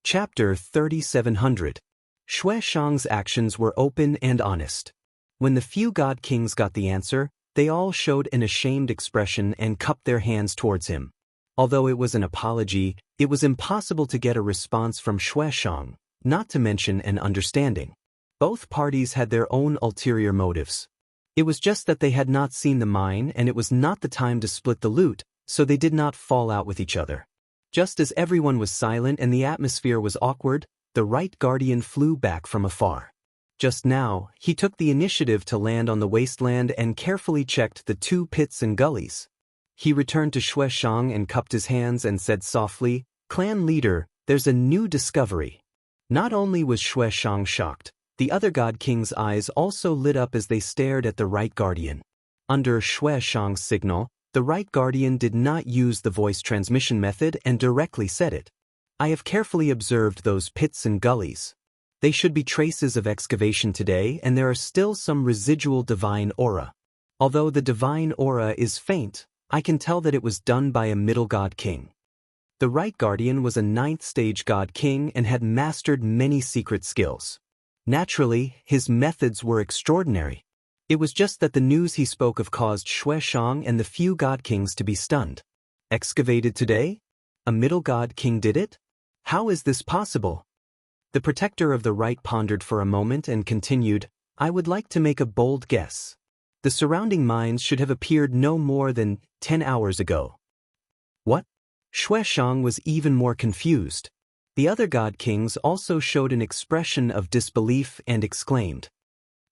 Chapter 3700. Xueshang's actions were open and honest. When the few god kings got the answer, they all showed an ashamed expression and cupped their hands towards him. Although it was an apology, it was impossible to get a response from Xueshang, not to mention an understanding. Both parties had their own ulterior motives. It was just that they had not seen the mine and it was not the time to split the loot, so they did not fall out with each other. Just as everyone was silent and the atmosphere was awkward, the right guardian flew back from afar. Just now, he took the initiative to land on the wasteland and carefully checked the 2 pits and gullies. He returned to Xueshang and cupped his hands and said softly, "Clan leader, there's a new discovery." Not only was Xueshang shocked, the other god king's eyes also lit up as they stared at the right guardian. Under Xueshang's signal, the right guardian did not use the voice transmission method and directly said it. "I have carefully observed those pits and gullies. They should be traces of excavation today, and there are still some residual divine aura. Although the divine aura is faint, I can tell that it was done by a middle god king." The right guardian was a 9th stage god king and had mastered many secret skills. Naturally, his methods were extraordinary. It was just that the news he spoke of caused Xueshang and the few god kings to be stunned. Excavated today? A middle god king did it? How is this possible? The protector of the right pondered for a moment and continued, "I would like to make a bold guess. The surrounding mines should have appeared no more than 10 hours ago." What? Xueshang was even more confused. The other god kings also showed an expression of disbelief and exclaimed,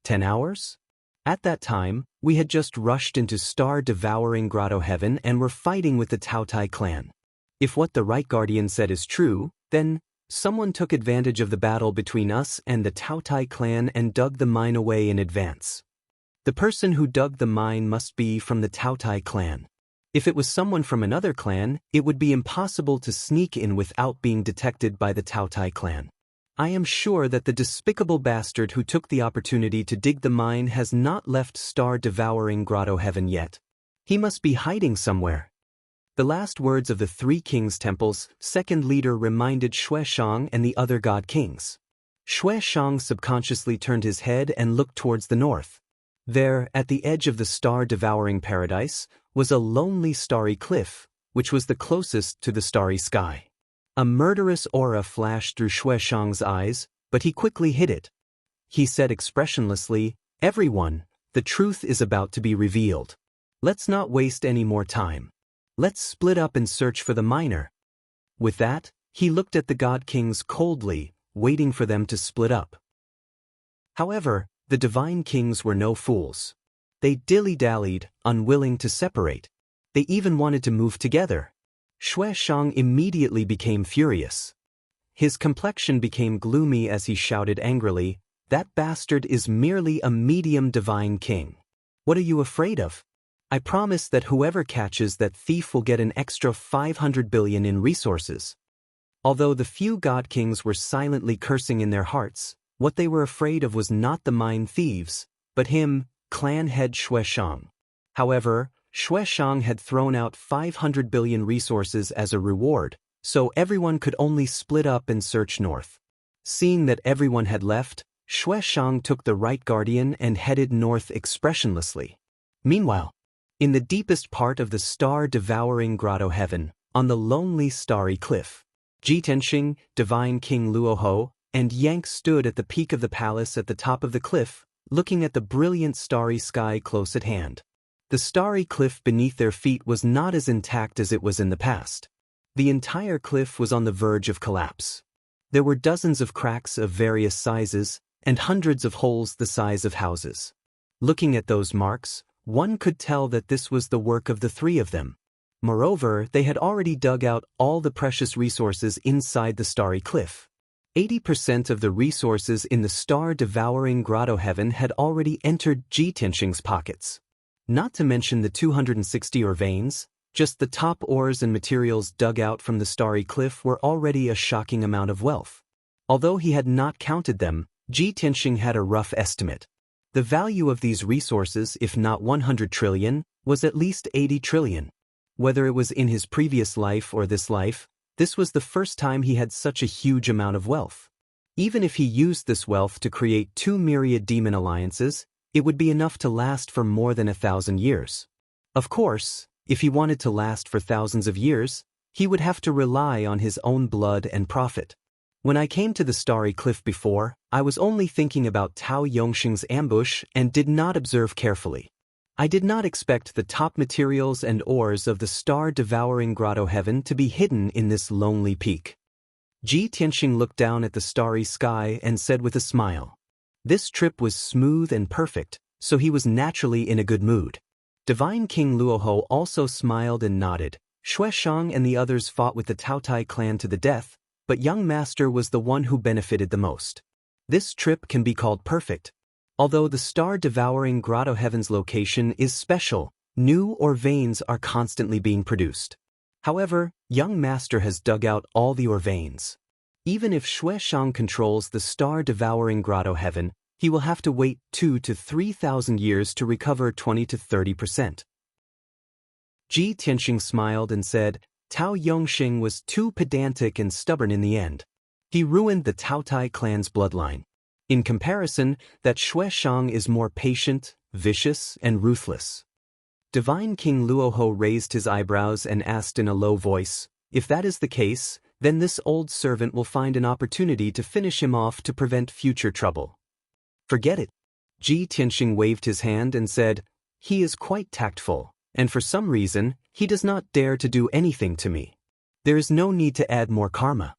"10 hours? At that time, we had just rushed into star-devouring grotto heaven and were fighting with the Taotai clan. If what the right guardian said is true, then someone took advantage of the battle between us and the Taotai clan and dug the mine away in advance. The person who dug the mine must be from the Taotai clan. If it was someone from another clan, it would be impossible to sneak in without being detected by the Taotai clan. I am sure that the despicable bastard who took the opportunity to dig the mine has not left star-devouring grotto heaven yet. He must be hiding somewhere." The last words of the 3 kings' temple's second leader reminded Xueshang and the other god kings. Xueshang subconsciously turned his head and looked towards the north. There, at the edge of the star-devouring paradise, was a lonely starry cliff, which was the closest to the starry sky. A murderous aura flashed through Xueshang's eyes, but he quickly hid it. He said expressionlessly, "Everyone, the truth is about to be revealed. Let's not waste any more time. Let's split up and search for the miner." With that, he looked at the god kings coldly, waiting for them to split up. However, the divine kings were no fools. They dilly-dallied, unwilling to separate. They even wanted to move together. Xueshang immediately became furious. His complexion became gloomy as he shouted angrily, "That bastard is merely a medium divine king. What are you afraid of? I promise that whoever catches that thief will get an extra 500 billion in resources." Although the few god kings were silently cursing in their hearts, what they were afraid of was not the mine thieves, but him, clan head Xueshang. However, Xueshang had thrown out 500 billion resources as a reward, so everyone could only split up and search north. Seeing that everyone had left, Xueshang took the right guardian and headed north expressionlessly. Meanwhile, in the deepest part of the star-devouring grotto heaven, on the lonely starry cliff, Jitenxing, divine king Luoho, and Yank stood at the peak of the palace at the top of the cliff, looking at the brilliant starry sky close at hand. The starry cliff beneath their feet was not as intact as it was in the past. The entire cliff was on the verge of collapse. There were dozens of cracks of various sizes, and hundreds of holes the size of houses. Looking at those marks, one could tell that this was the work of the 3 of them. Moreover, they had already dug out all the precious resources inside the starry cliff. 80% of the resources in the star-devouring grotto heaven had already entered Jitenxing's pockets. Not to mention the 260 ore veins, just the top ores and materials dug out from the starry cliff were already a shocking amount of wealth. Although he had not counted them, Jitenxing had a rough estimate. The value of these resources, if not 100 trillion, was at least 80 trillion. Whether it was in his previous life or this life, This was the first time he had such a huge amount of wealth. Even if he used this wealth to create 2 myriad demon alliances, it would be enough to last for more than 1,000 years. Of course, if he wanted to last for thousands of years, he would have to rely on his own blood and profit. When I came to the starry cliff before, I was only thinking about Tao Yongxing's ambush and did not observe carefully. I did not expect the top materials and ores of the star-devouring grotto heaven to be hidden in this lonely peak. Ji Tianxing looked down at the starry sky and said with a smile. This trip was smooth and perfect, so he was naturally in a good mood. Divine King Luoho also smiled and nodded. Xueshang and the others fought with the Taotai clan to the death, but young master was the one who benefited the most. This trip can be called perfect. Although the star-devouring grotto heaven's location is special, new ore veins are constantly being produced. However, young master has dug out all the ore veins. Even if Xueshang controls the star-devouring grotto heaven, he will have to wait 2,000 to 3,000 years to recover 20 to 30%. Ji Tianxing smiled and said, Tao Yongxing was too pedantic and stubborn in the end. He ruined the Taotai clan's bloodline. In comparison, that Xueshang is more patient, vicious, and ruthless. Divine King Luoho raised his eyebrows and asked in a low voice, if that is the case, then this old servant will find an opportunity to finish him off to prevent future trouble. Forget it. Ji Tianxing waved his hand and said, he is quite tactful, and for some reason, he does not dare to do anything to me. There is no need to add more karma.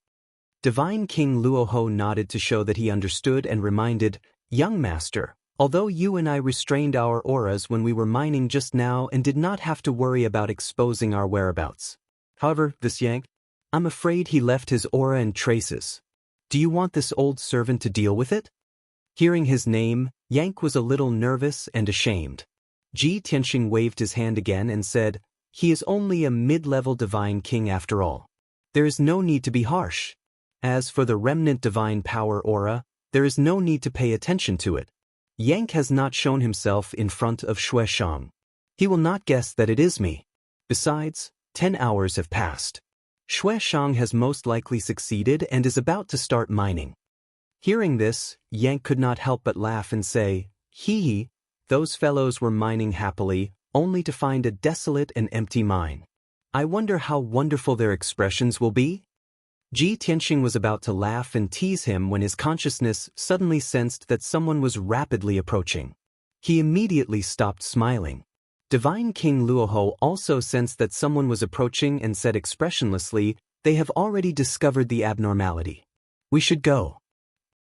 Divine King Luoho nodded to show that he understood and reminded, young master, although you and I restrained our auras when we were mining just now and did not have to worry about exposing our whereabouts. However, this Yang, I'm afraid he left his aura and traces. Do you want this old servant to deal with it? Hearing his name, Yank was a little nervous and ashamed. Ji Tianxing waved his hand again and said, he is only a mid-level divine king after all. There is no need to be harsh. As for the remnant divine power aura, there is no need to pay attention to it. Yank has not shown himself in front of Xueshang. He will not guess that it is me. Besides, 10 hours have passed. Xueshang has most likely succeeded and is about to start mining. Hearing this, Yank could not help but laugh and say, hee, those fellows were mining happily, only to find a desolate and empty mine. I wonder how wonderful their expressions will be? Ji Tianxing was about to laugh and tease him when his consciousness suddenly sensed that someone was rapidly approaching. He immediately stopped smiling. Divine King Luoho also sensed that someone was approaching and said expressionlessly, they have already discovered the abnormality. We should go.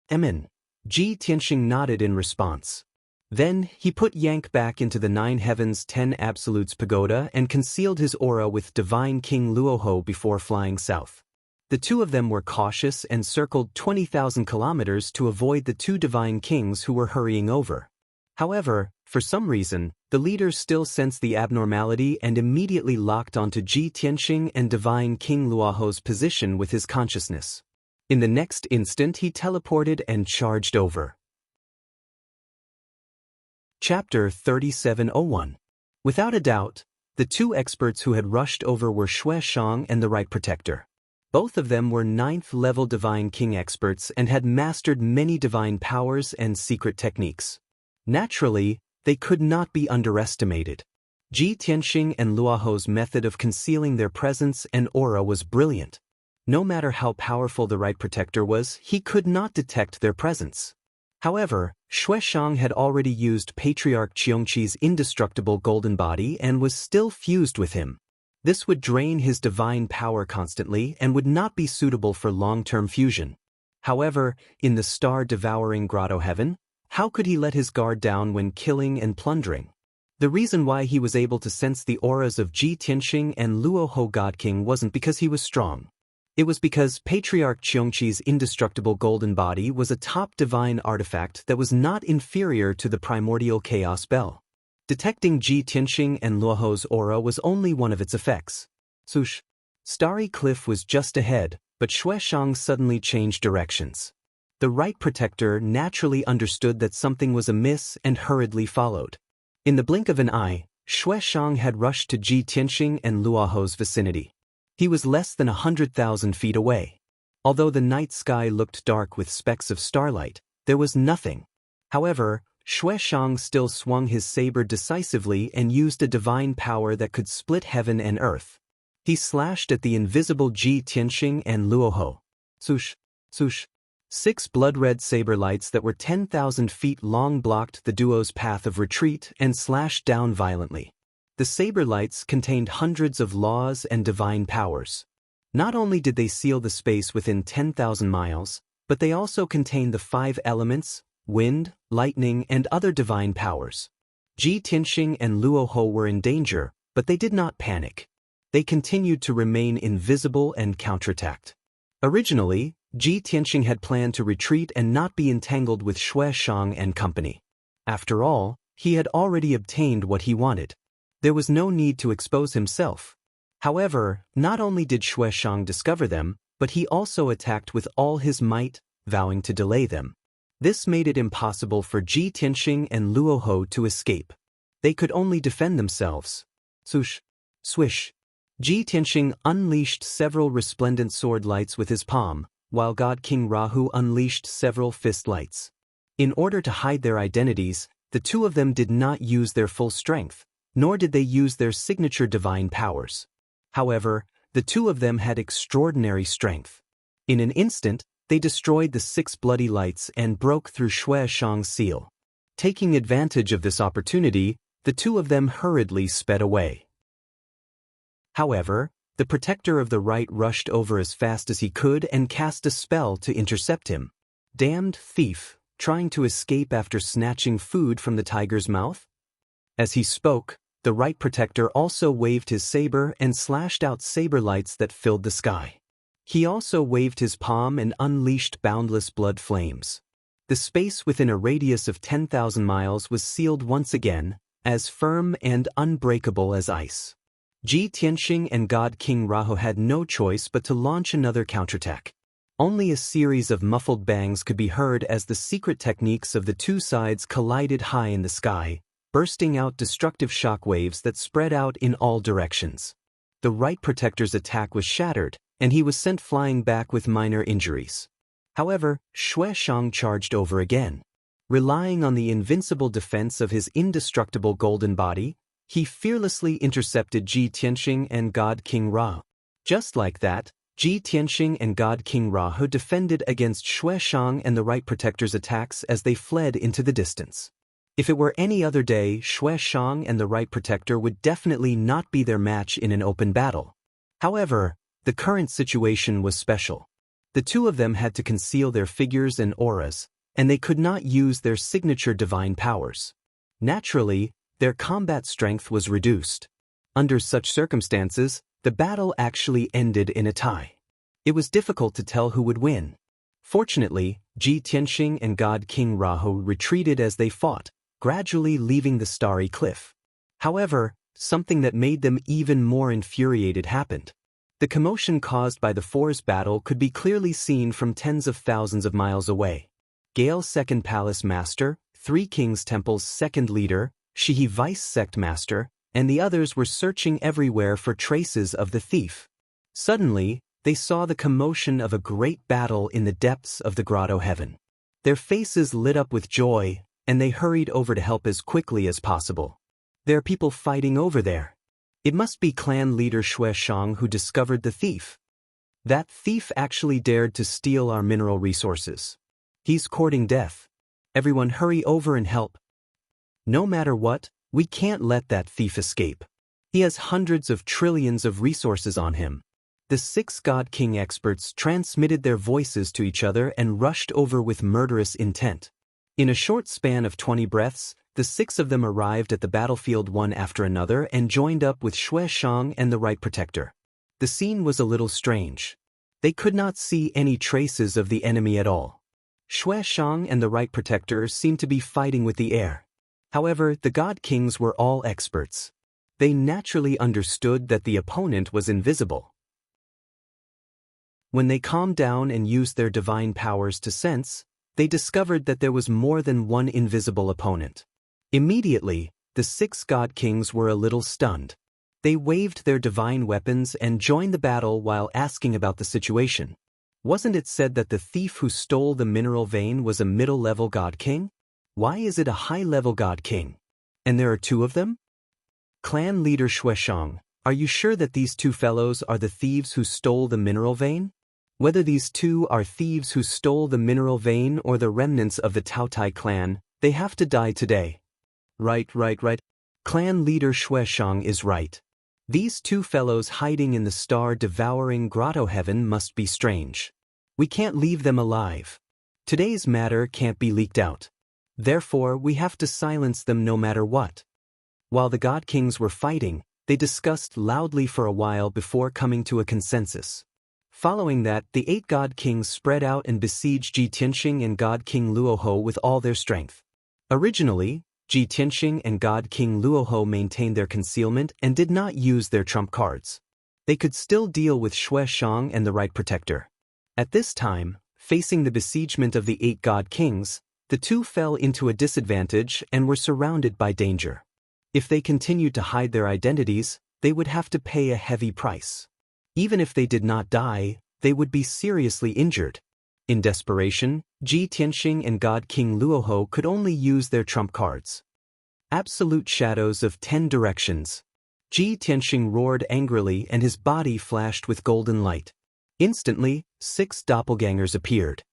Emin. Ji Tianxing nodded in response. Then, he put Yank back into the 9 Heavens 10 Absolutes pagoda and concealed his aura with Divine King Luoho before flying south. The two of them were cautious and circled 20,000 kilometers to avoid the 2 divine kings who were hurrying over. However, for some reason, the leaders still sensed the abnormality and immediately locked onto Ji Tianxing and Divine King Luoho's position with his consciousness. In the next instant he teleported and charged over. Chapter 3701. Without a doubt, the 2 experts who had rushed over were Xueshang and the Right Protector. Both of them were 9th-level Divine King experts and had mastered many divine powers and secret techniques. Naturally, they could not be underestimated. Ji Tianxing and Luoho's method of concealing their presence and aura was brilliant. No matter how powerful the Right Protector was, he could not detect their presence. However, Xueshang had already used Patriarch Xiongqi's indestructible golden body and was still fused with him. This would drain his divine power constantly and would not be suitable for long-term fusion. However, in the star-devouring grotto heaven, how could he let his guard down when killing and plundering? The reason why he was able to sense the auras of Ji Tianxing and Luoho God King wasn't because he was strong. It was because Patriarch Xiongqi's indestructible golden body was a top divine artifact that was not inferior to the primordial chaos bell. Detecting Ji Tianxing and Luoho's aura was only one of its effects. Swoosh! Starry Cliff was just ahead, but Xueshang suddenly changed directions. The Right Protector naturally understood that something was amiss and hurriedly followed. In the blink of an eye, Xueshang had rushed to Ji Tianxing and Luoho's vicinity. He was less than 100,000 feet away. Although the night sky looked dark with specks of starlight, there was nothing. However, Xianxia still swung his saber decisively and used a divine power that could split heaven and earth. He slashed at the invisible Ji Tianxing and Luoho. Swoosh, swoosh. 6 blood-red saber lights that were 10,000 feet long blocked the duo's path of retreat and slashed down violently. The saber lights contained hundreds of laws and divine powers. Not only did they seal the space within 10,000 miles, but they also contained the 5 elements, wind, lightning, and other divine powers. Ji Tianxing and Luoho were in danger, but they did not panic. They continued to remain invisible and counterattacked. Originally, Ji Tianxing had planned to retreat and not be entangled with Xianxia and company. After all, he had already obtained what he wanted. There was no need to expose himself. However, not only did Xianxia discover them, but he also attacked with all his might, vowing to delay them. This made it impossible for Ji Tianxing and Luoho to escape. They could only defend themselves. Swoosh, swish. Ji Tianxing unleashed several resplendent sword lights with his palm, while God King Rahu unleashed several fist lights. In order to hide their identities, the two of them did not use their full strength, nor did they use their signature divine powers. However, the two of them had extraordinary strength. In an instant, they destroyed the 6 bloody lights and broke through Xianxia's seal. Taking advantage of this opportunity, the two of them hurriedly sped away. However, the protector of the right rushed over as fast as he could and cast a spell to intercept him. Damned thief, trying to escape after snatching food from the tiger's mouth? As he spoke, the right protector also waved his saber and slashed out saber lights that filled the sky. He also waved his palm and unleashed boundless blood flames. The space within a radius of 10,000 miles was sealed once again, as firm and unbreakable as ice. Ji Tianxing and God King Rahu had no choice but to launch another counterattack. Only a series of muffled bangs could be heard as the secret techniques of the two sides collided high in the sky, bursting out destructive shock waves that spread out in all directions. The right protector's attack was shattered, and he was sent flying back with minor injuries. However, Xianxia charged over again. Relying on the invincible defense of his indestructible golden body, he fearlessly intercepted Ji Tianxing and God King Rahu. Just like that, Ji Tianxing and God King Rahu defended against Xianxia and the right protector's attacks as they fled into the distance. If it were any other day, Xianxia and the right protector would definitely not be their match in an open battle. However, the current situation was special. The two of them had to conceal their figures and auras, and they could not use their signature divine powers. Naturally, their combat strength was reduced. Under such circumstances, the battle actually ended in a tie. It was difficult to tell who would win. Fortunately, Ji Tianxing and God King Rahu retreated as they fought, gradually leaving the starry cliff. However, something that made them even more infuriated happened. The commotion caused by the four's battle could be clearly seen from tens of thousands of miles away. Gale's second palace master, Three Kings Temple's second leader, Shihi Vice Sect Master, and the others were searching everywhere for traces of the thief. Suddenly, they saw the commotion of a great battle in the depths of the grotto heaven. Their faces lit up with joy, and they hurried over to help as quickly as possible. There are people fighting over there. It must be clan leader Xianxia who discovered the thief. That thief actually dared to steal our mineral resources. He's courting death. Everyone hurry over and help. No matter what, we can't let that thief escape. He has hundreds of trillions of resources on him. The 6 God King experts transmitted their voices to each other and rushed over with murderous intent. In a short span of 20 breaths, the 6 of them arrived at the battlefield one after another and joined up with Xianxia and the right protector. The scene was a little strange. They could not see any traces of the enemy at all. Xianxia and the right protector seemed to be fighting with the air. However, the God Kings were all experts. They naturally understood that the opponent was invisible. When they calmed down and used their divine powers to sense, they discovered that there was more than one invisible opponent. Immediately, the 6 God Kings were a little stunned. They waved their divine weapons and joined the battle while asking about the situation. Wasn't it said that the thief who stole the mineral vein was a middle-level god king? Why is it a high-level god king? And there are two of them? Clan leader Xueshang, are you sure that these two fellows are the thieves who stole the mineral vein? Whether these two are thieves who stole the mineral vein or the remnants of the Taotai clan, they have to die today. Right. Clan leader Xueshang is right. These two fellows hiding in the star-devouring grotto heaven must be strange. We can't leave them alive. Today's matter can't be leaked out. Therefore, we have to silence them no matter what. While the God Kings were fighting, they discussed loudly for a while before coming to a consensus. Following that, the 8 God Kings spread out and besieged Ji Tianxing and God King Luoho with all their strength. Originally, Ji Tianxing and God King Luoho maintained their concealment and did not use their trump cards. They could still deal with Xueshang and the Right Protector. At this time, facing the besiegement of the 8 God Kings, the two fell into a disadvantage and were surrounded by danger. If they continued to hide their identities, they would have to pay a heavy price. Even if they did not die, they would be seriously injured. In desperation, Ji Tianxing and God King Luoho could only use their trump cards. Absolute shadows of 10 directions. Ji Tianxing roared angrily and his body flashed with golden light. Instantly, 6 doppelgangers appeared.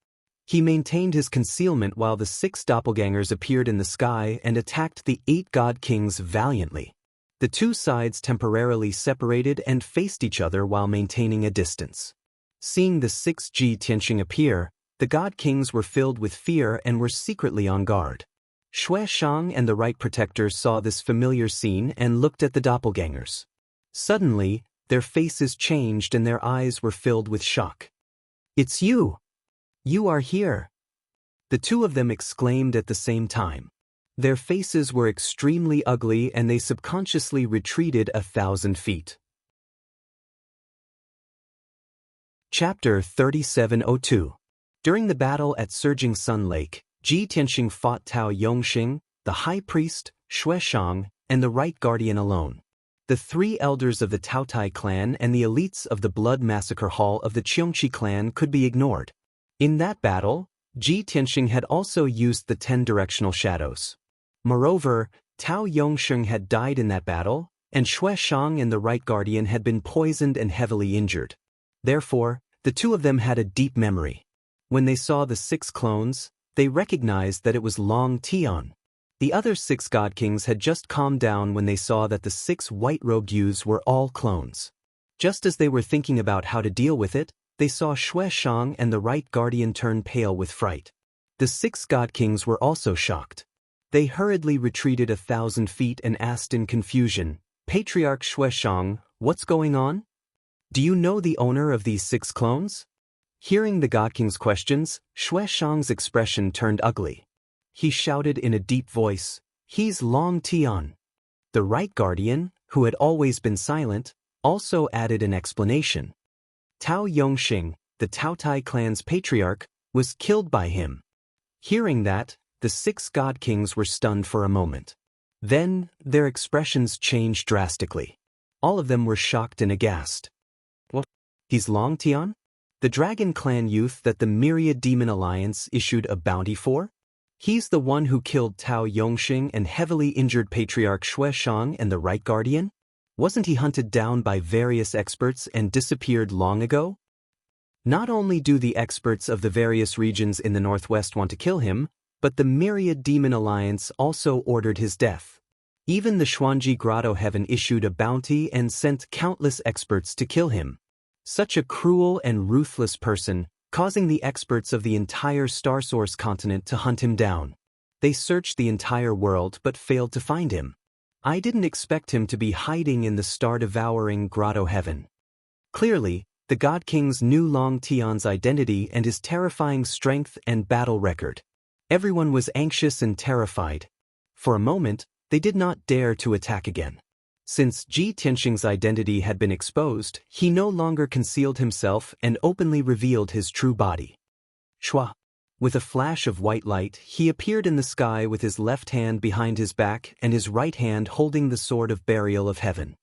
He maintained his concealment while the 6 doppelgangers appeared in the sky and attacked the 8 God Kings valiantly. The two sides temporarily separated and faced each other while maintaining a distance. Seeing the 6 Ji Tianxing appear, the God Kings were filled with fear and were secretly on guard. Xueshang and the Right Protector saw this familiar scene and looked at the doppelgangers. Suddenly, their faces changed and their eyes were filled with shock. "It's you! You are here!" The two of them exclaimed at the same time. Their faces were extremely ugly and they subconsciously retreated 1,000 feet. Chapter 3702. During the battle at Surging Sun Lake, Ji Tianxing fought Tao Yongxing, the High Priest, Xueshang, and the Right Guardian alone. The 3 elders of the Taotai clan and the elites of the Blood Massacre Hall of the Qiongqi clan could be ignored. In that battle, Ji Tianxing had also used the 10 directional shadows. Moreover, Tao Yongxing had died in that battle, and Xueshang and the Right Guardian had been poisoned and heavily injured. Therefore, the two of them had a deep memory. When they saw the 6 clones, they recognized that it was Longtime. The other 6 God Kings had just calmed down when they saw that the 6 white-robed youths were all clones. Just as they were thinking about how to deal with it, they saw Xueshang and the Right Guardian turn pale with fright. The 6 God Kings were also shocked. They hurriedly retreated 1,000 feet and asked in confusion, "Patriarch Xueshang, what's going on? Do you know the owner of these 6 clones?" Hearing the God King's questions, Xueshang's expression turned ugly. He shouted in a deep voice, "He's Longtime." The Right Guardian, who had always been silent, also added an explanation. Tao Yongxing, the Taotai clan's patriarch, was killed by him. Hearing that, the 6 God Kings were stunned for a moment. Then, their expressions changed drastically. All of them were shocked and aghast. "What? He's Longtime? The Dragon Clan youth that the Myriad Demon Alliance issued a bounty for? He's the one who killed Tao Yongxing and heavily injured Patriarch Xueshang and the Right Guardian? Wasn't he hunted down by various experts and disappeared long ago? Not only do the experts of the various regions in the Northwest want to kill him, but the Myriad Demon Alliance also ordered his death. Even the Xuanji Grotto Heaven issued a bounty and sent countless experts to kill him. Such a cruel and ruthless person, causing the experts of the entire Star Source continent to hunt him down. They searched the entire world but failed to find him. I didn't expect him to be hiding in the star-devouring Grotto Heaven." Clearly, the God Kings knew Longtime's identity and his terrifying strength and battle record. Everyone was anxious and terrified. For a moment, they did not dare to attack again. Since Ji Tianxing's identity had been exposed, he no longer concealed himself and openly revealed his true body. Shua! With a flash of white light, he appeared in the sky with his left hand behind his back and his right hand holding the sword of burial of heaven.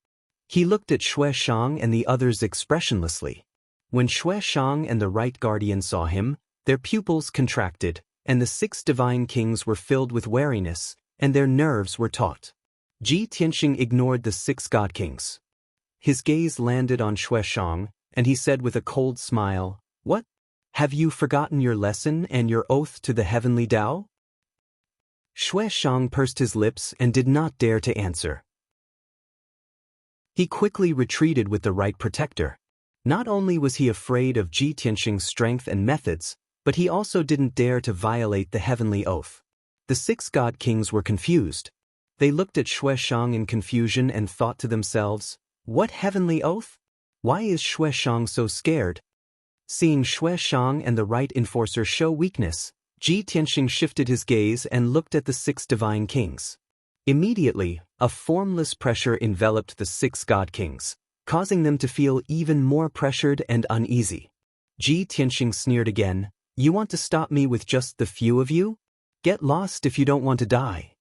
He looked at Shui Shang and the others expressionlessly. When Shui Shang and the Right Guardian saw him, their pupils contracted, and the 6 divine kings were filled with wariness, and their nerves were taut. Ji Tianxing ignored the 6 god kings. His gaze landed on Shui Shang, and he said with a cold smile, "What? Have you forgotten your lesson and your oath to the heavenly Tao?" Shui Shang pursed his lips and did not dare to answer. He quickly retreated with the right protector. Not only was he afraid of Ji Tianxing's strength and methods, but he also didn't dare to violate the heavenly oath. The 6 god kings were confused. They looked at Shui Shang in confusion and thought to themselves, "What heavenly oath? Why is Shui Shang so scared?" Seeing Shui Shang and the right enforcer show weakness, Ji Tianxing shifted his gaze and looked at the 6 divine kings. Immediately, a formless pressure enveloped the 6 god kings, causing them to feel even more pressured and uneasy. Ji Tianxing sneered again, "You want to stop me with just the few of you? Get lost if you don't want to die."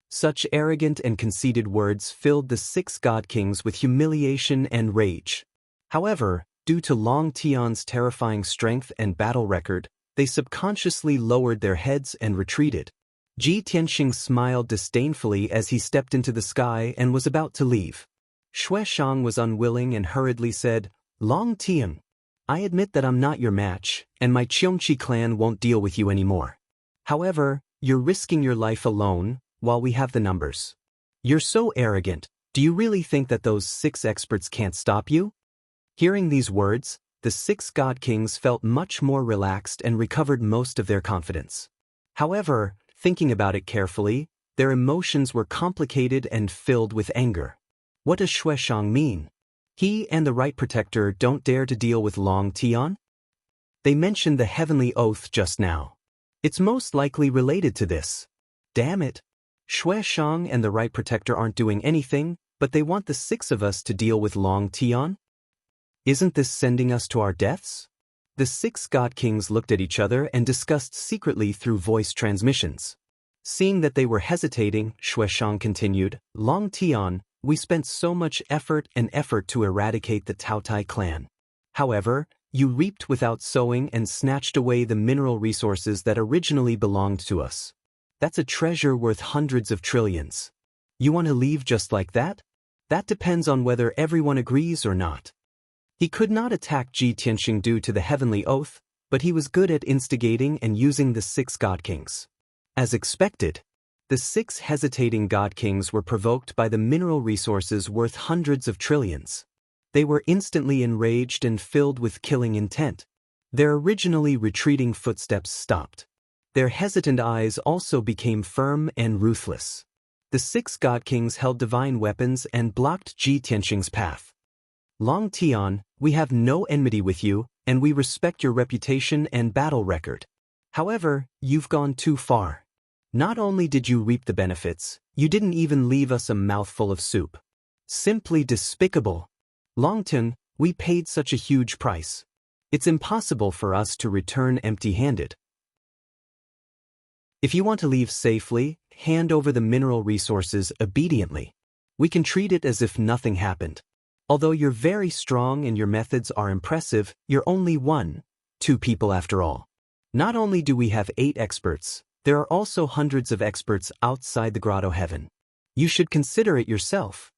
Such arrogant and conceited words filled the 6 god kings with humiliation and rage. However, due to Long Tian's terrifying strength and battle record, they subconsciously lowered their heads and retreated. Ji Tianxing smiled disdainfully as he stepped into the sky and was about to leave. Shui Shang was unwilling and hurriedly said, "Long Tian, I admit that I'm not your match, and my Qiongqi clan won't deal with you anymore. However, you're risking your life alone, while we have the numbers. You're so arrogant, do you really think that those 6 experts can't stop you?" Hearing these words, the 6 god kings felt much more relaxed and recovered most of their confidence. However, thinking about it carefully, their emotions were complicated and filled with anger. What does Shui Shang mean? He and the right protector don't dare to deal with Long Tian? They mentioned the heavenly oath just now. It's most likely related to this. Damn it. Shui Shang and the right protector aren't doing anything, but they want the 6 of us to deal with Long Tian? Isn't this sending us to our deaths? The 6 god kings looked at each other and discussed secretly through voice transmissions. Seeing that they were hesitating, Shui Shang continued, "Long Tian, we spent so much effort to eradicate the Taotai clan. However, you reaped without sowing and snatched away the mineral resources that originally belonged to us. That's a treasure worth hundreds of trillions. You want to leave just like that? That depends on whether everyone agrees or not." He could not attack Ji Tianxing due to the heavenly oath, but he was good at instigating and using the 6 god kings. As expected, the 6 hesitating god kings were provoked by the mineral resources worth hundreds of trillions. They were instantly enraged and filled with killing intent. Their originally retreating footsteps stopped. Their hesitant eyes also became firm and ruthless. The 6 god kings held divine weapons and blocked Ji Tianxing's path. "Long Tian, we have no enmity with you, and we respect your reputation and battle record. However, you've gone too far. Not only did you reap the benefits, you didn't even leave us a mouthful of soup. Simply despicable. Long Tian, we paid such a huge price. It's impossible for us to return empty-handed. If you want to leave safely, hand over the mineral resources obediently. We can treat it as if nothing happened. Although you're very strong and your methods are impressive, you're only 2 people after all. Not only do we have 8 experts, there are also hundreds of experts outside the grotto heaven. You should consider it yourself."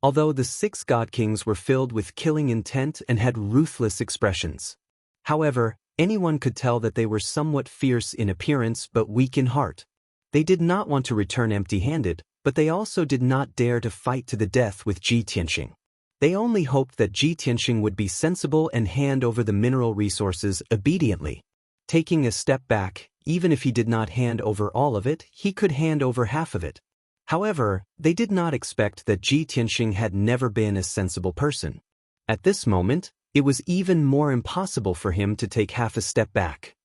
Although the 6 god kings were filled with killing intent and had ruthless expressions. However, anyone could tell that they were somewhat fierce in appearance but weak in heart. They did not want to return empty-handed, but they also did not dare to fight to the death with Ji Tianxing. They only hoped that Ji Tianxing would be sensible and hand over the mineral resources obediently. Taking a step back, even if he did not hand over all of it, he could hand over half of it. However, they did not expect that Ji Tianxing had never been a sensible person. At this moment, it was even more impossible for him to take half a step back.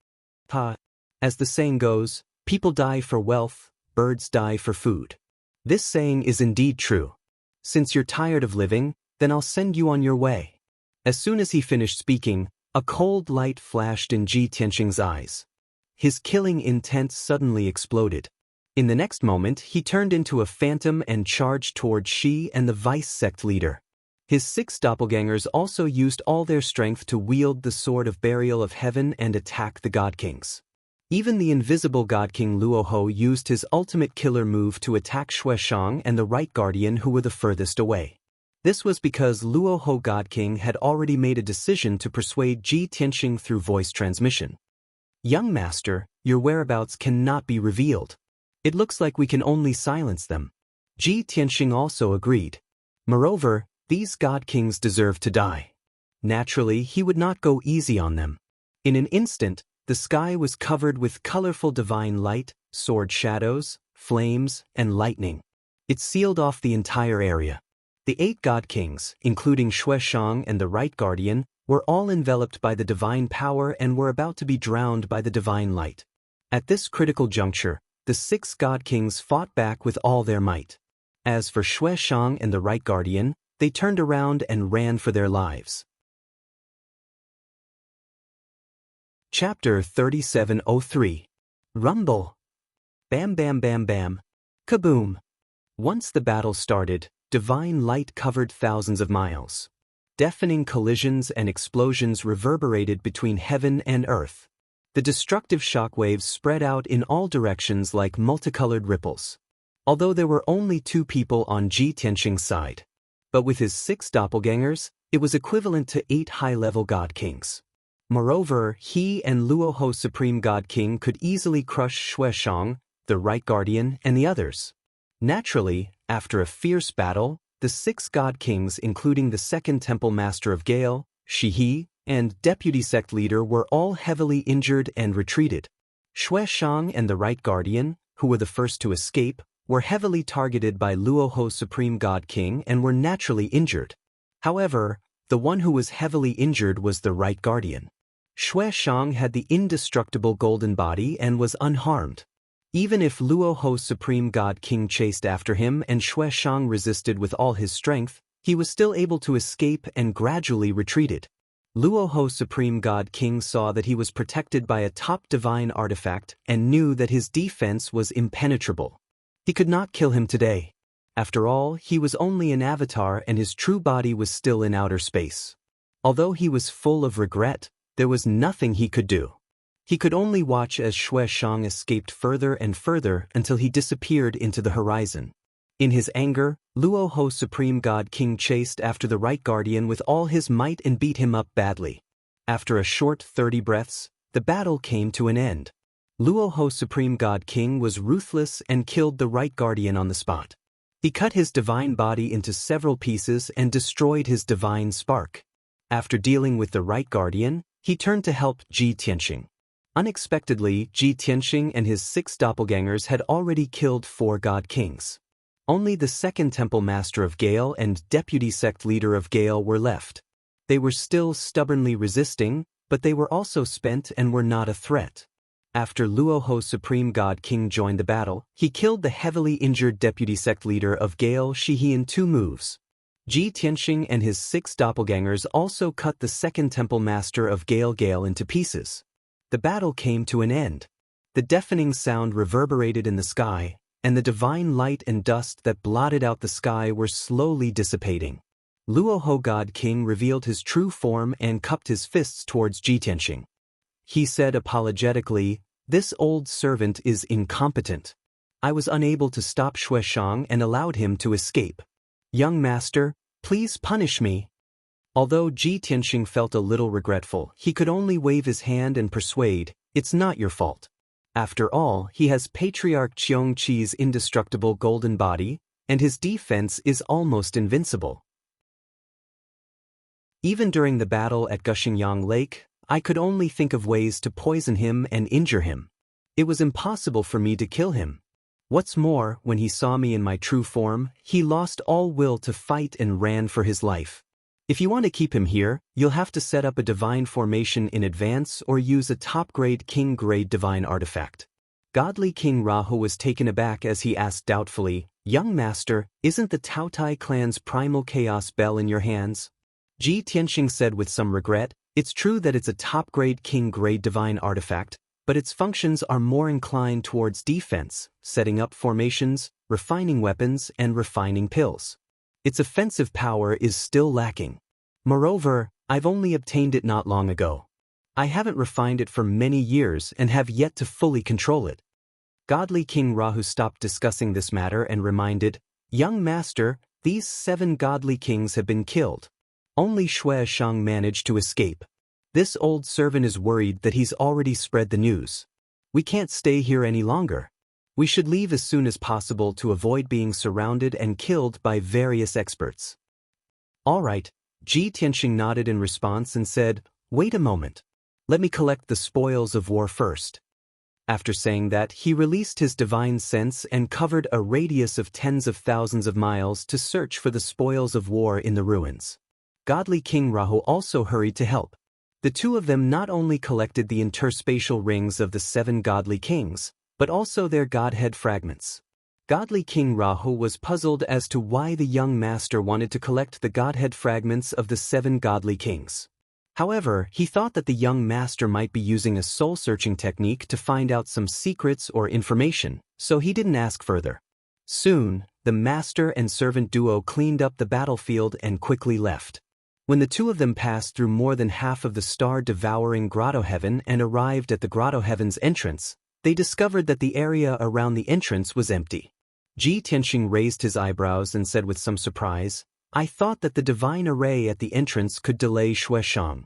As the saying goes, people die for wealth, birds die for food. This saying is indeed true. Since you're tired of living, then I'll send you on your way. As soon as he finished speaking, a cold light flashed in Ji Tianxing's eyes. His killing intent suddenly exploded. In the next moment, he turned into a phantom and charged toward Shi and the vice sect leader. His 6 doppelgangers also used all their strength to wield the Sword of Burial of Heaven and attack the God Kings. Even the invisible God King Luoho used his ultimate killer move to attack Xueshang and the Right Guardian, who were the furthest away. This was because Luoho God King had already made a decision to persuade Ji Tianxing through voice transmission. "Young master, your whereabouts cannot be revealed. It looks like we can only silence them." Ji Tianxing also agreed. Moreover, these God Kings deserve to die. Naturally, he would not go easy on them. In an instant, the sky was covered with colorful divine light, sword shadows, flames, and lightning. It sealed off the entire area. The 8 God Kings, including Xueshang and the Right Guardian, were all enveloped by the divine power and were about to be drowned by the divine light. At this critical juncture, the 6 God Kings fought back with all their might. As for Xueshang and the Right Guardian, they turned around and ran for their lives. Chapter 3703. Rumble. Bam bam bam bam. Kaboom. Once the battle started, divine light covered thousands of miles. Deafening collisions and explosions reverberated between heaven and earth. The destructive shockwaves spread out in all directions like multicolored ripples. Although there were only 2 people on Ji Tianxing's side. But with his 6 doppelgangers, it was equivalent to 8 high-level God Kings. Moreover, he and Luoho Supreme God King could easily crush Xueshang, the Right Guardian, and the others. Naturally, after a fierce battle, the 6 God Kings, including the Second Temple Master of Gale, Shihe, and Deputy Sect Leader, were all heavily injured and retreated. Xueshang and the Right Guardian, who were the first to escape, were heavily targeted by Luoho Supreme God King and were naturally injured. However, the one who was heavily injured was the Right Guardian. Xueshang had the indestructible golden body and was unharmed. Even if Luoho Supreme God King chased after him and Xueshang resisted with all his strength, he was still able to escape and gradually retreated. Luoho Supreme God King saw that he was protected by a top divine artifact and knew that his defense was impenetrable. He could not kill him today. After all, he was only an avatar and his true body was still in outer space. Although he was full of regret, there was nothing he could do. He could only watch as Xueshang escaped further and further until he disappeared into the horizon. In his anger, Luoho Supreme God King chased after the Right Guardian with all his might and beat him up badly. After a short 30 breaths, the battle came to an end. Luoho Supreme God King was ruthless and killed the Right Guardian on the spot. He cut his divine body into several pieces and destroyed his divine spark. After dealing with the Right Guardian, he turned to help Ji Tianxing. Unexpectedly, Ji Tianxing and his 6 doppelgangers had already killed 4 God Kings. Only the Second Temple Master of Gale and Deputy Sect Leader of Gale were left. They were still stubbornly resisting, but they were also spent and were not a threat. After Luoho Supreme God King joined the battle, he killed the heavily injured Deputy Sect Leader of Gale Shihe in 2 moves. Ji Tianxing and his 6 doppelgangers also cut the Second Temple Master of Gale into pieces. The battle came to an end. The deafening sound reverberated in the sky, and the divine light and dust that blotted out the sky were slowly dissipating. Luoho God King revealed his true form and cupped his fists towards Ji Tianxing. He said apologetically, "This old servant is incompetent. I was unable to stop Xueshang and allowed him to escape. Young master, please punish me." Although Ji Tianxing felt a little regretful, he could only wave his hand and persuade, "It's not your fault. After all, he has Patriarch Qiongqi's indestructible golden body, and his defense is almost invincible." Even during the battle at Guxingyang Lake, I could only think of ways to poison him and injure him. It was impossible for me to kill him. What's more, when he saw me in my true form, he lost all will to fight and ran for his life. If you want to keep him here, you'll have to set up a divine formation in advance or use a top-grade king-grade divine artifact. Godly King Rahu was taken aback as he asked doubtfully, "Young master, isn't the Taotai clan's primal chaos bell in your hands?" Ji Tianxing said with some regret, "It's true that it's a top-grade king-grade divine artifact, but its functions are more inclined towards defense, setting up formations, refining weapons, and refining pills. Its offensive power is still lacking. Moreover, I've only obtained it not long ago. I haven't refined it for many years and have yet to fully control it. Godly King Rahu stopped discussing this matter and reminded, "Young master, these 7 godly kings have been killed. Only Xianxia managed to escape. This old servant is worried that he's already spread the news. We can't stay here any longer. We should leave as soon as possible to avoid being surrounded and killed by various experts." "All right," Ji Tianxing nodded in response and said, "Wait a moment. Let me collect the spoils of war first." After saying that, he released his divine sense and covered a radius of tens of thousands of miles to search for the spoils of war in the ruins. Godly King Rahu also hurried to help. The two of them not only collected the interspatial rings of the 7 godly kings, but also their godhead fragments. Godly King Rahu was puzzled as to why the young master wanted to collect the godhead fragments of the 7 godly kings. However, he thought that the young master might be using a soul-searching technique to find out some secrets or information, so he didn't ask further. Soon, the master and servant duo cleaned up the battlefield and quickly left. When the two of them passed through more than half of the star-devouring grotto heaven and arrived at the grotto heaven's entrance, they discovered that the area around the entrance was empty. Ji Tianxing raised his eyebrows and said with some surprise, "I thought that the divine array at the entrance could delay Xianxia.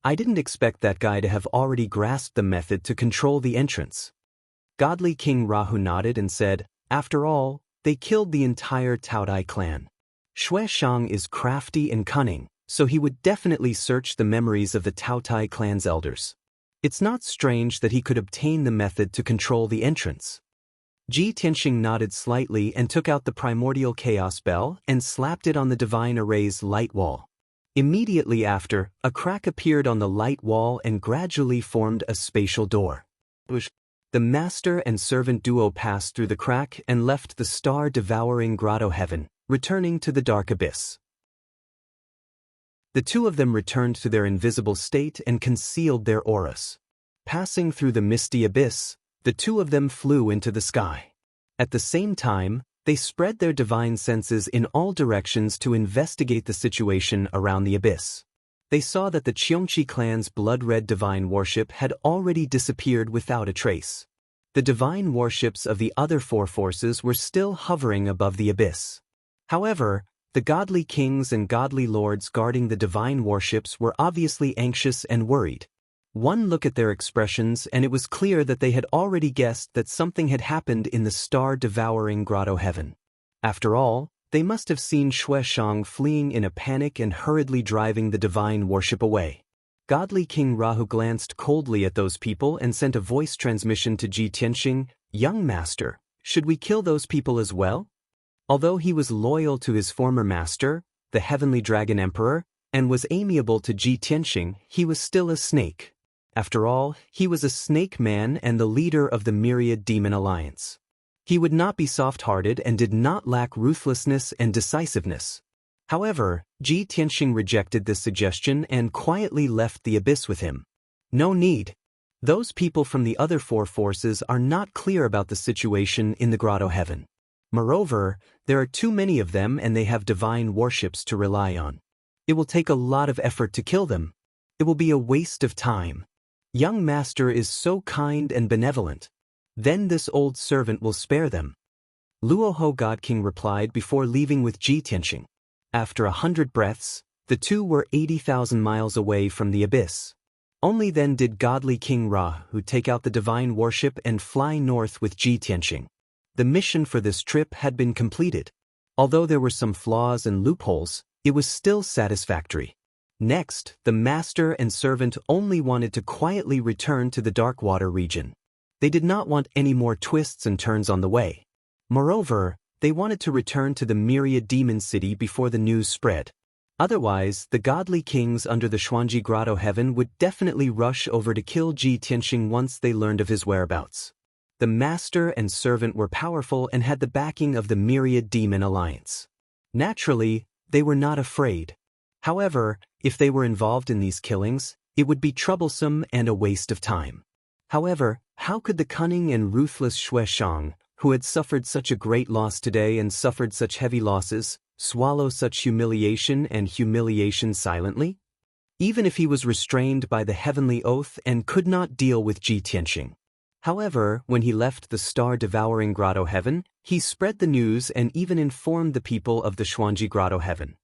I didn't expect that guy to have already grasped the method to control the entrance." Godly King Rahu nodded and said, "After all, they killed the entire Taodai clan. Xianxia is crafty and cunning, so he would definitely search the memories of the Taotai clan's elders. It's not strange that he could obtain the method to control the entrance." Ji Tianxing nodded slightly and took out the primordial chaos bell and slapped it on the divine array's light wall. Immediately after, a crack appeared on the light wall and gradually formed a spatial door. The master and servant duo passed through the crack and left the star-devouring grotto heaven, returning to the dark abyss. The two of them returned to their invisible state and concealed their auras. Passing through the misty abyss, the two of them flew into the sky. At the same time, they spread their divine senses in all directions to investigate the situation around the abyss. They saw that the Xianxia clan's blood-red divine worship had already disappeared without a trace. The divine worships of the other 4 forces were still hovering above the abyss. However, the godly kings and godly lords guarding the divine worships were obviously anxious and worried. One look at their expressions and it was clear that they had already guessed that something had happened in the star-devouring grotto heaven. After all, they must have seen Xianxia fleeing in a panic and hurriedly driving the divine worship away. Godly King Rahu glanced coldly at those people and sent a voice transmission to Ji Tianxing, "Young master, should we kill those people as well?" Although he was loyal to his former master, the Heavenly Dragon Emperor, and was amiable to Ji Tianxing, he was still a snake. After all, he was a snake man and the leader of the Myriad Demon Alliance. He would not be soft-hearted and did not lack ruthlessness and decisiveness. However, Ji Tianxing rejected this suggestion and quietly left the abyss with him. No need. Those people from the other 4 forces are not clear about the situation in the grotto heaven. Moreover, there are too many of them and they have divine worships to rely on. It will take a lot of effort to kill them. It will be a waste of time. Young master is so kind and benevolent. Then this old servant will spare them." Luoho God King replied before leaving with Ji Tianxing. After 100 breaths, the two were 80,000 miles away from the abyss. Only then did Godly King Rahu take out the divine worship and fly north with Ji Tianxing. The mission for this trip had been completed. Although there were some flaws and loopholes, it was still satisfactory. Next, the master and servant only wanted to quietly return to the Darkwater region. They did not want any more twists and turns on the way. Moreover, they wanted to return to the Myriad Demon City before the news spread. Otherwise, the godly kings under the Xuanji Grotto Heaven would definitely rush over to kill Ji Tianxing once they learned of his whereabouts. The master and servant were powerful and had the backing of the Myriad Demon Alliance. Naturally, they were not afraid. However, if they were involved in these killings, it would be troublesome and a waste of time. However, how could the cunning and ruthless Xianxia, who had suffered such a great loss today and suffered such heavy losses, swallow such humiliation and humiliation silently? Even if he was restrained by the heavenly oath and could not deal with Ji Tianxing. However, when he left the star-devouring grotto heaven, he spread the news and even informed the people of the Xuanji grotto heaven.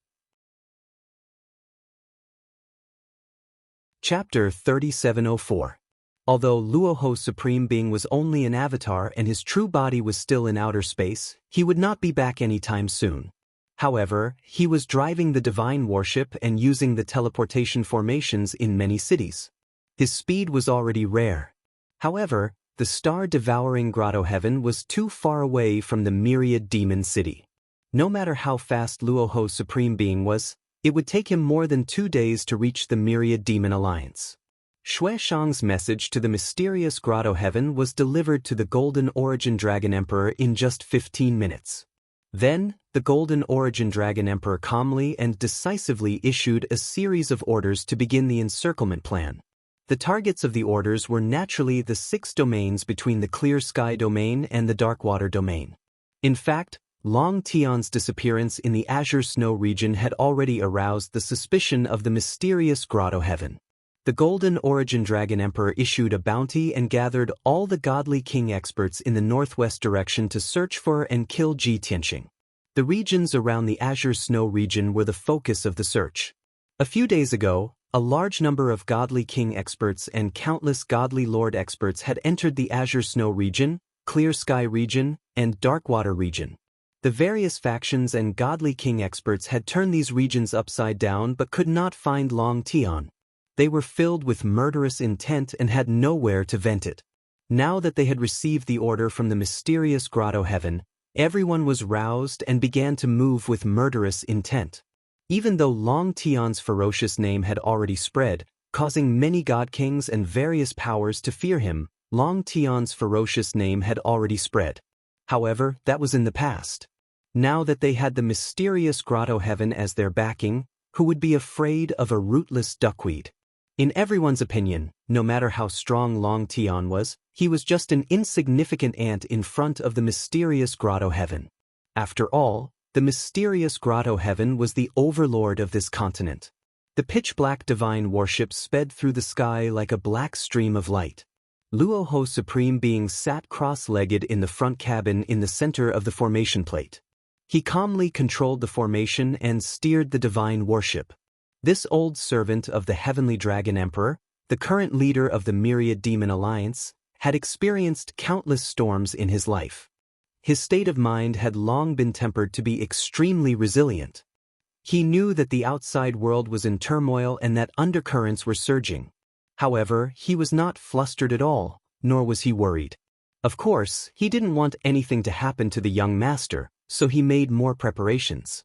Chapter 3704. Although Luoho Supreme Being was only an avatar and his true body was still in outer space, he would not be back anytime soon. However, he was driving the divine worship and using the teleportation formations in many cities. His speed was already rare. However, the star-devouring grotto heaven was too far away from the myriad demon city. No matter how fast Luoho Supreme Being was, it would take him more than 2 days to reach the myriad demon alliance. Xueshang's message to the mysterious grotto heaven was delivered to the Golden Origin Dragon Emperor in just 15 minutes. Then, the Golden Origin Dragon Emperor calmly and decisively issued a series of orders to begin the encirclement plan. The targets of the orders were naturally the 6 domains between the Clear Sky domain and the Dark Water domain. In fact, Long Tian's disappearance in the Azure Snow region had already aroused the suspicion of the mysterious grotto heaven. The Golden Origin Dragon Emperor issued a bounty and gathered all the godly king experts in the northwest direction to search for and kill Ji Tianxing. The regions around the Azure Snow region were the focus of the search. A few days ago, a large number of godly king experts and countless godly lord experts had entered the Azure Snow region, Clear Sky region, and Dark Water region. The various factions and godly king experts had turned these regions upside down but could not find Long Tian. They were filled with murderous intent and had nowhere to vent it. Now that they had received the order from the mysterious grotto heaven, everyone was roused and began to move with murderous intent. Even though Long Tian's ferocious name had already spread, causing many god kings and various powers to fear him, Long Tian's ferocious name had already spread. However, that was in the past. Now that they had the mysterious grotto heaven as their backing, who would be afraid of a rootless duckweed? In everyone's opinion, no matter how strong Long Tian was, he was just an insignificant ant in front of the mysterious grotto heaven. After all, the mysterious grotto heaven was the overlord of this continent. The pitch-black divine worship sped through the sky like a black stream of light. Luoho Supreme Being sat cross-legged in the front cabin in the center of the formation plate. He calmly controlled the formation and steered the divine worship. This old servant of the Heavenly Dragon Emperor, the current leader of the Myriad Demon Alliance, had experienced countless storms in his life. His state of mind had long been tempered to be extremely resilient. He knew that the outside world was in turmoil and that undercurrents were surging. However, he was not flustered at all, nor was he worried. Of course, he didn't want anything to happen to the young master, so he made more preparations.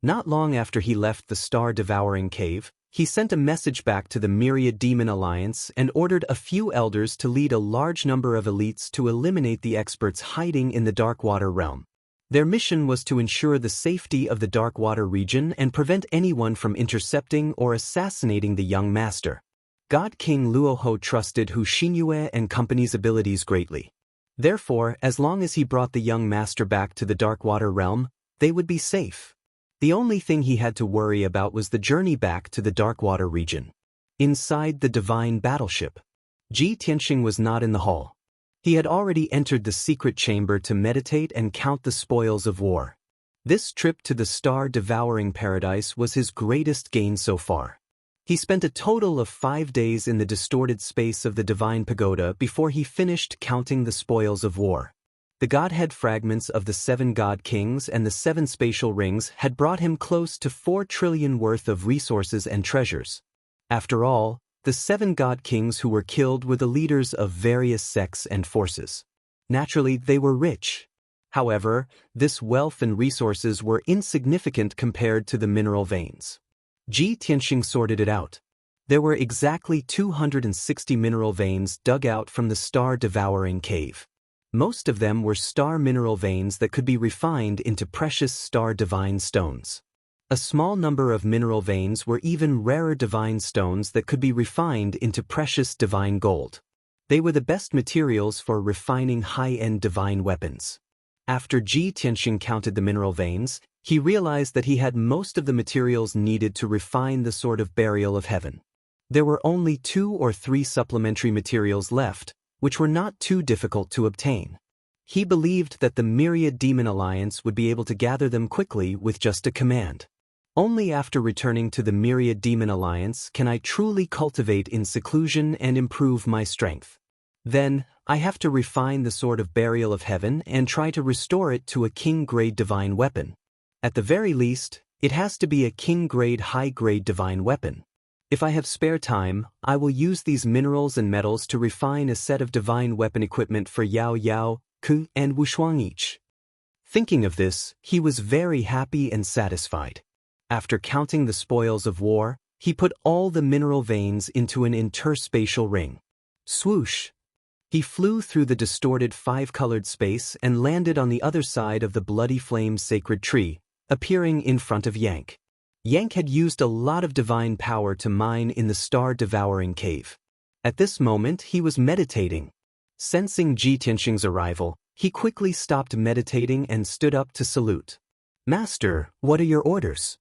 Not long after he left the star-devouring cave, he sent a message back to the Myriad Demon Alliance and ordered a few elders to lead a large number of elites to eliminate the experts hiding in the Dark Water realm. Their mission was to ensure the safety of the Dark Water region and prevent anyone from intercepting or assassinating the young master. God King Luoho trusted Hu Xinyue and company's abilities greatly. Therefore, as long as he brought the young master back to the Dark Water realm, they would be safe. The only thing he had to worry about was the journey back to the Dark Water region. Inside the divine battleship, Ji Tianxing was not in the hall. He had already entered the secret chamber to meditate and count the spoils of war. This trip to the star-devouring paradise was his greatest gain so far. He spent a total of 5 days in the distorted space of the divine pagoda before he finished counting the spoils of war. The godhead fragments of the 7 god kings and the 7 spatial rings had brought him close to 4 trillion worth of resources and treasures. After all, the 7 god kings who were killed were the leaders of various sects and forces. Naturally, they were rich. However, this wealth and resources were insignificant compared to the mineral veins. Ji Tianxing sorted it out. There were exactly 260 mineral veins dug out from the star-devouring cave. Most of them were star mineral veins that could be refined into precious star divine stones. A small number of mineral veins were even rarer divine stones that could be refined into precious divine gold. They were the best materials for refining high-end divine weapons. After Ji Tianxing counted the mineral veins, he realized that he had most of the materials needed to refine the Sword of Burial of Heaven. There were only 2 or 3 supplementary materials left, which were not too difficult to obtain. He believed that the Myriad Demon Alliance would be able to gather them quickly with just a command. Only after returning to the Myriad Demon Alliance can I truly cultivate in seclusion and improve my strength. Then, I have to refine the Sword of Burial of Heaven and try to restore it to a king-grade divine weapon. At the very least, it has to be a king-grade high-grade divine weapon. If I have spare time, I will use these minerals and metals to refine a set of divine weapon equipment for Yao Yao, Ku, and Wushuang each. Thinking of this, he was very happy and satisfied. After counting the spoils of war, he put all the mineral veins into an interspatial ring. Swoosh! He flew through the distorted 5-colored space and landed on the other side of the Bloody Flame's sacred tree, appearing in front of Yank. Yank had used a lot of divine power to mine in the star-devouring cave. At this moment he was meditating. Sensing Ji Tianxing's arrival, he quickly stopped meditating and stood up to salute. "Master, what are your orders?"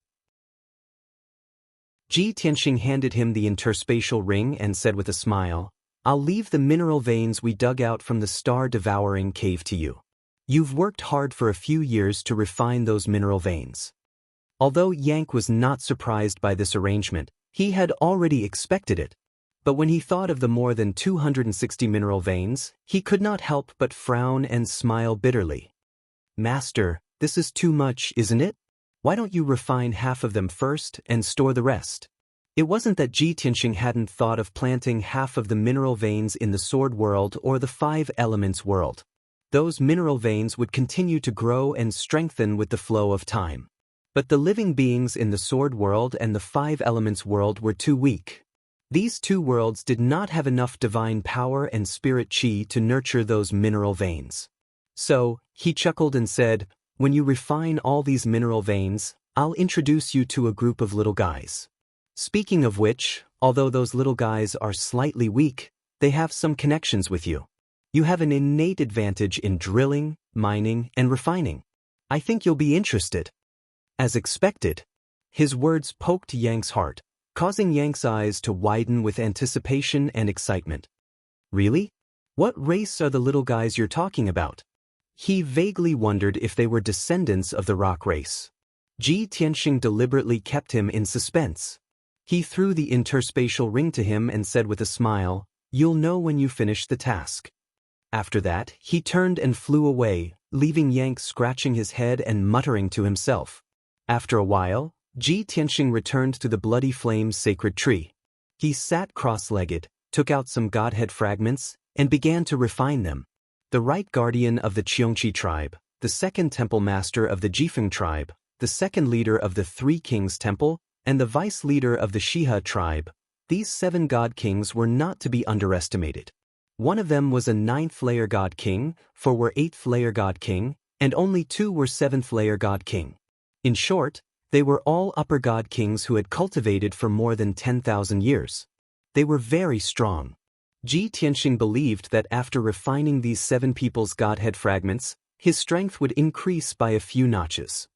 Ji Tianxing handed him the interspatial ring and said with a smile, "I'll leave the mineral veins we dug out from the star-devouring cave to you. You've worked hard for a few years to refine those mineral veins." Although Yank was not surprised by this arrangement, he had already expected it. But when he thought of the more than 260 mineral veins, he could not help but frown and smile bitterly. "Master, this is too much, isn't it? Why don't you refine half of them first and store the rest?" It wasn't that Ji Tianxing hadn't thought of planting half of the mineral veins in the Sword World or the 5 Elements World. Those mineral veins would continue to grow and strengthen with the flow of time. But the living beings in the Sword World and the 5 Elements World were too weak. These 2 worlds did not have enough divine power and spirit chi to nurture those mineral veins. So, he chuckled and said, "When you refine all these mineral veins, I'll introduce you to a group of little guys. Speaking of which, although those little guys are slightly weak, they have some connections with you. You have an innate advantage in drilling, mining, and refining. I think you'll be interested." As expected, his words poked Yang's heart, causing Yang's eyes to widen with anticipation and excitement. "Really? What race are the little guys you're talking about?" He vaguely wondered if they were descendants of the rock race. Ji Tianxing deliberately kept him in suspense. He threw the interspatial ring to him and said with a smile, "You'll know when you finish the task." After that, he turned and flew away, leaving Yank scratching his head and muttering to himself. After a while, Ji Tianxing returned to the Bloody Flame's sacred tree. He sat cross-legged, took out some godhead fragments, and began to refine them. The right guardian of the Qiongqi tribe, the second temple master of the Jifeng tribe, the second leader of the 3 Kings Temple, and the vice leader of the Shiha tribe, these 7 god kings were not to be underestimated. One of them was a 9th-layer god king, 4 were 8th-layer god king, and only 2 were 7th-layer god king. In short, they were all upper god kings who had cultivated for more than 10,000 years. They were very strong. Ji Tianxing believed that after refining these 7 people's godhead fragments, his strength would increase by a few notches.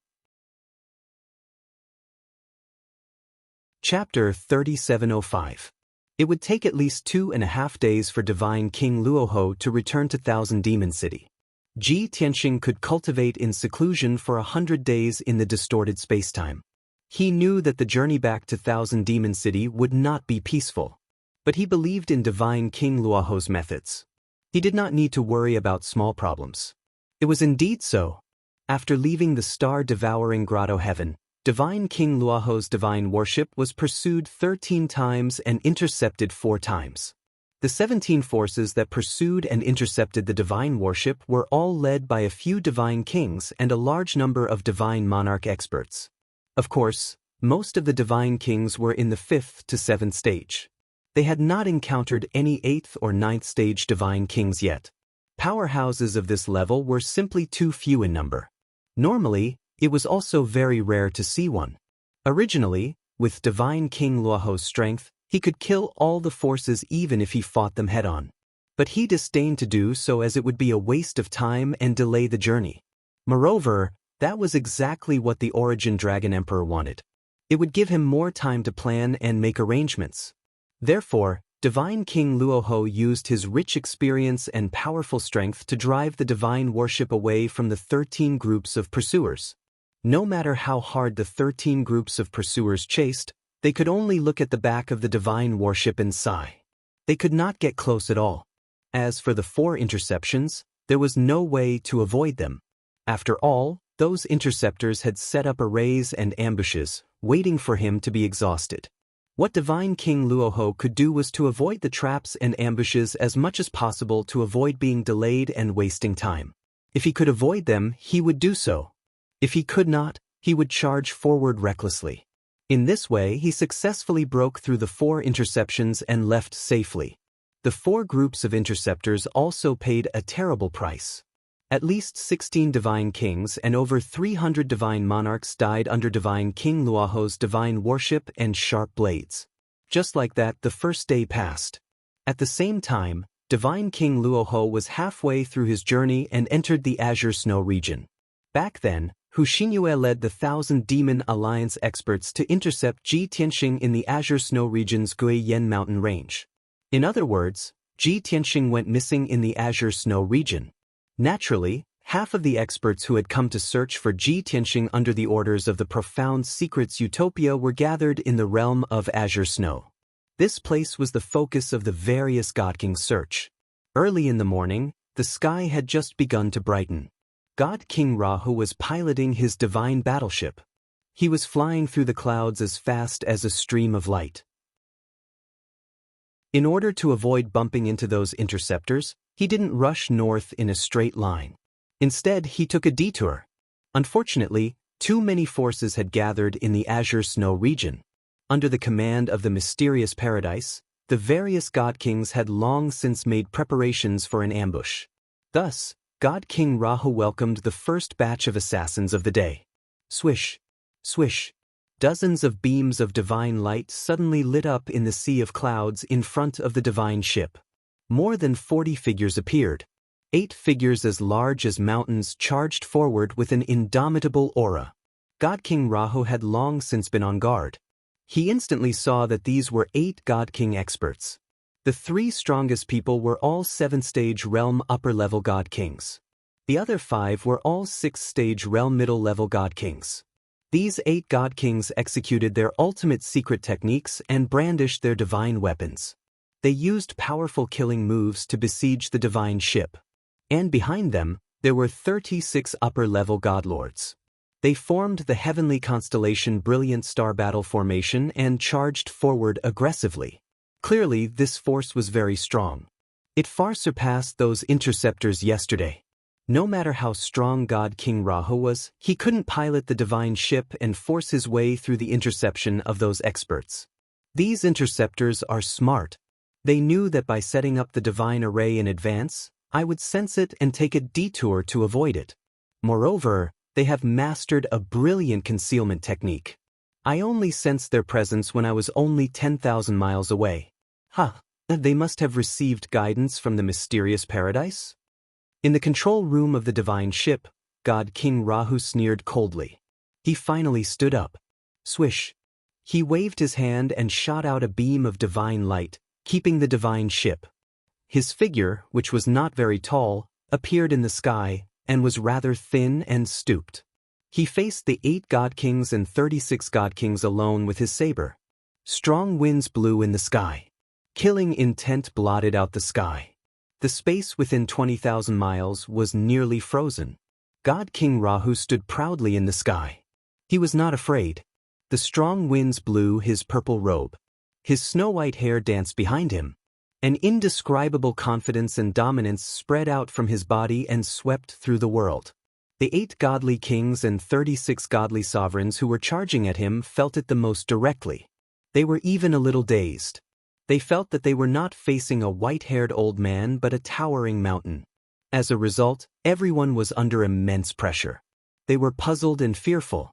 Chapter 3705. It would take at least 2.5 days for Divine King Luoho to return to Thousand Demon City. Ji Tianxing could cultivate in seclusion for 100 days in the distorted spacetime. He knew that the journey back to Thousand Demon City would not be peaceful. But he believed in Divine King Luoho's methods. He did not need to worry about small problems. It was indeed so. After leaving the star-devouring grotto heaven, Divine King Luoho's divine worship was pursued 13 times and intercepted 4 times. The 17 forces that pursued and intercepted the divine worship were all led by a few divine kings and a large number of divine monarch experts. Of course, most of the divine kings were in the 5th to 7th stage. They had not encountered any 8th or 9th stage divine kings yet. Powerhouses of this level were simply too few in number. Normally, it was also very rare to see one. Originally, with Divine King Luoho's strength, he could kill all the forces even if he fought them head-on. But he disdained to do so as it would be a waste of time and delay the journey. Moreover, that was exactly what the Origin Dragon Emperor wanted. It would give him more time to plan and make arrangements. Therefore, Divine King Luoho used his rich experience and powerful strength to drive the divine worship away from the 13 groups of pursuers. No matter how hard the 13 groups of pursuers chased, they could only look at the back of the divine worship and sigh. They could not get close at all. As for the 4 interceptions, there was no way to avoid them. After all, those interceptors had set up arrays and ambushes, waiting for him to be exhausted. What Divine King Luoho could do was to avoid the traps and ambushes as much as possible to avoid being delayed and wasting time. If he could avoid them, he would do so. If he could not, he would charge forward recklessly. In this way, he successfully broke through the 4 interceptions and left safely. The 4 groups of interceptors also paid a terrible price. At least 16 divine kings and over 300 divine monarchs died under Divine King Luoho's divine worship and sharp blades. Just like that, the first day passed. At the same time, Divine King Luoho was halfway through his journey and entered the Azure Snow region. Back then, Hu Xinyue led the 1,000 Demon Alliance experts to intercept Ji Tianxing in the Azure Snow region's Guiyan mountain range. In other words, Ji Tianxing went missing in the Azure Snow region. Naturally, half of the experts who had come to search for Ji Tianxing under the orders of the Profound Secrets Utopia were gathered in the realm of Azure Snow. This place was the focus of the various God King's search. Early in the morning, the sky had just begun to brighten. God King Rahu was piloting his divine battleship. He was flying through the clouds as fast as a stream of light. In order to avoid bumping into those interceptors, he didn't rush north in a straight line. Instead, he took a detour. Unfortunately, too many forces had gathered in the Azure Snow region. Under the command of the mysterious paradise, the various God Kings had long since made preparations for an ambush. Thus, God King Rahu welcomed the first batch of assassins of the day. Swish, swish. Dozens of beams of divine light suddenly lit up in the sea of clouds in front of the divine ship. More than 40 figures appeared. 8 figures as large as mountains charged forward with an indomitable aura. God King Rahu had long since been on guard. He instantly saw that these were 8 God King experts. The 3 strongest people were all 7th-stage realm upper-level God Kings. The other 5 were all 6th-stage realm middle-level God Kings. These 8 God Kings executed their ultimate secret techniques and brandished their divine weapons. They used powerful killing moves to besiege the divine ship. And behind them, there were 36 upper-level godlords. They formed the heavenly constellation Brilliant Star Battle Formation and charged forward aggressively. Clearly, this force was very strong. It far surpassed those interceptors yesterday. No matter how strong God King Rahu was, he couldn't pilot the divine ship and force his way through the interception of those experts. These interceptors are smart. They knew that by setting up the divine array in advance, I would sense it and take a detour to avoid it. Moreover, they have mastered a brilliant concealment technique. I only sensed their presence when I was only 10,000 miles away. They must have received guidance from the mysterious paradise? In the control room of the divine ship, God King Rahu sneered coldly. He finally stood up. Swish. He waved his hand and shot out a beam of divine light, keeping the divine ship. His figure, which was not very tall, appeared in the sky, and was rather thin and stooped. He faced the 8 God Kings and 36 God Kings alone with his saber. Strong winds blew in the sky. Killing intent blotted out the sky. The space within 20,000 miles was nearly frozen. God King Rahu stood proudly in the sky. He was not afraid. The strong winds blew his purple robe. His snow-white hair danced behind him. An indescribable confidence and dominance spread out from his body and swept through the world. The 8 godly kings and 36 godly sovereigns who were charging at him felt it the most directly. They were even a little dazed. They felt that they were not facing a white-haired old man but a towering mountain. As a result, everyone was under immense pressure. They were puzzled and fearful.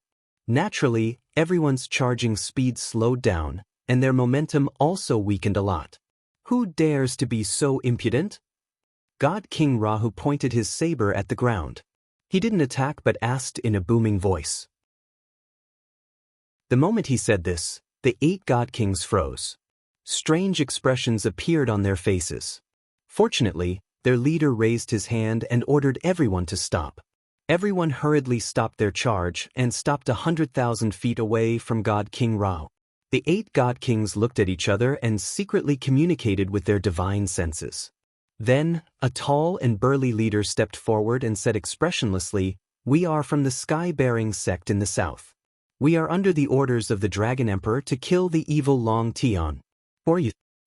Naturally, everyone's charging speed slowed down, and their momentum also weakened a lot. Who dares to be so impudent? God King Rahu pointed his saber at the ground. He didn't attack but asked in a booming voice. The moment he said this, the 8 god kings froze. Strange expressions appeared on their faces. Fortunately, their leader raised his hand and ordered everyone to stop. Everyone hurriedly stopped their charge and stopped 100,000 feet away from God King Rao. The 8 god kings looked at each other and secretly communicated with their divine senses. Then, a tall and burly leader stepped forward and said expressionlessly, "We are from the sky-bearing sect in the south. We are under the orders of the Dragon Emperor to kill the evil Long Tian.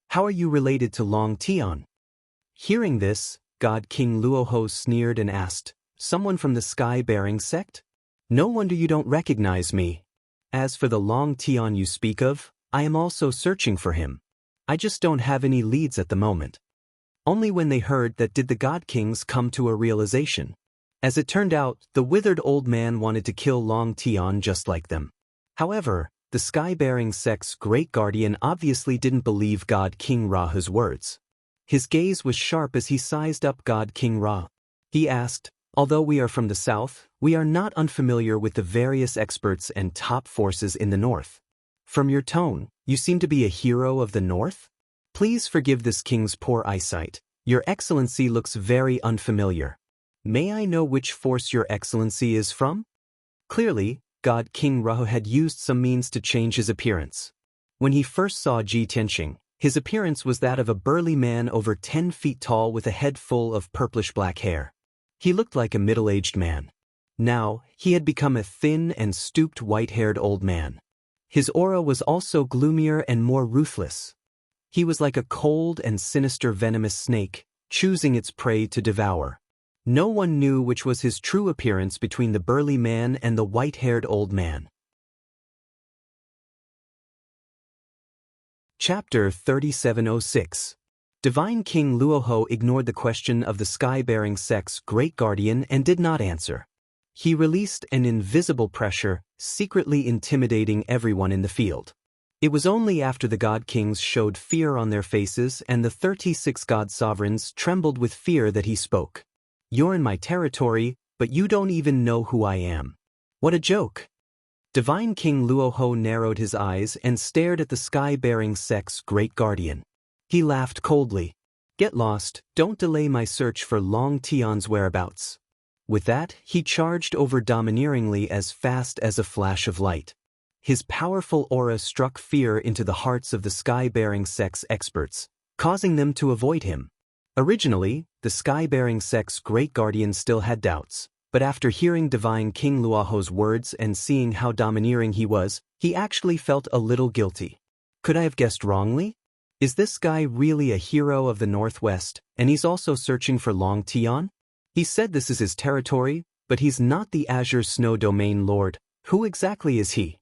How are you related to Long Tian?" Hearing this, God King Luoho sneered and asked, "Someone from the sky-bearing sect? No wonder you don't recognize me. As for the Long Tian you speak of, I am also searching for him. I just don't have any leads at the moment." Only when they heard that did the God Kings come to a realization. As it turned out, the withered old man wanted to kill Long Tian just like them. However, the sky-bearing sect's great guardian obviously didn't believe God King Ra's words. His gaze was sharp as he sized up God King Ra. He asked, "Although we are from the south, we are not unfamiliar with the various experts and top forces in the north. From your tone, you seem to be a hero of the north? Please forgive this king's poor eyesight. Your excellency looks very unfamiliar. May I know which force your excellency is from?" Clearly, God King Ra had used some means to change his appearance. When he first saw Ji Tianxing, his appearance was that of a burly man over 10 feet tall with a head full of purplish-black hair. He looked like a middle-aged man. Now, he had become a thin and stooped white-haired old man. His aura was also gloomier and more ruthless. He was like a cold and sinister venomous snake, choosing its prey to devour. No one knew which was his true appearance between the burly man and the white-haired old man. Chapter 3706. Divine King Luoho ignored the question of the sky-bearing sect's great guardian and did not answer. He released an invisible pressure, secretly intimidating everyone in the field. It was only after the god kings showed fear on their faces and the 36 god sovereigns trembled with fear that he spoke. "You're in my territory, but you don't even know who I am. What a joke." Divine King Luoho narrowed his eyes and stared at the sky-bearing sect's great guardian. He laughed coldly. "Get lost, don't delay my search for Long Tian's whereabouts." With that, he charged over domineeringly as fast as a flash of light. His powerful aura struck fear into the hearts of the sky-bearing sect's experts, causing them to avoid him. Originally, the sky-bearing sect's great guardian still had doubts, but after hearing Divine King Luoho's words and seeing how domineering he was, he actually felt a little guilty. Could I have guessed wrongly? Is this guy really a hero of the Northwest, and he's also searching for Long Tian? He said this is his territory, but he's not the Azure Snow Domain Lord. Who exactly is he?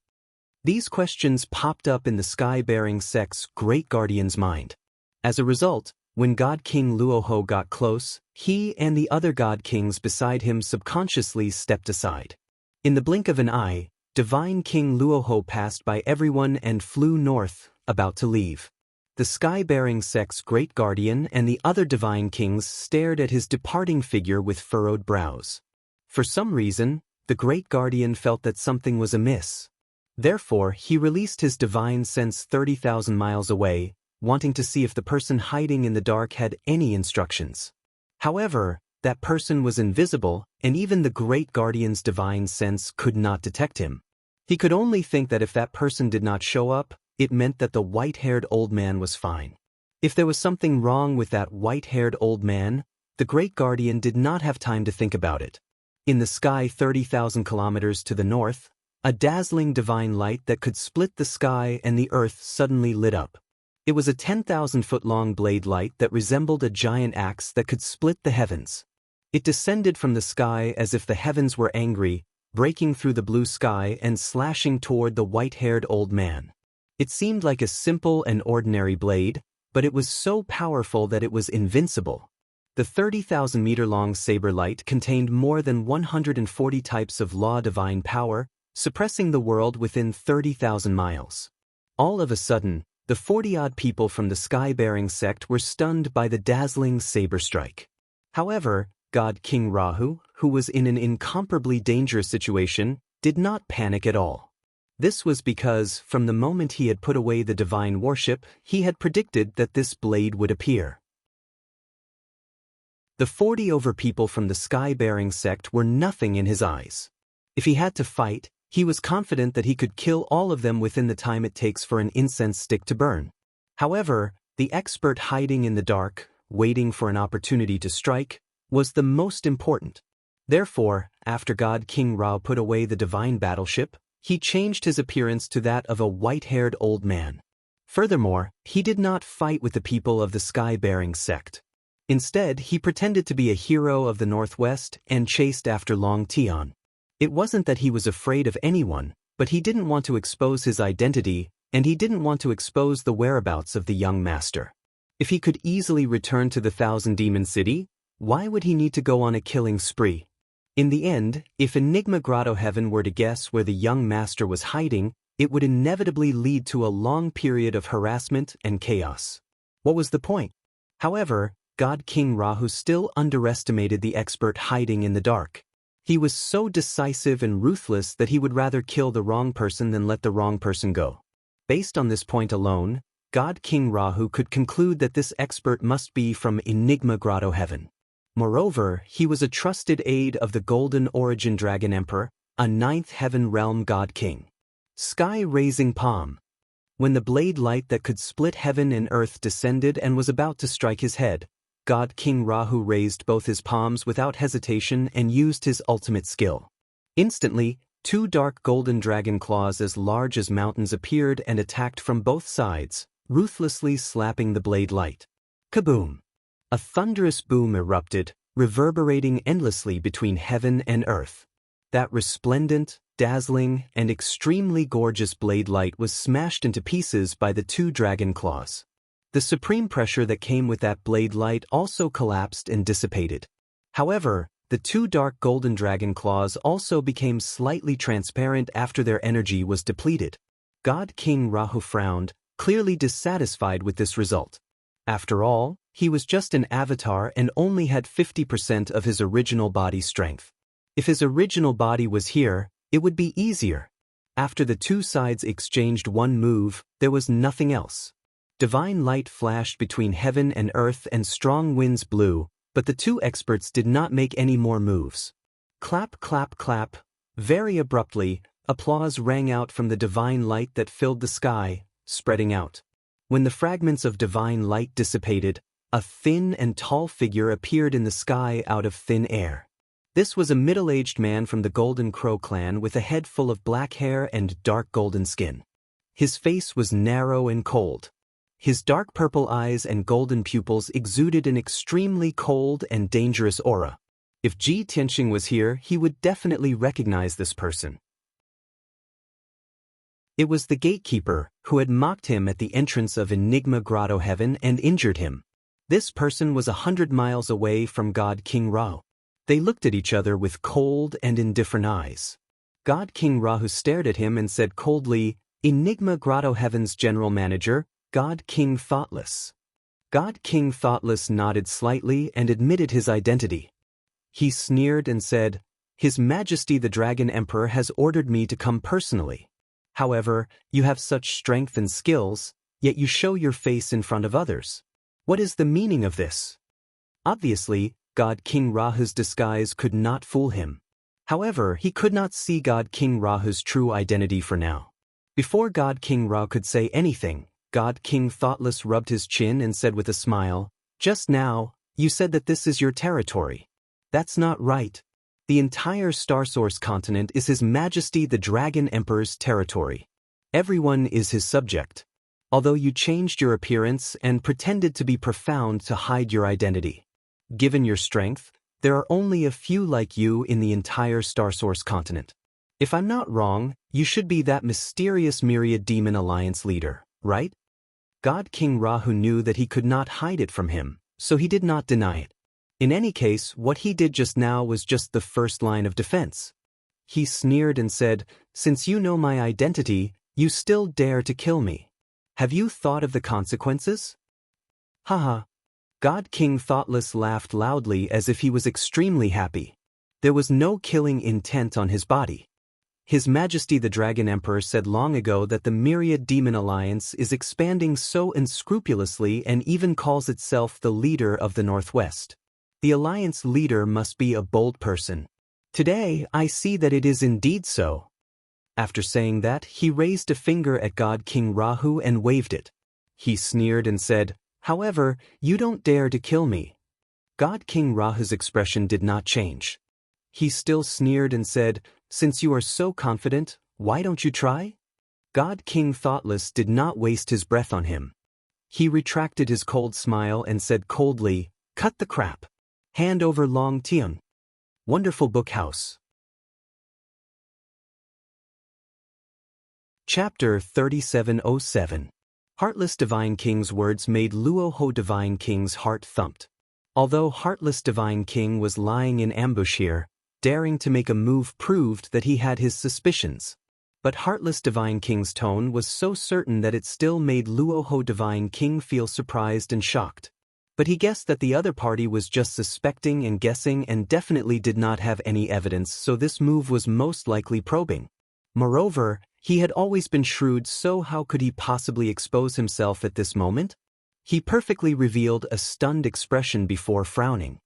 These questions popped up in the sky-bearing sect's great guardian's mind. As a result, when God King Luoho got close, he and the other god kings beside him subconsciously stepped aside. In the blink of an eye, Divine King Luoho passed by everyone and flew north, about to leave. The sky-bearing sect's great guardian and the other divine kings stared at his departing figure with furrowed brows. For some reason, the great guardian felt that something was amiss. Therefore, he released his divine sense 30,000 miles away, wanting to see if the person hiding in the dark had any instructions. However, that person was invisible, and even the great guardian's divine sense could not detect him. He could only think that if that person did not show up, it meant that the white-haired old man was fine. If there was something wrong with that white-haired old man, the great guardian did not have time to think about it. In the sky 30,000 kilometers to the north, a dazzling divine light that could split the sky and the earth suddenly lit up. It was a 10,000-foot-long blade light that resembled a giant axe that could split the heavens. It descended from the sky as if the heavens were angry, breaking through the blue sky and slashing toward the white-haired old man. It seemed like a simple and ordinary blade, but it was so powerful that it was invincible. The 30,000-meter-long saber light contained more than 140 types of law divine power, suppressing the world within 30,000 miles. All of a sudden, the 40-odd people from the sky-bearing sect were stunned by the dazzling saber strike. However, God King Rahu, who was in an incomparably dangerous situation, did not panic at all. This was because, from the moment he had put away the divine worship, he had predicted that this blade would appear. The 40 over people from the sky-bearing sect were nothing in his eyes. If he had to fight, he was confident that he could kill all of them within the time it takes for an incense stick to burn. However, the expert hiding in the dark, waiting for an opportunity to strike, was the most important. Therefore, after God King Ra put away the divine battleship, he changed his appearance to that of a white-haired old man. Furthermore, he did not fight with the people of the sky-bearing sect. Instead, he pretended to be a hero of the Northwest and chased after Longtime. It wasn't that he was afraid of anyone, but he didn't want to expose his identity, and he didn't want to expose the whereabouts of the young master. If he could easily return to the Thousand Demon City, why would he need to go on a killing spree? In the end, if Enigma Grotto Heaven were to guess where the young master was hiding, it would inevitably lead to a long period of harassment and chaos. What was the point? However, God King Rahu still underestimated the expert hiding in the dark. He was so decisive and ruthless that he would rather kill the wrong person than let the wrong person go. Based on this point alone, God King Rahu could conclude that this expert must be from Enigma Grotto Heaven. Moreover, he was a trusted aide of the Golden Origin Dragon Emperor, a ninth heaven realm god king. Sky-raising palm. When the blade light that could split heaven and earth descended and was about to strike his head, God King Rahu raised both his palms without hesitation and used his ultimate skill. Instantly, 2 dark golden dragon claws as large as mountains appeared and attacked from both sides, ruthlessly slapping the blade light. Kaboom! A thunderous boom erupted, reverberating endlessly between heaven and earth. That resplendent, dazzling, and extremely gorgeous blade light was smashed into pieces by the 2 dragon claws. The supreme pressure that came with that blade light also collapsed and dissipated. However, the 2 dark golden dragon claws also became slightly transparent after their energy was depleted. God King Rahu frowned, clearly dissatisfied with this result. After all, he was just an avatar and only had 50% of his original body strength. If his original body was here, it would be easier. After the 2 sides exchanged one move, there was nothing else. Divine light flashed between heaven and earth and strong winds blew, but the 2 experts did not make any more moves. Clap, clap, clap. Very abruptly, applause rang out from the divine light that filled the sky, spreading out. When the fragments of divine light dissipated, a thin and tall figure appeared in the sky out of thin air. This was a middle-aged man from the Golden Crow clan with a head full of black hair and dark golden skin. His face was narrow and cold. His dark purple eyes and golden pupils exuded an extremely cold and dangerous aura. If Ji Tianxing was here, he would definitely recognize this person. It was the gatekeeper, who had mocked him at the entrance of Enigma Grotto Heaven and injured him. This person was 100 miles away from God King Rahu. They looked at each other with cold and indifferent eyes. God King Rahu stared at him and said coldly, "Enigma Grotto Heaven's general manager, God King Thoughtless." God King Thoughtless nodded slightly and admitted his identity. He sneered and said, "His Majesty the Dragon Emperor has ordered me to come personally. However, you have such strength and skills, yet you show your face in front of others. What is the meaning of this?" Obviously, God King Rahu's disguise could not fool him. However, he could not see God King Rahu's true identity for now. Before God King Rahu could say anything, God King Thoughtless rubbed his chin and said with a smile, "Just now, you said that this is your territory. That's not right. The entire Starsource continent is His Majesty the Dragon Emperor's territory. Everyone is his subject. Although you changed your appearance and pretended to be profound to hide your identity. Given your strength, there are only a few like you in the entire Starsource continent. If I'm not wrong, you should be that mysterious Myriad Demon Alliance leader, right?" God King Rahu knew that he could not hide it from him, so he did not deny it. In any case, what he did just now was just the first line of defense. He sneered and said, "Since you know my identity, you still dare to kill me. Have you thought of the consequences?" Haha. God King Thoughtless laughed loudly as if he was extremely happy. There was no killing intent on his body. His Majesty the Dragon Emperor said long ago that the Myriad Demon Alliance is expanding so unscrupulously and even calls itself the leader of the Northwest. The alliance leader must be a bold person. Today, I see that it is indeed so. After saying that, he raised a finger at God King Rahu and waved it. He sneered and said, "However, you don't dare to kill me." God King Rahu's expression did not change. He still sneered and said, "Since you are so confident, why don't you try?" God King Thoughtless did not waste his breath on him. He retracted his cold smile and said coldly, "Cut the crap. Hand over Longtime." Wonderful Book House. Chapter 3707. Heartless Divine King's words made Luoho Divine King's heart thumped. Although Heartless Divine King was lying in ambush here, daring to make a move proved that he had his suspicions. But Heartless Divine King's tone was so certain that it still made Luoho Divine King feel surprised and shocked. But he guessed that the other party was just suspecting and guessing and definitely did not have any evidence, so this move was most likely probing. Moreover, he had always been shrewd, so how could he possibly expose himself at this moment? He perfectly revealed a stunned expression before frowning.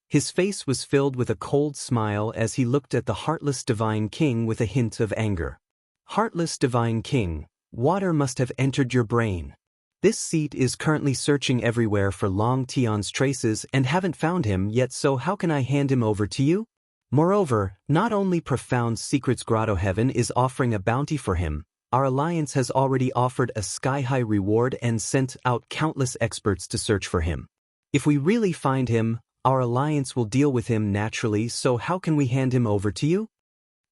His face was filled with a cold smile as he looked at the Heartless Divine King with a hint of anger. Heartless Divine King, water must have entered your brain. This seat is currently searching everywhere for Long Tian's traces and haven't found him yet, so how can I hand him over to you? Moreover, not only Profound Secrets Grotto Heaven is offering a bounty for him, our alliance has already offered a sky-high reward and sent out countless experts to search for him. If we really find him, our alliance will deal with him naturally, so how can we hand him over to you?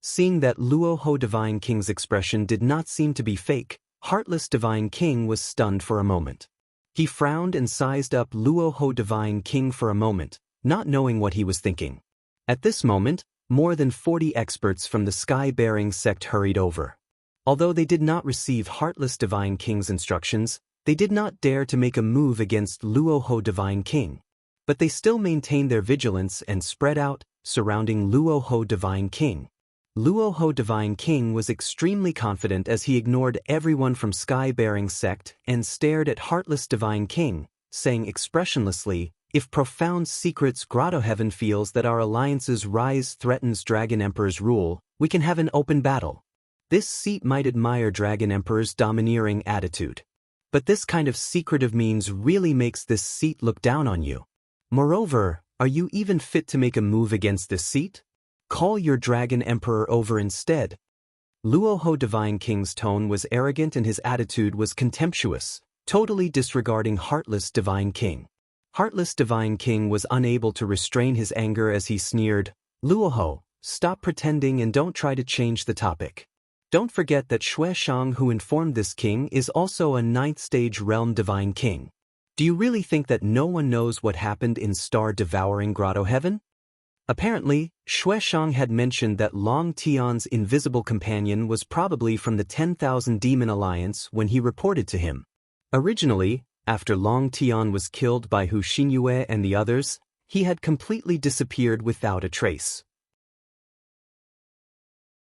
Seeing that Luoho Divine King's expression did not seem to be fake, Heartless Divine King was stunned for a moment. He frowned and sized up Luoho Divine King for a moment, not knowing what he was thinking. At this moment, more than 40 experts from the Sky-Bearing sect hurried over. Although they did not receive Heartless Divine King's instructions, they did not dare to make a move against Luoho Divine King. But they still maintained their vigilance and spread out, surrounding Luoho Divine King. Luoho Divine King was extremely confident as he ignored everyone from Sky-Bearing sect and stared at Heartless Divine King, saying expressionlessly, "If Profound Secrets Grotto Heaven feels that our alliance's rise threatens Dragon Emperor's rule, we can have an open battle." This seat might admire Dragon Emperor's domineering attitude. But this kind of secretive means really makes this seat look down on you. Moreover, are you even fit to make a move against this seat? Call your Dragon Emperor over instead. Luoho Divine King's tone was arrogant and his attitude was contemptuous, totally disregarding Heartless Divine King. Heartless Divine King was unable to restrain his anger as he sneered, "Luoho, stop pretending and don't try to change the topic. Don't forget that Xueshang, who informed this king, is also a 9th stage realm Divine King. Do you really think that no one knows what happened in Star-Devouring Grotto Heaven?" Apparently, Xueshang had mentioned that Long Tian's invisible companion was probably from the 10,000 Demon Alliance when he reported to him. Originally, after Long Tian was killed by Hu Xinyue and the others, he had completely disappeared without a trace.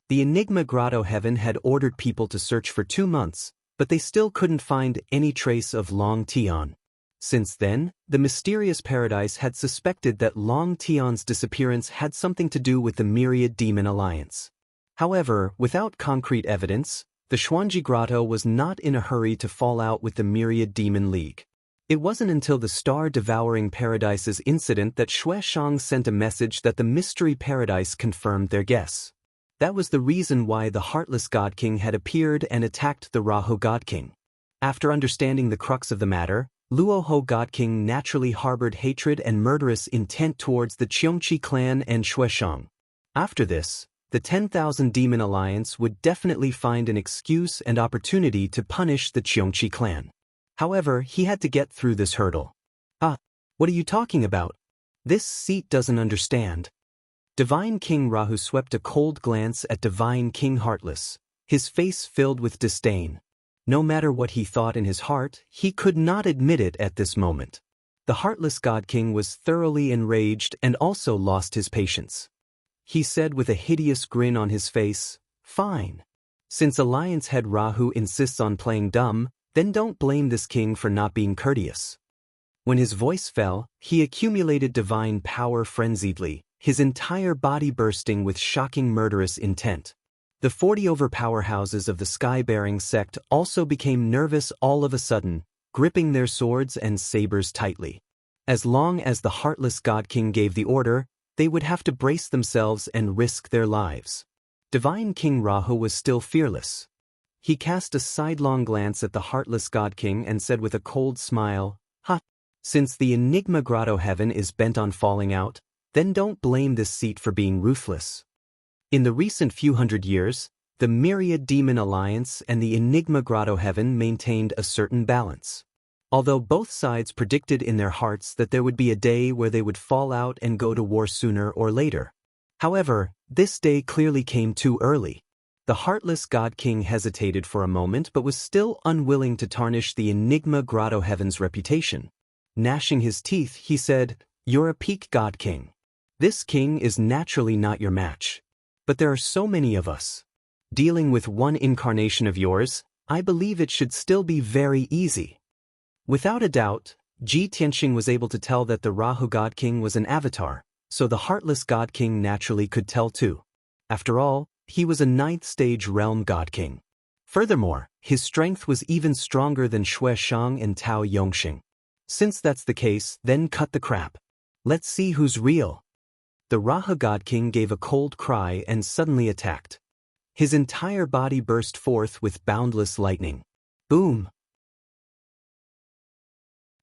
The Enigma Grotto Heaven had ordered people to search for 2 months, but they still couldn't find any trace of Long Tian. Since then, the mysterious paradise had suspected that Long Tian's disappearance had something to do with the Myriad Demon Alliance. However, without concrete evidence, the Xuanji Grotto was not in a hurry to fall out with the Myriad Demon League. It wasn't until the Star-Devouring Paradise's incident that Xueshang sent a message that the Mystery Paradise confirmed their guess. That was the reason why the Heartless God King had appeared and attacked the Rahu God King. After understanding the crux of the matter, Luoho God King naturally harbored hatred and murderous intent towards the Xiongqi clan and Xueshang. After this, the 10,000 Demon Alliance would definitely find an excuse and opportunity to punish the Xiongqi clan. However, he had to get through this hurdle. What are you talking about? This seat doesn't understand. Divine King Rahu swept a cold glance at Divine King Heartless, his face filled with disdain. No matter what he thought in his heart, he could not admit it at this moment. The heartless God King was thoroughly enraged and also lost his patience. He said with a hideous grin on his face, "Fine. Since Alliance head Rahu insists on playing dumb, then don't blame this king for not being courteous." When his voice fell, he accumulated divine power frenziedly, his entire body bursting with shocking murderous intent. The 40 powerhouses of the sky-bearing sect also became nervous all of a sudden, gripping their swords and sabers tightly. As long as the heartless God King gave the order, they would have to brace themselves and risk their lives. Divine King Rahu was still fearless. He cast a sidelong glance at the heartless God King and said with a cold smile, "Ha! Since the Enigma Grotto heaven is bent on falling out, then don't blame this seat for being ruthless." In the recent few hundred years, the Myriad Demon Alliance and the Enigma Grotto heaven maintained a certain balance. Although both sides predicted in their hearts that there would be a day where they would fall out and go to war sooner or later. However, this day clearly came too early. The heartless God King hesitated for a moment but was still unwilling to tarnish the Enigma Grotto heaven's reputation. Gnashing his teeth, he said, "You're a peak God King. This king is naturally not your match. But there are so many of us. Dealing with one incarnation of yours, I believe it should still be very easy." Without a doubt, Ji Tianxing was able to tell that the Rahu God King was an avatar, so the heartless God King naturally could tell too. After all, he was a 9th stage realm God King. Furthermore, his strength was even stronger than Shui Shang and Tao Yongxing. Since that's the case, then cut the crap. Let's see who's real. The Rahu God King gave a cold cry and suddenly attacked. His entire body burst forth with boundless lightning. Boom!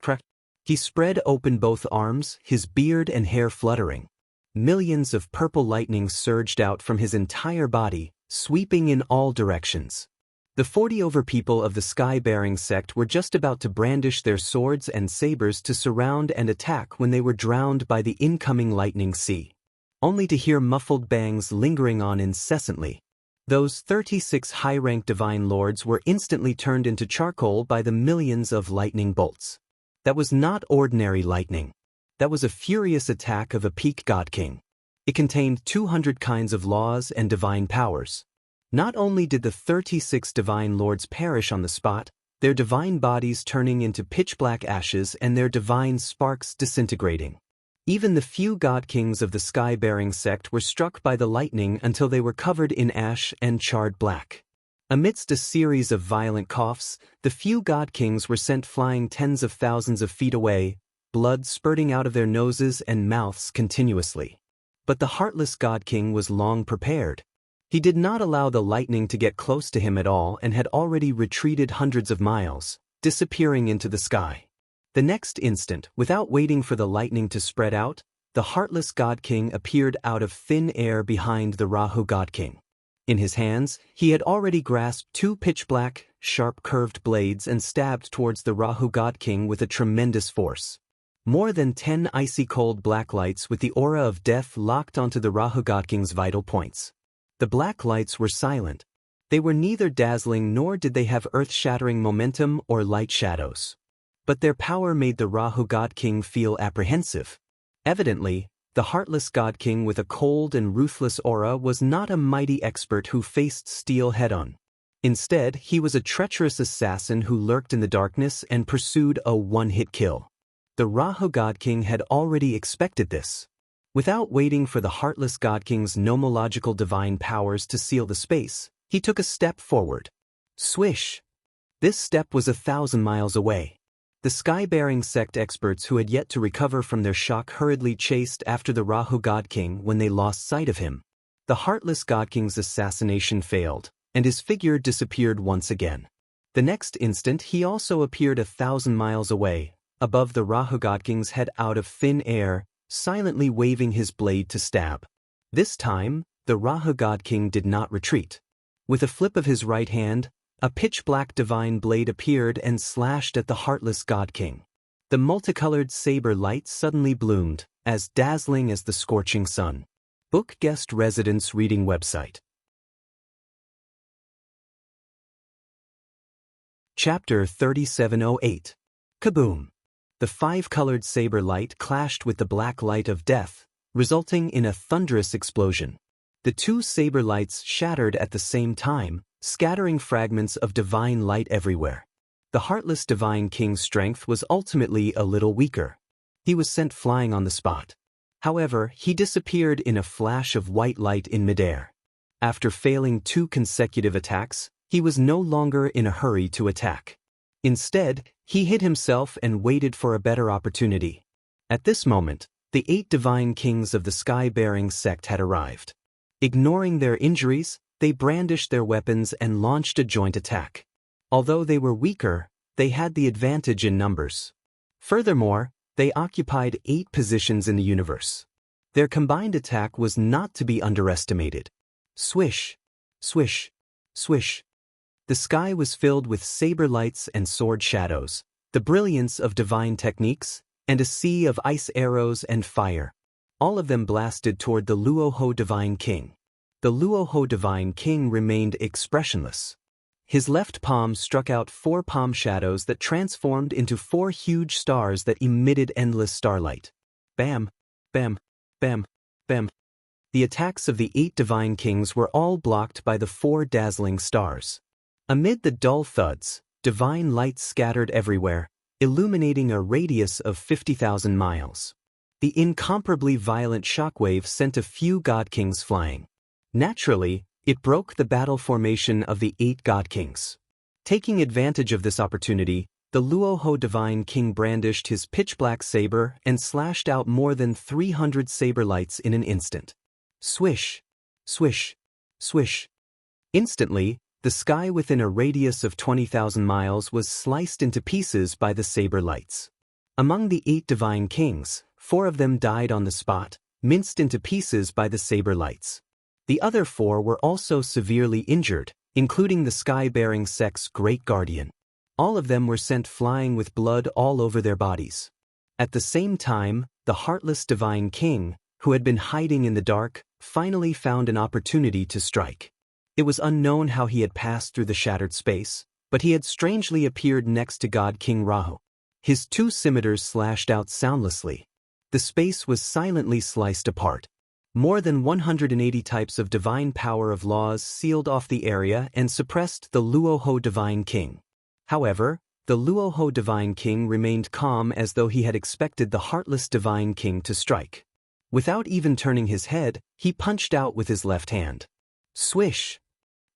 Crack! He spread open both arms, his beard and hair fluttering. Millions of purple lightning surged out from his entire body, sweeping in all directions. The 40 people of the sky-bearing sect were just about to brandish their swords and sabers to surround and attack when they were drowned by the incoming lightning sea, only to hear muffled bangs lingering on incessantly. Those 36 high-ranked divine lords were instantly turned into charcoal by the millions of lightning bolts. That was not ordinary lightning. That was a furious attack of a peak God King. It contained 200 kinds of laws and divine powers. Not only did the 36 divine lords perish on the spot, their divine bodies turning into pitch-black ashes and their divine sparks disintegrating. Even the few God Kings of the sky-bearing sect were struck by the lightning until they were covered in ash and charred black. Amidst a series of violent coughs, the few God Kings were sent flying tens of thousands of feet away, blood spurting out of their noses and mouths continuously. But the heartless God King was long prepared. He did not allow the lightning to get close to him at all and had already retreated hundreds of miles, disappearing into the sky. The next instant, without waiting for the lightning to spread out, the heartless God King appeared out of thin air behind the Rahu God King. In his hands, he had already grasped 2 pitch-black, sharp-curved blades and stabbed towards the Rahu God King with a tremendous force. More than 10 icy-cold black lights with the aura of death locked onto the Rahu God King's vital points. The black lights were silent. They were neither dazzling nor did they have earth-shattering momentum or light shadows. But their power made the Rahu God King feel apprehensive. Evidently, the heartless God King with a cold and ruthless aura was not a mighty expert who faced steel head-on. Instead, he was a treacherous assassin who lurked in the darkness and pursued a one-hit kill. The Rahu God King had already expected this. Without waiting for the heartless God King's nomological divine powers to seal the space, he took a step forward. Swish! This step was 1,000 miles away. The sky-bearing sect experts who had yet to recover from their shock hurriedly chased after the Rahu God King when they lost sight of him. The heartless God King's assassination failed, and his figure disappeared once again. The next instant he also appeared 1,000 miles away, above the Rahu God King's head out of thin air, silently waving his blade to stab. This time, the Rahu God King did not retreat. With a flip of his right hand, a pitch-black divine blade appeared and slashed at the heartless God King. The multicolored saber light suddenly bloomed, as dazzling as the scorching sun. Book Guest Residence Reading Website. Chapter 3708. Kaboom! The five-colored saber light clashed with the black light of death, resulting in a thunderous explosion. The two saber lights shattered at the same time, scattering fragments of divine light everywhere. The heartless divine king's strength was ultimately a little weaker. He was sent flying on the spot. However, he disappeared in a flash of white light in midair. After failing 2 consecutive attacks, he was no longer in a hurry to attack. Instead, he hid himself and waited for a better opportunity. At this moment, the 8 divine kings of the sky-bearing sect had arrived. Ignoring their injuries, they brandished their weapons and launched a joint attack. Although they were weaker, they had the advantage in numbers. Furthermore, they occupied 8 positions in the universe. Their combined attack was not to be underestimated. Swish, swish, swish. The sky was filled with saber lights and sword shadows, the brilliance of divine techniques, and a sea of ice arrows and fire. All of them blasted toward the Luoho Divine King. The Luoho Divine King remained expressionless. His left palm struck out 4 palm shadows that transformed into 4 huge stars that emitted endless starlight. Bam, bam, bam, bam. The attacks of the 8 divine kings were all blocked by the 4 dazzling stars. Amid the dull thuds, divine light scattered everywhere, illuminating a radius of 50,000 miles. The incomparably violent shockwave sent a few god kings flying. Naturally, it broke the battle formation of the 8 god kings. Taking advantage of this opportunity, the Luoho Divine King brandished his pitch-black saber and slashed out more than 300 saber lights in an instant. Swish, swish, swish. Instantly, the sky within a radius of 20,000 miles was sliced into pieces by the saber lights. Among the 8 divine kings, 4 of them died on the spot, minced into pieces by the saber lights. The other 4 were also severely injured, including the sky-bearing sect's great guardian. All of them were sent flying with blood all over their bodies. At the same time, the heartless divine king, who had been hiding in the dark, finally found an opportunity to strike. It was unknown how he had passed through the shattered space, but he had strangely appeared next to God King Rahu. His 2 scimitars slashed out soundlessly. The space was silently sliced apart. More than 180 types of divine power of laws sealed off the area and suppressed the Luoho Divine King. However, the Luoho Divine King remained calm as though he had expected the heartless Divine King to strike. Without even turning his head, he punched out with his left hand. Swish!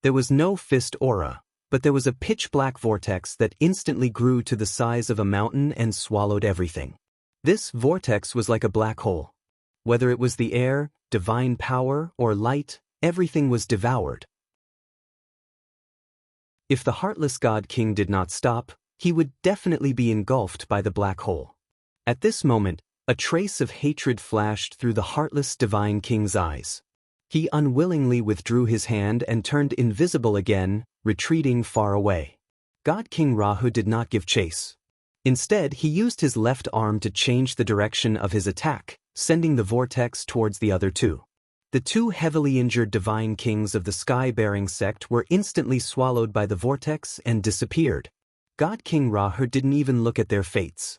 There was no fist aura, but there was a pitch-black vortex that instantly grew to the size of a mountain and swallowed everything. This vortex was like a black hole. Whether it was the air, divine power, or light, everything was devoured. If the heartless God King did not stop, he would definitely be engulfed by the black hole. At this moment, a trace of hatred flashed through the heartless Divine King's eyes. He unwillingly withdrew his hand and turned invisible again, retreating far away. God King Rahu did not give chase. Instead, he used his left arm to change the direction of his attack, sending the vortex towards the other 2. The 2 heavily injured divine kings of the sky-bearing sect were instantly swallowed by the vortex and disappeared. God King Rahu didn't even look at their fates.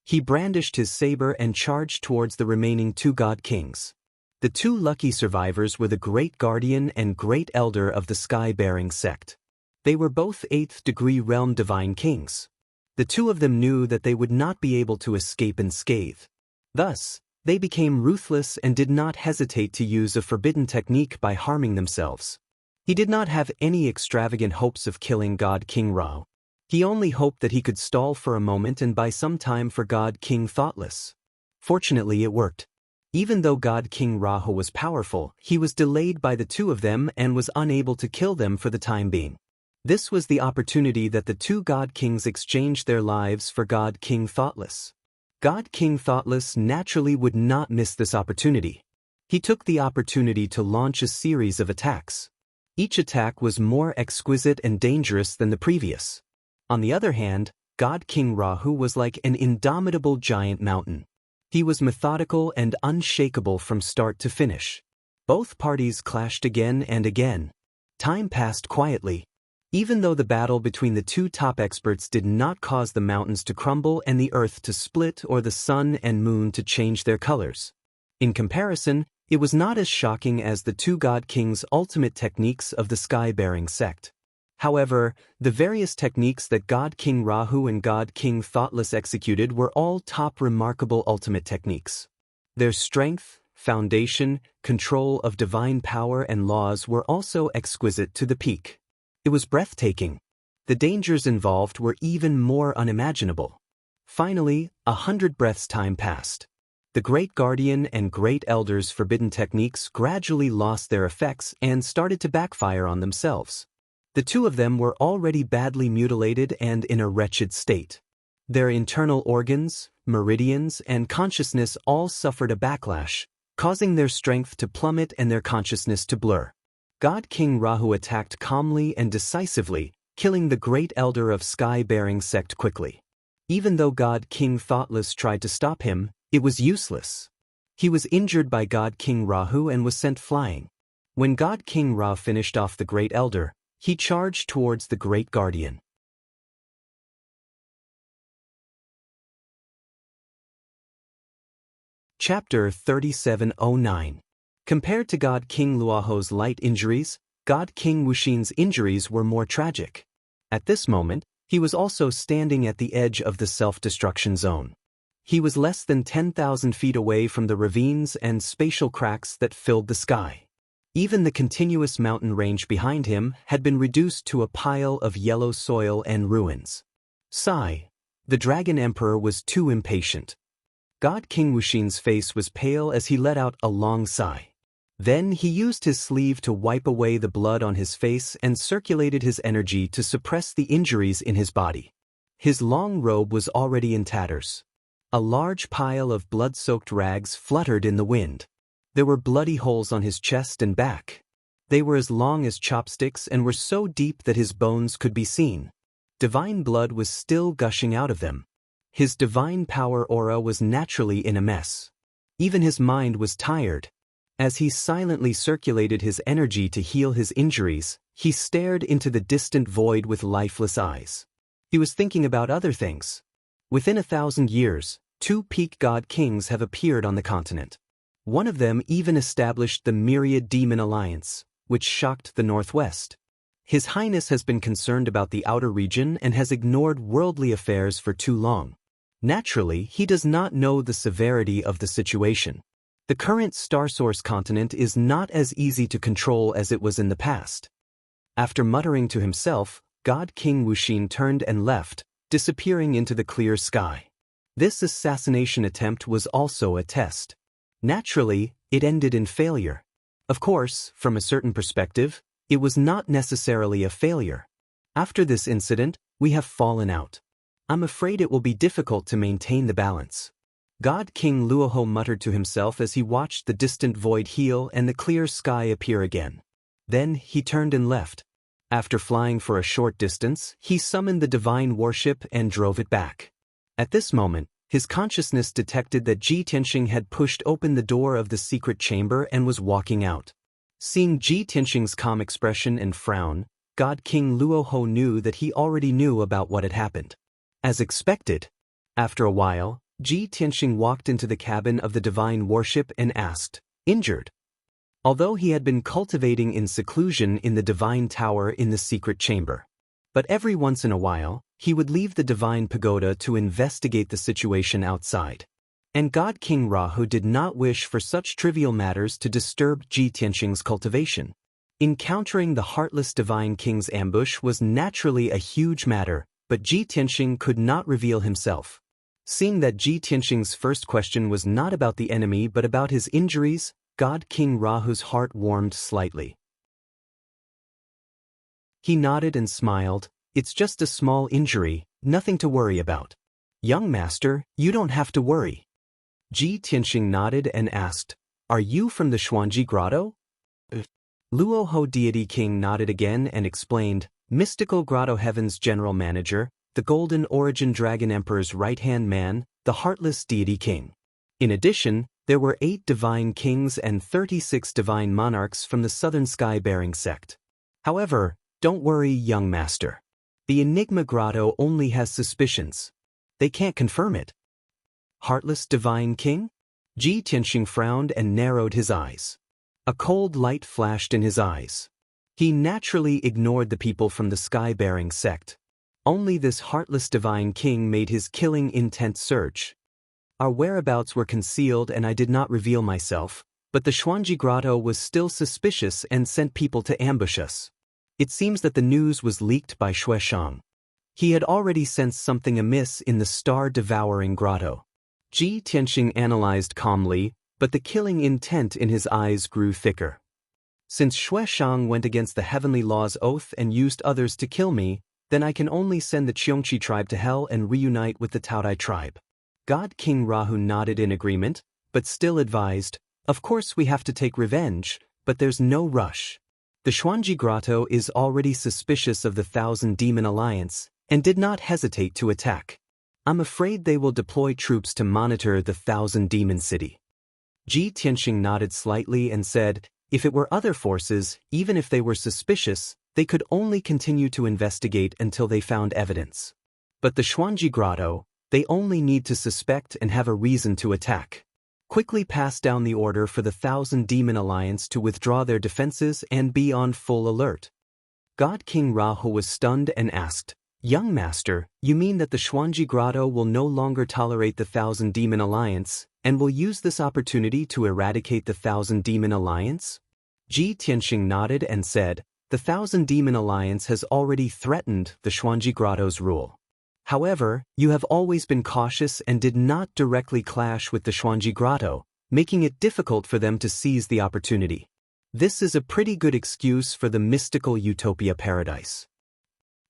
He brandished his saber and charged towards the remaining 2 god kings. The 2 lucky survivors were the Great Guardian and Great Elder of the sky-bearing sect. They were both 8th-degree realm divine kings. The 2 of them knew that they would not be able to escape unscathed. Thus, they became ruthless and did not hesitate to use a forbidden technique by harming themselves. He did not have any extravagant hopes of killing God King Rahu. He only hoped that he could stall for a moment and buy some time for God King Thoughtless. Fortunately, it worked. Even though God King Rahu was powerful, he was delayed by the 2 of them and was unable to kill them for the time being. This was the opportunity that the 2 God Kings exchanged their lives for God King Thoughtless. God King Thoughtless naturally would not miss this opportunity. He took the opportunity to launch a series of attacks. Each attack was more exquisite and dangerous than the previous. On the other hand, God King Rahu was like an indomitable giant mountain. He was methodical and unshakable from start to finish. Both parties clashed again and again. Time passed quietly. Even though the battle between the two top experts did not cause the mountains to crumble and the earth to split or the sun and moon to change their colors. In comparison, it was not as shocking as the two god kings' ultimate techniques of the sky-bearing sect. However, the various techniques that God King Rahu and God King Thoughtless executed were all top remarkable ultimate techniques. Their strength, foundation, control of divine power and laws were also exquisite to the peak. It was breathtaking. The dangers involved were even more unimaginable. Finally, 100 breaths time passed. The Great Guardian and Great Elder's forbidden techniques gradually lost their effects and started to backfire on themselves. The two of them were already badly mutilated and in a wretched state. Their internal organs, meridians, and consciousness all suffered a backlash, causing their strength to plummet and their consciousness to blur. God King Rahu attacked calmly and decisively, killing the Great Elder of Sky-bearing sect quickly. Even though God King Thoughtless tried to stop him, it was useless. He was injured by God King Rahu and was sent flying. When God King Ra finished off the Great Elder, he charged towards the Great Guardian. Chapter 3709. Compared to God King Luoho's light injuries, God King Wuxian's injuries were more tragic. At this moment, he was also standing at the edge of the self-destruction zone. He was less than 10,000 feet away from the ravines and spatial cracks that filled the sky. Even the continuous mountain range behind him had been reduced to a pile of yellow soil and ruins. Sigh. The Dragon Emperor was too impatient. God King Wuxian's face was pale as he let out a long sigh. Then he used his sleeve to wipe away the blood on his face and circulated his energy to suppress the injuries in his body. His long robe was already in tatters. A large pile of blood-soaked rags fluttered in the wind. There were bloody holes on his chest and back. They were as long as chopsticks and were so deep that his bones could be seen. Divine blood was still gushing out of them. His divine power aura was naturally in a mess. Even his mind was tired. As he silently circulated his energy to heal his injuries, he stared into the distant void with lifeless eyes. He was thinking about other things. Within 1,000 years, 2 peak god kings have appeared on the continent. One of them even established the Myriad Demon Alliance, which shocked the Northwest. His Highness has been concerned about the outer region and has ignored worldly affairs for too long. Naturally, he does not know the severity of the situation. The current Star Source continent is not as easy to control as it was in the past. After muttering to himself, God King Wuxian turned and left, disappearing into the clear sky. This assassination attempt was also a test. Naturally, it ended in failure. Of course, from a certain perspective, it was not necessarily a failure. After this incident, we have fallen out. I'm afraid it will be difficult to maintain the balance. God King Luoho muttered to himself as he watched the distant void heal and the clear sky appear again. Then he turned and left. After flying for a short distance, he summoned the divine warship and drove it back. At this moment, his consciousness detected that Ji Tianxing had pushed open the door of the secret chamber and was walking out. Seeing Ji Tianxing's calm expression and frown, God King Luoho knew that he already knew about what had happened. As expected, after a while, Ji Tianxing walked into the cabin of the divine warship and asked, "Injured?" Although he had been cultivating in seclusion in the divine tower in the secret chamber. But every once in a while, he would leave the divine pagoda to investigate the situation outside. And God King Rahu did not wish for such trivial matters to disturb Ji Tianxing's cultivation. Encountering the heartless divine king's ambush was naturally a huge matter, but Ji Tianxing could not reveal himself. Seeing that Ji Tianxing's first question was not about the enemy but about his injuries, God King Rahu's heart warmed slightly. He nodded and smiled. "It's just a small injury, nothing to worry about." "Young master, you don't have to worry." Ji Tianxing nodded and asked, "Are you from the Xuanji Grotto?" Luoho Deity King nodded again and explained, "Mystical Grotto Heaven's General Manager, the Golden Origin Dragon Emperor's right-hand man, the Heartless Deity King." In addition, there were 8 divine kings and 36 divine monarchs from the Southern Sky-bearing sect. However, Don't worry, young master. The Enigma Grotto only has suspicions. They can't confirm it. Heartless divine king? Ji Tianxing frowned and narrowed his eyes. A cold light flashed in his eyes. He naturally ignored the people from the sky-bearing sect. Only this heartless divine king made his killing intent surge. Our whereabouts were concealed and I did not reveal myself, but the Xuanji Grotto was still suspicious and sent people to ambush us. It seems that the news was leaked by Xue Shang. He had already sensed something amiss in the star-devouring grotto. Ji Tianxing analyzed calmly, but the killing intent in his eyes grew thicker. Since Xue Shang went against the heavenly law's oath and used others to kill me, then I can only send the Qiongqi tribe to hell and reunite with the Taodai tribe. God King Rahu nodded in agreement, but still advised, of course we have to take revenge, but there's no rush. The Xuanji Grotto is already suspicious of the Thousand Demon Alliance, and did not hesitate to attack. I'm afraid they will deploy troops to monitor the Thousand Demon City. Ji Tianxing nodded slightly and said, if it were other forces, even if they were suspicious, they could only continue to investigate until they found evidence. But the Xuanji Grotto, they only need to suspect and have a reason to attack. Quickly pass down the order for the Thousand Demon Alliance to withdraw their defenses and be on full alert. God King Rahu was stunned and asked, young master, you mean that the Xuanji Grotto will no longer tolerate the Thousand Demon Alliance, and will use this opportunity to eradicate the Thousand Demon Alliance? Ji Tianxing nodded and said, the Thousand Demon Alliance has already threatened the Xuanji Grotto's rule. However, you have always been cautious and did not directly clash with the Xuanji Grotto, making it difficult for them to seize the opportunity. This is a pretty good excuse for the mystical utopia paradise.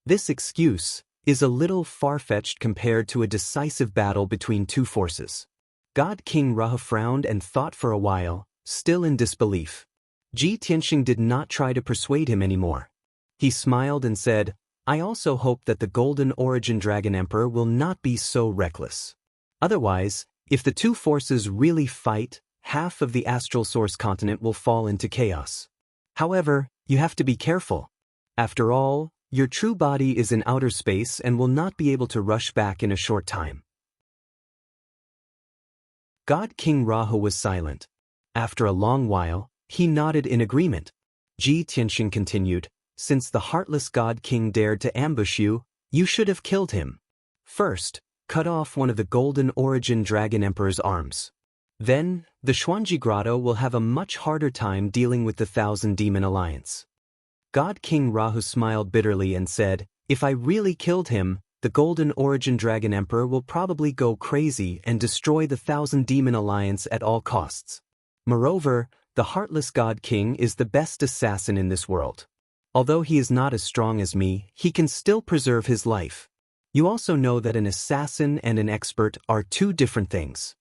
This excuse is a little far-fetched compared to a decisive battle between two forces. God King Rahu frowned and thought for a while, still in disbelief. Ji Tianxing did not try to persuade him anymore. He smiled and said, I also hope that the Golden Origin Dragon Emperor will not be so reckless. Otherwise, if the two forces really fight, half of the Astral Source continent will fall into chaos. However, you have to be careful. After all, your true body is in outer space and will not be able to rush back in a short time. God King Rahu was silent. After a long while, he nodded in agreement. Ji Tianxing continued, since the heartless God King dared to ambush you, you should have killed him. First, cut off one of the Golden Origin Dragon Emperor's arms. Then, the Xuanji Grotto will have a much harder time dealing with the Thousand Demon Alliance. God King Rahu smiled bitterly and said, if I really killed him, the Golden Origin Dragon Emperor will probably go crazy and destroy the Thousand Demon Alliance at all costs. Moreover, the heartless God King is the best assassin in this world. Although he is not as strong as me, he can still preserve his life. You also know that an assassin and an expert are two different things.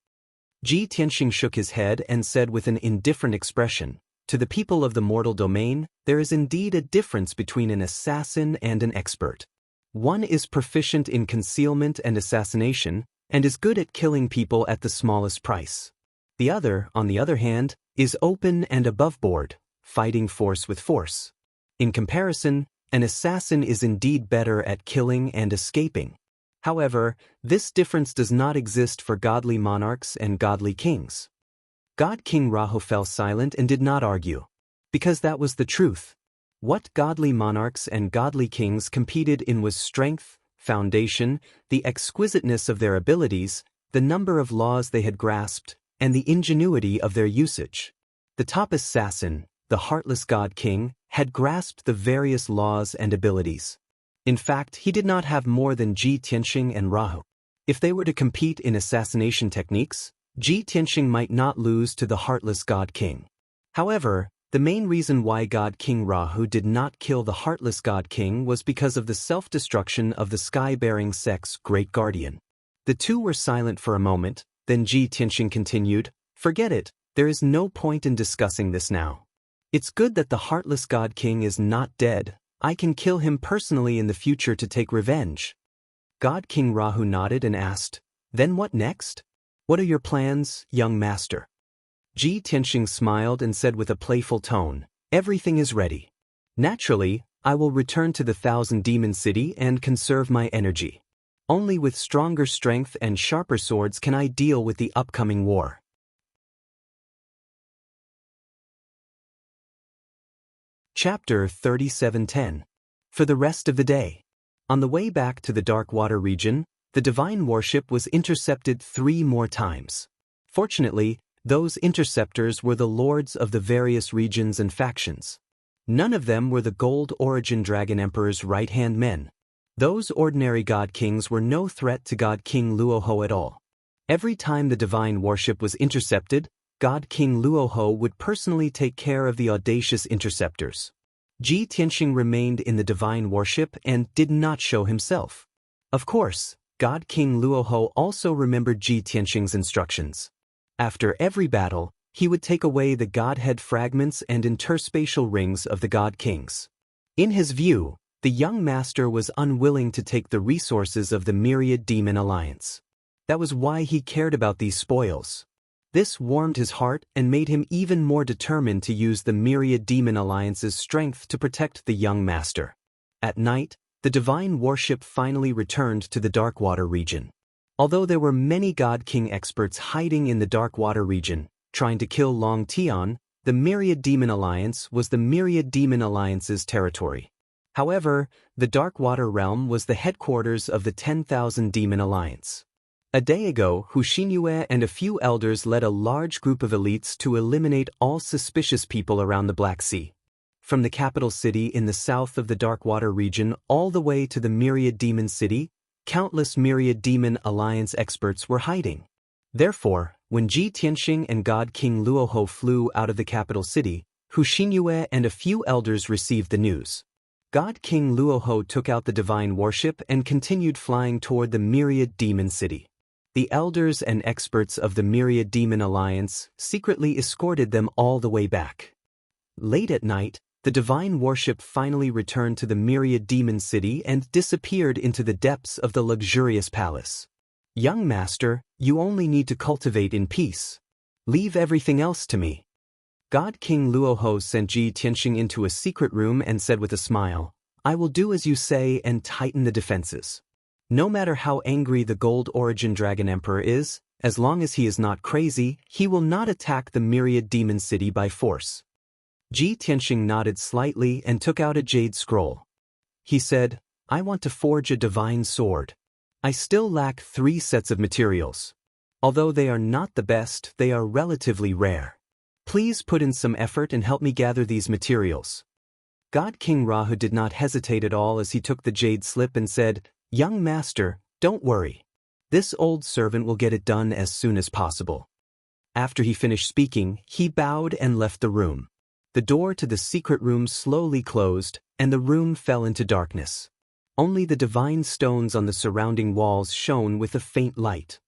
Ji Tianxing shook his head and said with an indifferent expression, to the people of the mortal domain, there is indeed a difference between an assassin and an expert. One is proficient in concealment and assassination, and is good at killing people at the smallest price. The other, on the other hand, is open and above board, fighting force with force. In comparison, an assassin is indeed better at killing and escaping. However, this difference does not exist for godly monarchs and godly kings. God King Rahu fell silent and did not argue. Because that was the truth. What godly monarchs and godly kings competed in was strength, foundation, the exquisiteness of their abilities, the number of laws they had grasped, and the ingenuity of their usage. The top assassin, the heartless God King, had grasped the various laws and abilities. In fact, he did not have more than Ji Tianxing and Rahu. If they were to compete in assassination techniques, Ji Tianxing might not lose to the heartless God King. However, the main reason why God King Rahu did not kill the heartless God King was because of the self-destruction of the sky-bearing sect's great guardian. The two were silent for a moment, then Ji Tianxing continued, forget it, there is no point in discussing this now. It's good that the heartless God King is not dead. I can kill him personally in the future to take revenge. God King Rahu nodded and asked, then what next? What are your plans, young master? Ji Tianxing smiled and said with a playful tone, everything is ready. Naturally, I will return to the Thousand Demon City and conserve my energy. Only with stronger strength and sharper swords can I deal with the upcoming war. Chapter 37:10. For the rest of the day. On the way back to the Dark Water region, the divine warship was intercepted 3 more times. Fortunately, those interceptors were the lords of the various regions and factions. None of them were the Gold Origin Dragon Emperor's right-hand men. Those ordinary God Kings were no threat to God King Luoho at all. Every time the divine warship was intercepted, God King Luoho would personally take care of the audacious interceptors. Ji Tianxing remained in the divine warship and did not show himself. Of course, God King Luoho also remembered Ji Tianxing's instructions. After every battle, he would take away the Godhead fragments and interspatial rings of the God Kings. In his view, the young master was unwilling to take the resources of the Myriad Demon Alliance. That was why he cared about these spoils. This warmed his heart and made him even more determined to use the Myriad Demon Alliance's strength to protect the young master. At night, the divine warship finally returned to the Dark Water region. Although there were many God King experts hiding in the Dark Water region, trying to kill Longtime, the Myriad Demon Alliance was the Myriad Demon Alliance's territory. However, the Dark Water realm was the headquarters of the 10,000 Demon Alliance. A day ago, Xianxia and a few elders led a large group of elites to eliminate all suspicious people around the Black Sea. From the capital city in the south of the Dark Water region all the way to the Myriad Demon City, countless Myriad Demon Alliance experts were hiding. Therefore, when Ji Tianxing and God King Luoho flew out of the capital city, Xianxia and a few elders received the news. God King Luoho took out the divine warship and continued flying toward the Myriad Demon City. The elders and experts of the Myriad Demon Alliance secretly escorted them all the way back. Late at night, the divine warship finally returned to the Myriad Demon City and disappeared into the depths of the luxurious palace. Young master, you only need to cultivate in peace. Leave everything else to me. God King Luoho sent Ji Tianxing into a secret room and said with a smile, I will do as you say and tighten the defenses. No matter how angry the Gold Origin Dragon Emperor is, as long as he is not crazy, he will not attack the Myriad Demon City by force. Ji Tianxing nodded slightly and took out a jade scroll. He said, I want to forge a divine sword. I still lack 3 sets of materials. Although they are not the best, they are relatively rare. Please put in some effort and help me gather these materials. God King Rahu did not hesitate at all as he took the jade slip and said, Young master, don't worry. This old servant will get it done as soon as possible. After he finished speaking, he bowed and left the room. The door to the secret room slowly closed, and the room fell into darkness. Only the divine stones on the surrounding walls shone with a faint light.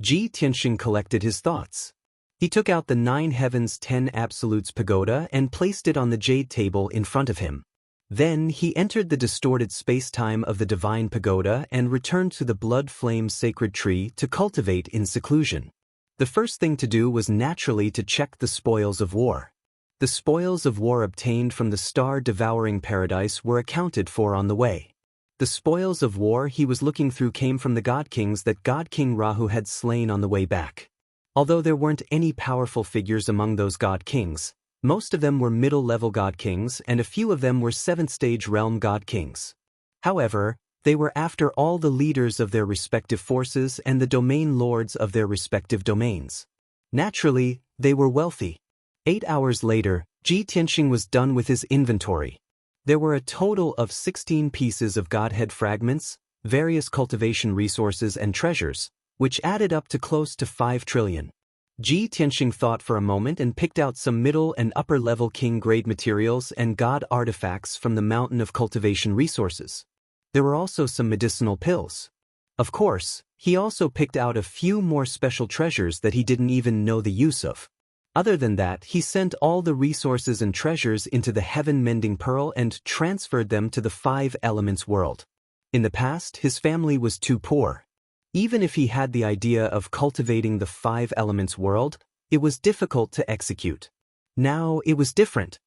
Ji Tianxing collected his thoughts. He took out the 9 Heavens 10 Absolutes pagoda and placed it on the jade table in front of him. Then he entered the distorted space-time of the divine pagoda and returned to the blood flame sacred tree to cultivate in seclusion. The first thing to do was naturally to check the spoils of war. The spoils of war obtained from the star-devouring paradise were accounted for on the way. The spoils of war he was looking through came from the God Kings that God King Rahu had slain on the way back. Although there weren't any powerful figures among those God Kings, most of them were middle-level God Kings and a few of them were 7th-stage realm God Kings. However, they were after all the leaders of their respective forces and the domain lords of their respective domains. Naturally, they were wealthy. 8 hours later, Ji Tianxing was done with his inventory. There were a total of 16 pieces of Godhead fragments, various cultivation resources and treasures, which added up to close to 5 trillion. Ji Tianxing thought for a moment and picked out some middle and upper-level king-grade materials and god artifacts from the mountain of cultivation resources. There were also some medicinal pills. Of course, he also picked out a few more special treasures that he didn't even know the use of. Other than that, he sent all the resources and treasures into the heaven-mending pearl and transferred them to the 5 elements world. In the past, his family was too poor. Even if he had the idea of cultivating the 5 elements world, it was difficult to execute. Now it was different.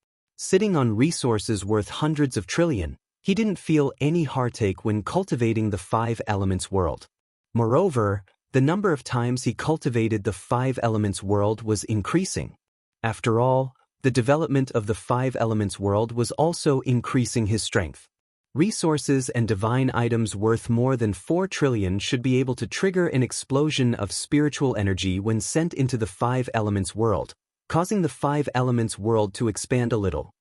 Sitting on resources worth hundreds of trillion, he didn't feel any heartache when cultivating the five elements world. Moreover, the number of times he cultivated the five elements world was increasing. After all, the development of the five elements world was also increasing his strength. Resources and divine items worth more than 4 trillion should be able to trigger an explosion of spiritual energy when sent into the five elements world, causing the five elements world to expand a little.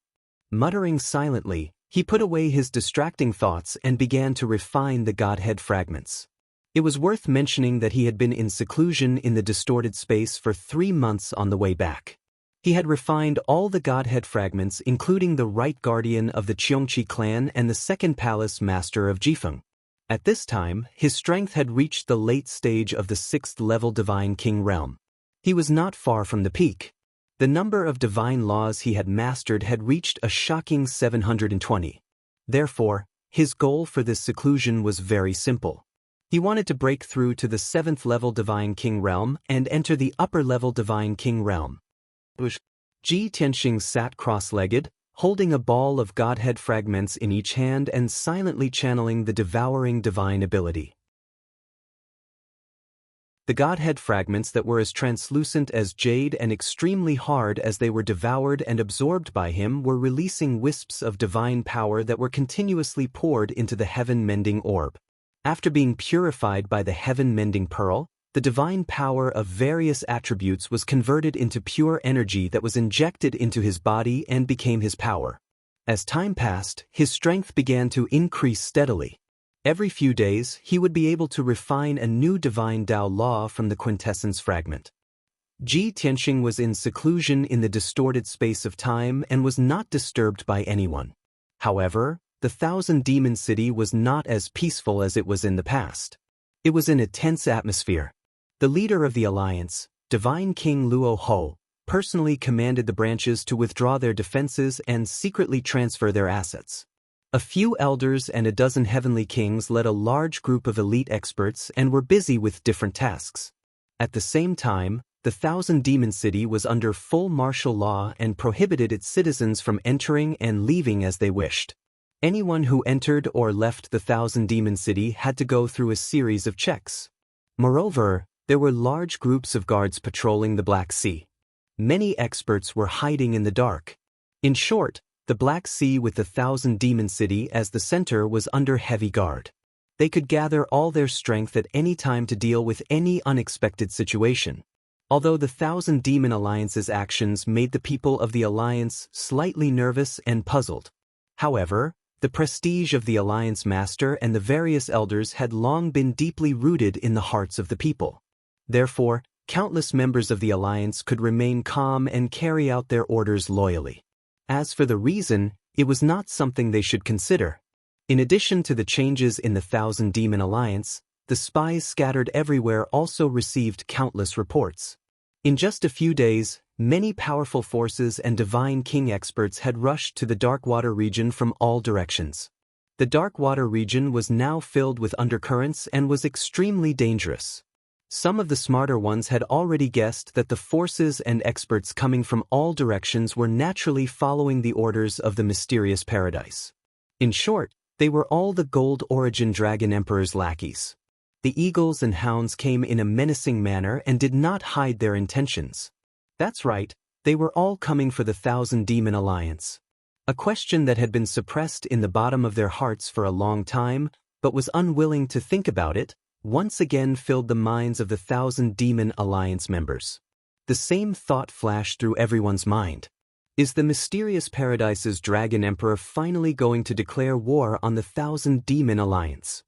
Muttering silently, he put away his distracting thoughts and began to refine the Godhead fragments. It was worth mentioning that he had been in seclusion in the distorted space for 3 months on the way back. He had refined all the Godhead fragments, including the right guardian of the Qiongqi clan and the second palace master of Jifeng. At this time, his strength had reached the late stage of the 6th level Divine King realm. He was not far from the peak. The number of divine laws he had mastered had reached a shocking 720. Therefore, his goal for this seclusion was very simple. He wanted to break through to the 7th level Divine King realm and enter the upper level Divine King realm. Ji Tianxing sat cross-legged, holding a ball of Godhead fragments in each hand and silently channeling the devouring divine ability. The Godhead fragments that were as translucent as jade and extremely hard as they were devoured and absorbed by him were releasing wisps of divine power that were continuously poured into the heaven-mending orb. After being purified by the heaven-mending pearl, the divine power of various attributes was converted into pure energy that was injected into his body and became his power. As time passed, his strength began to increase steadily. Every few days, he would be able to refine a new divine Dao law from the quintessence fragment. Ji Tianxing was in seclusion in the distorted space of time and was not disturbed by anyone. However, the Thousand Demon City was not as peaceful as it was in the past. It was in a tense atmosphere. The leader of the alliance, Divine King Luo Ho, personally commanded the branches to withdraw their defenses and secretly transfer their assets. A few elders and a dozen heavenly kings led a large group of elite experts and were busy with different tasks. At the same time, the Thousand Demon City was under full martial law and prohibited its citizens from entering and leaving as they wished. Anyone who entered or left the Thousand Demon City had to go through a series of checks. Moreover, there were large groups of guards patrolling the Black Sea. Many experts were hiding in the dark. In short, the Black Sea with the Thousand Demon City as the center was under heavy guard. They could gather all their strength at any time to deal with any unexpected situation. Although the Thousand Demon Alliance's actions made the people of the Alliance slightly nervous and puzzled. However, the prestige of the Alliance Master and the various elders had long been deeply rooted in the hearts of the people. Therefore, countless members of the Alliance could remain calm and carry out their orders loyally. As for the reason, it was not something they should consider. In addition to the changes in the Thousand Demon Alliance, the spies scattered everywhere also received countless reports. In just a few days, many powerful forces and Divine King experts had rushed to the Darkwater region from all directions. The Darkwater region was now filled with undercurrents and was extremely dangerous. Some of the smarter ones had already guessed that the forces and experts coming from all directions were naturally following the orders of the mysterious paradise. In short, they were all the Gold Origin Dragon Emperor's lackeys. The eagles and hounds came in a menacing manner and did not hide their intentions. That's right, they were all coming for the Thousand Demon Alliance. A question that had been suppressed in the bottom of their hearts for a long time, but was unwilling to think about it, once again filled the minds of the Thousand Demon Alliance members. The same thought flashed through everyone's mind. Is the mysterious Paradise's Dragon Emperor finally going to declare war on the Thousand Demon Alliance?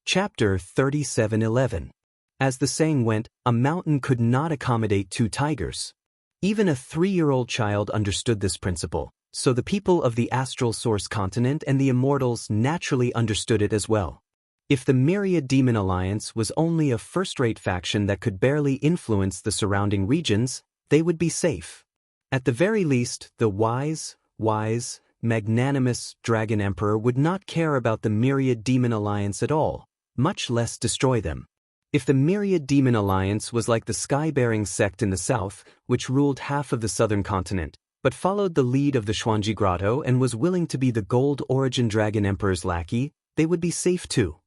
Chapter 37:11. As the saying went, a mountain could not accommodate 2 tigers. Even a 3-year-old child understood this principle. So the people of the Astral Source continent and the Immortals naturally understood it as well. If the Myriad Demon Alliance was only a first-rate faction that could barely influence the surrounding regions, they would be safe. At the very least, the wise, magnanimous Dragon Emperor would not care about the Myriad Demon Alliance at all, much less destroy them. If the Myriad Demon Alliance was like the sky-bearing sect in the south, which ruled half of the southern continent, but followed the lead of the Xuanji Grotto and was willing to be the Gold Origin Dragon Emperor's lackey, they would be safe too.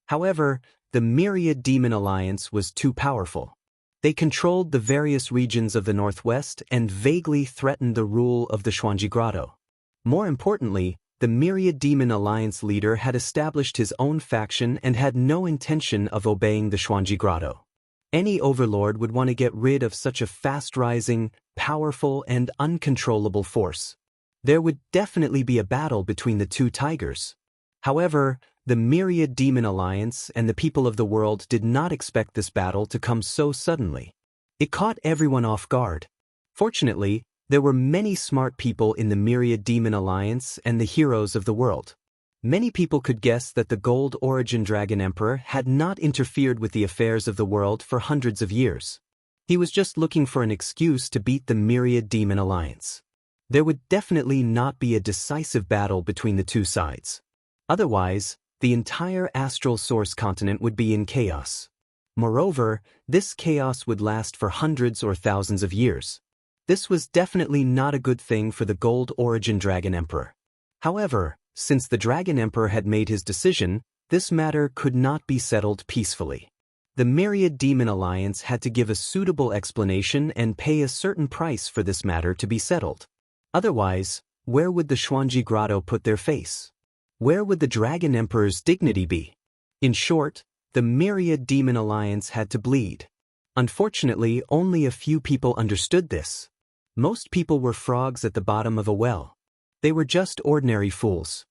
However, the Myriad Demon Alliance was too powerful. They controlled the various regions of the northwest and vaguely threatened the rule of the Xuanji Grotto. More importantly, the Myriad Demon Alliance leader had established his own faction and had no intention of obeying the Xuanji Grotto. Any overlord would want to get rid of such a fast-rising, powerful, and uncontrollable force. There would definitely be a battle between the two tigers. However, the Myriad Demon Alliance and the people of the world did not expect this battle to come so suddenly. It caught everyone off guard. Fortunately, there were many smart people in the Myriad Demon Alliance and the heroes of the world. Many people could guess that the Gold Origin Dragon Emperor had not interfered with the affairs of the world for hundreds of years. He was just looking for an excuse to beat the Myriad Demon Alliance. There would definitely not be a decisive battle between the two sides. Otherwise, the entire astral source continent would be in chaos. Moreover, this chaos would last for hundreds or thousands of years. This was definitely not a good thing for the Gold Origin Dragon Emperor. However, since the Dragon Emperor had made his decision, this matter could not be settled peacefully. The Myriad Demon Alliance had to give a suitable explanation and pay a certain price for this matter to be settled. Otherwise, where would the Xuanji Grotto put their face? Where would the Dragon Emperor's dignity be? In short, the Myriad Demon Alliance had to bleed. Unfortunately, only a few people understood this. Most people were frogs at the bottom of a well. They were just ordinary fools.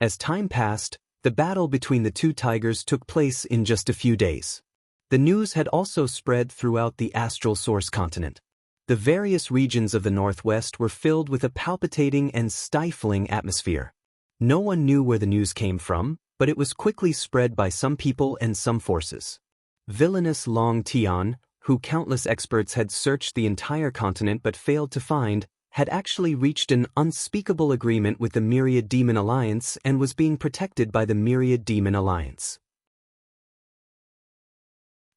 As time passed, the battle between the two tigers took place in just a few days. The news had also spread throughout the astral source continent. The various regions of the northwest were filled with a palpitating and stifling atmosphere. No one knew where the news came from, but it was quickly spread by some people and some forces. Villainous Longtime, who countless experts had searched the entire continent but failed to find, had actually reached an unspeakable agreement with the Myriad Demon Alliance and was being protected by the Myriad Demon Alliance.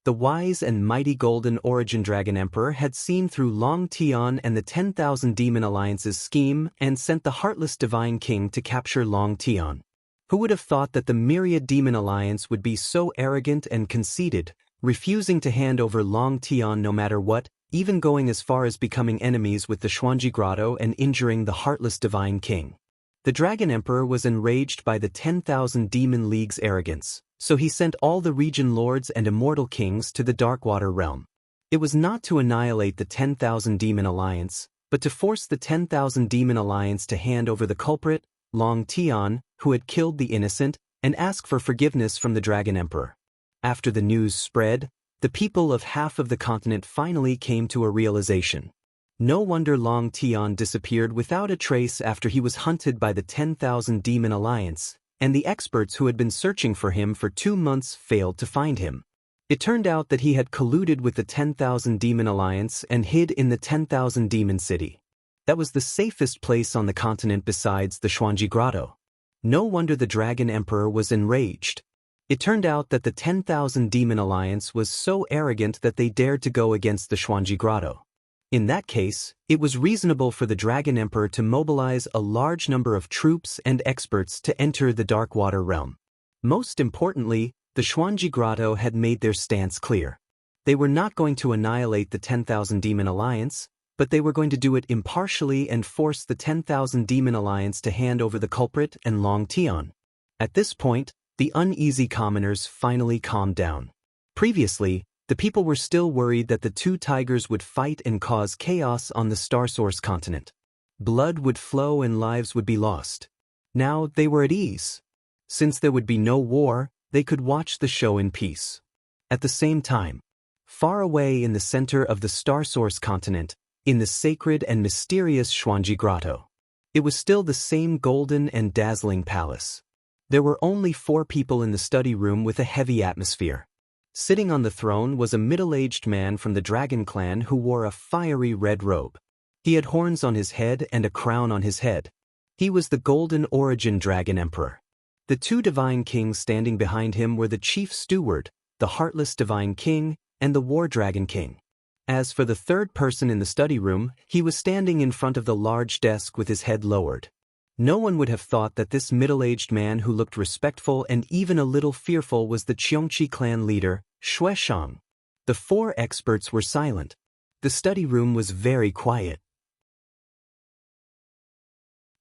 The wise and mighty Golden Origin Dragon Emperor had seen through Longtime and the 10,000 Demon Alliance's scheme and sent the heartless Divine King to capture Longtime. Who would have thought that the Myriad Demon Alliance would be so arrogant and conceited, refusing to hand over Longtime no matter what, even going as far as becoming enemies with the Xuanji Grotto and injuring the heartless Divine King. The Dragon Emperor was enraged by the 10,000 Demon League's arrogance, so he sent all the region lords and immortal kings to the Darkwater realm. It was not to annihilate the 10,000 Demon Alliance, but to force the 10,000 Demon Alliance to hand over the culprit, Longtime, who had killed the innocent, and ask for forgiveness from the Dragon Emperor. After the news spread, the people of half of the continent finally came to a realization. No wonder Longtime disappeared without a trace after he was hunted by the 10,000 Demon Alliance, and the experts who had been searching for him for 2 months failed to find him. It turned out that he had colluded with the 10,000 Demon Alliance and hid in the 10,000 Demon City. That was the safest place on the continent besides the Xuanji Grotto. No wonder the Dragon Emperor was enraged. It turned out that the 10,000 Demon Alliance was so arrogant that they dared to go against the Xuanji Grotto. In that case, it was reasonable for the Dragon Emperor to mobilize a large number of troops and experts to enter the Darkwater realm. Most importantly, the Xuanji Grotto had made their stance clear. They were not going to annihilate the 10,000 Demon Alliance, but they were going to do it impartially and force the 10,000 Demon Alliance to hand over the culprit and Longtime. At this point, the uneasy commoners finally calmed down. Previously, the people were still worried that the two tigers would fight and cause chaos on the Star Source continent. Blood would flow and lives would be lost. Now they were at ease. Since there would be no war, they could watch the show in peace. At the same time, far away in the center of the Star Source continent, in the sacred and mysterious Xuanji Grotto, it was still the same golden and dazzling palace. There were only 4 people in the study room with a heavy atmosphere. Sitting on the throne was a middle-aged man from the Dragon Clan who wore a fiery red robe. He had horns on his head and a crown on his head. He was the Golden Origin Dragon Emperor. The 2 divine kings standing behind him were the chief steward, the Heartless Divine King, and the War Dragon King. As for the third person in the study room, he was standing in front of the large desk with his head lowered. No one would have thought that this middle-aged man who looked respectful and even a little fearful was the Xianxia clan leader, Xueshang. The four experts were silent. The study room was very quiet.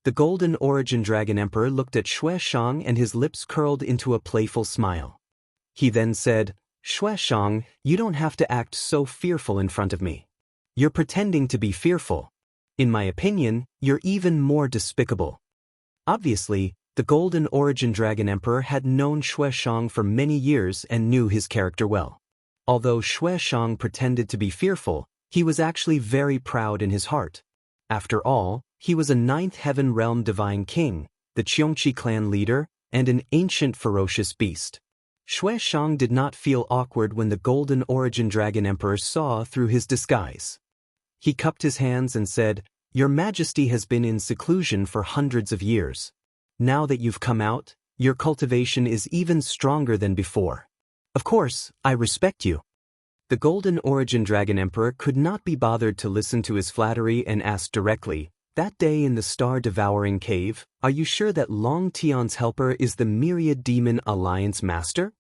The Golden Origin Dragon Emperor looked at Xueshang and his lips curled into a playful smile. He then said, "Xueshang, you don't have to act so fearful in front of me. You're pretending to be fearful. In my opinion, you're even more despicable." Obviously, the Golden Origin Dragon Emperor had known Xueshang for many years and knew his character well. Although Xueshang pretended to be fearful, he was actually very proud in his heart. After all, he was a ninth heaven realm divine king, the Xianxia clan leader, and an ancient ferocious beast. Xueshang did not feel awkward when the Golden Origin Dragon Emperor saw through his disguise. He cupped his hands and said, "Your Majesty has been in seclusion for hundreds of years. Now that you've come out, your cultivation is even stronger than before. Of course, I respect you." The Golden Origin Dragon Emperor could not be bothered to listen to his flattery and asked directly, "That day in the star-devouring cave, are you sure that Longtime's helper is the Myriad Demon Alliance master?"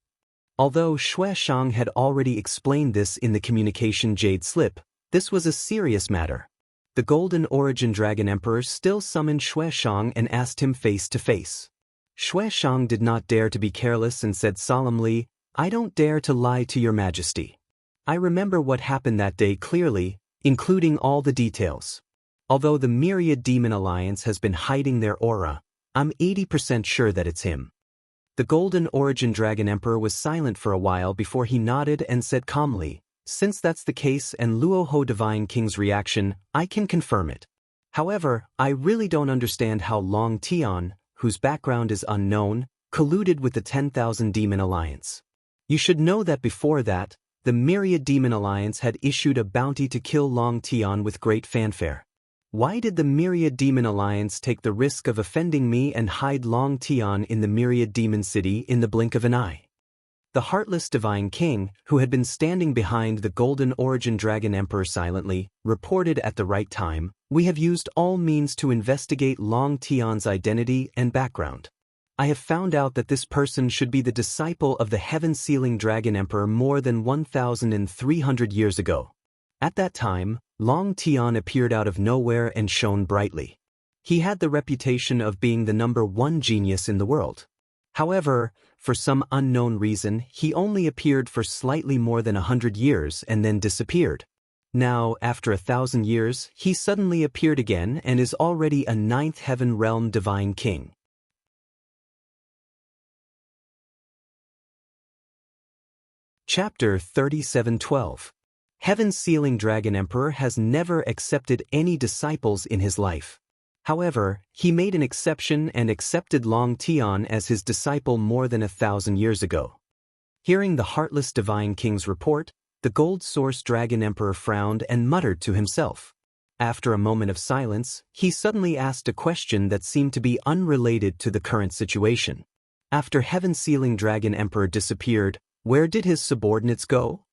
Although Xueshang had already explained this in the communication jade slip, this was a serious matter. The Golden Origin Dragon Emperor still summoned Xueshang and asked him face to face. Xueshang did not dare to be careless and said solemnly, "I don't dare to lie to your Majesty. I remember what happened that day clearly, including all the details. Although the Myriad Demon Alliance has been hiding their aura, I'm 80% sure that it's him." The Golden Origin Dragon Emperor was silent for a while before he nodded and said calmly, "Since that's the case and Luoho Divine King's reaction, I can confirm it. However, I really don't understand how Longtime, whose background is unknown, colluded with the 10,000 Demon Alliance. You should know that before that, the Myriad Demon Alliance had issued a bounty to kill Longtime with great fanfare. Why did the Myriad Demon Alliance take the risk of offending me and hide Longtime in the Myriad Demon City in the blink of an eye?" The Heartless Divine King, who had been standing behind the Golden Origin Dragon Emperor silently, reported at the right time, "We have used all means to investigate Longtime's identity and background. I have found out that this person should be the disciple of the Heaven-Sealing Dragon Emperor more than 1,300 years ago. At that time, Longtime appeared out of nowhere and shone brightly. He had the reputation of being the #1 genius in the world. However, for some unknown reason, he only appeared for slightly more than 100 years and then disappeared. Now, after 1,000 years, he suddenly appeared again and is already a 9th heaven realm divine king." Chapter 37:12. Heaven-Sealing Dragon Emperor has never accepted any disciples in his life. However, he made an exception and accepted Longtime as his disciple more than 1,000 years ago. Hearing the Heartless Divine King's report, the Gold Source Dragon Emperor frowned and muttered to himself. After a moment of silence, he suddenly asked a question that seemed to be unrelated to the current situation. After Heaven-Sealing Dragon Emperor disappeared, where did his subordinates go?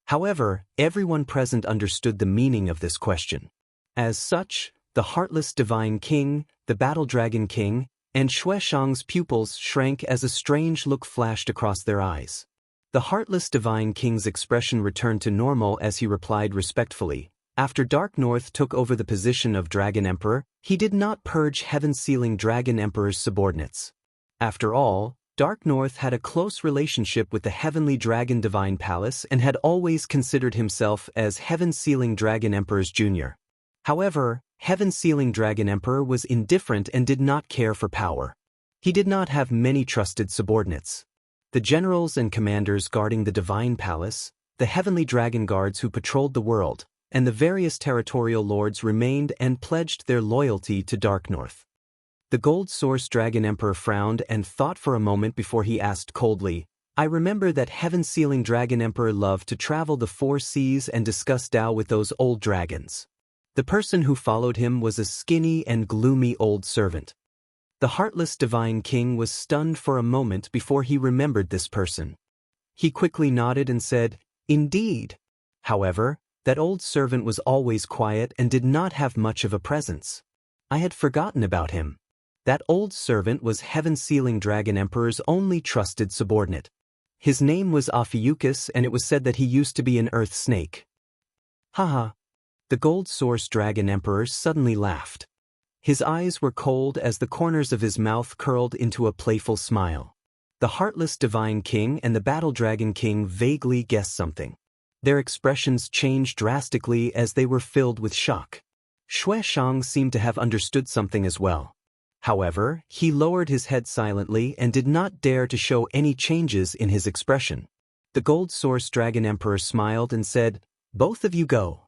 However, everyone present understood the meaning of this question. As such, the Heartless Divine King, the Battle Dragon King, and Xueshang's pupils shrank as a strange look flashed across their eyes. The Heartless Divine King's expression returned to normal as he replied respectfully, "After Dark North took over the position of Dragon Emperor, he did not purge Heaven-Sealing Dragon Emperor's subordinates. After all, Dark North had a close relationship with the Heavenly Dragon Divine Palace and had always considered himself as Heaven-Sealing Dragon Emperor's junior. However, Heaven-Sealing Dragon Emperor was indifferent and did not care for power. He did not have many trusted subordinates. The generals and commanders guarding the Divine Palace, the Heavenly Dragon Guards who patrolled the world, and the various territorial lords remained and pledged their loyalty to Dark North. The Gold Source Dragon Emperor frowned and thought for a moment before he asked coldly, "I remember that Heaven-Sealing Dragon Emperor loved to travel the 4 seas and discuss Tao with those old dragons. The person who followed him was a skinny and gloomy old servant." The Heartless Divine King was stunned for a moment before he remembered this person. He quickly nodded and said, "Indeed." However, that old servant was always quiet and did not have much of a presence. I had forgotten about him. That old servant was Heaven-Sealing Dragon Emperor's only trusted subordinate. His name was Ophiuchus, and it was said that he used to be an earth snake. Haha. The Gold Source Dragon Emperor suddenly laughed. His eyes were cold as the corners of his mouth curled into a playful smile. The Heartless Divine King and the Battle Dragon King vaguely guessed something. Their expressions changed drastically as they were filled with shock. Xueshang seemed to have understood something as well. However, he lowered his head silently and did not dare to show any changes in his expression. The Gold Source Dragon Emperor smiled and said, "Both of you go.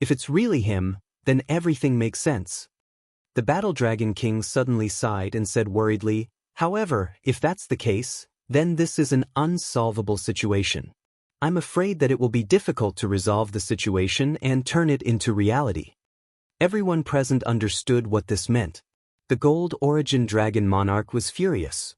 If it's really him, then everything makes sense." The Battle Dragon King suddenly sighed and said worriedly, "However, if that's the case, then this is an unsolvable situation. I'm afraid that it will be difficult to resolve the situation and turn it into reality." Everyone present understood what this meant. The Gold Origin Dragon Monarch was furious.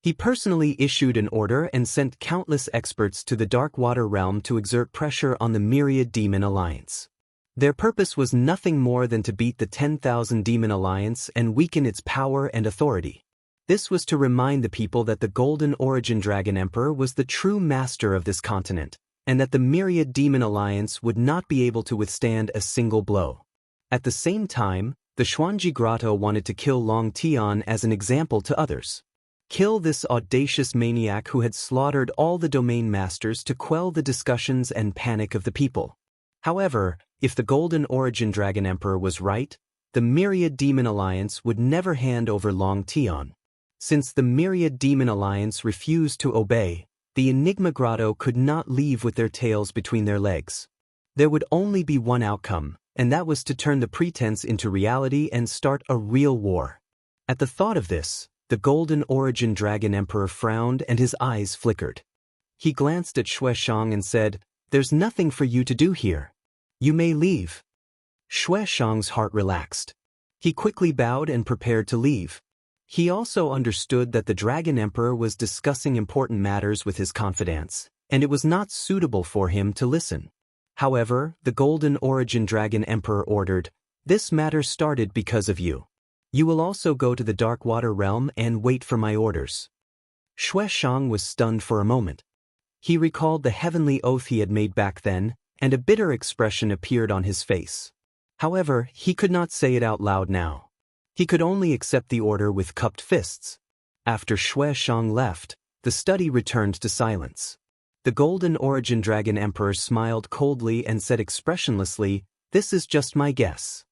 He personally issued an order and sent countless experts to the Darkwater realm to exert pressure on the Myriad Demon Alliance. Their purpose was nothing more than to beat the 10,000 Demon Alliance and weaken its power and authority. This was to remind the people that the Golden Origin Dragon Emperor was the true master of this continent, and that the Myriad Demon Alliance would not be able to withstand a single blow. At the same time, the Xuanji Grotto wanted to kill Longtime as an example to others. Kill this audacious maniac who had slaughtered all the domain masters to quell the discussions and panic of the people. However, if the Golden Origin Dragon Emperor was right, the Myriad Demon Alliance would never hand over Longtime. Since the Myriad Demon Alliance refused to obey, the Enigma Grotto could not leave with their tails between their legs. There would only be one outcome, and that was to turn the pretense into reality and start a real war. At the thought of this, the Golden Origin Dragon Emperor frowned and his eyes flickered. He glanced at Xueshang and said, "There's nothing for you to do here. You may leave." Xueshang's heart relaxed. He quickly bowed and prepared to leave. He also understood that the Dragon Emperor was discussing important matters with his confidants, and it was not suitable for him to listen. However, the Golden Origin Dragon Emperor ordered, "This matter started because of you. You will also go to the Darkwater realm and wait for my orders." Xueshang was stunned for a moment. He recalled the heavenly oath he had made back then, and a bitter expression appeared on his face. However, he could not say it out loud now. He could only accept the order with cupped fists. After Xueshang left, the study returned to silence. The Golden Origin Dragon Emperor smiled coldly and said expressionlessly, "This is just my guess.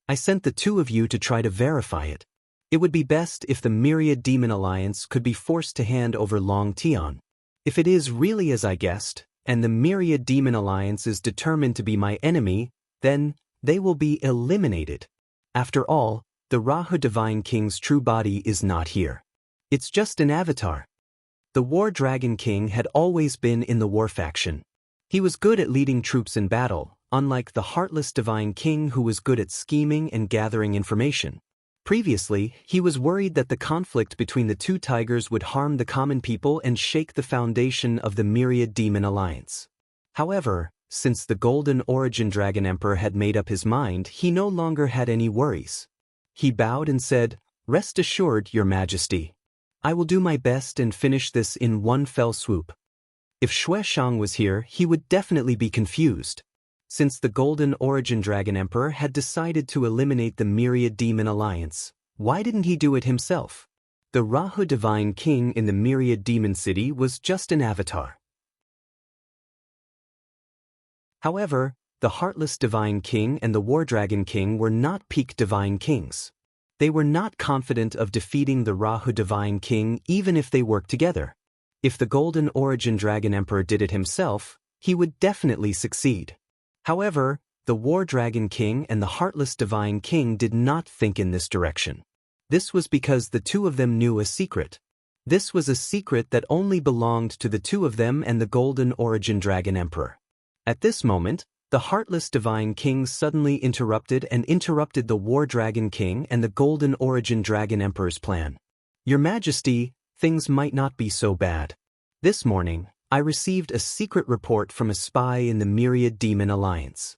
I sent the two of you to try to verify it. It would be best if the Myriad Demon Alliance could be forced to hand over Longtime. If it is really as I guessed, and the Myriad Demon Alliance is determined to be my enemy, then they will be eliminated. After all, the Rahu Divine King's true body is not here. It's just an avatar." The War Dragon King had always been in the war faction. He was good at leading troops in battle, unlike the Heartless Divine King who was good at scheming and gathering information. Previously, he was worried that the conflict between the two tigers would harm the common people and shake the foundation of the Myriad Demon Alliance. However, since the Golden Origin Dragon Emperor had made up his mind, he no longer had any worries. He bowed and said, "Rest assured, Your Majesty. I will do my best and finish this in one fell swoop." If Xueshang was here, he would definitely be confused. Since the Golden Origin Dragon Emperor had decided to eliminate the Myriad Demon Alliance, why didn't he do it himself? The Rahu Divine King in the Myriad Demon City was just an avatar. However, the Heartless Divine King and the War Dragon King were not peak Divine Kings. They were not confident of defeating the Rahu Divine King even if they worked together. If the Golden Origin Dragon Emperor did it himself, he would definitely succeed. However, the War Dragon King and the Heartless Divine King did not think in this direction. This was because the two of them knew a secret. This was a secret that only belonged to the two of them and the Golden Origin Dragon Emperor. At this moment, the Heartless Divine King suddenly interrupted the War Dragon King and the Golden Origin Dragon Emperor's plan. "Your Majesty, things might not be so bad. This morning, I received a secret report from a spy in the Myriad Demon Alliance.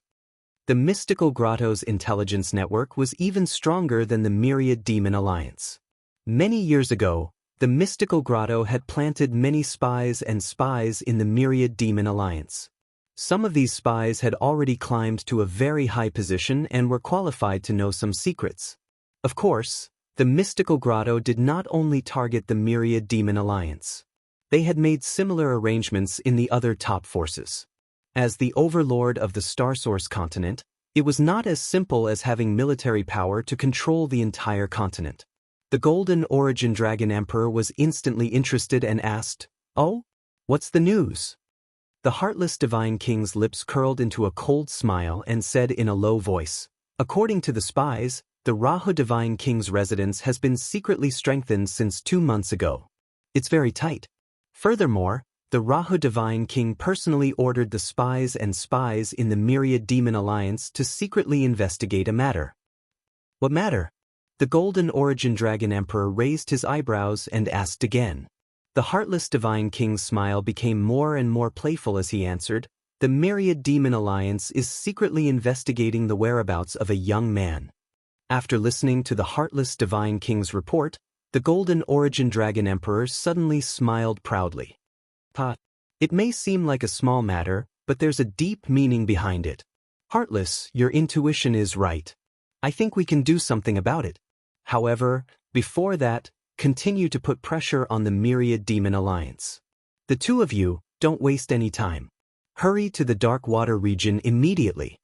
The Mystical Grotto's intelligence network was even stronger than the Myriad Demon Alliance. Many years ago, the Mystical Grotto had planted many spies in the Myriad Demon Alliance. Some of these spies had already climbed to a very high position and were qualified to know some secrets. Of course, the Mystical Grotto did not only target the Myriad Demon Alliance. They had made similar arrangements in the other top forces. As the overlord of the Starsource continent, it was not as simple as having military power to control the entire continent. The Golden Origin Dragon Emperor was instantly interested and asked, "Oh? What's the news?" The Heartless Divine King's lips curled into a cold smile and said in a low voice, "According to the spies, the Rahu Divine King's residence has been secretly strengthened since 2 months ago. It's very tight. Furthermore, the Rahu Divine King personally ordered the spies in the Myriad Demon Alliance to secretly investigate a matter." "What matter?" The Golden Origin Dragon Emperor raised his eyebrows and asked again. The Heartless Divine King's smile became more and more playful as he answered, "The Myriad Demon Alliance is secretly investigating the whereabouts of a young man." After listening to the Heartless Divine King's report, the Golden Origin Dragon Emperor suddenly smiled proudly. "It may seem like a small matter, but there's a deep meaning behind it. Heartless, your intuition is right. I think we can do something about it. However, before that, continue to put pressure on the Myriad Demon Alliance. The two of you, don't waste any time. Hurry to the Dark Water region immediately."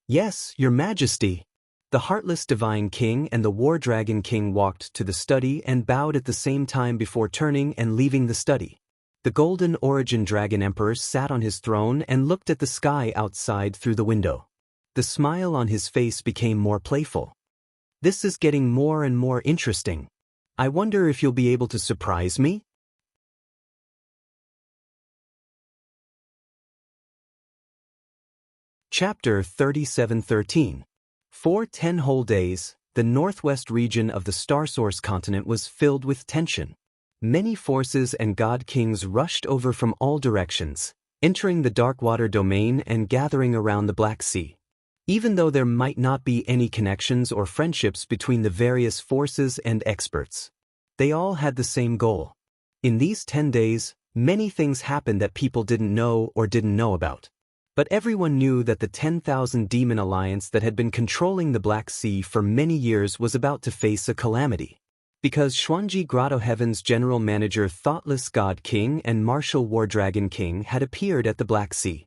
"Yes, Your Majesty." The Heartless Divine King and the War Dragon King walked to the study and bowed at the same time before turning and leaving the study. The Golden Origin Dragon Emperor sat on his throne and looked at the sky outside through the window. The smile on his face became more playful. "This is getting more and more interesting. I wonder if you'll be able to surprise me?" Chapter 37:13. For 10 whole days, the northwest region of the Starsource continent was filled with tension. Many forces and god kings rushed over from all directions, entering the Darkwater domain and gathering around the Black Sea. Even though there might not be any connections or friendships between the various forces and experts, they all had the same goal. In these 10 days, many things happened that people didn't know about. But everyone knew that the 10,000 Demon Alliance that had been controlling the Black Sea for many years was about to face a calamity. Because Xuanji Grotto Heaven's General Manager Thoughtless God King and Martial War Dragon King had appeared at the Black Sea.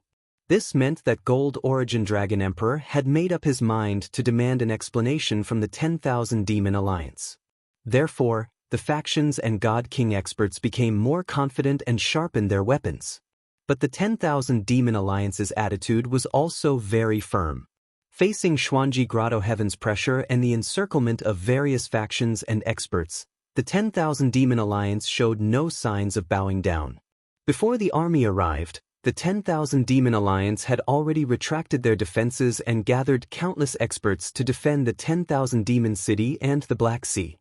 This meant that Gold Origin Dragon Emperor had made up his mind to demand an explanation from the 10,000 Demon Alliance. Therefore, the factions and God King experts became more confident and sharpened their weapons. But the 10,000 Demon Alliance's attitude was also very firm. Facing Xuanji Grotto Heaven's pressure and the encirclement of various factions and experts, the 10,000 Demon Alliance showed no signs of bowing down. Before the army arrived, the 10,000 Demon Alliance had already retracted their defenses and gathered countless experts to defend the 10,000 Demon City and the Black Sea.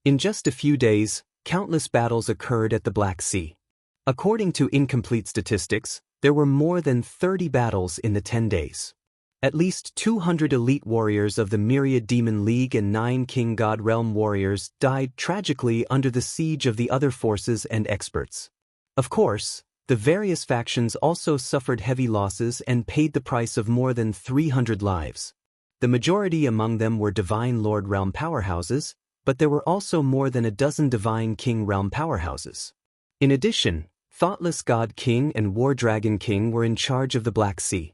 In just a few days, countless battles occurred at the Black Sea. According to incomplete statistics, there were more than 30 battles in the 10 days. At least 200 elite warriors of the Myriad Demon League and 9 King God Realm warriors died tragically under the siege of the other forces and experts. Of course, the various factions also suffered heavy losses and paid the price of more than 300 lives. The majority among them were Divine Lord Realm powerhouses, but there were also more than a dozen Divine King Realm powerhouses. In addition, Thoughtless God King and War Dragon King were in charge of the Black Sea.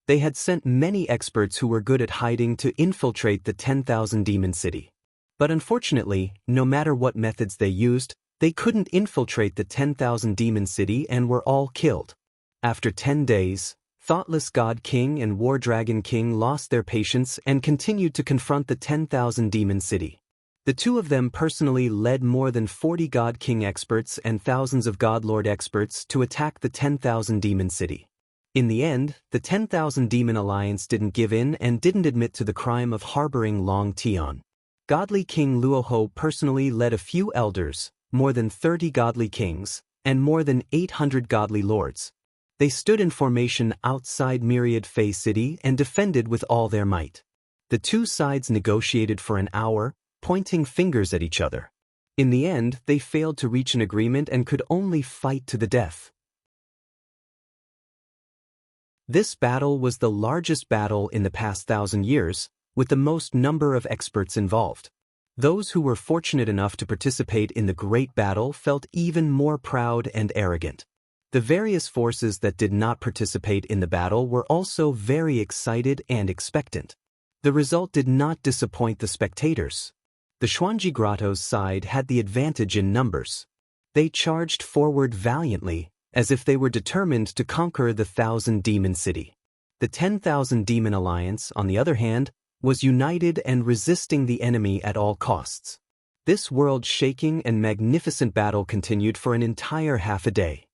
They had sent many experts who were good at hiding to infiltrate the 10,000 Demon City. But unfortunately, no matter what methods they used, they couldn't infiltrate the 10,000 Demon City and were all killed. After 10 days, Thoughtless God King and War Dragon King lost their patience and continued to confront the 10,000 Demon City. The two of them personally led more than 40 God King experts and thousands of God Lord experts to attack the 10,000 Demon City. In the end, the 10,000 Demon Alliance didn't give in and didn't admit to the crime of harboring Longtime. Godly King Luoho personally led a few elders, more than 30 godly kings, and more than 800 godly lords. They stood in formation outside Myriad Fey City and defended with all their might. The two sides negotiated for an hour, pointing fingers at each other. In the end, they failed to reach an agreement and could only fight to the death. This battle was the largest battle in the past 1,000 years, with the most number of experts involved. Those who were fortunate enough to participate in the great battle felt even more proud and arrogant. The various forces that did not participate in the battle were also very excited and expectant. The result did not disappoint the spectators. The Xuanji Grotto's side had the advantage in numbers. They charged forward valiantly, as if they were determined to conquer the 1,000-demon city. The 10,000-demon alliance, on the other hand, was united and resisting the enemy at all costs. This world-shaking and magnificent battle continued for an entire half a day.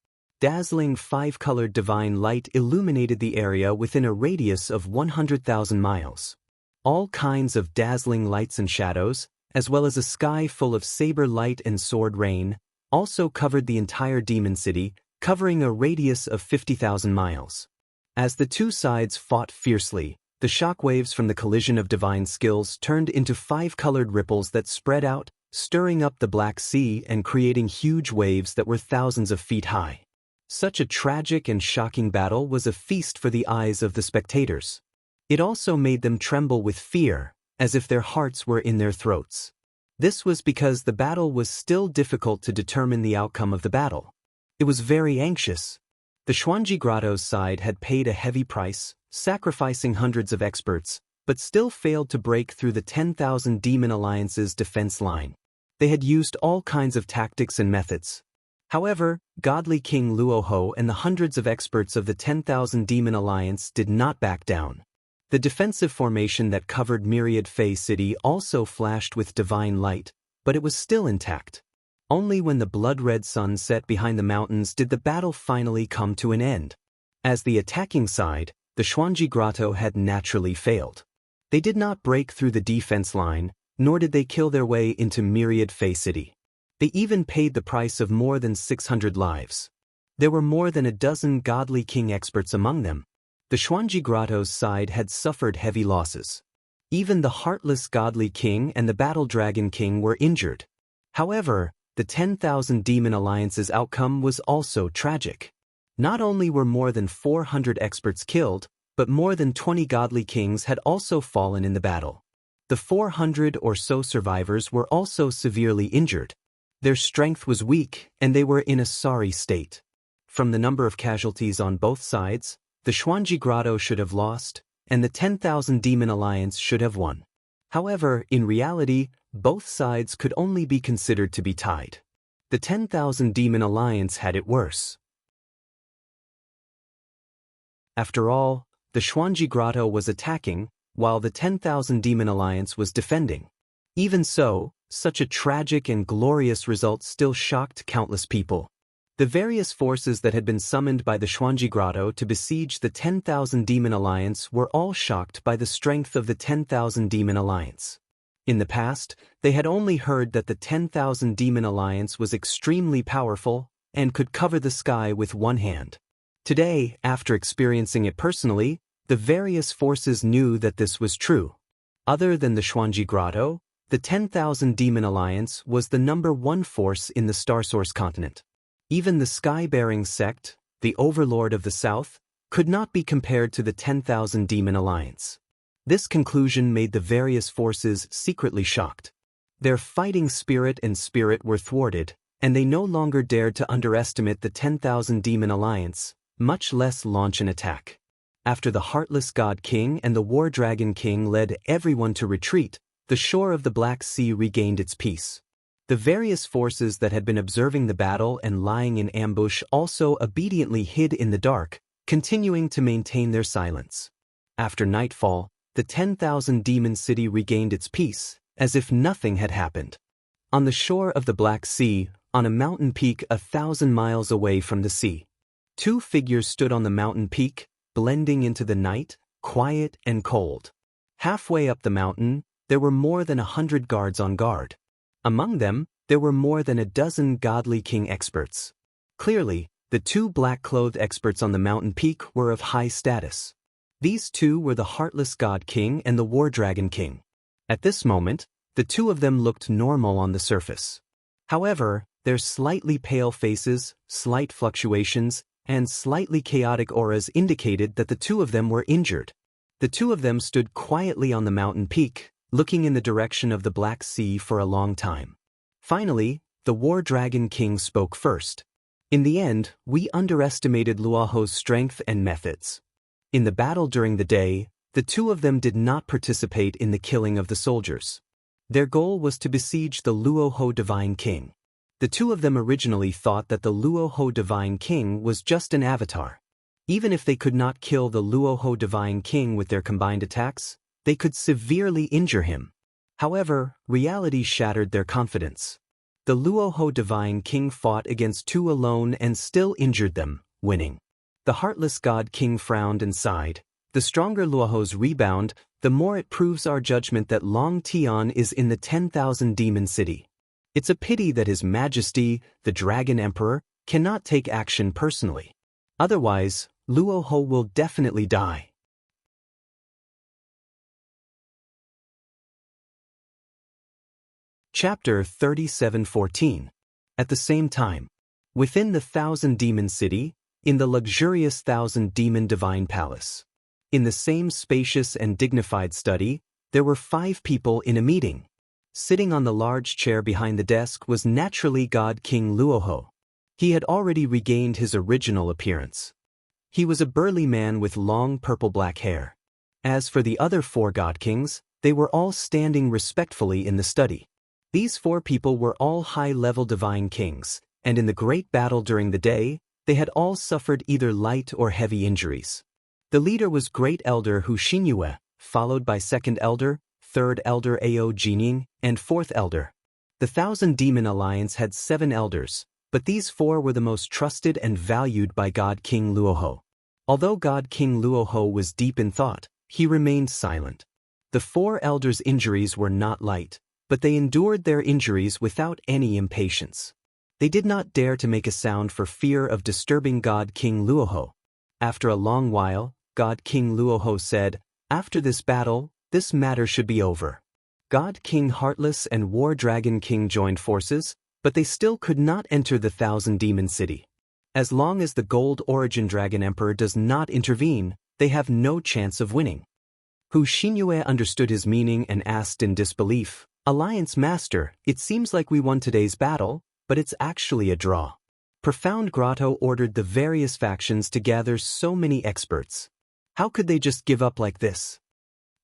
Dazzling 5-colored divine light illuminated the area within a radius of 100,000 miles. All kinds of dazzling lights and shadows, as well as a sky full of saber light and sword rain, also covered the entire demon city, covering a radius of 50,000 miles. As the two sides fought fiercely, the shockwaves from the collision of divine skills turned into 5-colored ripples that spread out, stirring up the Black Sea and creating huge waves that were thousands of feet high. Such a tragic and shocking battle was a feast for the eyes of the spectators. It also made them tremble with fear, as if their hearts were in their throats. This was because the battle was still difficult to determine the outcome of the battle. It was very anxious. The Xuanji Grotto's side had paid a heavy price, sacrificing hundreds of experts, but still failed to break through the 10,000 Demon Alliance's defense line. They had used all kinds of tactics and methods. However, godly King Luoho and the hundreds of experts of the 10,000 Demon Alliance did not back down. The defensive formation that covered Myriad Fey City also flashed with divine light, but it was still intact. Only when the blood-red sun set behind the mountains did the battle finally come to an end. As the attacking side, the Xuanji Grotto had naturally failed. They did not break through the defense line, nor did they kill their way into Myriad Fey City. They even paid the price of more than 600 lives. There were more than a dozen godly king experts among them. The Xuanji Grotto's side had suffered heavy losses. Even the heartless godly king and the battle dragon king were injured. However, the 10,000 Demon Alliance's outcome was also tragic. Not only were more than 400 experts killed, but more than 20 godly kings had also fallen in the battle. The 400 or so survivors were also severely injured. Their strength was weak, and they were in a sorry state. From the number of casualties on both sides, the Xuanji Grotto should have lost, and the 10,000 Demon Alliance should have won. However, in reality, both sides could only be considered to be tied. The 10,000 Demon Alliance had it worse. After all, the Xuanji Grotto was attacking, while the 10,000 Demon Alliance was defending. Even so, such a tragic and glorious result still shocked countless people. The various forces that had been summoned by the Xuanji Grotto to besiege the 10,000 Demon Alliance were all shocked by the strength of the 10,000 Demon Alliance. In the past, they had only heard that the 10,000 Demon Alliance was extremely powerful and could cover the sky with one hand. Today, after experiencing it personally, the various forces knew that this was true. Other than the Xuanji Grotto, the 10,000 Demon Alliance was the #1 force in the Starsource continent. Even the Sky-bearing sect, the overlord of the South, could not be compared to the 10,000 Demon Alliance. This conclusion made the various forces secretly shocked. Their fighting spirit and spirit were thwarted, and they no longer dared to underestimate the 10,000 Demon Alliance, much less launch an attack. After the Heartless God King and the War Dragon King led everyone to retreat, the shore of the Black Sea regained its peace. The various forces that had been observing the battle and lying in ambush also obediently hid in the dark, continuing to maintain their silence. After nightfall, the 10,000 Demon City regained its peace, as if nothing had happened. On the shore of the Black Sea, on a mountain peak 1,000 miles away from the sea, two figures stood on the mountain peak, blending into the night, quiet and cold. Halfway up the mountain, there were more than 100 guards on guard. Among them, There were more than a dozen godly king experts. Clearly, the two black-clothed experts on the mountain peak were of high status. These two were the Heartless God King and the War Dragon King. At this moment, the two of them looked normal on the surface. However, their slightly pale faces, slight fluctuations, and slightly chaotic auras indicated that the two of them were injured. The two of them stood quietly on the mountain peak, looking in the direction of the Black Sea for a long time. Finally, the War Dragon King spoke first. In the end, we underestimated Luoho's strength and methods. In the battle during the day, the two of them did not participate in the killing of the soldiers. Their goal was to besiege the Luoho Divine King. The two of them originally thought that the Luoho Divine King was just an avatar. Even if they could not kill the Luoho Divine King with their combined attacks, they could severely injure him. However, reality shattered their confidence. The Luoho Divine King fought against two alone and still injured them, winning. The Heartless God King frowned and sighed. The stronger Luohos rebound, the more it proves our judgment that Longtime is in the 10,000 Demon City. It's a pity that His Majesty, the Dragon Emperor, cannot take action personally. Otherwise, Luoho will definitely die. Chapter 37:14. At the same time, within the 1,000 Demon City, in the luxurious 1,000 Demon Divine Palace. In the same spacious and dignified study, there were 5 people in a meeting. Sitting on the large chair behind the desk was naturally God King Luoho. He had already regained his original appearance. He was a burly man with long purple-black hair. As for the other 4 God Kings, they were all standing respectfully in the study. These 4 people were all high-level divine kings, and in the great battle during the day, they had all suffered either light or heavy injuries. The leader was Great Elder Hu Xinyue, followed by Second Elder, Third Elder Ao Jining, and Fourth Elder. The 1,000 Demon Alliance had 7 elders, but these 4 were the most trusted and valued by God King Luoho. Although God King Luoho was deep in thought, he remained silent. The 4 elders' injuries were not light, but they endured their injuries without any impatience. They did not dare to make a sound for fear of disturbing God King Luoho. After a long while, God King Luoho said, "After this battle, this matter should be over." God King Heartless and War Dragon King joined forces, but they still could not enter the 1,000 Demon City. As long as the Gold Origin Dragon Emperor does not intervene, they have no chance of winning. Hu Xinyue understood his meaning and asked in disbelief, "Alliance Master, it seems like we won today's battle, but it's actually a draw." Profound Grotto ordered the various factions to gather so many experts. How could they just give up like this?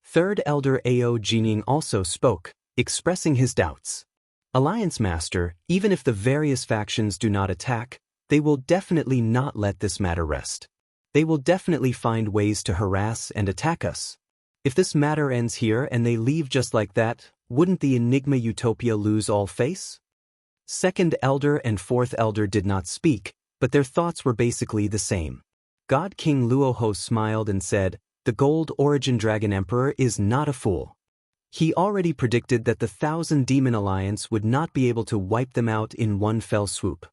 Third Elder Ao Jining also spoke, expressing his doubts. Alliance Master, even if the various factions do not attack, they will definitely not let this matter rest. They will definitely find ways to harass and attack us. If this matter ends here and they leave just like that, wouldn't the Enigma Utopia lose all face? Second Elder and Fourth Elder did not speak, but their thoughts were basically the same. God King Luoho smiled and said, "The Gold Origin Dragon Emperor is not a fool. He already predicted that the 1,000 Demon Alliance would not be able to wipe them out in one fell swoop.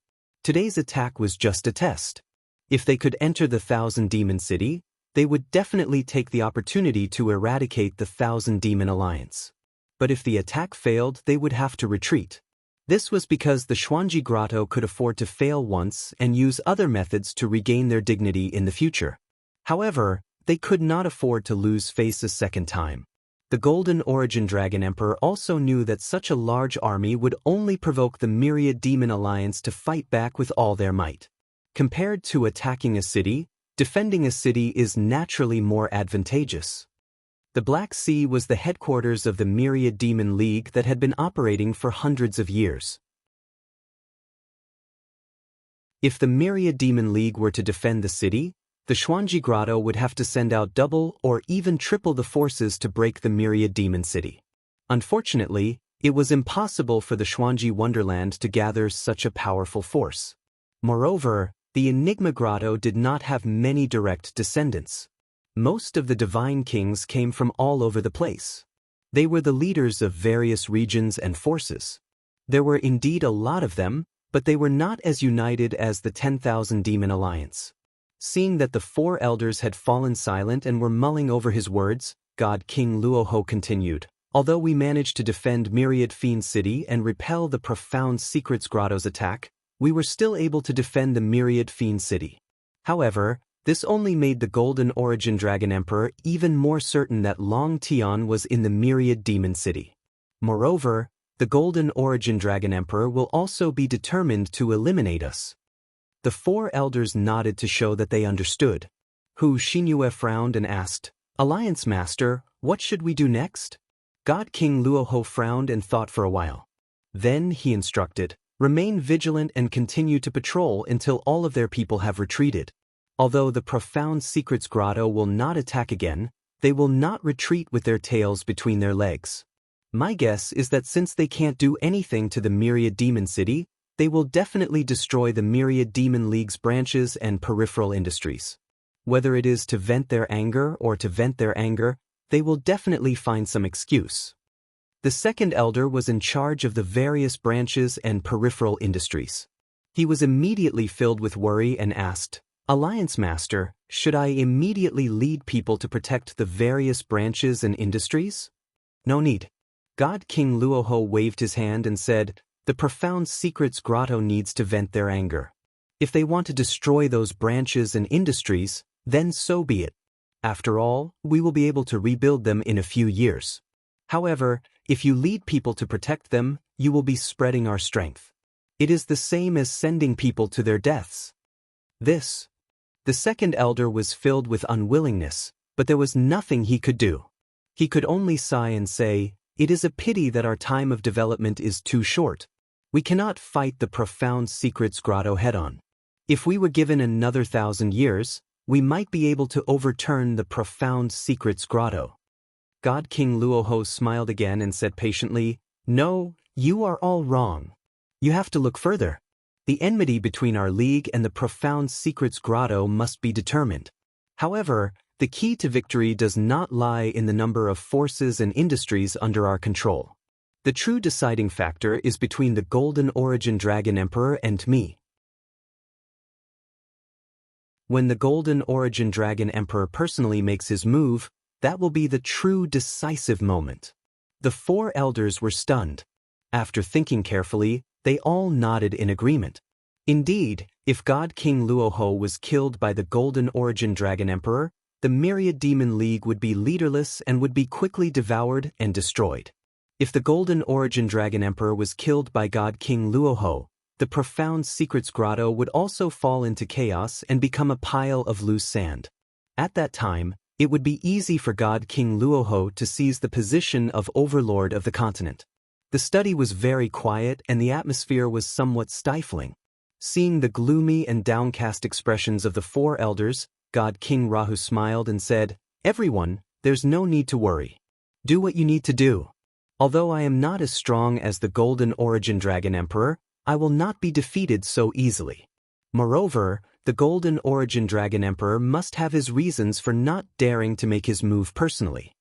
Today's attack was just a test. If they could enter the 1,000 Demon City, they would definitely take the opportunity to eradicate the 1,000 Demon Alliance. But if the attack failed, they would have to retreat. This was because the Xuanji Grotto could afford to fail once and use other methods to regain their dignity in the future. However, they could not afford to lose face a second time. The Golden Origin Dragon Emperor also knew that such a large army would only provoke the Myriad Demon Alliance to fight back with all their might. Compared to attacking a city, defending a city is naturally more advantageous. The Black Sea was the headquarters of the Myriad Demon League that had been operating for hundreds of years. If the Myriad Demon League were to defend the city, the Xuanji Grotto would have to send out double or even triple the forces to break the Myriad Demon City. Unfortunately, it was impossible for the Xuanji Wonderland to gather such a powerful force. Moreover, the Enigma Grotto did not have many direct descendants. Most of the divine kings came from all over the place. They were the leaders of various regions and forces. There were indeed a lot of them, but they were not as united as the 10,000 Demon Alliance. Seeing that the 4 elders had fallen silent and were mulling over his words, God King Luoho continued, "Although we managed to defend Myriad Fiend City and repel the Profound Secrets Grotto's attack, we were still able to defend the Myriad Fiend City. However, this only made the Golden Origin Dragon Emperor even more certain that Long Tian was in the Myriad Demon City. Moreover, the Golden Origin Dragon Emperor will also be determined to eliminate us." The 4 elders nodded to show that they understood. Hu Xinyue frowned and asked, "Alliance Master, what should we do next?" God King Luoho frowned and thought for a while. Then he instructed, "Remain vigilant and continue to patrol until all of their people have retreated. Although the Profound Secrets Grotto will not attack again, they will not retreat with their tails between their legs. My guess is that since they can't do anything to the Myriad Demon City, they will definitely destroy the Myriad Demon League's branches and peripheral industries. Whether it is to vent their anger or to vent their anger, they will definitely find some excuse." The second elder was in charge of the various branches and peripheral industries. He was immediately filled with worry and asked, "Alliance Master, should I immediately lead people to protect the various branches and industries?" "No need." God King Luoho waved his hand and said, "The Profound Secrets Grotto needs to vent their anger. If they want to destroy those branches and industries, then so be it. After all, we will be able to rebuild them in a few years. However, if you lead people to protect them, you will be spreading our strength. It is the same as sending people to their deaths." The second elder was filled with unwillingness, but there was nothing he could do. He could only sigh and say, "It is a pity that our time of development is too short. We cannot fight the Profound Secrets Grotto head-on. If we were given another 1,000 years, we might be able to overturn the Profound Secrets Grotto." God King Luoho smiled again and said patiently, "No, you are all wrong. You have to look further. The enmity between our league and the Profound Secrets Grotto must be determined. However, the key to victory does not lie in the number of forces and industries under our control. The true deciding factor is between the Golden Origin Dragon Emperor and me. When the Golden Origin Dragon Emperor personally makes his move, that will be the true decisive moment." The 4 elders were stunned. After thinking carefully, they all nodded in agreement. Indeed, if God King Luoho was killed by the Golden Origin Dragon Emperor, the Myriad Demon League would be leaderless and would be quickly devoured and destroyed. If the Golden Origin Dragon Emperor was killed by God King Luoho, the Profound Secrets Grotto would also fall into chaos and become a pile of loose sand. At that time, it would be easy for God King Luoho to seize the position of overlord of the continent. The study was very quiet and the atmosphere was somewhat stifling. Seeing the gloomy and downcast expressions of the 4 elders, God King Rahu smiled and said, "Everyone, there's no need to worry. Do what you need to do. Although I am not as strong as the Golden Origin Dragon Emperor, I will not be defeated so easily. Moreover, the Golden Origin Dragon Emperor must have his reasons for not daring to make his move personally."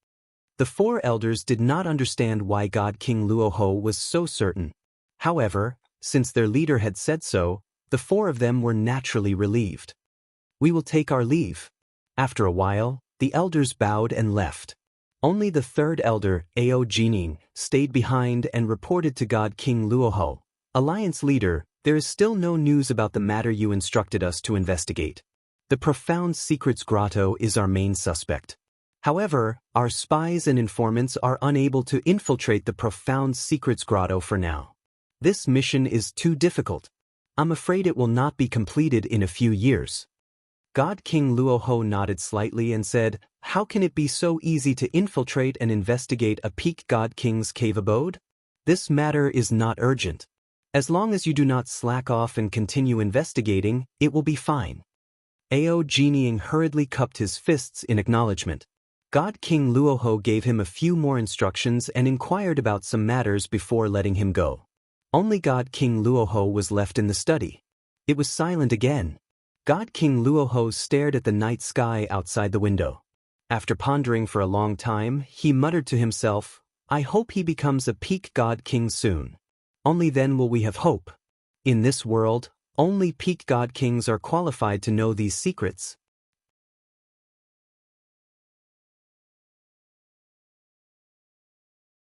The 4 elders did not understand why God King Luoho was so certain. However, since their leader had said so, the 4 of them were naturally relieved. "We will take our leave." After a while, the elders bowed and left. Only the 3rd elder, Ao Jining, stayed behind and reported to God King Luoho, "Alliance leader, there is still no news about the matter you instructed us to investigate. The Profound Secrets Grotto is our main suspect. However, our spies and informants are unable to infiltrate the Profound Secrets Grotto for now. This mission is too difficult. I'm afraid it will not be completed in a few years." God King Luoho nodded slightly and said, "How can it be so easy to infiltrate and investigate a peak God King's cave abode? This matter is not urgent. As long as you do not slack off and continue investigating, it will be fine." Ao Jining hurriedly cupped his fists in acknowledgement. God King Luoho gave him a few more instructions and inquired about some matters before letting him go. Only God King Luoho was left in the study. It was silent again. God King Luoho stared at the night sky outside the window. After pondering for a long time, he muttered to himself, "I hope he becomes a peak God King soon." Only then will we have hope. In this world, only peak god kings are qualified to know these secrets.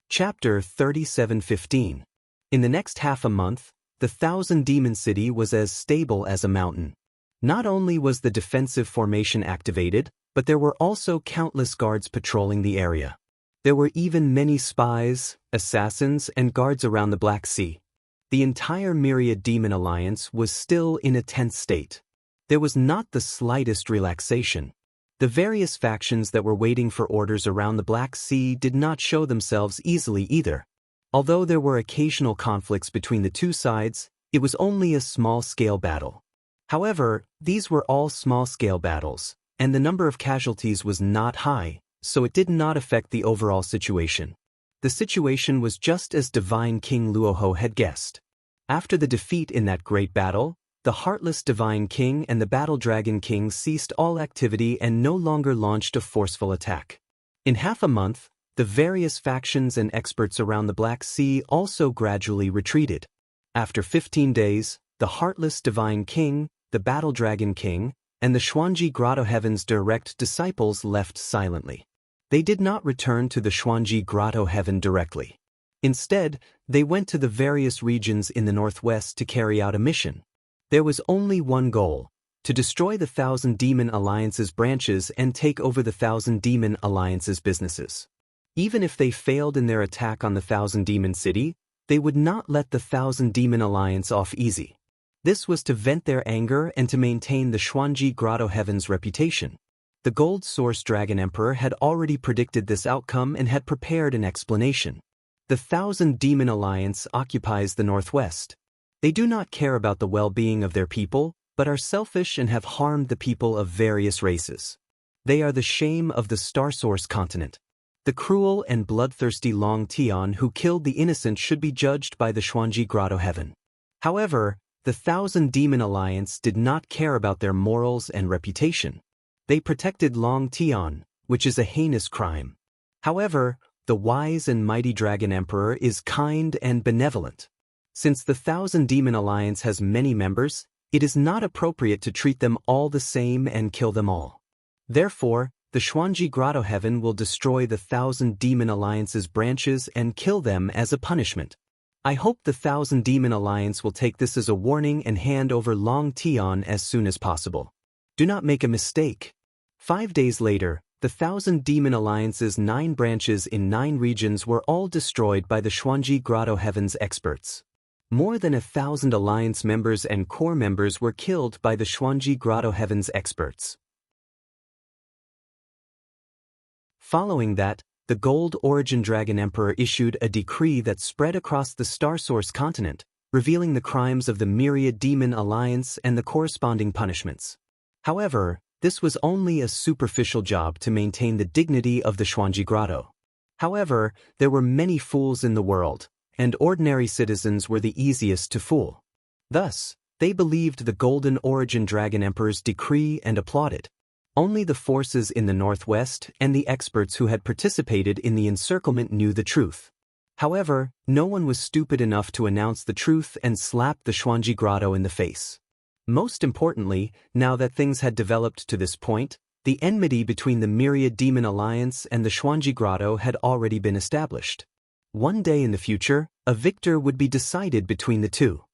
Chapter 37:15. In the next half a month, the Thousand Demon City was as stable as a mountain. Not only was the defensive formation activated, but there were also countless guards patrolling the area. There were even many spies, assassins, and guards around the Black Sea. The entire Myriad Demon Alliance was still in a tense state. There was not the slightest relaxation. The various factions that were waiting for orders around the Black Sea did not show themselves easily either. Although there were occasional conflicts between the two sides, it was only a small-scale battle. However, these were all small-scale battles, and the number of casualties was not high, so it did not affect the overall situation. The situation was just as Divine King Luoho had guessed. After the defeat in that great battle, the Heartless Divine King and the Battle Dragon King ceased all activity and no longer launched a forceful attack. In half a month, the various factions and experts around the Black Sea also gradually retreated. After 15 days, the Heartless Divine King, the Battle Dragon King, and the Xuanji Grotto Heaven's direct disciples left silently. They did not return to the Xuanji Grotto Heaven directly. Instead, they went to the various regions in the northwest to carry out a mission. There was only one goal: to destroy the Thousand Demon Alliance's branches and take over the Thousand Demon Alliance's businesses. Even if they failed in their attack on the Thousand Demon City, they would not let the Thousand Demon Alliance off easy. This was to vent their anger and to maintain the Xuanji Grotto Heaven's reputation. The Gold Source Dragon Emperor had already predicted this outcome and had prepared an explanation. The Thousand Demon Alliance occupies the northwest. They do not care about the well-being of their people, but are selfish and have harmed the people of various races. They are the shame of the Star Source continent. The cruel and bloodthirsty Longtime who killed the innocent should be judged by the Xuanji Grotto Heaven. However, the Thousand Demon Alliance did not care about their morals and reputation. They protected Longtime, which is a heinous crime. However, the wise and mighty Dragon Emperor is kind and benevolent. Since the Thousand Demon Alliance has many members, it is not appropriate to treat them all the same and kill them all. Therefore, the Xuanji Grotto Heaven will destroy the Thousand Demon Alliance's branches and kill them as a punishment. I hope the Thousand Demon Alliance will take this as a warning and hand over Longtime as soon as possible. Do not make a mistake. 5 days later, the Thousand Demon Alliance's 9 branches in 9 regions were all destroyed by the Xuanji Grotto Heaven's experts. More than 1,000 Alliance members and core members were killed by the Xuanji Grotto Heaven's experts. Following that, the Gold Origin Dragon Emperor issued a decree that spread across the Star Source continent, revealing the crimes of the Myriad Demon Alliance and the corresponding punishments. However, this was only a superficial job to maintain the dignity of the Xuanji Grotto. However, there were many fools in the world, and ordinary citizens were the easiest to fool. Thus, they believed the Golden Origin Dragon Emperor's decree and applauded. Only the forces in the northwest and the experts who had participated in the encirclement knew the truth. However, no one was stupid enough to announce the truth and slap the Xuanji Grotto in the face. Most importantly, now that things had developed to this point, the enmity between the Myriad Demon Alliance and the Xuanji Grotto had already been established. One day in the future, a victor would be decided between the two.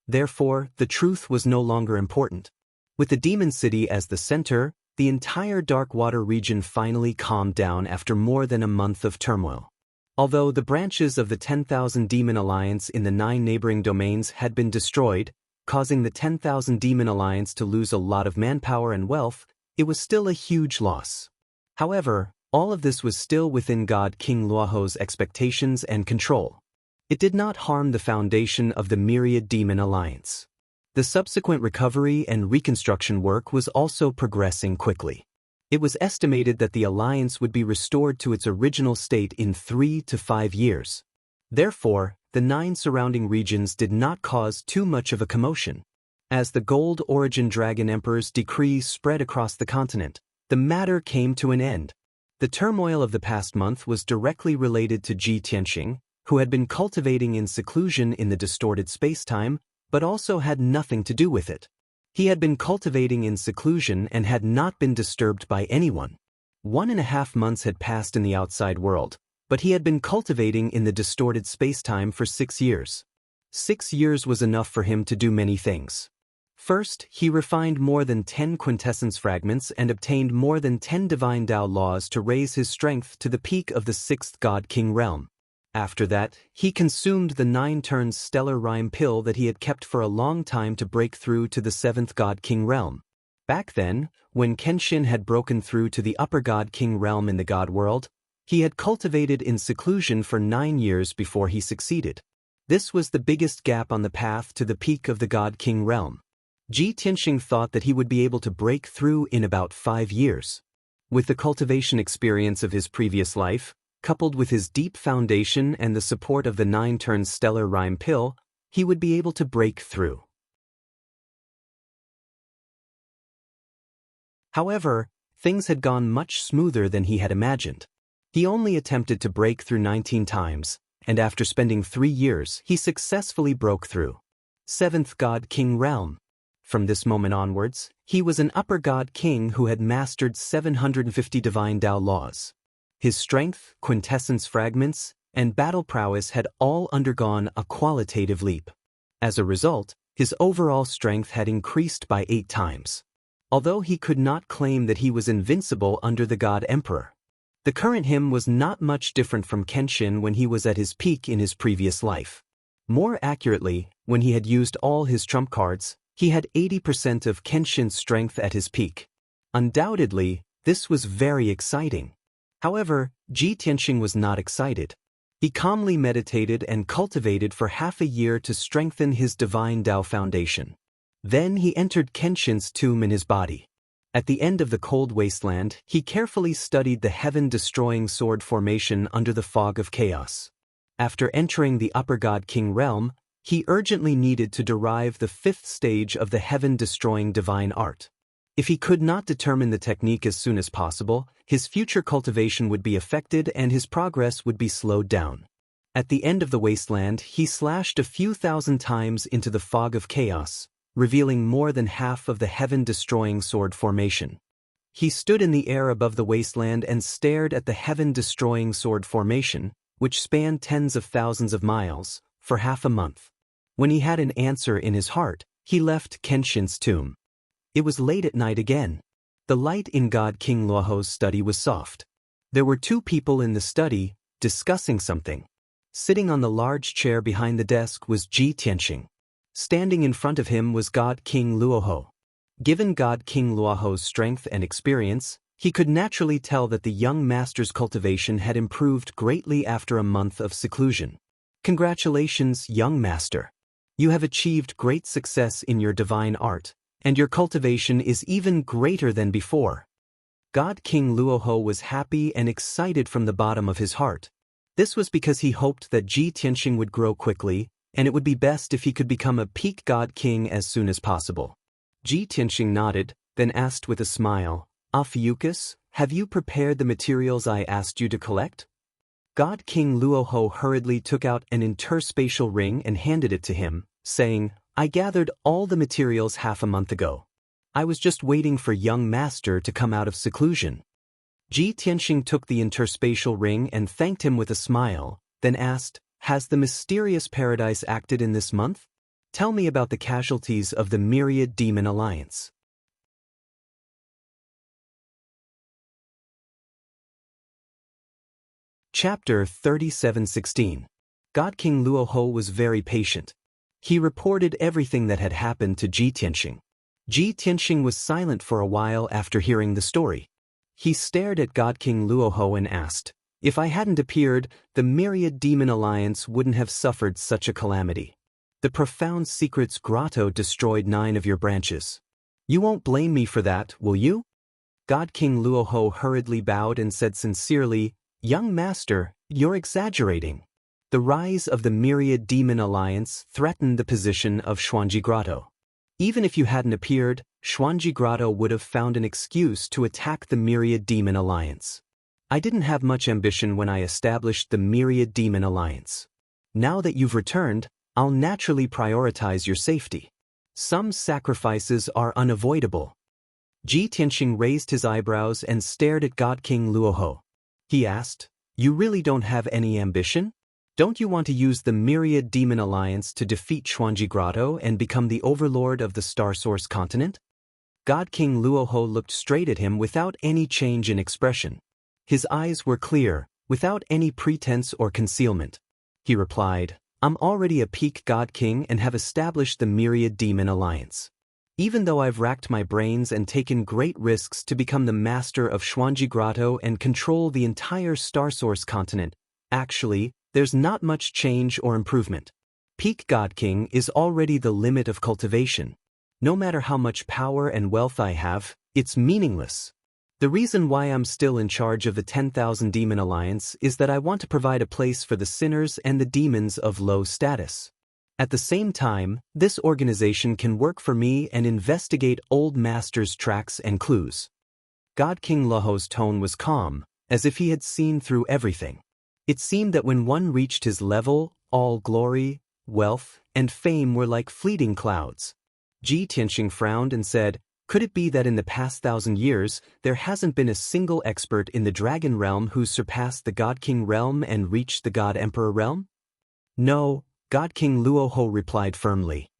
Therefore, the truth was no longer important. With the Demon City as the center, the entire Darkwater region finally calmed down after more than a month of turmoil. Although the branches of the 10,000 Demon Alliance in the 9 neighboring domains had been destroyed, causing the 10,000 Demon Alliance to lose a lot of manpower and wealth, it was still a huge loss. However, all of this was still within God King Luoho's expectations and control. It did not harm the foundation of the Myriad Demon Alliance. The subsequent recovery and reconstruction work was also progressing quickly. It was estimated that the alliance would be restored to its original state in 3 to 5 years. Therefore, the 9 surrounding regions did not cause too much of a commotion. As the Gold Origin Dragon Emperor's decree spread across the continent, the matter came to an end. The turmoil of the past month was directly related to Ji Tianxing, who had been cultivating in seclusion in the distorted space-time, but also had nothing to do with it. He had been cultivating in seclusion and had not been disturbed by anyone. 1.5 months had passed in the outside world, but he had been cultivating in the distorted space-time for 6 years. 6 years was enough for him to do many things. First, he refined more than 10 quintessence fragments and obtained more than 10 divine Tao laws to raise his strength to the peak of the 6th God King realm. After that, he consumed the 9 turns stellar rhyme pill that he had kept for a long time to break through to the 7th God King realm. Back then, when Kenshin had broken through to the upper God King realm in the God world, he had cultivated in seclusion for 9 years before he succeeded. This was the biggest gap on the path to the peak of the God King realm. Ji Tianxing thought that he would be able to break through in about 5 years. With the cultivation experience of his previous life, coupled with his deep foundation and the support of the 9 turns stellar rhyme pill, he would be able to break through. However, things had gone much smoother than he had imagined. He only attempted to break through 19 times, and after spending 3 years, he successfully broke through 7th God King realm. From this moment onwards, he was an upper God King who had mastered 750 divine Tao laws. His strength, quintessence fragments, and battle prowess had all undergone a qualitative leap. As a result, his overall strength had increased by 8 times. Although he could not claim that he was invincible under the God Emperor. The current him was not much different from Kenshin when he was at his peak in his previous life. More accurately, when he had used all his trump cards, he had 80% of Kenshin's strength at his peak. Undoubtedly, this was very exciting. However, Ji Tianxing was not excited. He calmly meditated and cultivated for half a year to strengthen his divine Tao foundation. Then he entered Kenshin's tomb in his body. At the end of the cold wasteland, he carefully studied the heaven-destroying sword formation under the fog of chaos. After entering the upper God King realm, he urgently needed to derive the 5th stage of the heaven-destroying divine art. If he could not determine the technique as soon as possible, his future cultivation would be affected and his progress would be slowed down. At the end of the wasteland, he slashed a few thousand times into the fog of chaos, revealing more than half of the heaven-destroying sword formation. He stood in the air above the wasteland and stared at the heaven-destroying sword formation, which spanned tens of thousands of miles, for half a month. When he had an answer in his heart, he left Kenshin's tomb. It was late at night again. The light in God King Luoho's study was soft. There were 2 people in the study, discussing something. Sitting on the large chair behind the desk was Ji Tianxing. Standing in front of him was God King Luoho. Given God King Luoho's strength and experience, he could naturally tell that the young master's cultivation had improved greatly after a month of seclusion. Congratulations, young master. You have achieved great success in your divine art, and your cultivation is even greater than before. God King Luoho was happy and excited from the bottom of his heart. This was because he hoped that Ji Tianxing would grow quickly, and it would be best if he could become a peak God King as soon as possible. Ji Tianxing nodded, then asked with a smile, Ophiuchus, have you prepared the materials I asked you to collect? God King Luoho hurriedly took out an interspatial ring and handed it to him, saying, I gathered all the materials half a month ago. I was just waiting for young master to come out of seclusion. Ji Tianxing took the interspatial ring and thanked him with a smile, then asked, Has the mysterious paradise acted in this month? Tell me about the casualties of the Myriad Demon Alliance. Chapter 37:16. God King Luoho was very patient. He reported everything that had happened to Ji Tianxing. Ji Tianxing was silent for a while after hearing the story. He stared at God King Luoho and asked, If I hadn't appeared, the Myriad Demon Alliance wouldn't have suffered such a calamity. The Profound Secrets Grotto destroyed 9 of your branches. You won't blame me for that, will you? God King Luoho hurriedly bowed and said sincerely, Young master, you're exaggerating. The rise of the Myriad Demon Alliance threatened the position of Xuanji Grotto. Even if you hadn't appeared, Xuanji Grotto would have found an excuse to attack the Myriad Demon Alliance. I didn't have much ambition when I established the Myriad Demon Alliance. Now that you've returned, I'll naturally prioritize your safety. Some sacrifices are unavoidable. Ji Tianxing raised his eyebrows and stared at God King Luoho. He asked, "You really don't have any ambition? Don't you want to use the Myriad Demon Alliance to defeat Xuanji Grotto and become the overlord of the Star Source continent?" God King Luoho looked straight at him without any change in expression. His eyes were clear, without any pretense or concealment. He replied, "I'm already a peak God King and have established the Myriad Demon Alliance. Even though I've racked my brains and taken great risks to become the master of Xuanji Grotto and control the entire Star Source continent, actually, there's not much change or improvement. Peak God King is already the limit of cultivation. No matter how much power and wealth I have, it's meaningless. The reason why I'm still in charge of the 10,000 Demon Alliance is that I want to provide a place for the sinners and the demons of low status. At the same time, this organization can work for me and investigate old masters' tracks and clues." God King Luoho's tone was calm, as if he had seen through everything. It seemed that when one reached his level, all glory, wealth, and fame were like fleeting clouds. Ji Tianxing frowned and said, "Could it be that in the past 1,000 years, there hasn't been a single expert in the Dragon Realm who's surpassed the God King realm and reached the God Emperor realm?" "No," God King Luoho replied firmly.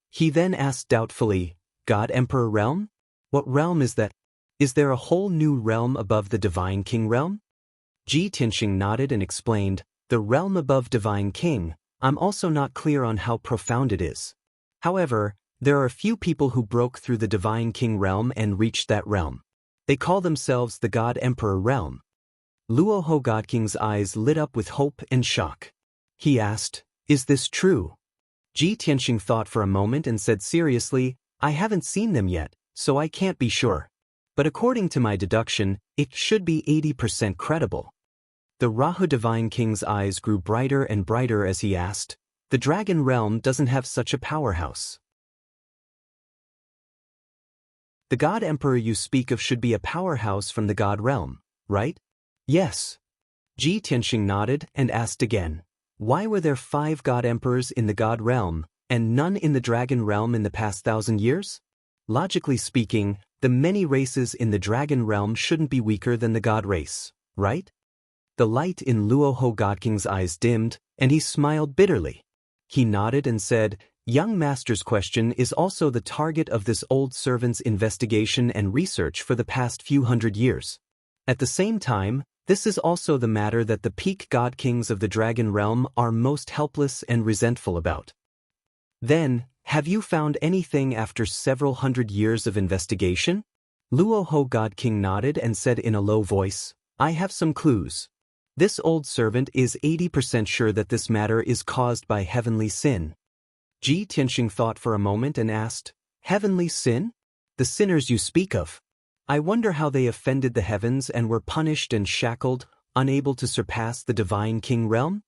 He then asked doubtfully, "God Emperor realm? What realm is that? Is there a whole new realm above the Divine King realm?" Ji Tianxing nodded and explained, "The realm above Divine King, I'm also not clear on how profound it is. However, there are a few people who broke through the Divine King realm and reached that realm. They call themselves the God Emperor realm." Luoho God King's eyes lit up with hope and shock. He asked, "Is this true?" Ji Tianxing thought for a moment and said seriously, "I haven't seen them yet, so I can't be sure. But according to my deduction, it should be 80% credible." The Rahu Divine King's eyes grew brighter and brighter as he asked, "The Dragon Realm doesn't have such a powerhouse. The God Emperor you speak of should be a powerhouse from the God Realm, right?" "Yes." Ji Tianxing nodded and asked again, "Why were there 5 God Emperors in the God Realm, and none in the Dragon Realm in the past 1,000 years? Logically speaking, the many races in the Dragon Realm shouldn't be weaker than the God race, right?" The light in Luoho God King's eyes dimmed, and he smiled bitterly. He nodded and said, "Young Master's question is also the target of this old servant's investigation and research for the past few hundred years. At the same time, this is also the matter that the peak God Kings of the Dragon Realm are most helpless and resentful about." "Then, have you found anything after several hundred years of investigation?" Luoho God King nodded and said in a low voice, "I have some clues. This old servant is 80% sure that this matter is caused by heavenly sin." Ji Tianxing thought for a moment and asked, "Heavenly sin? The sinners you speak of? I wonder how they offended the heavens and were punished and shackled, unable to surpass the Divine King realm?"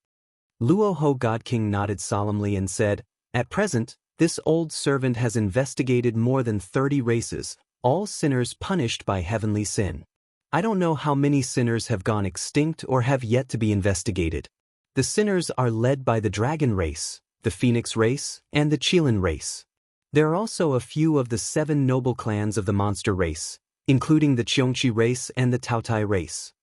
Luoho God King nodded solemnly and said, "At present, this old servant has investigated more than 30 races, all sinners punished by heavenly sin. I don't know how many sinners have gone extinct or have yet to be investigated. The sinners are led by the Dragon race, the Phoenix race, and the Qilin race. There are also a few of the 7 noble clans of the monster race, including the Qiongqi race and the Taotai race."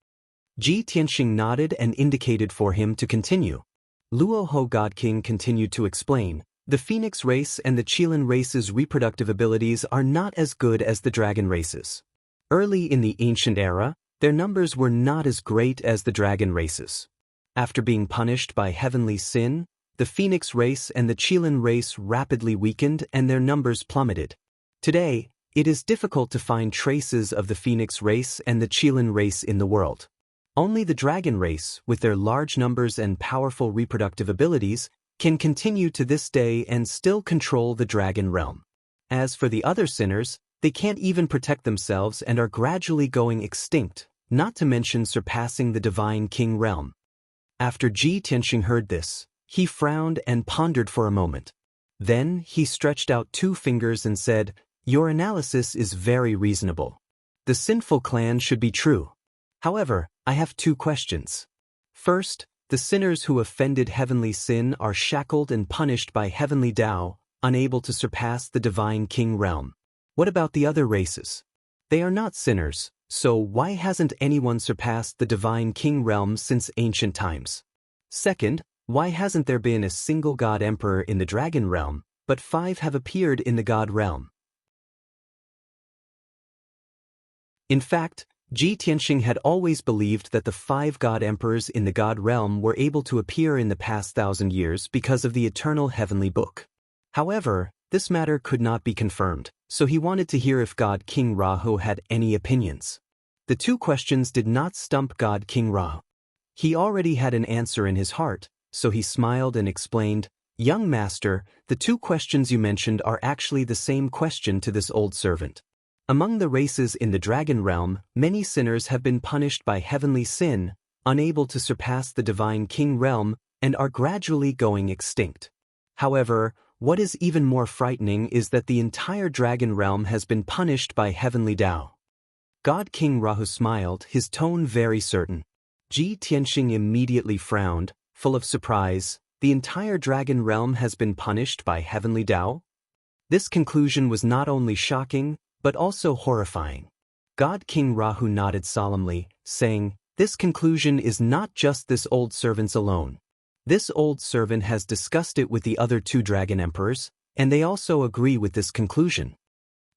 Ji Tianxing nodded and indicated for him to continue. Luoho God King continued to explain, "The Phoenix race and the Qilin race's reproductive abilities are not as good as the Dragon races. Early in the ancient era, their numbers were not as great as the Dragon races. After being punished by heavenly sin, the Phoenix race and the Qilin race rapidly weakened and their numbers plummeted. Today, it is difficult to find traces of the Phoenix race and the Qilin race in the world. Only the Dragon race, with their large numbers and powerful reproductive abilities, can continue to this day and still control the Dragon realm. As for the other sinners, they can't even protect themselves and are gradually going extinct, not to mention surpassing the Divine King realm." After Ji Tianxing heard this, he frowned and pondered for a moment. Then he stretched out 2 fingers and said, "Your analysis is very reasonable. The sinful clan should be true. However, I have 2 questions. First, The sinners who offended heavenly sin are shackled and punished by heavenly Dao, unable to surpass the divine king realm. What about the other races? They are not sinners, so why hasn't anyone surpassed the divine king realm since ancient times? Second, why hasn't there been a single god emperor in the dragon realm, but 5 have appeared in the god realm? In fact, Ji Tianxing had always believed that the 5 god emperors in the god realm were able to appear in the past 1,000 years because of the eternal heavenly book. However, this matter could not be confirmed, so he wanted to hear if God King Rahu had any opinions. The 2 questions did not stump God King Rahu. He already had an answer in his heart, so he smiled and explained, "Young master, the 2 questions you mentioned are actually the same question to this old servant. Among the races in the dragon realm, many sinners have been punished by heavenly sin, unable to surpass the divine king realm, and are gradually going extinct. However, what is even more frightening is that the entire dragon realm has been punished by heavenly Dao." God King Rahu smiled, his tone very certain. Ji Tianxing immediately frowned, full of surprise. The entire dragon realm has been punished by heavenly Dao? This conclusion was not only shocking, but also horrifying. God King Rahu nodded solemnly, saying, "This conclusion is not just this old servant's alone. This old servant has discussed it with the other 2 dragon emperors, and they also agree with this conclusion."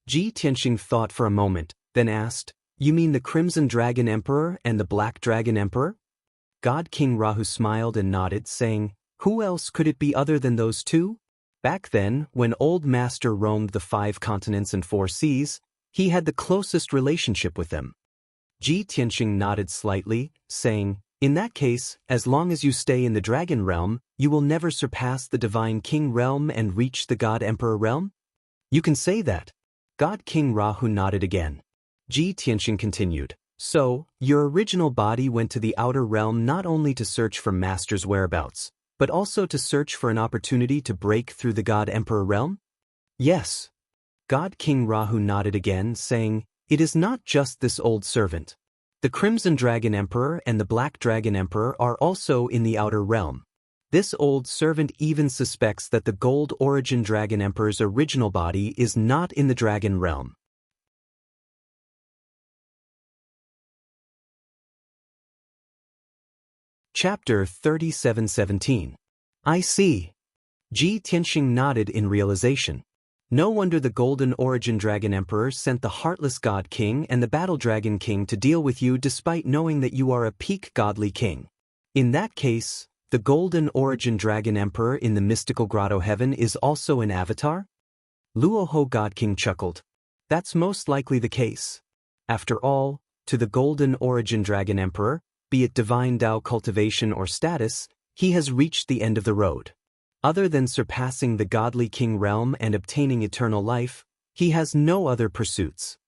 Ji Tianxing thought for a moment, then asked, "You mean the Crimson Dragon Emperor and the Black Dragon Emperor?" God King Rahu smiled and nodded, saying, "Who else could it be other than those 2? Back then, when Old Master roamed the 5 continents and 4 seas, he had the closest relationship with them." Ji Tianxing nodded slightly, saying, "In that case, as long as you stay in the dragon realm, you will never surpass the divine king realm and reach the god emperor realm?" "You can say that." God King Rahu nodded again. Ji Tianxing continued, "So, your original body went to the outer realm not only to search for Master's whereabouts, but also to search for an opportunity to break through the God Emperor realm?" "Yes." God King Rahu nodded again, saying, "It is not just this old servant. The Crimson Dragon Emperor and the Black Dragon Emperor are also in the outer realm. This old servant even suspects that the Gold Origin Dragon Emperor's original body is not in the dragon realm." Chapter 37:17. I see. Ji Tianxing nodded in realization. No wonder the Golden Origin Dragon Emperor sent the Heartless God King and the Battle Dragon King to deal with you despite knowing that you are a peak godly king. In that case, the Golden Origin Dragon Emperor in the mystical grotto heaven is also an avatar? Luoho God King chuckled. That's most likely the case. After all, to the Golden Origin Dragon Emperor, be it divine Dao cultivation or status, he has reached the end of the road. Other than surpassing the godly king realm and obtaining eternal life, he has no other pursuits.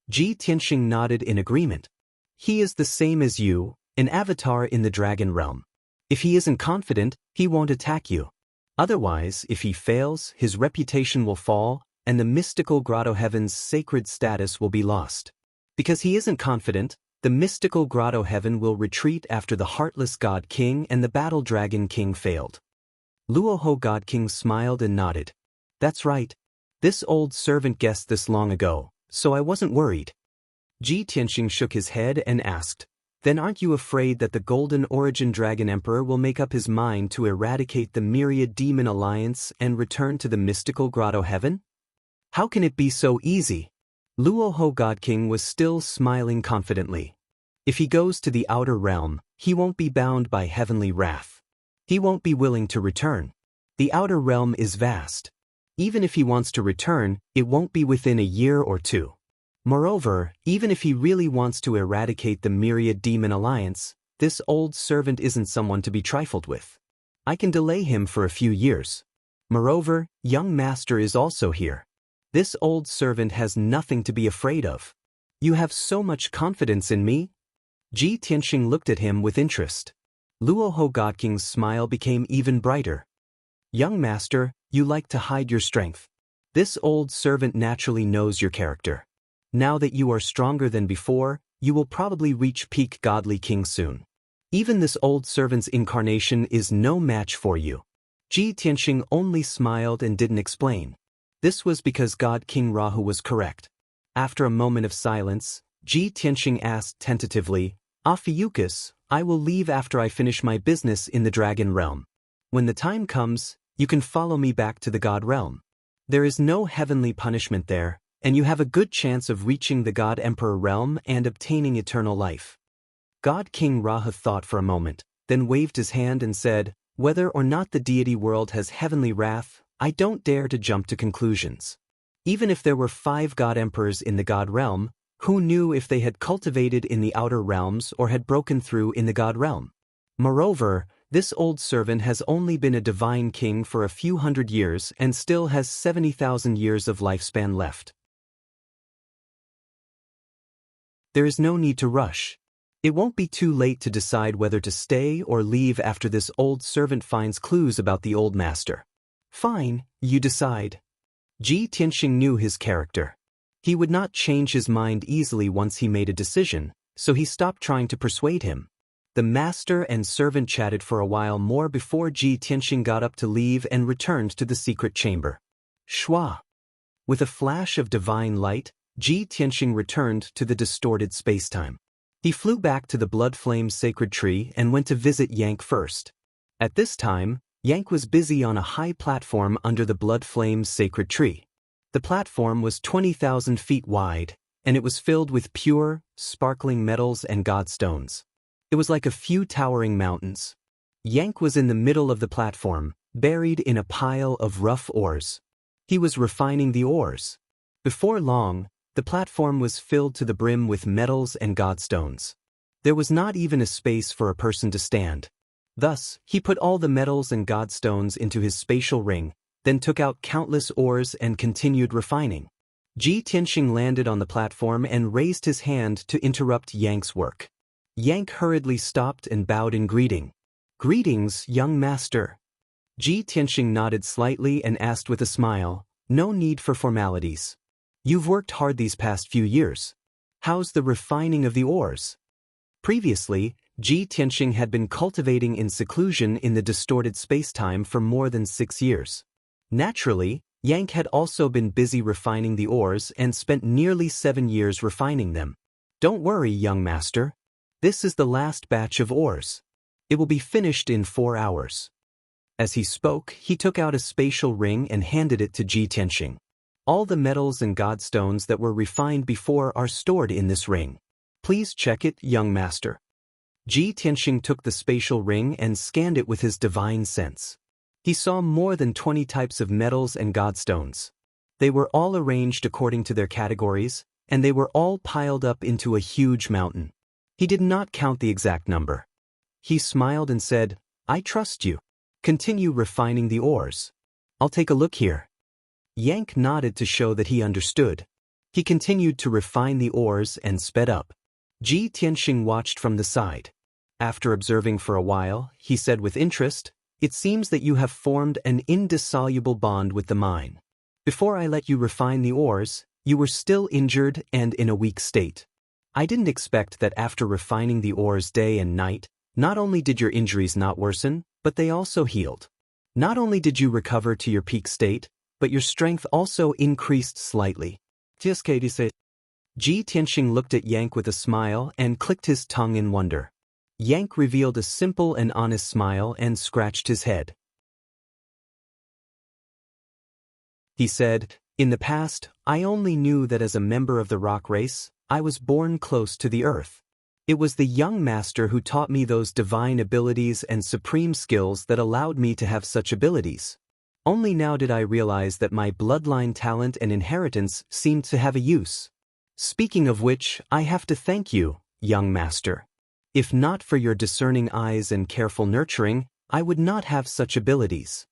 Ji Tianxing nodded in agreement. He is the same as you, an avatar in the dragon realm. If he isn't confident, he won't attack you. Otherwise, if he fails, his reputation will fall, and the mystical grotto heaven's sacred status will be lost. Because he isn't confident, the mystical grotto heaven will retreat after the Heartless God King and the Battle Dragon King failed. Luoho God King smiled and nodded. That's right. This old servant guessed this long ago, so I wasn't worried. Ji Tianxing shook his head and asked, "Then aren't you afraid that the Golden Origin Dragon Emperor will make up his mind to eradicate the Myriad Demon Alliance and return to the mystical grotto heaven? How can it be so easy?" Luoho God King was still smiling confidently. If he goes to the outer realm, he won't be bound by heavenly wrath. He won't be willing to return. The outer realm is vast. Even if he wants to return, it won't be within a year or 2. Moreover, even if he really wants to eradicate the Myriad Demon Alliance, this old servant isn't someone to be trifled with. I can delay him for a few years. Moreover, young master is also here. This old servant has nothing to be afraid of. You have so much confidence in me? Ji Tianxing looked at him with interest. Luoho God King's smile became even brighter. Young master, you like to hide your strength. This old servant naturally knows your character. Now that you are stronger than before, you will probably reach peak godly king soon. Even this old servant's incarnation is no match for you. Ji Tianxing only smiled and didn't explain. This was because God King Rahu was correct. After a moment of silence, Ji Tianxing asked tentatively, Ophiuchus, I will leave after I finish my business in the dragon realm. When the time comes, you can follow me back to the god realm. There is no heavenly punishment there, and you have a good chance of reaching the God Emperor realm and obtaining eternal life. God King Rahu thought for a moment, then waved his hand and said, Whether or not the deity world has heavenly wrath, I don't dare to jump to conclusions. Even if there were 5 God Emperors in the God realm, who knew if they had cultivated in the outer realms or had broken through in the God realm? Moreover, this old servant has only been a divine king for a few hundred years and still has 70,000 years of lifespan left. There is no need to rush. It won't be too late to decide whether to stay or leave after this old servant finds clues about the old master. Fine, you decide. Ji Tianxing knew his character. He would not change his mind easily once he made a decision, so he stopped trying to persuade him. The master and servant chatted for a while more before Ji Tianxing got up to leave and returned to the secret chamber. Shua! With a flash of divine light, Ji Tianxing returned to the distorted spacetime. He flew back to the Blood Flame's sacred tree and went to visit Yank first. At this time, Yank was busy on a high platform under the Blood Flame's sacred tree. The platform was 20,000 feet wide, and it was filled with pure, sparkling metals and godstones. It was like a few towering mountains. Yank was in the middle of the platform, buried in a pile of rough ores. He was refining the ores. Before long, the platform was filled to the brim with metals and godstones. There was not even a space for a person to stand. Thus, he put all the metals and godstones into his spatial ring, then took out countless ores and continued refining. Ji Tianxing landed on the platform and raised his hand to interrupt Yank's work. Yank hurriedly stopped and bowed in greeting. Greetings, young master. Ji Tianxing nodded slightly and asked with a smile, No need for formalities. You've worked hard these past few years. How's the refining of the ores? Previously, Ji Tianxing had been cultivating in seclusion in the distorted spacetime for more than 6 years. Naturally, Yank had also been busy refining the ores and spent nearly 7 years refining them. Don't worry, young master. This is the last batch of ores. It will be finished in 4 hours. As he spoke, he took out a spatial ring and handed it to Ji Tianxing. All the metals and godstones that were refined before are stored in this ring. Please check it, young master. Ji Tianxing took the spatial ring and scanned it with his divine sense. He saw more than 20 types of metals and godstones. They were all arranged according to their categories, and they were all piled up into a huge mountain. He did not count the exact number. He smiled and said, I trust you. Continue refining the ores. I'll take a look here. Yank nodded to show that he understood. He continued to refine the ores and sped up. Ji Tianxing watched from the side. After observing for a while, he said with interest, It seems that you have formed an indissoluble bond with the mine. Before I let you refine the ores, you were still injured and in a weak state. I didn't expect that after refining the ores day and night, not only did your injuries not worsen, but they also healed. Not only did you recover to your peak state, but your strength also increased slightly. Ji Tianxing looked at Yank with a smile and clicked his tongue in wonder. Yank revealed a simple and honest smile and scratched his head. He said, In the past, I only knew that as a member of the rock race, I was born close to the earth. It was the young master who taught me those divine abilities and supreme skills that allowed me to have such abilities. Only now did I realize that my bloodline talent and inheritance seemed to have a use. Speaking of which, I have to thank you, young master. If not for your discerning eyes and careful nurturing, I would not have such abilities.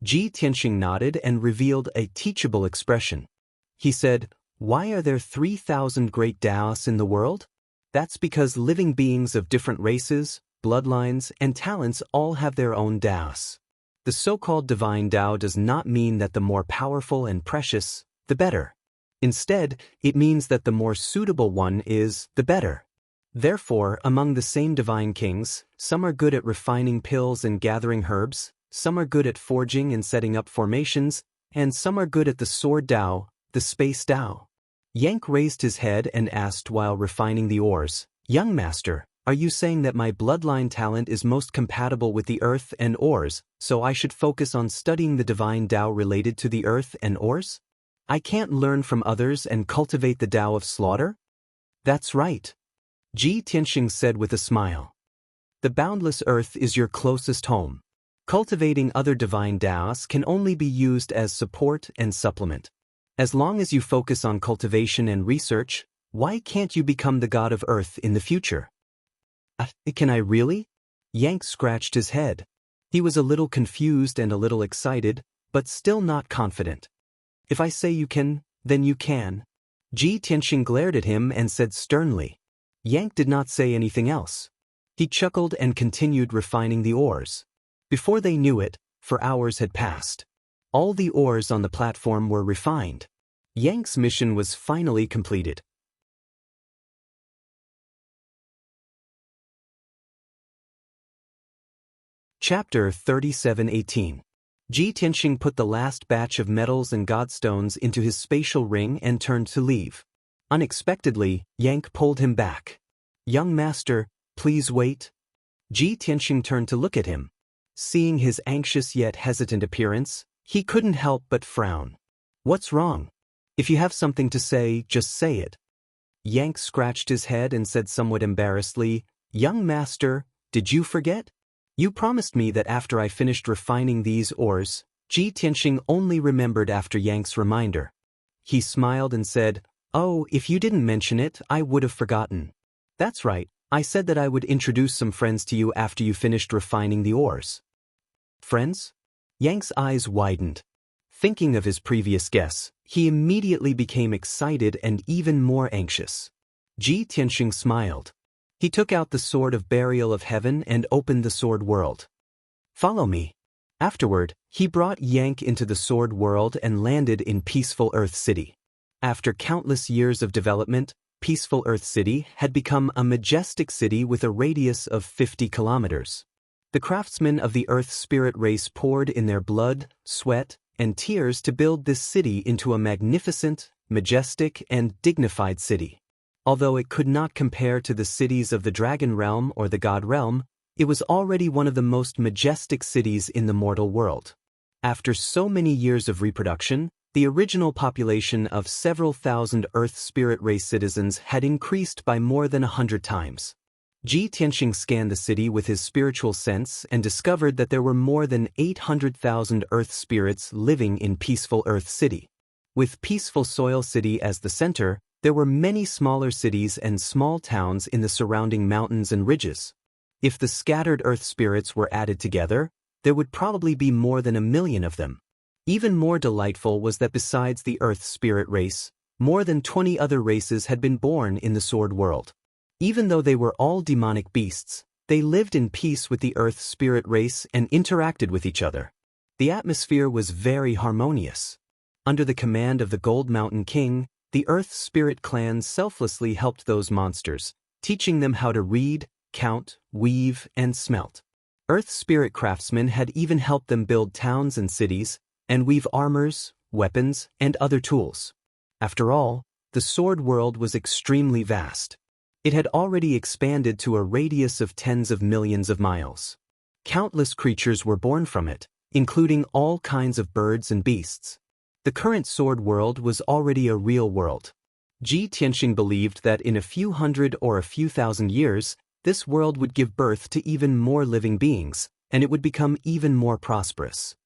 Ji Tianxing nodded and revealed a teachable expression. He said, Why are there 3,000 great Daoists in the world? That's because living beings of different races, bloodlines, and talents all have their own Daoists. The so-called divine Dao does not mean that the more powerful and precious, the better. Instead, it means that the more suitable one is, the better. Therefore, among the same divine kings, some are good at refining pills and gathering herbs, some are good at forging and setting up formations, and some are good at the sword Dao, the space Dao. Yank raised his head and asked while refining the ores, "Young master, are you saying that my bloodline talent is most compatible with the earth and ores, so I should focus on studying the divine Dao related to the earth and ores? I can't learn from others and cultivate the Dao of slaughter?" "That's right," Ji Tianxing said with a smile. "The boundless earth is your closest home. Cultivating other divine Daos can only be used as support and supplement. As long as you focus on cultivation and research, why can't you become the god of earth in the future?" Can I really?" Yank scratched his head. He was a little confused and a little excited, but still not confident. "If I say you can, then you can." Ji Tianxing glared at him and said sternly. Yank did not say anything else. He chuckled and continued refining the ores. Before they knew it, for hours had passed. All the ores on the platform were refined. Yank's mission was finally completed. Chapter 37:18. Ji Tianxing put the last batch of metals and godstones into his spatial ring and turned to leave. Unexpectedly, Yank pulled him back. "Young master, please wait." Ji Tianxing turned to look at him. Seeing his anxious yet hesitant appearance, he couldn't help but frown. "What's wrong? If you have something to say, just say it." Yank scratched his head and said somewhat embarrassedly, "Young master, did you forget? You promised me that after I finished refining these ores." Ji Tianxing only remembered after Yank's reminder. He smiled and said, "Oh, if you didn't mention it, I would have forgotten. That's right, I said that I would introduce some friends to you after you finished refining the ores." "Friends?" Yank's eyes widened. Thinking of his previous guess, he immediately became excited and even more anxious. Ji Tianxing smiled. He took out the Sword of Burial of Heaven and opened the Sword World. "Follow me." Afterward, he brought Yank into the Sword World and landed in Peaceful Earth City. After countless years of development, Peaceful Earth City had become a majestic city with a radius of 50 kilometers. The craftsmen of the Earth spirit race poured in their blood, sweat, and tears to build this city into a magnificent, majestic, and dignified city. Although it could not compare to the cities of the Dragon Realm or the God Realm, it was already one of the most majestic cities in the mortal world. After so many years of reproduction, the original population of several thousand Earth spirit race citizens had increased by more than 100 times. Ji Tianxing scanned the city with his spiritual sense and discovered that there were more than 800,000 Earth spirits living in Peaceful Earth City. With Peaceful Soil City as the center, there were many smaller cities and small towns in the surrounding mountains and ridges. If the scattered Earth spirits were added together, there would probably be more than 1 million of them. Even more delightful was that besides the Earth spirit race, more than 20 other races had been born in the Sword World. Even though they were all demonic beasts, they lived in peace with the Earth spirit race and interacted with each other. The atmosphere was very harmonious. Under the command of the Gold Mountain King, the Earth spirit clan selflessly helped those monsters, teaching them how to read, count, weave, and smelt. Earth spirit craftsmen had even helped them build towns and cities, and weave armors, weapons, and other tools. After all, the Sword World was extremely vast. It had already expanded to a radius of tens of millions of miles. Countless creatures were born from it, including all kinds of birds and beasts. The current Sword World was already a real world. Ji Tianxing believed that in a few hundred or a few thousand years, this world would give birth to even more living beings, and it would become even more prosperous.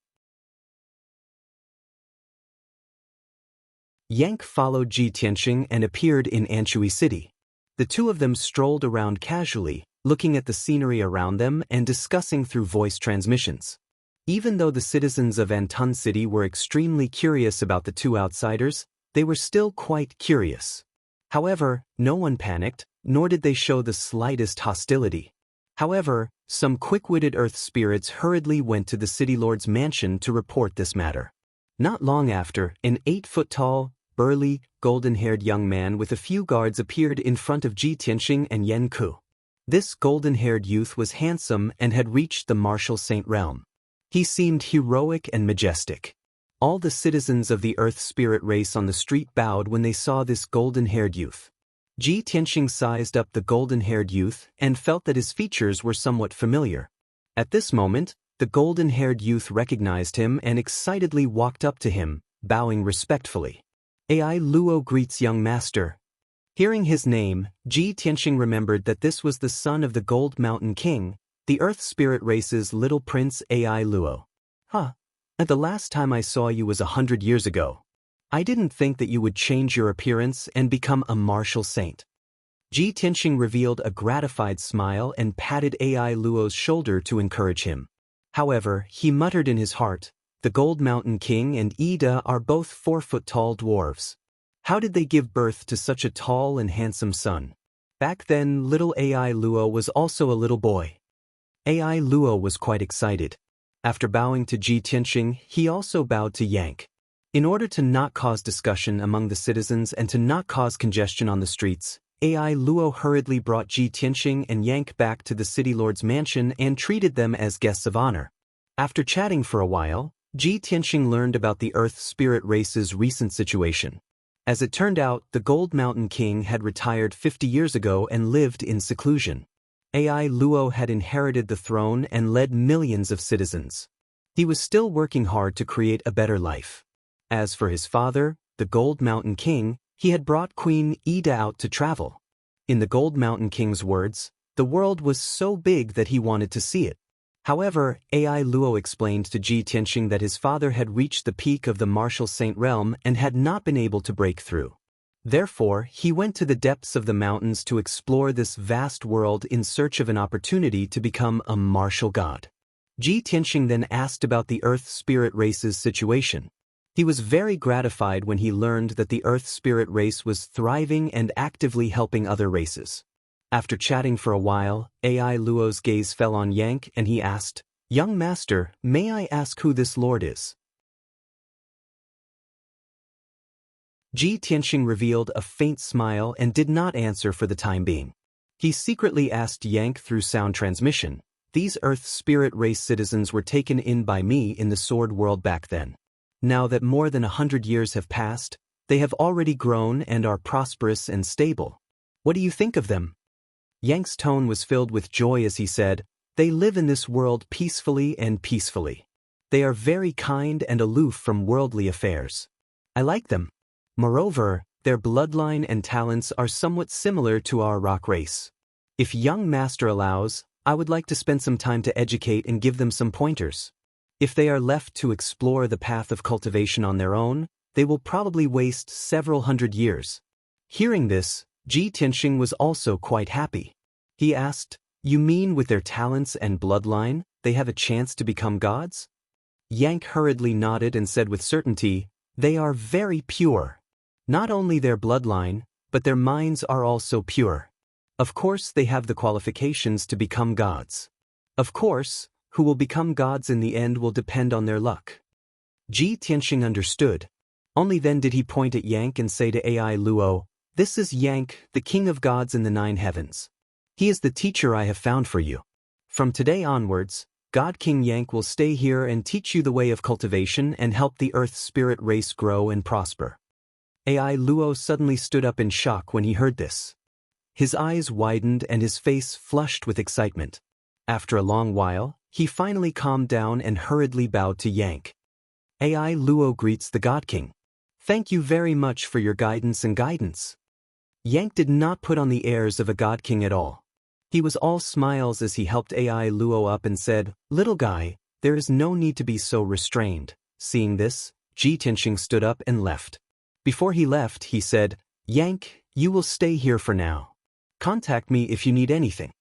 Yank followed Ji Tianxing and appeared in Anshui City. The two of them strolled around casually, looking at the scenery around them and discussing through voice transmissions. Even though the citizens of Anton City were extremely curious about the two outsiders, they were still quite curious. However, no one panicked, nor did they show the slightest hostility. However, some quick-witted Earth spirits hurriedly went to the City Lord's mansion to report this matter. Not long after, an 8-foot-tall, burly, golden-haired young man with a few guards appeared in front of Ji Tianxing and Yan Ku. This golden-haired youth was handsome and had reached the martial saint realm. He seemed heroic and majestic. All the citizens of the Earth Spirit race on the street bowed when they saw this golden-haired youth. Ji Tianxing sized up the golden-haired youth and felt that his features were somewhat familiar. At this moment, the golden-haired youth recognized him and excitedly walked up to him, bowing respectfully. "Ai Luo greets young master." Hearing his name, Ji Tianxing remembered that this was the son of the Gold Mountain King, the Earth Spirit race's little prince Ai Luo. And the last time I saw you was 100 years ago. I didn't think that you would change your appearance and become a martial saint." Ji Tianxing revealed a gratified smile and patted Ai Luo's shoulder to encourage him. However, he muttered in his heart, "The Gold Mountain King and Ida are both 4-foot-tall dwarves. How did they give birth to such a tall and handsome son?" Back then, little Ai Luo was also a little boy. Ai Luo was quite excited. After bowing to Ji Tianxing, he also bowed to Yank. In order to not cause discussion among the citizens and to not cause congestion on the streets, Ai Luo hurriedly brought Ji Tianxing and Yank back to the city lord's mansion and treated them as guests of honor. After chatting for a while, Ji Tianxing learned about the Earth Spirit race's recent situation. As it turned out, the Gold Mountain King had retired 50 years ago and lived in seclusion. Ai Luo had inherited the throne and led millions of citizens. He was still working hard to create a better life. As for his father, the Gold Mountain King, he had brought Queen Ida out to travel. In the Gold Mountain King's words, the world was so big that he wanted to see it. However, Ai Luo explained to Ji Tianxing that his father had reached the peak of the martial saint realm and had not been able to break through. Therefore, he went to the depths of the mountains to explore this vast world in search of an opportunity to become a martial god. Ji Tianxing then asked about the Earth Spirit race's situation. He was very gratified when he learned that the Earth Spirit race was thriving and actively helping other races. After chatting for a while, Ai Luo's gaze fell on Yank and he asked, "Young master, may I ask who this lord is?" Ji Tianxing revealed a faint smile and did not answer for the time being. He secretly asked Yank through sound transmission, "These Earth Spirit race citizens were taken in by me in the Sword World back then. Now that more than 100 years have passed, they have already grown and are prosperous and stable. What do you think of them?" Yank's tone was filled with joy as he said, "They live in this world peacefully and peacefully. They are very kind and aloof from worldly affairs. I like them. Moreover, their bloodline and talents are somewhat similar to our rock race. If young master allows, I would like to spend some time to educate and give them some pointers. If they are left to explore the path of cultivation on their own, they will probably waste several hundred years." Hearing this, Ji Tianxing was also quite happy. He asked, "You mean with their talents and bloodline, they have a chance to become gods?" Yank hurriedly nodded and said with certainty, "They are very pure. Not only their bloodline, but their minds are also pure. Of course they have the qualifications to become gods. Of course, who will become gods in the end will depend on their luck." Ji Tianxing understood. Only then did he point at Yank and say to Ai Luo, "This is Yank, the king of gods in the 9 heavens. He is the teacher I have found for you. From today onwards, God King Yank will stay here and teach you the way of cultivation and help the Earth Spirit race grow and prosper." Ai Luo suddenly stood up in shock when he heard this. His eyes widened and his face flushed with excitement. After a long while, he finally calmed down and hurriedly bowed to Yank. Ai Luo greets the God King. "Thank you very much for your guidance and guidance." Yank did not put on the airs of a God King at all. He was all smiles as he helped Ai Luo up and said, "Little guy, there is no need to be so restrained." Seeing this, Ji Tianxing stood up and left. Before he left, he said, "Yank, you will stay here for now. Contact me if you need anything."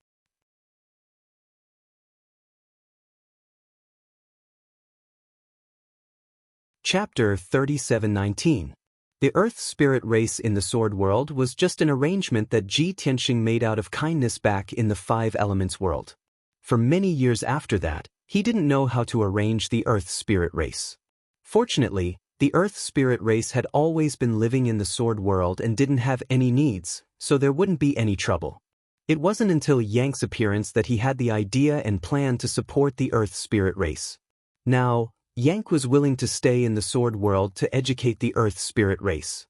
Chapter 37:19. The Earth Spirit race in the Sword World was just an arrangement that Ji Tianxing made out of kindness back in the 5 Elements world. For many years after that, he didn't know how to arrange the Earth Spirit race. Fortunately, The Earth spirit race had always been living in the sword world and didn't have any needs, so there wouldn't be any trouble. It wasn't until Yang's appearance that he had the idea and plan to support the Earth spirit race. Now, Yang was willing to stay in the sword world to educate the Earth spirit race.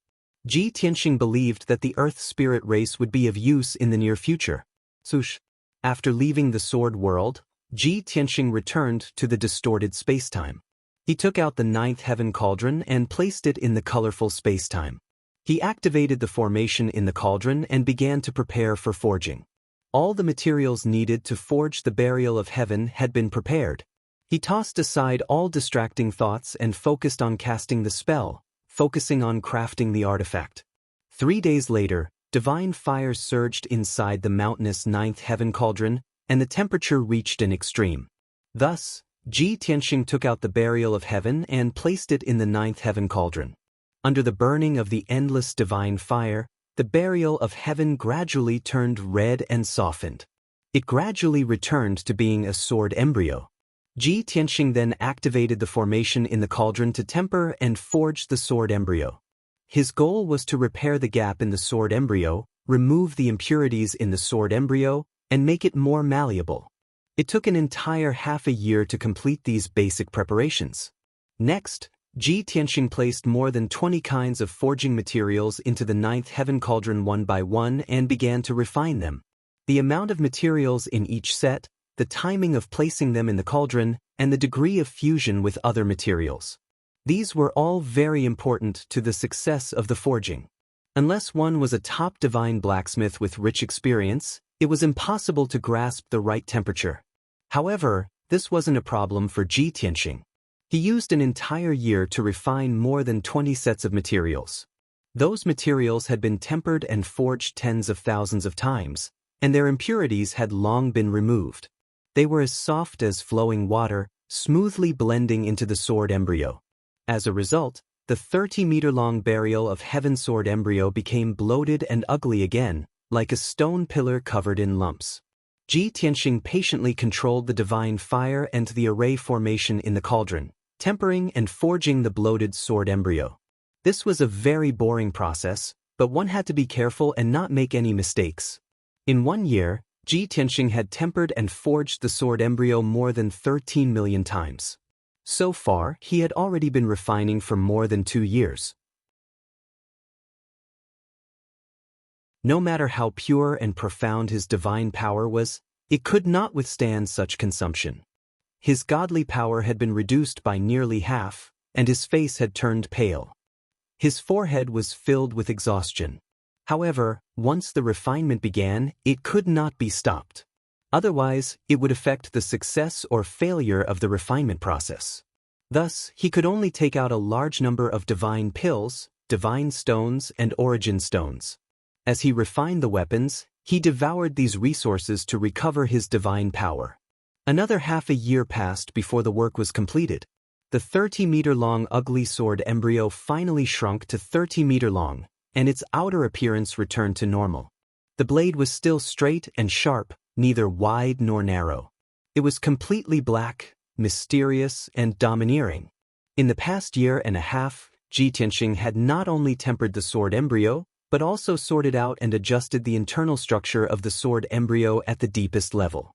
Ji Tianxing believed that the Earth spirit race would be of use in the near future. After leaving the sword world, Ji Tianxing returned to the distorted spacetime. He took out the ninth heaven cauldron and placed it in the colorful spacetime. He activated the formation in the cauldron and began to prepare for forging. All the materials needed to forge the burial of heaven had been prepared. He tossed aside all distracting thoughts and focused on casting the spell, focusing on crafting the artifact. 3 days later, divine fire surged inside the mountainous ninth heaven cauldron, and the temperature reached an extreme. Thus, Ji Tianxing took out the burial of heaven and placed it in the ninth heaven cauldron. Under the burning of the endless divine fire, the burial of heaven gradually turned red and softened. It gradually returned to being a sword embryo. Ji Tianxing then activated the formation in the cauldron to temper and forge the sword embryo. His goal was to repair the gap in the sword embryo, remove the impurities in the sword embryo, and make it more malleable. It took an entire half a year to complete these basic preparations. Next, Ji Tianxing placed more than 20 kinds of forging materials into the ninth heaven cauldron one by one and began to refine them. The amount of materials in each set, the timing of placing them in the cauldron, and the degree of fusion with other materials. These were all very important to the success of the forging. Unless one was a top divine blacksmith with rich experience, it was impossible to grasp the right temperature. However, this wasn't a problem for Ji Tianxing. He used an entire year to refine more than 20 sets of materials. Those materials had been tempered and forged tens of thousands of times, and their impurities had long been removed. They were as soft as flowing water, smoothly blending into the sword embryo. As a result, the 30-meter-long burial of heaven sword embryo became bloated and ugly again, like a stone pillar covered in lumps. Ji Tianxing patiently controlled the divine fire and the array formation in the cauldron, tempering and forging the bloated sword embryo. This was a very boring process, but one had to be careful and not make any mistakes. In 1 year, Ji Tianxing had tempered and forged the sword embryo more than 13 million times. So far, he had already been refining for more than 2 years. No matter how pure and profound his divine power was, it could not withstand such consumption. His godly power had been reduced by nearly half, and his face had turned pale. His forehead was filled with exhaustion. However, once the refinement began, it could not be stopped. Otherwise, it would affect the success or failure of the refinement process. Thus, he could only take out a large number of divine pills, divine stones, and origin stones. As he refined the weapons, he devoured these resources to recover his divine power. Another half a year passed before the work was completed. The 30-meter-long ugly sword embryo finally shrunk to 30 meter long, and its outer appearance returned to normal. The blade was still straight and sharp, neither wide nor narrow. It was completely black, mysterious, and domineering. In the past year and a half, Ji Tianxing had not only tempered the sword embryo, but also sorted out and adjusted the internal structure of the sword embryo at the deepest level.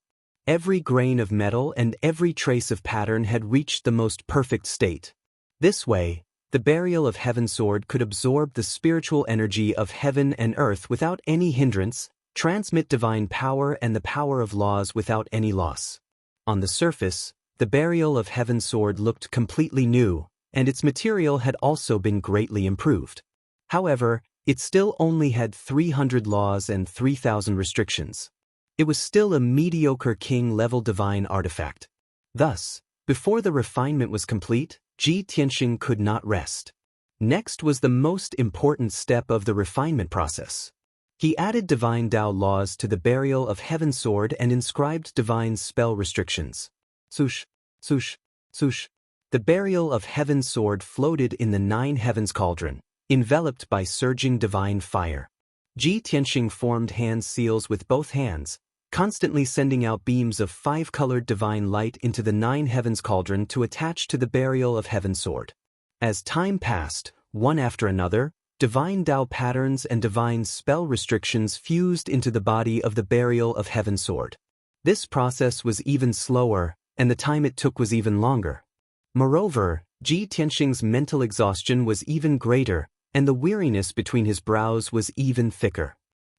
Every grain of metal and every trace of pattern had reached the most perfect state. This way, the burial of heaven sword could absorb the spiritual energy of heaven and earth without any hindrance, transmit divine power and the power of laws without any loss. On the surface, the burial of heaven sword looked completely new, and its material had also been greatly improved. However, it still only had 300 laws and 3,000 restrictions. It was still a mediocre king-level divine artifact. Thus, before the refinement was complete, Ji Tianxing could not rest. Next was the most important step of the refinement process. He added divine Dao laws to the burial of heaven sword and inscribed divine spell restrictions. Sush, sush, sush. The burial of heaven sword floated in the 9 heavens cauldron, enveloped by surging divine fire. Ji Tianxing formed hand seals with both hands, constantly sending out beams of 5-colored divine light into the 9 heavens cauldron to attach to the burial of heaven sword. As time passed, one after another, divine Dao patterns and divine spell restrictions fused into the body of the Burial of Heaven sword. This process was even slower, and the time it took was even longer. Moreover, Ji Tianxing's mental exhaustion was even greater, and the weariness between his brows was even thicker.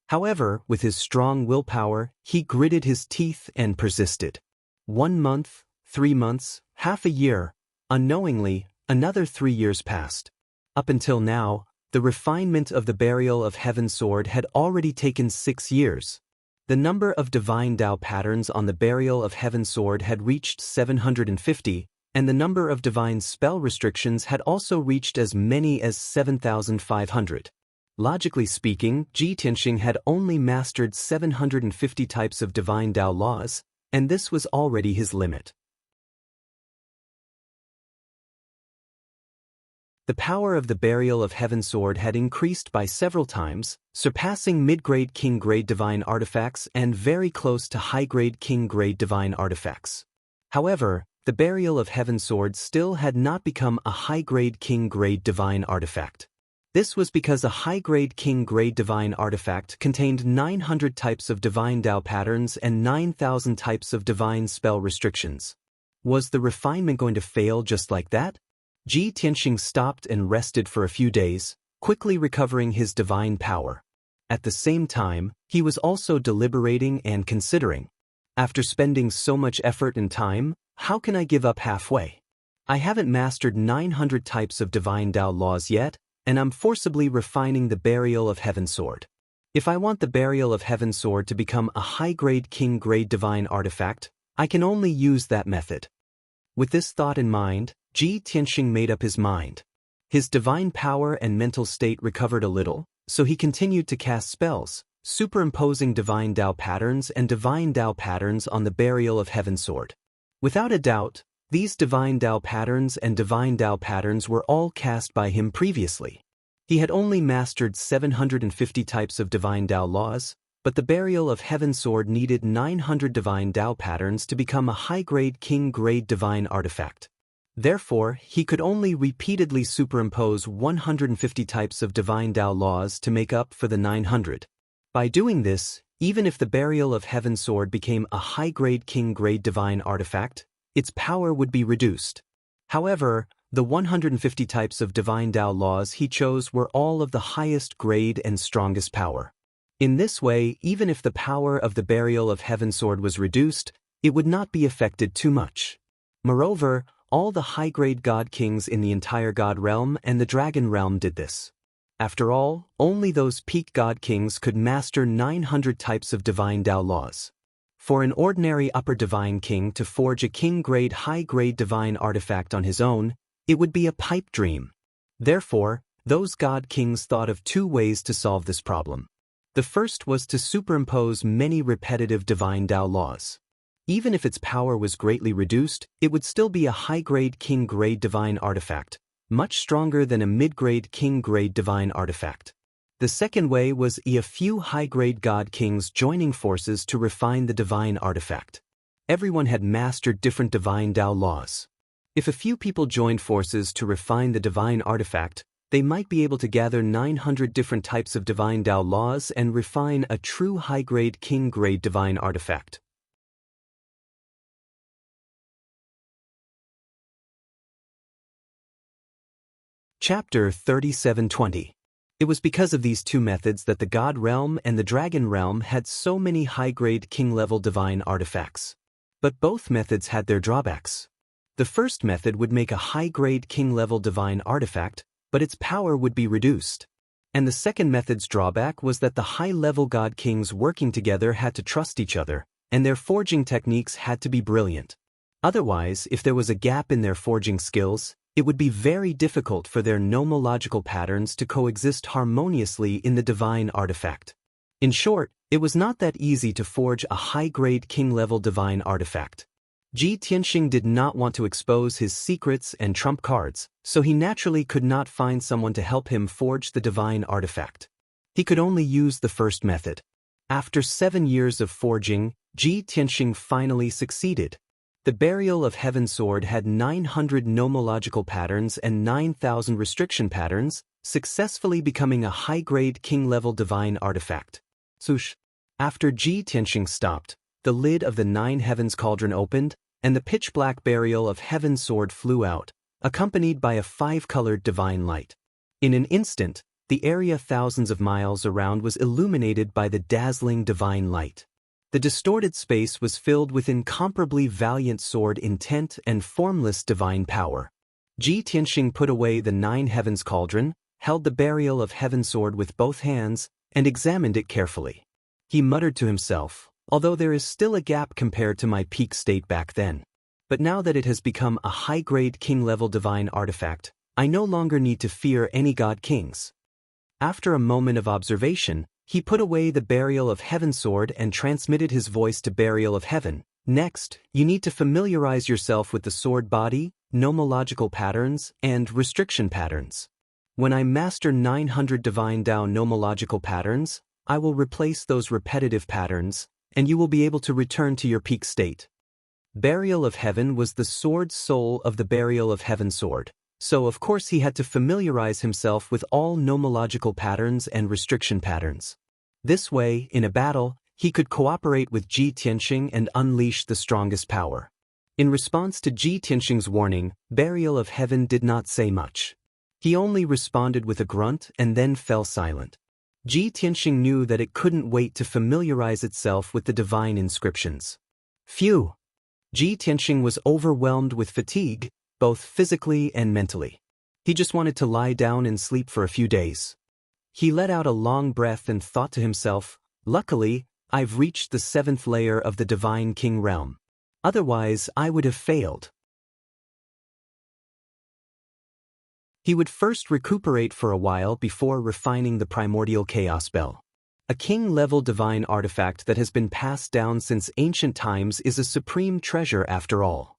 However, with his strong willpower, he gritted his teeth and persisted. 1 month, 3 months, half a year. Unknowingly, another 3 years passed. Up until now, the refinement of the Burial of Heaven sword had already taken 6 years. The number of divine Dao patterns on the Burial of Heaven sword had reached 750, and the number of divine spell restrictions had also reached as many as 7,500. Logically speaking, Ji Tianxing had only mastered 750 types of divine Dao laws, and this was already his limit. The power of the Burial of Heaven sword had increased by several times, surpassing mid-grade king-grade divine artifacts and very close to high-grade king-grade divine artifacts. However, the Burial of Heaven sword still had not become a high-grade king-grade divine artifact. This was because a high-grade king-grade divine artifact contained 900 types of divine Dao patterns and 9,000 types of divine spell restrictions. Was the refinement going to fail just like that? Ji Tianxing stopped and rested for a few days, quickly recovering his divine power. At the same time, he was also deliberating and considering. After spending so much effort and time, how can I give up halfway? I haven't mastered 900 types of divine Dao laws yet, and I'm forcibly refining the Burial of Heaven sword. If I want the Burial of Heaven sword to become a high-grade king-grade divine artifact, I can only use that method. With this thought in mind, Ji Tianxing made up his mind. His divine power and mental state recovered a little, so he continued to cast spells, superimposing divine Dao patterns and divine Dao patterns on the Burial of Heaven sword. Without a doubt, these divine Dao patterns and divine Dao patterns were all cast by him previously. He had only mastered 750 types of divine Dao laws, but the Burial of Heaven sword needed 900 divine Dao patterns to become a high-grade king-grade divine artifact. Therefore, he could only repeatedly superimpose 150 types of divine Dao laws to make up for the 900. By doing this, even if the Burial of Heaven sword became a high-grade king-grade divine artifact, its power would be reduced. However, the 150 types of divine Dao laws he chose were all of the highest grade and strongest power. In this way, even if the power of the Burial of Heaven sword was reduced, it would not be affected too much. Moreover, all the high-grade god kings in the entire god realm and the dragon realm did this. After all, only those peak god kings could master 900 types of divine Dao laws. For an ordinary upper divine king to forge a king-grade high-grade divine artifact on his own, it would be a pipe dream. Therefore, those god kings thought of 2 ways to solve this problem. The first was to superimpose many repetitive divine Dao laws. Even if its power was greatly reduced, it would still be a high-grade king-grade divine artifact, much stronger than a mid-grade king-grade divine artifact. The second way was a few high-grade god kings joining forces to refine the divine artifact. Everyone had mastered different divine Dao laws. If a few people joined forces to refine the divine artifact, they might be able to gather 900 different types of divine Dao laws and refine a true high-grade king-grade divine artifact. Chapter 3720. It was because of these 2 methods that the God realm and the Dragon realm had so many high-grade king-level divine artifacts. But both methods had their drawbacks. The first method would make a high-grade king-level divine artifact, but its power would be reduced. And the second method's drawback was that the high-level god kings working together had to trust each other, and their forging techniques had to be brilliant. Otherwise, if there was a gap in their forging skills, it would be very difficult for their nomological patterns to coexist harmoniously in the divine artifact. In short, it was not that easy to forge a high-grade king-level divine artifact. Ji Tianxing did not want to expose his secrets and trump cards, so he naturally could not find someone to help him forge the divine artifact. He could only use the first method. After 7 years of forging, Ji Tianxing finally succeeded. The Burial of Heaven sword had 900 nomological patterns and 9,000 restriction patterns, successfully becoming a high-grade king-level divine artifact. Swoosh. After Ji Tianxing stopped, the lid of the Nine Heavens cauldron opened, and the pitch-black Burial of Heaven sword flew out, accompanied by a 5-colored divine light. In an instant, the area thousands of miles around was illuminated by the dazzling divine light. The distorted space was filled with incomparably valiant sword intent and formless divine power. Ji Tianxing put away the Nine Heavens cauldron, held the Burial of Heaven sword with both hands, and examined it carefully. He muttered to himself, although there is still a gap compared to my peak state back then. But now that it has become a high-grade king-level divine artifact, I no longer need to fear any god kings. After a moment of observation, he put away the Burial of Heaven sword and transmitted his voice to Burial of Heaven. Next, you need to familiarize yourself with the sword body, nomological patterns, and restriction patterns. When I master 900 Divine Dao nomological patterns, I will replace those repetitive patterns, and you will be able to return to your peak state. Burial of Heaven was the sword soul of the Burial of Heaven sword, so of course he had to familiarize himself with all nomological patterns and restriction patterns. This way, in a battle, he could cooperate with Ji Tianxing and unleash the strongest power. In response to Ji Tianxing's warning, Burial of Heaven did not say much. He only responded with a grunt and then fell silent. Ji Tianxing knew that it couldn't wait to familiarize itself with the divine inscriptions. Phew! Ji Tianxing was overwhelmed with fatigue, both physically and mentally. He just wanted to lie down and sleep for a few days. He let out a long breath and thought to himself, luckily, I've reached the 7th layer of the Divine King realm. Otherwise, I would have failed. He would first recuperate for a while before refining the primordial chaos bell. A king-level divine artifact that has been passed down since ancient times is a supreme treasure after all.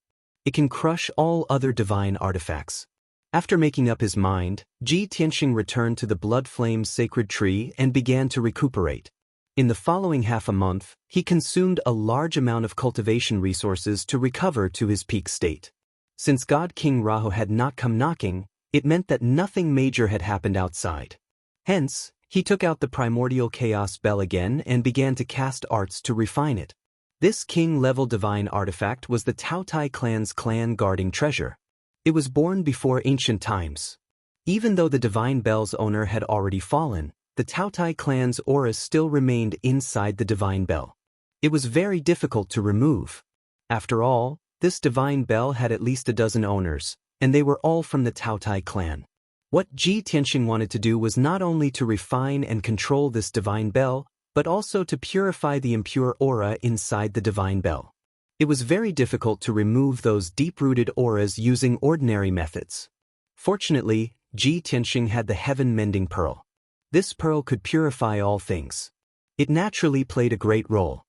It can crush all other divine artifacts. After making up his mind, Ji Tianxing returned to the Blood Flame Sacred Tree and began to recuperate. In the following half a month, he consumed a large amount of cultivation resources to recover to his peak state. Since God King Rahu had not come knocking, it meant that nothing major had happened outside. Hence, he took out the primordial chaos bell again and began to cast arts to refine it. This king-level divine artifact was the Taotai clan's clan-guarding treasure. It was born before ancient times. Even though the divine bell's owner had already fallen, the Taotai clan's aura still remained inside the divine bell. It was very difficult to remove. After all, this divine bell had at least a dozen owners, and they were all from the Taotai clan. What Ji Tianxing wanted to do was not only to refine and control this divine bell, but also to purify the impure aura inside the divine bell. It was very difficult to remove those deep-rooted auras using ordinary methods. Fortunately, Ji Tianxing had the heaven-mending pearl. This pearl could purify all things. It naturally played a great role.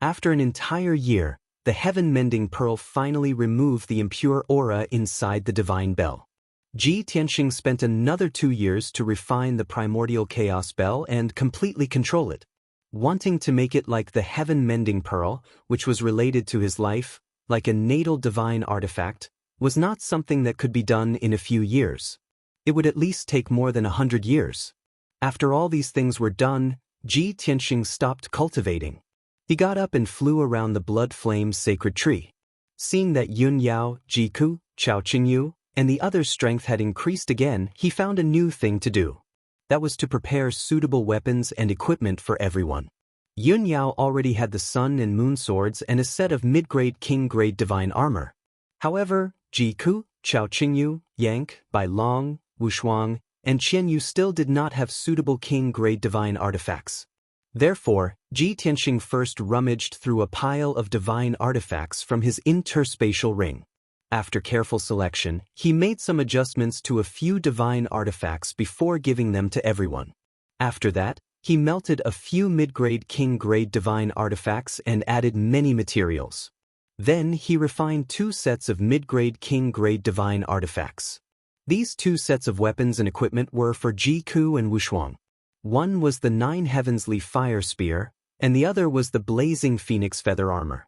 After an entire year, the heaven-mending pearl finally removed the impure aura inside the divine bell. Ji Tianxing spent another 2 years to refine the primordial chaos bell and completely control it. Wanting to make it like the heaven-mending pearl, which was related to his life, like a natal divine artifact, was not something that could be done in a few years. It would at least take more than 100 years. After all these things were done, Ji Tianxing stopped cultivating. He got up and flew around the blood flame sacred tree. Seeing that Yun Yao, Jiku, Chao Qingyu, and the others' strength had increased again, he found a new thing to do. That was to prepare suitable weapons and equipment for everyone. Yun Yao already had the sun and moon swords and a set of mid-grade king-grade divine armor. However, Jiku, Chao Qingyu, Yank, Bai Long, Wushuang, and Qianyu still did not have suitable king-grade divine artifacts. Therefore, Ji Tianxing first rummaged through a pile of divine artifacts from his interspatial ring. After careful selection, he made some adjustments to a few divine artifacts before giving them to everyone. After that, he melted a few mid-grade king-grade divine artifacts and added many materials. Then he refined 2 sets of mid-grade king-grade divine artifacts. These 2 sets of weapons and equipment were for Jiku and Wushuang. One was the 9 Heavenly Fire Spear, and the other was the Blazing Phoenix Feather Armor.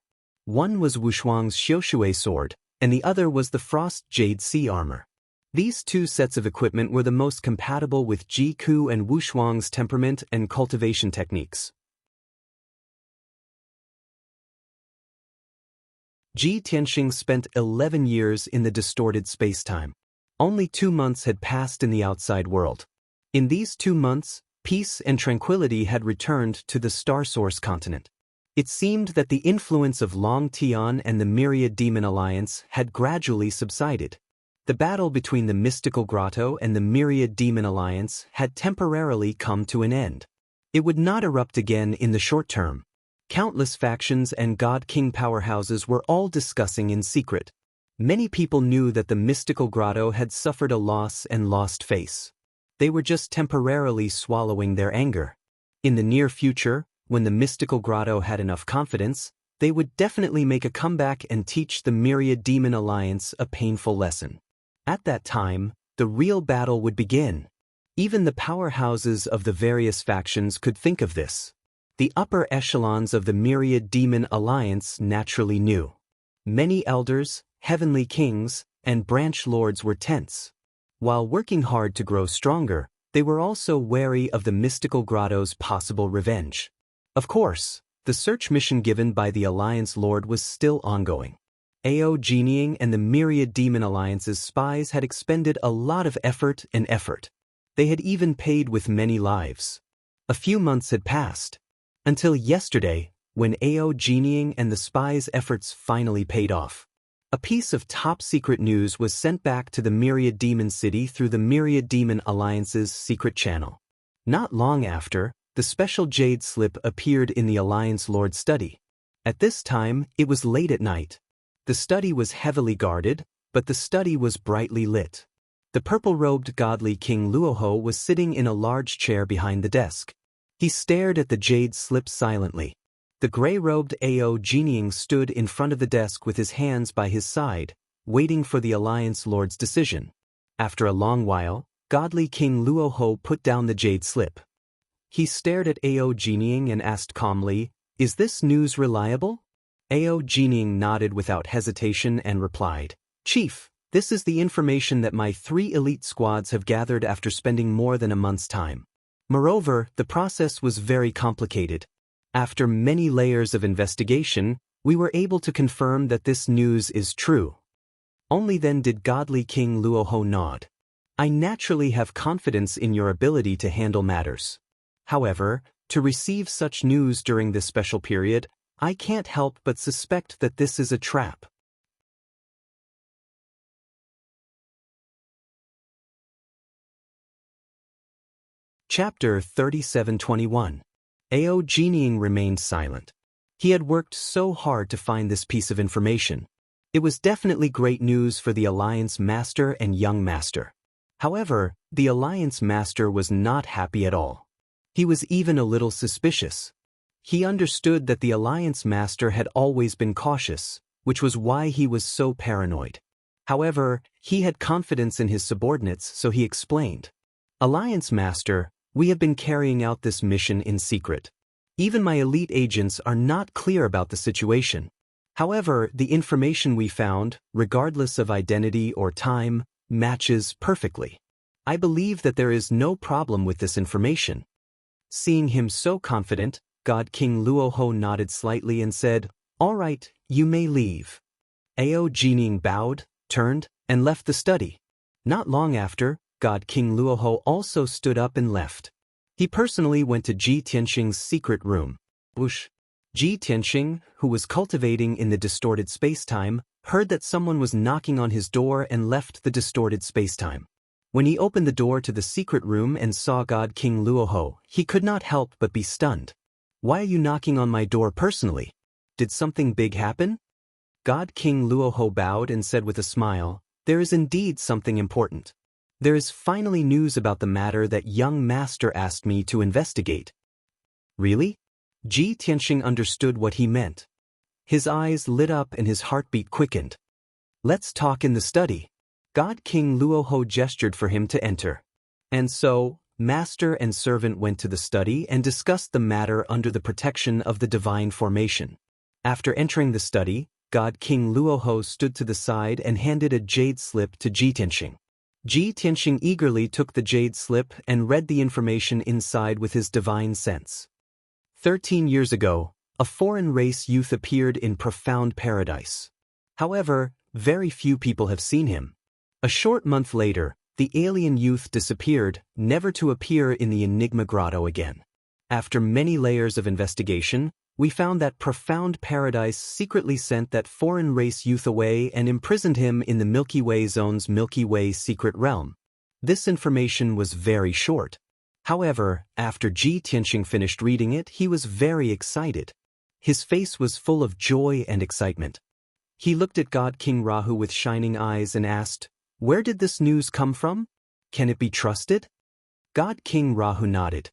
One was Wushuang's Xiaoshui sword, and the other was the Frost Jade Sea armor. These two sets of equipment were the most compatible with Ji Ku and Wushuang's temperament and cultivation techniques. Ji Tianxing spent 11 years in the distorted spacetime. Only 2 months had passed in the outside world. In these 2 months, peace and tranquility had returned to the Star Source continent. It seemed that the influence of Longtime and the Myriad Demon Alliance had gradually subsided. The battle between the Mystical Grotto and the Myriad Demon Alliance had temporarily come to an end. It would not erupt again in the short term. Countless factions and God-King powerhouses were all discussing in secret. Many people knew that the Mystical Grotto had suffered a loss and lost face. They were just temporarily swallowing their anger. In the near future, when the Mystical Grotto had enough confidence, they would definitely make a comeback and teach the Myriad Demon Alliance a painful lesson. At that time, the real battle would begin. Even the powerhouses of the various factions could think of this. The upper echelons of the Myriad Demon Alliance naturally knew. Many elders, heavenly kings, and branch lords were tense. While working hard to grow stronger, they were also wary of the Mystical Grotto's possible revenge. Of course, the search mission given by the Alliance Lord was still ongoing. Ao Jinying and the Myriad Demon Alliance's spies had expended a lot of effort. They had even paid with many lives. A few months had passed. Until yesterday, when Ao Jinying and the spies' efforts finally paid off. A piece of top-secret news was sent back to the Myriad Demon City through the Myriad Demon Alliance's secret channel. Not long after, the special jade slip appeared in the Alliance Lord's study. At this time, it was late at night. The study was heavily guarded, but the study was brightly lit. The purple-robed godly King Luoho was sitting in a large chair behind the desk. He stared at the jade slip silently. The gray-robed Ao Jinying stood in front of the desk with his hands by his side, waiting for the Alliance Lord's decision. After a long while, godly King Luoho put down the jade slip. He stared at Ao Jinying and asked calmly, "Is this news reliable?" Ao Jinying nodded without hesitation and replied, "Chief, this is the information that my 3 elite squads have gathered after spending more than a month's time. Moreover, the process was very complicated. After many layers of investigation, we were able to confirm that this news is true." Only then did godly King Luoho nod. "I naturally have confidence in your ability to handle matters. However, to receive such news during this special period, I can't help but suspect that this is a trap." Chapter 3721. Ao Jinying remained silent. He had worked so hard to find this piece of information. It was definitely great news for the Alliance Master and Young Master. However, the Alliance Master was not happy at all. He was even a little suspicious. He understood that the Alliance Master had always been cautious, which was why he was so paranoid. However, he had confidence in his subordinates, so he explained, "Alliance Master, we have been carrying out this mission in secret. Even my elite agents are not clear about the situation. However, the information we found, regardless of identity or time, matches perfectly. I believe that there is no problem with this information." Seeing him so confident, God King Luoho nodded slightly and said, "All right, you may leave." Ao Jinying bowed, turned, and left the study. Not long after, God King Luoho also stood up and left. He personally went to Ji Tianxing's secret room. Ji Tianxing, who was cultivating in the distorted spacetime, heard that someone was knocking on his door and left the distorted spacetime. When he opened the door to the secret room and saw God King Luoho, he could not help but be stunned. "Why are you knocking on my door personally? Did something big happen?" God King Luoho bowed and said with a smile, "There is indeed something important. There is finally news about the matter that Young Master asked me to investigate." "Really?" Ji Tianxing understood what he meant. His eyes lit up and his heartbeat quickened. "Let's talk in the study." God King Luoho gestured for him to enter. And so, Master and servant went to the study and discussed the matter under the protection of the divine formation. After entering the study, God King Luoho stood to the side and handed a jade slip to Ji Tianxing. Ji Tianxing eagerly took the jade slip and read the information inside with his divine sense. 13 years ago, a foreign race youth appeared in profound paradise. However, very few people have seen him. A short month later, the alien youth disappeared, never to appear in the Enigma Grotto again. After many layers of investigation, we found that profound paradise secretly sent that foreign race youth away and imprisoned him in the Milky Way zone's Milky Way secret realm. This information was very short. However, after Ji Tianxing finished reading it, he was very excited. His face was full of joy and excitement. He looked at God King Rahu with shining eyes and asked, "Where did this news come from? Can it be trusted?" God King Rahu nodded.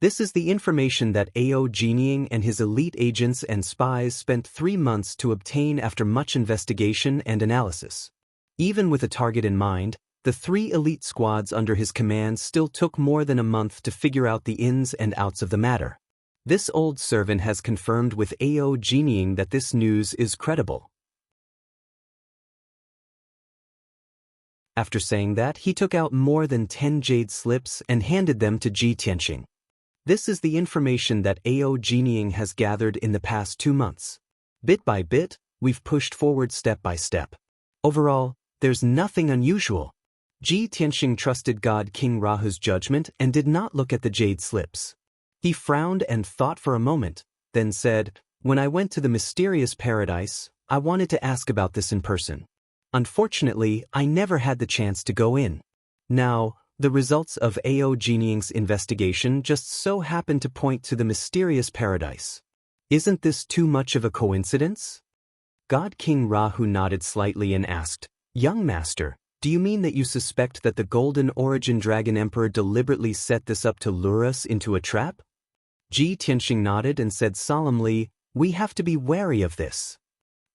This is the information that Ao Jinying and his elite agents and spies spent 3 months to obtain after much investigation and analysis. Even with a target in mind, the 3 elite squads under his command still took more than a month to figure out the ins and outs of the matter. This old servant has confirmed with Ao Jinying that this news is credible. After saying that, he took out more than 10 jade slips and handed them to Ji Tianxing. This is the information that Ao Jinying has gathered in the past 2 months. Bit by bit, we've pushed forward step by step. Overall, there's nothing unusual. Ji Tianxing trusted God King Rahu's judgment and did not look at the jade slips. He frowned and thought for a moment, then said, "When I went to the mysterious paradise, I wanted to ask about this in person. Unfortunately, I never had the chance to go in. Now, the results of Ao Jinying's investigation just so happened to point to the mysterious paradise. Isn't this too much of a coincidence?" God King Rahu nodded slightly and asked, "Young master, do you mean that you suspect that the Golden Origin Dragon Emperor deliberately set this up to lure us into a trap?" Ji Tianxing nodded and said solemnly, "We have to be wary of this."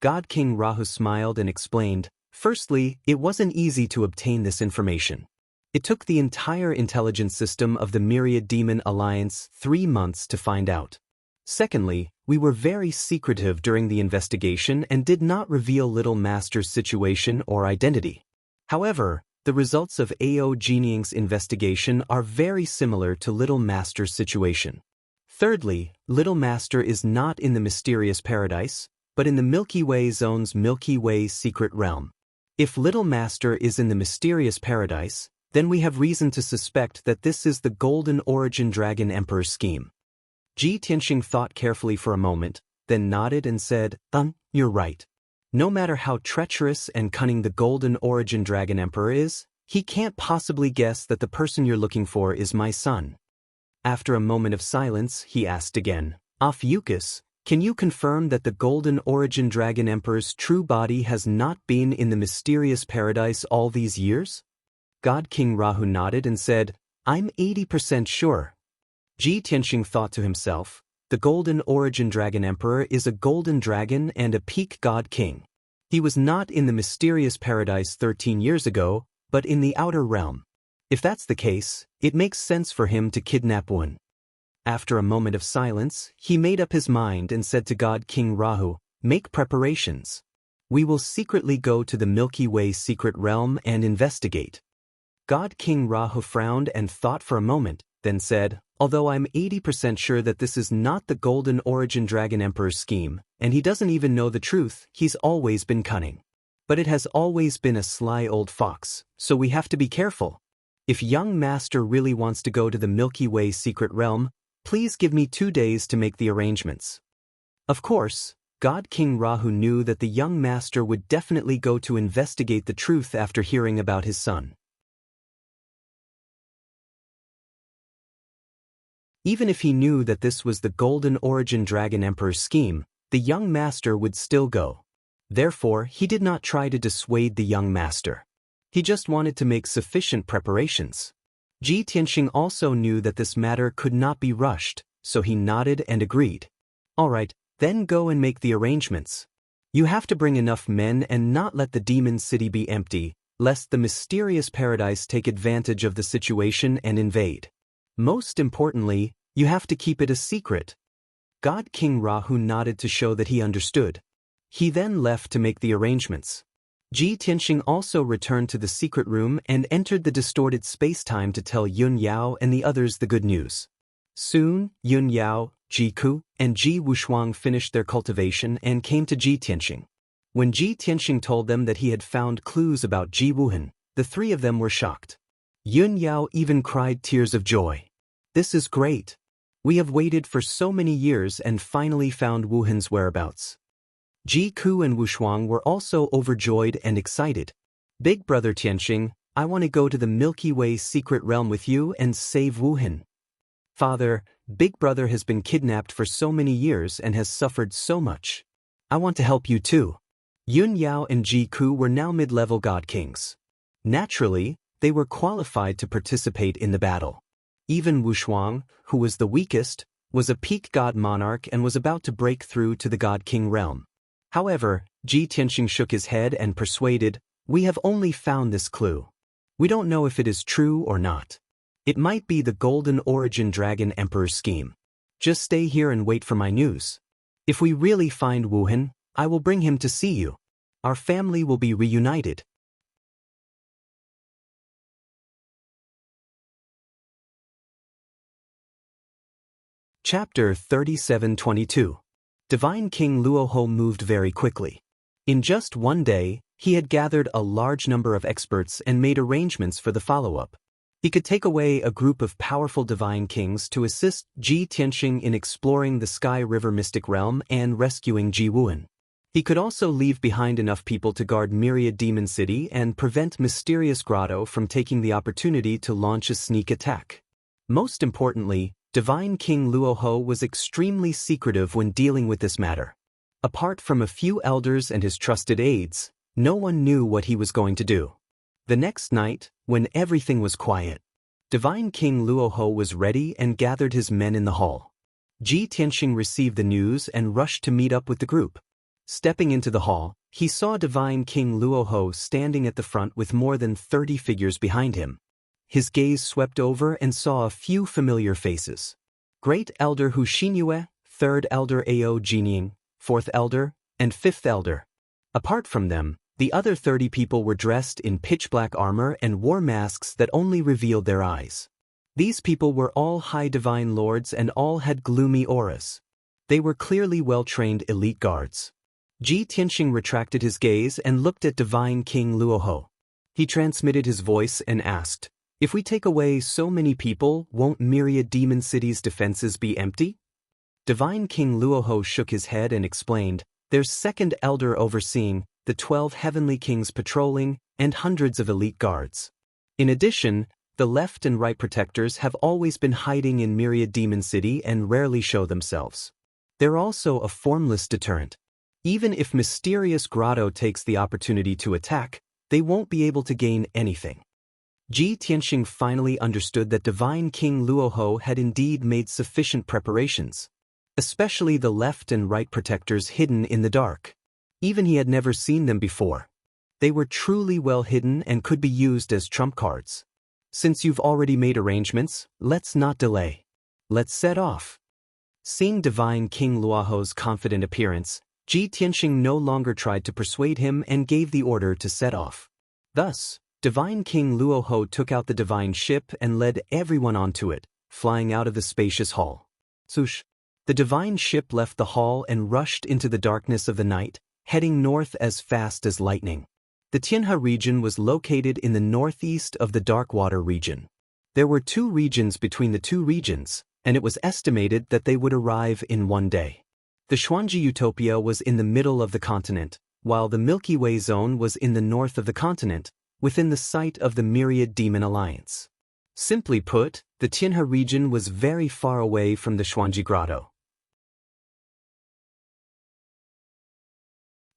God King Rahu smiled and explained, "Firstly, it wasn't easy to obtain this information. It took the entire intelligence system of the Myriad Demon Alliance 3 months to find out. Secondly, we were very secretive during the investigation and did not reveal Little Master's situation or identity. However, the results of Ao Jinying's investigation are very similar to Little Master's situation. Thirdly, Little Master is not in the mysterious paradise, but in the Milky Way zone's Milky Way secret realm. If Little Master is in the mysterious paradise, then we have reason to suspect that this is the Golden Origin Dragon Emperor's scheme." Ji Tianxing thought carefully for a moment, then nodded and said, "You're right. No matter how treacherous and cunning the Golden Origin Dragon Emperor is, he can't possibly guess that the person you're looking for is my son." After a moment of silence, he asked again, "Ophiuchus, can you confirm that the Golden Origin Dragon Emperor's true body has not been in the mysterious paradise all these years?" God King Rahu nodded and said, "I'm 80% sure." Ji Tianxing thought to himself, "The Golden Origin Dragon Emperor is a golden dragon and a peak god king. He was not in the mysterious paradise 13 years ago, but in the outer realm. If that's the case, it makes sense for him to kidnap one." After a moment of silence, he made up his mind and said to God King Rahu, "Make preparations. We will secretly go to the Milky Way secret realm and investigate." God King Rahu frowned and thought for a moment, then said, "Although I'm 80% sure that this is not the Golden Origin Dragon Emperor's scheme, and he doesn't even know the truth, he's always been cunning. But it has always been a sly old fox, so we have to be careful. If young master really wants to go to the Milky Way secret realm, please give me 2 days to make the arrangements." Of course, God King Rahu knew that the young master would definitely go to investigate the truth after hearing about his son. Even if he knew that this was the Golden Origin Dragon Emperor's scheme, the young master would still go. Therefore, he did not try to dissuade the young master. He just wanted to make sufficient preparations. Ji Tianxing also knew that this matter could not be rushed, so he nodded and agreed. "All right, then go and make the arrangements. You have to bring enough men and not let the demon city be empty, lest the mysterious paradise take advantage of the situation and invade. Most importantly, you have to keep it a secret." God King Rahu nodded to show that he understood. He then left to make the arrangements. Ji Tianxing also returned to the secret room and entered the distorted space-time to tell Yun Yao and the others the good news. Soon, Yun Yao, Ji Ku, and Ji Wushuang finished their cultivation and came to Ji Tianxing. When Ji Tianxing told them that he had found clues about Ji Wuhan, the three of them were shocked. Yun Yao even cried tears of joy. "This is great. We have waited for so many years and finally found Wuhan's whereabouts." Ji Ku and Wushuang were also overjoyed and excited. "Big brother Tianxing, I want to go to the Milky Way secret realm with you and save Wuhan." "Father, Big brother has been kidnapped for so many years and has suffered so much. I want to help you too." Yun Yao and Ji Ku were now mid-level god kings. Naturally, they were qualified to participate in the battle. Even Wushuang, who was the weakest, was a peak god monarch and was about to break through to the god king realm. However, Ji Tianxing shook his head and persuaded, "We have only found this clue. We don't know if it is true or not. It might be the Golden Origin Dragon Emperor's scheme. Just stay here and wait for my news. If we really find Wuhan, I will bring him to see you. Our family will be reunited." Chapter 37-22. Divine King Luoho moved very quickly. In just one day, he had gathered a large number of experts and made arrangements for the follow-up. He could take away a group of powerful divine kings to assist Ji Tianxing in exploring the Sky River mystic realm and rescuing Ji Wuhan. He could also leave behind enough people to guard Myriad Demon City and prevent Mysterious Grotto from taking the opportunity to launch a sneak attack. Most importantly, Divine King Luoho was extremely secretive when dealing with this matter. Apart from a few elders and his trusted aides, no one knew what he was going to do. The next night, when everything was quiet, Divine King Luoho was ready and gathered his men in the hall. Ji Tianxing received the news and rushed to meet up with the group. Stepping into the hall, he saw Divine King Luoho standing at the front with more than 30 figures behind him. His gaze swept over and saw a few familiar faces. Great Elder Hu Xinyue, Third Elder Ao Jinying, Fourth Elder, and Fifth Elder. Apart from them, the other 30 people were dressed in pitch-black armor and wore masks that only revealed their eyes. These people were all high divine lords and all had gloomy auras. They were clearly well-trained elite guards. Ji Tianxing retracted his gaze and looked at Divine King Luoho. He transmitted his voice and asked, "If we take away so many people, won't Myriad Demon City's defenses be empty?" Divine King Luoho shook his head and explained, "There's second elder overseeing, the 12 heavenly kings patrolling, and hundreds of elite guards. In addition, the left and right protectors have always been hiding in Myriad Demon City and rarely show themselves. They're also a formless deterrent. Even if Mysterious Grotto takes the opportunity to attack, they won't be able to gain anything." Ji Tianxing finally understood that Divine King Luoho had indeed made sufficient preparations, especially the left and right protectors hidden in the dark. Even he had never seen them before. They were truly well hidden and could be used as trump cards. "Since you've already made arrangements, let's not delay. Let's set off." Seeing Divine King Luoho's confident appearance, Ji Tianxing no longer tried to persuade him and gave the order to set off. Thus, Divine King Luoho took out the divine ship and led everyone onto it, flying out of the spacious hall. Swoosh! The divine ship left the hall and rushed into the darkness of the night, heading north as fast as lightning. The Tianhe region was located in the northeast of the Darkwater region. There were 2 regions between the 2 regions, and it was estimated that they would arrive in one day. The Xuanji Utopia was in the middle of the continent, while the Milky Way zone was in the north of the continent, within the sight of the Myriad Demon Alliance. Simply put, the Tianhe region was very far away from the Xuanji Grotto.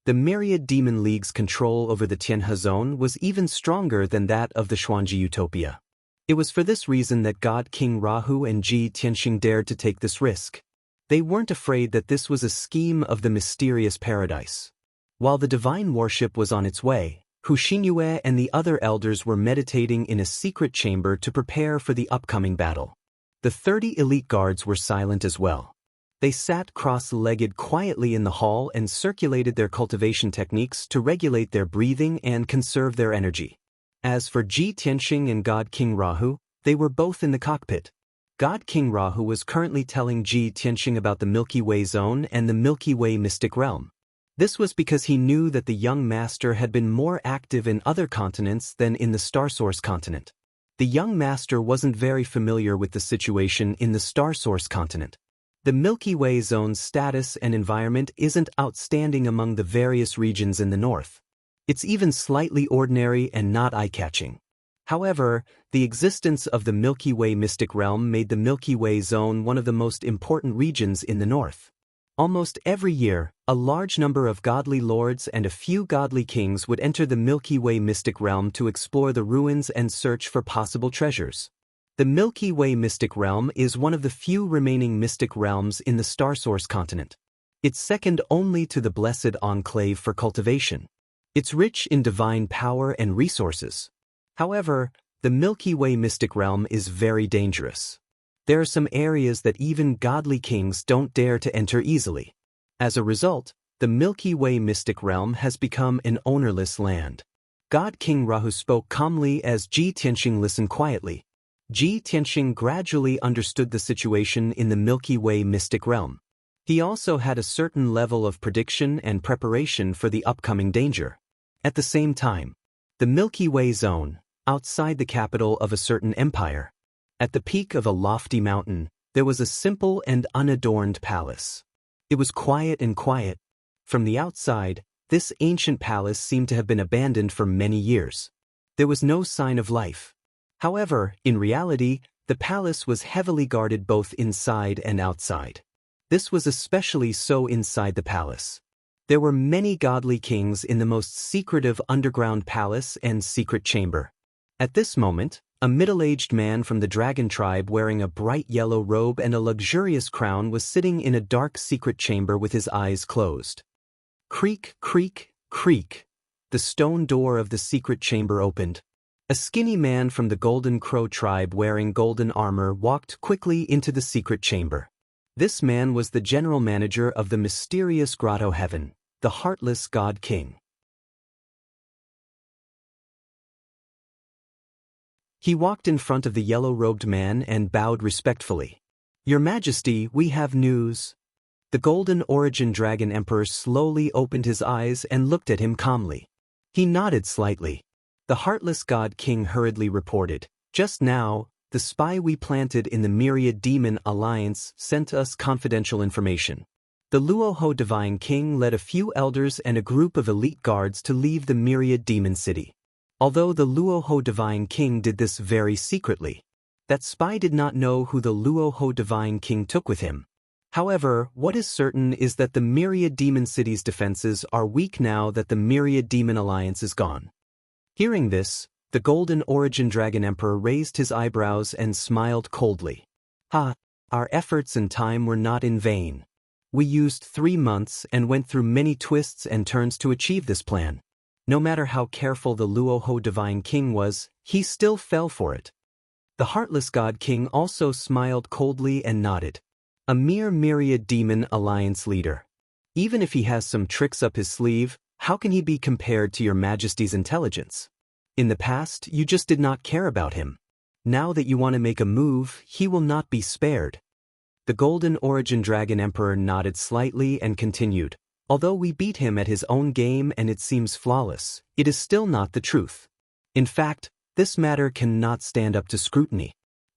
The Myriad Demon League's control over the Tianhe zone was even stronger than that of the Xuanji Utopia. It was for this reason that God King Rahu and Ji Tianxing dared to take this risk. They weren't afraid that this was a scheme of the mysterious paradise. While the divine warship was on its way, Hu Xinyue and the other elders were meditating in a secret chamber to prepare for the upcoming battle. The 30 elite guards were silent as well. They sat cross-legged quietly in the hall and circulated their cultivation techniques to regulate their breathing and conserve their energy. As for Ji Tianxing and God King Rahu, they were both in the cockpit. God King Rahu was currently telling Ji Tianxing about the Milky Way zone and the Milky Way mystic realm. This was because he knew that the young master had been more active in other continents than in the Star Source continent. The young master wasn't very familiar with the situation in the Star Source continent. The Milky Way zone's status and environment isn't outstanding among the various regions in the north. It's even slightly ordinary and not eye-catching. However, the existence of the Milky Way mystic realm made the Milky Way zone one of the most important regions in the north. Almost every year, a large number of godly lords and a few godly kings would enter the Milky Way mystic realm to explore the ruins and search for possible treasures. The Milky Way mystic realm is one of the few remaining mystic realms in the Star Source continent. It's second only to the Blessed Enclave for cultivation. It's rich in divine power and resources. However, the Milky Way mystic realm is very dangerous. There are some areas that even godly kings don't dare to enter easily. As a result, the Milky Way mystic realm has become an ownerless land. God King Rahu spoke calmly as Ji Tianxing listened quietly. Ji Tianxing gradually understood the situation in the Milky Way mystic realm. He also had a certain level of prediction and preparation for the upcoming danger. At the same time, the Milky Way zone, outside the capital of a certain empire, at the peak of a lofty mountain, there was a simple and unadorned palace. It was quiet and quiet. From the outside, this ancient palace seemed to have been abandoned for many years. There was no sign of life. However, in reality, the palace was heavily guarded both inside and outside. This was especially so inside the palace. There were many godly kings in the most secretive underground palace and secret chamber. At this moment, a middle-aged man from the dragon tribe wearing a bright yellow robe and a luxurious crown was sitting in a dark secret chamber with his eyes closed. Creak, creak, creak. The stone door of the secret chamber opened. A skinny man from the Golden Crow tribe wearing golden armor walked quickly into the secret chamber. This man was the general manager of the mysterious grotto heaven, the heartless God King. He walked in front of the yellow-robed man and bowed respectfully. "Your Majesty, we have news." The Golden Origin Dragon Emperor slowly opened his eyes and looked at him calmly. He nodded slightly. The heartless God King hurriedly reported, "Just now, the spy we planted in the Myriad Demon Alliance sent us confidential information. The Luoho Divine King led a few elders and a group of elite guards to leave the Myriad Demon City. Although the Luoho Divine King did this very secretly, that spy did not know who the Luoho Divine King took with him. However, what is certain is that the Myriad Demon City's defenses are weak now that the Myriad Demon Alliance is gone." Hearing this, the Golden Origin Dragon Emperor raised his eyebrows and smiled coldly. "Ha! Our efforts and time were not in vain. We used 3 months and went through many twists and turns to achieve this plan. No matter how careful the Luoho Divine King was, he still fell for it." The Heartless God King also smiled coldly and nodded. A mere Myriad Demon Alliance leader. Even if he has some tricks up his sleeve, how can he be compared to your Majesty's intelligence? In the past, you just did not care about him. Now that you want to make a move, he will not be spared. The Golden Origin Dragon Emperor nodded slightly and continued, "Although we beat him at his own game and it seems flawless, it is still not the truth. In fact, this matter cannot stand up to scrutiny.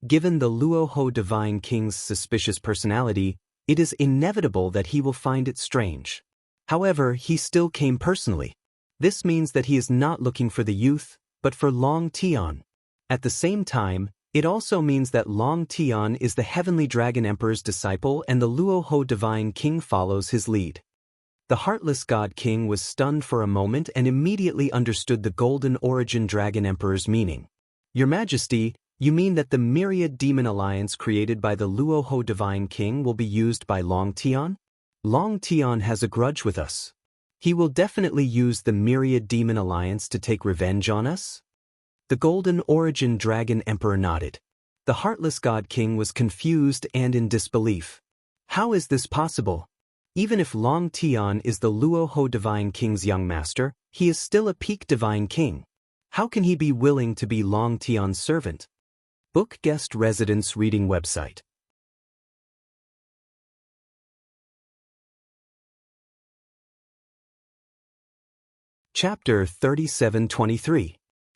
Given the Luoho Divine King's suspicious personality, it is inevitable that he will find it strange. However, he still came personally. This means that he is not looking for the youth, but for Long Tian. At the same time, it also means that Long Tian is the Heavenly Dragon Emperor's disciple and the Luoho Divine King follows his lead." The Heartless God King was stunned for a moment and immediately understood the Golden Origin Dragon Emperor's meaning. "Your Majesty, you mean that the Myriad Demon Alliance created by the Luoho Divine King will be used by Long Tian? Long Tian has a grudge with us. He will definitely use the Myriad Demon Alliance to take revenge on us?" The Golden Origin Dragon Emperor nodded. The Heartless God King was confused and in disbelief. How is this possible? Even if Long Tian is the Luo Ho Divine King's young master, he is still a peak Divine King. How can he be willing to be Long Tian's servant? Book Guest Residence Reading Website. Chapter 3723.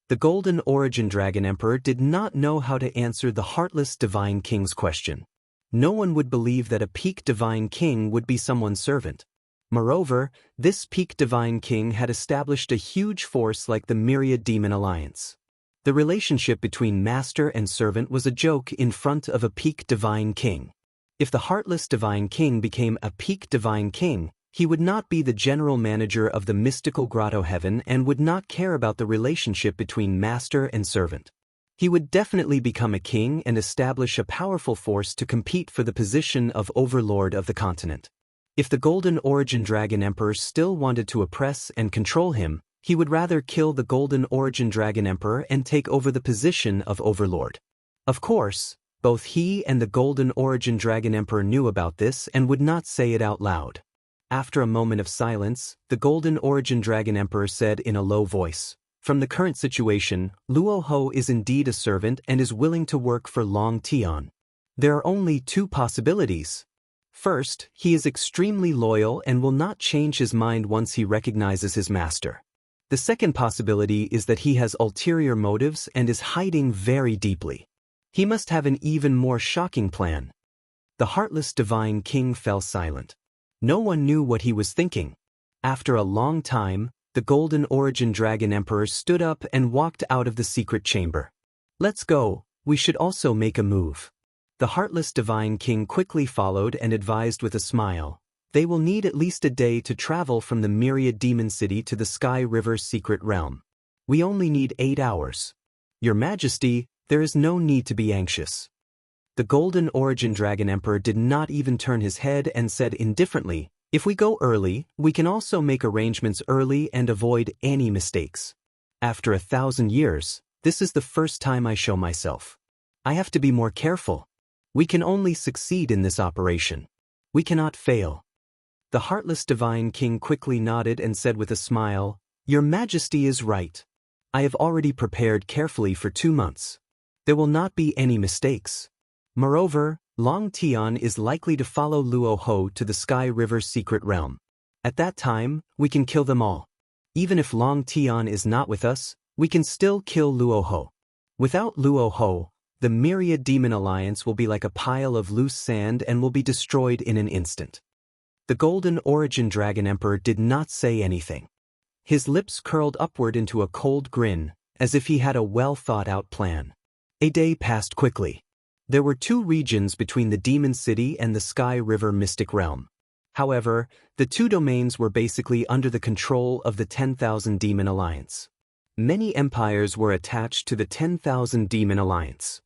The Golden Origin Dragon Emperor did not know how to answer the heartless Divine King's question. No one would believe that a peak Divine King would be someone's servant. Moreover, this peak Divine King had established a huge force like the Myriad Demon Alliance. The relationship between master and servant was a joke in front of a peak Divine King. If the heartless Divine King became a peak Divine King, he would not be the general manager of the mystical grotto heaven and would not care about the relationship between master and servant. He would definitely become a king and establish a powerful force to compete for the position of overlord of the continent. If the Golden Origin Dragon Emperor still wanted to oppress and control him, he would rather kill the Golden Origin Dragon Emperor and take over the position of overlord. Of course, both he and the Golden Origin Dragon Emperor knew about this and would not say it out loud. After a moment of silence, the Golden Origin Dragon Emperor said in a low voice, "From the current situation, Luo Ho is indeed a servant and is willing to work for Long Tian. There are only two possibilities. First, he is extremely loyal and will not change his mind once he recognizes his master. The second possibility is that he has ulterior motives and is hiding very deeply. He must have an even more shocking plan." The heartless Divine King fell silent. No one knew what he was thinking. After a long time, the Golden Origin Dragon Emperor stood up and walked out of the secret chamber. "Let's go, we should also make a move." The heartless Divine King quickly followed and advised with a smile, "They will need at least a day to travel from the Myriad Demon City to the Sky River Secret Realm. We only need 8 hours. Your Majesty, there is no need to be anxious." The Golden Origin Dragon Emperor did not even turn his head and said indifferently, "If we go early, we can also make arrangements early and avoid any mistakes. After 1,000 years, this is the first time I show myself. I have to be more careful. We can only succeed in this operation. We cannot fail." The heartless Divine King quickly nodded and said with a smile, "Your Majesty is right. I have already prepared carefully for 2 months. There will not be any mistakes. Moreover, Long Tian is likely to follow Luo Ho to the Sky River Secret Realm. At that time, we can kill them all. Even if Long Tian is not with us, we can still kill Luo Ho. Without Luo Ho, the Myriad Demon Alliance will be like a pile of loose sand and will be destroyed in an instant." The Golden Origin Dragon Emperor did not say anything. His lips curled upward into a cold grin, as if he had a well-thought-out plan. A day passed quickly. There were 2 regions between the Demon City and the Sky River Mystic Realm. However, the 2 domains were basically under the control of the 10,000 Demon Alliance. Many empires were attached to the 10,000 Demon Alliance.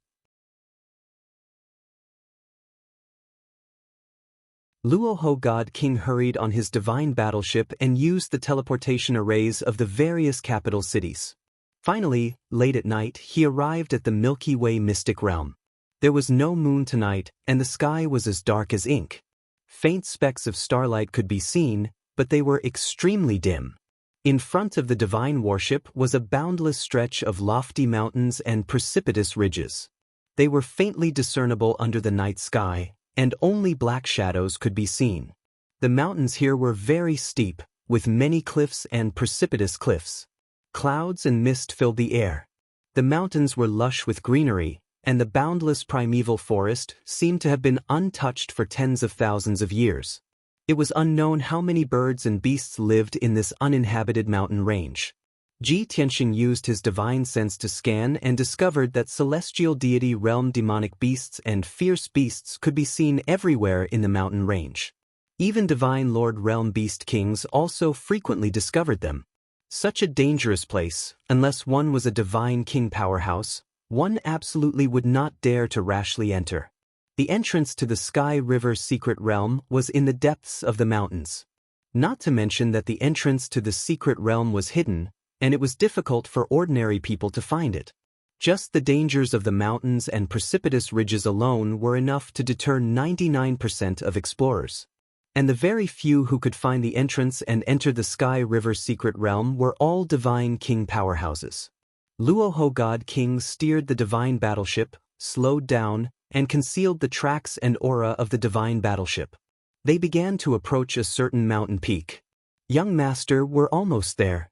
Luo Ho God King hurried on his divine battleship and used the teleportation arrays of the various capital cities. Finally, late at night, he arrived at the Milky Way Mystic Realm. There was no moon tonight, and the sky was as dark as ink. Faint specks of starlight could be seen, but they were extremely dim. In front of the divine warship was a boundless stretch of lofty mountains and precipitous ridges. They were faintly discernible under the night sky, and only black shadows could be seen. The mountains here were very steep, with many cliffs and precipitous cliffs. Clouds and mist filled the air. The mountains were lush with greenery, and the boundless primeval forest seemed to have been untouched for tens of thousands of years. It was unknown how many birds and beasts lived in this uninhabited mountain range. Ji Tianxing used his divine sense to scan and discovered that celestial deity realm demonic beasts and fierce beasts could be seen everywhere in the mountain range. Even divine lord realm beast kings also frequently discovered them. Such a dangerous place, unless one was a divine king powerhouse, one absolutely would not dare to rashly enter. The entrance to the Sky River Secret Realm was in the depths of the mountains. Not to mention that the entrance to the secret realm was hidden, and it was difficult for ordinary people to find it. Just the dangers of the mountains and precipitous ridges alone were enough to deter 99% of explorers. And the very few who could find the entrance and enter the Sky River secret realm were all Divine King powerhouses. Luoho God King steered the Divine Battleship, slowed down, and concealed the tracks and aura of the Divine Battleship. They began to approach a certain mountain peak. "Young Master, we're almost there."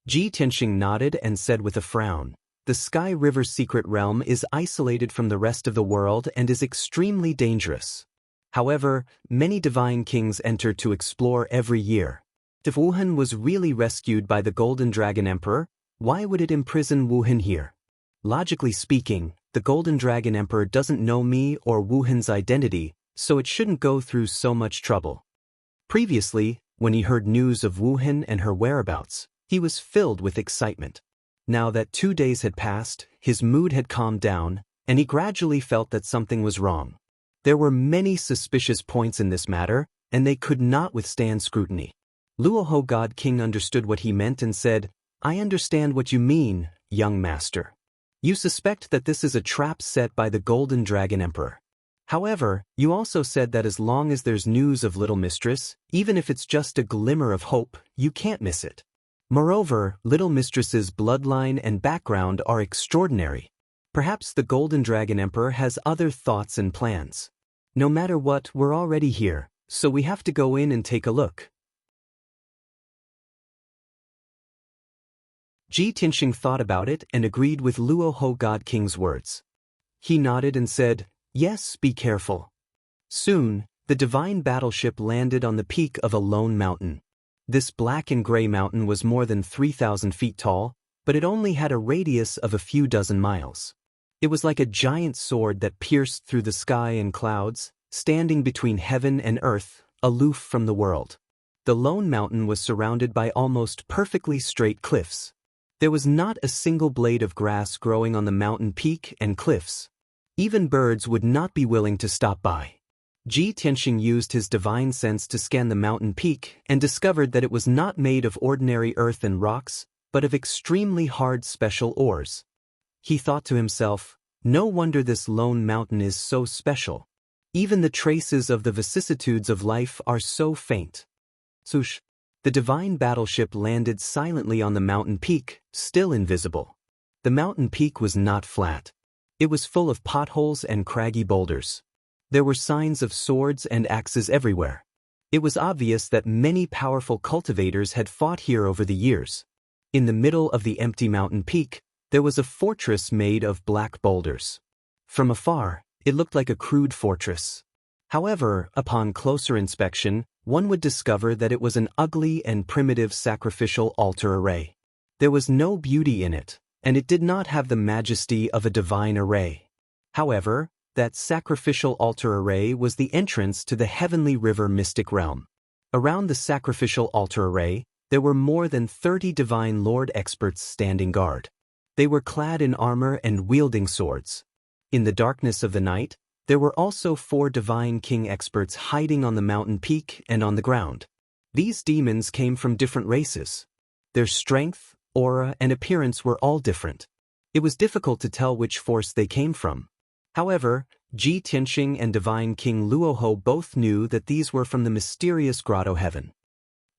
Ji Tianxing nodded and said with a frown, "The Sky River secret realm is isolated from the rest of the world and is extremely dangerous. However, many divine kings enter to explore every year. If Wuhan was really rescued by the Golden Dragon Emperor, why would it imprison Wuhan here? Logically speaking, the Golden Dragon Emperor doesn't know me or Wuhan's identity, so it shouldn't go through so much trouble." Previously, when he heard news of Wuhan and her whereabouts, he was filled with excitement. Now that 2 days had passed, his mood had calmed down, and he gradually felt that something was wrong. There were many suspicious points in this matter, and they could not withstand scrutiny. Luoho God King understood what he meant and said, "I understand what you mean, young master. You suspect that this is a trap set by the Golden Dragon Emperor. However, you also said that as long as there's news of Little Mistress, even if it's just a glimmer of hope, you can't miss it. Moreover, Little Mistress's bloodline and background are extraordinary. Perhaps the Golden Dragon Emperor has other thoughts and plans. No matter what, we're already here, so we have to go in and take a look." Ji Tianxing thought about it and agreed with Luoho God King's words. He nodded and said, "Yes, be careful." Soon, the divine battleship landed on the peak of a lone mountain. This black and gray mountain was more than 3,000 feet tall, but it only had a radius of a few dozen miles. It was like a giant sword that pierced through the sky and clouds, standing between heaven and earth, aloof from the world. The lone mountain was surrounded by almost perfectly straight cliffs. There was not a single blade of grass growing on the mountain peak and cliffs. Even birds would not be willing to stop by. Ji Tianxing used his divine sense to scan the mountain peak and discovered that it was not made of ordinary earth and rocks, but of extremely hard special ores. He thought to himself, "No wonder this lone mountain is so special. Even the traces of the vicissitudes of life are so faint." Swoosh! The divine battleship landed silently on the mountain peak, still invisible. The mountain peak was not flat. It was full of potholes and craggy boulders. There were signs of swords and axes everywhere. It was obvious that many powerful cultivators had fought here over the years. In the middle of the empty mountain peak, there was a fortress made of black boulders. From afar, it looked like a crude fortress. However, upon closer inspection, one would discover that it was an ugly and primitive sacrificial altar array. There was no beauty in it, and it did not have the majesty of a divine array. However, that sacrificial altar array was the entrance to the heavenly river mystic realm. Around the sacrificial altar array, there were more than 30 divine lord experts standing guard. They were clad in armor and wielding swords. In the darkness of the night, there were also 4 divine king experts hiding on the mountain peak and on the ground. These demons came from different races. Their strength, aura, and appearance were all different. It was difficult to tell which force they came from. However, Ji Tianxing and Divine King Luoho both knew that these were from the mysterious grotto heaven.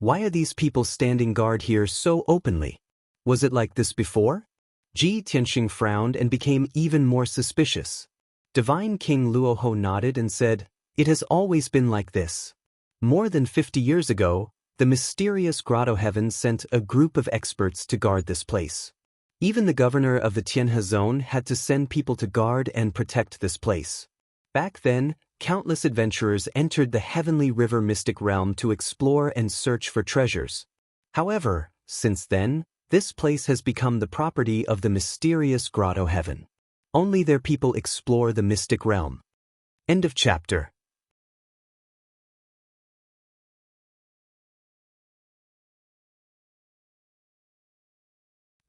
Why are these people standing guard here so openly? Was it like this before? Ji Tianxing frowned and became even more suspicious. Divine King Luoho nodded and said, "It has always been like this. More than 50 years ago, the mysterious grotto heaven sent a group of experts to guard this place. Even the governor of the Tianhe zone had to send people to guard and protect this place. Back then, countless adventurers entered the heavenly river mystic realm to explore and search for treasures. However, since then, this place has become the property of the mysterious grotto heaven. Only their people explore the mystic realm." End of chapter.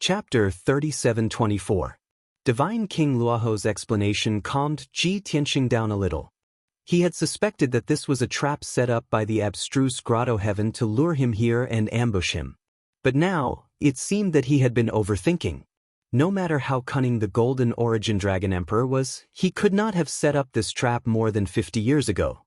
Chapter 37-24. Divine King Luoho's explanation calmed Ji Tianxing down a little. He had suspected that this was a trap set up by the abstruse grotto heaven to lure him here and ambush him. But now, it seemed that he had been overthinking. No matter how cunning the Golden Origin Dragon Emperor was, he could not have set up this trap more than 50 years ago.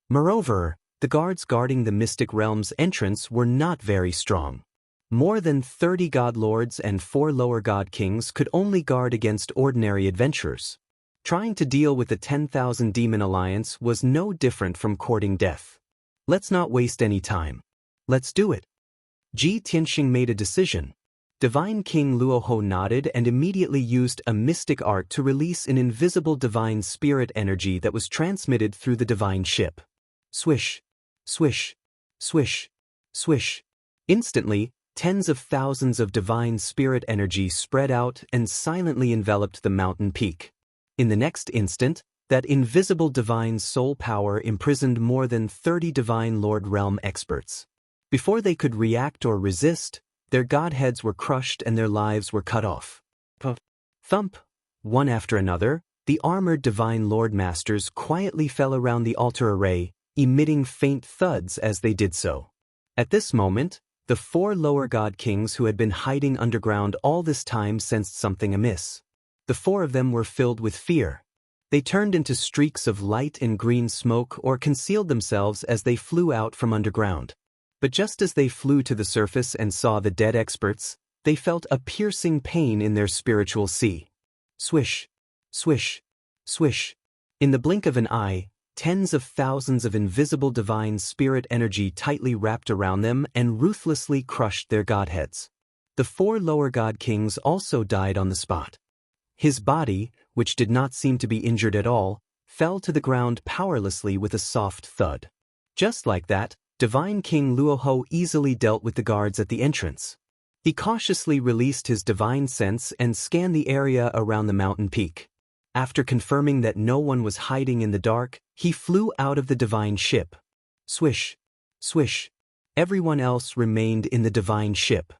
Moreover, the guards guarding the Mystic Realm's entrance were not very strong. More than 30 god lords and 4 lower god kings could only guard against ordinary adventurers. Trying to deal with the 10,000 demon alliance was no different from courting death. Let's not waste any time. Let's do it. Ji Tianxing made a decision. Divine King Luoho nodded and immediately used a mystic art to release an invisible divine spirit energy that was transmitted through the divine ship. Swish, swish, swish, swish. Instantly, tens of thousands of divine spirit energy spread out and silently enveloped the mountain peak. In the next instant, that invisible divine soul power imprisoned more than 30 divine Lord Realm experts. Before they could react or resist, their godheads were crushed and their lives were cut off. Thump! One after another, the armored divine Lord Masters quietly fell around the altar array, emitting faint thuds as they did so. At this moment, the 4 lower god kings who had been hiding underground all this time sensed something amiss. The 4 of them were filled with fear. They turned into streaks of light and green smoke or concealed themselves as they flew out from underground. But just as they flew to the surface and saw the dead experts, they felt a piercing pain in their spiritual sea. Swish, swish, swish. In the blink of an eye, tens of thousands of invisible divine spirit energy tightly wrapped around them and ruthlessly crushed their godheads. The 4 lower god kings also died on the spot. His body, which did not seem to be injured at all, fell to the ground powerlessly with a soft thud. Just like that, Divine King Luoho easily dealt with the guards at the entrance. He cautiously released his divine sense and scanned the area around the mountain peak. After confirming that no one was hiding in the dark, he flew out of the divine ship. Swish, swish. Everyone else remained in the divine ship.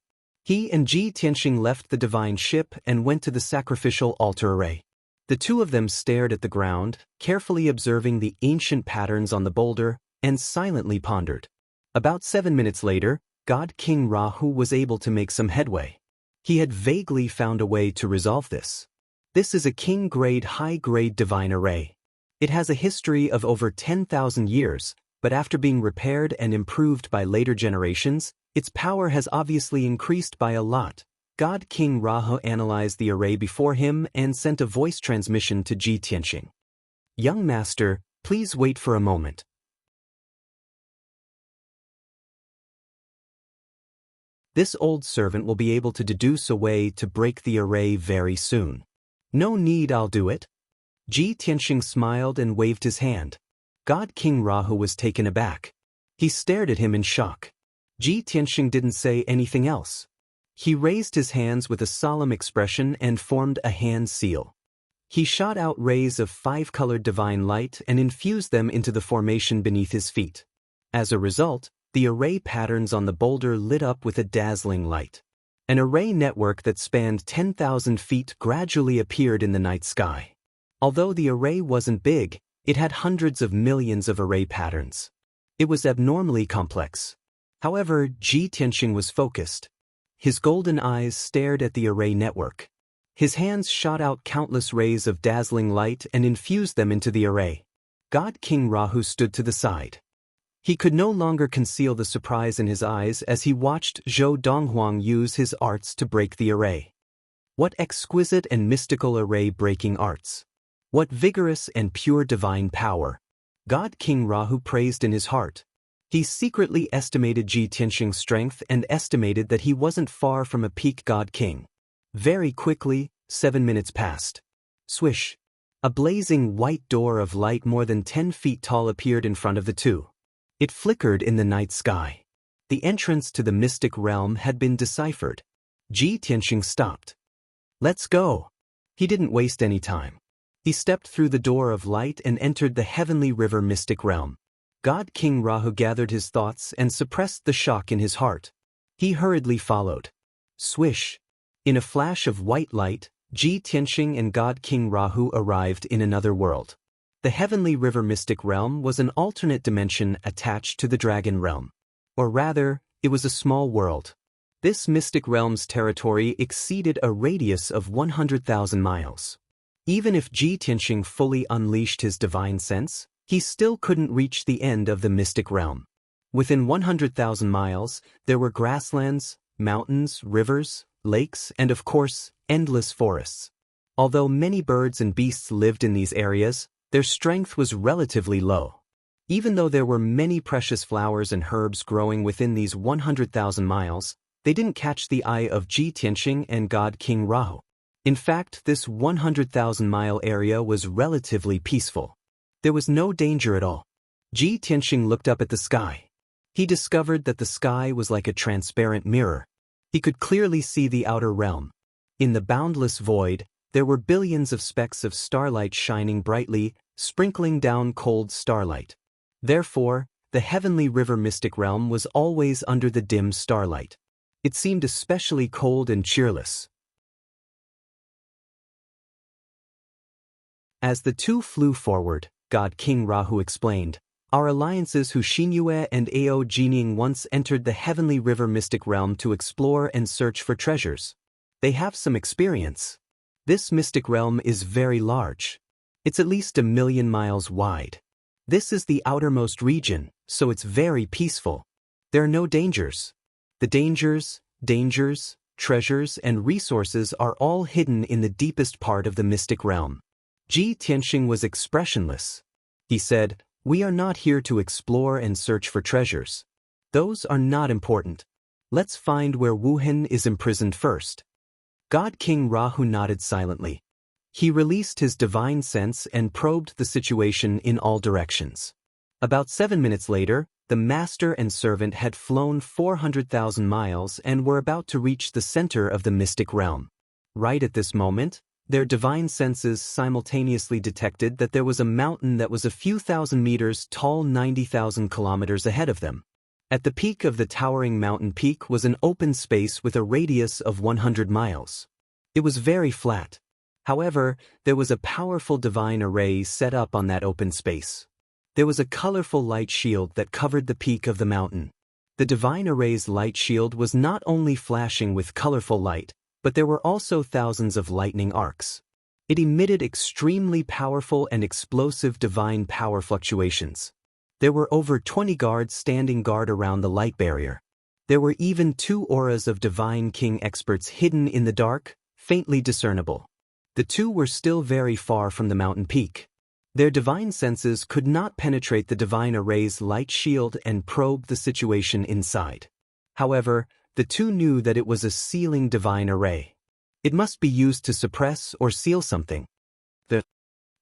He and Ji Tianxing left the divine ship and went to the sacrificial altar array. The 2 of them stared at the ground, carefully observing the ancient patterns on the boulder, and silently pondered. About 7 minutes later, God King Rahu was able to make some headway. He had vaguely found a way to resolve this. This is a king-grade high-grade divine array. It has a history of over 10,000 years, but after being repaired and improved by later generations, its power has obviously increased by a lot. God King Rahu analyzed the array before him and sent a voice transmission to Ji Tianxing. Young master, please wait for a moment. This old servant will be able to deduce a way to break the array very soon. No need, I'll do it. Ji Tianxing smiled and waved his hand. God King Rahu was taken aback. He stared at him in shock. Ji Tianxing didn't say anything else. He raised his hands with a solemn expression and formed a hand seal. He shot out rays of 5-colored divine light and infused them into the formation beneath his feet. As a result, the array patterns on the boulder lit up with a dazzling light. An array network that spanned 10,000 feet gradually appeared in the night sky. Although the array wasn't big, it had hundreds of millions of array patterns. It was abnormally complex. However, Ji Tianxing was focused. His golden eyes stared at the array network. His hands shot out countless rays of dazzling light and infused them into the array. God King Rahu stood to the side. He could no longer conceal the surprise in his eyes as he watched Zhou Donghuang use his arts to break the array. What exquisite and mystical array-breaking arts! What vigorous and pure divine power! God King Rahu praised in his heart. He secretly estimated Ji Tianxing's strength and estimated that he wasn't far from a peak god king. Very quickly, 7 minutes passed. Swish! A blazing white door of light more than 10 feet tall appeared in front of the 2. It flickered in the night sky. The entrance to the mystic realm had been deciphered. Ji Tianxing stopped. Let's go. He didn't waste any time. He stepped through the door of light and entered the heavenly river mystic realm. God King Rahu gathered his thoughts and suppressed the shock in his heart. He hurriedly followed. Swish! In a flash of white light, Ji Tianxing and God King Rahu arrived in another world. The heavenly river mystic realm was an alternate dimension attached to the dragon realm. Or rather, it was a small world. This mystic realm's territory exceeded a radius of 100,000 miles. Even if Ji Tianxing fully unleashed his divine sense, he still couldn't reach the end of the mystic realm. Within 100,000 miles, there were grasslands, mountains, rivers, lakes, and of course, endless forests. Although many birds and beasts lived in these areas, their strength was relatively low. Even though there were many precious flowers and herbs growing within these 100,000 miles, they didn't catch the eye of Ji Tianxing and God King Rahu. In fact, this 100,000-mile area was relatively peaceful. There was no danger at all. Ji Tianxing looked up at the sky. He discovered that the sky was like a transparent mirror. He could clearly see the outer realm. In the boundless void, there were billions of specks of starlight shining brightly, sprinkling down cold starlight. Therefore, the heavenly river mystic realm was always under the dim starlight. It seemed especially cold and cheerless. As the two flew forward, God King Rahu explained, "Our alliances Hu Xinyue and Ao Jining once entered the heavenly river mystic realm to explore and search for treasures. They have some experience. This mystic realm is very large. It's at least 1,000,000 miles wide. This is the outermost region, so it's very peaceful. There are no dangers. The dangers, treasures, and resources are all hidden in the deepest part of the mystic realm." Ji Tianxing was expressionless. He said, "We are not here to explore and search for treasures. Those are not important. Let's find where Wuhan is imprisoned first." God King Rahu nodded silently. He released his divine sense and probed the situation in all directions. About 7 minutes later, the master and servant had flown 400,000 miles and were about to reach the center of the mystic realm. Right at this moment, their divine senses simultaneously detected that there was a mountain that was a few thousand meters tall, 90,000 kilometers ahead of them. At the peak of the towering mountain peak was an open space with a radius of 100 miles. It was very flat. However, there was a powerful divine array set up on that open space. There was a colorful light shield that covered the peak of the mountain. The divine array's light shield was not only flashing with colorful light, but there were also thousands of lightning arcs. It emitted extremely powerful and explosive divine power fluctuations. There were over 20 guards standing guard around the light barrier. There were even 2 auras of divine king experts hidden in the dark, faintly discernible. The 2 were still very far from the mountain peak. Their divine senses could not penetrate the divine array's light shield and probe the situation inside. However, the 2 knew that it was a sealing divine array. It must be used to suppress or seal something. The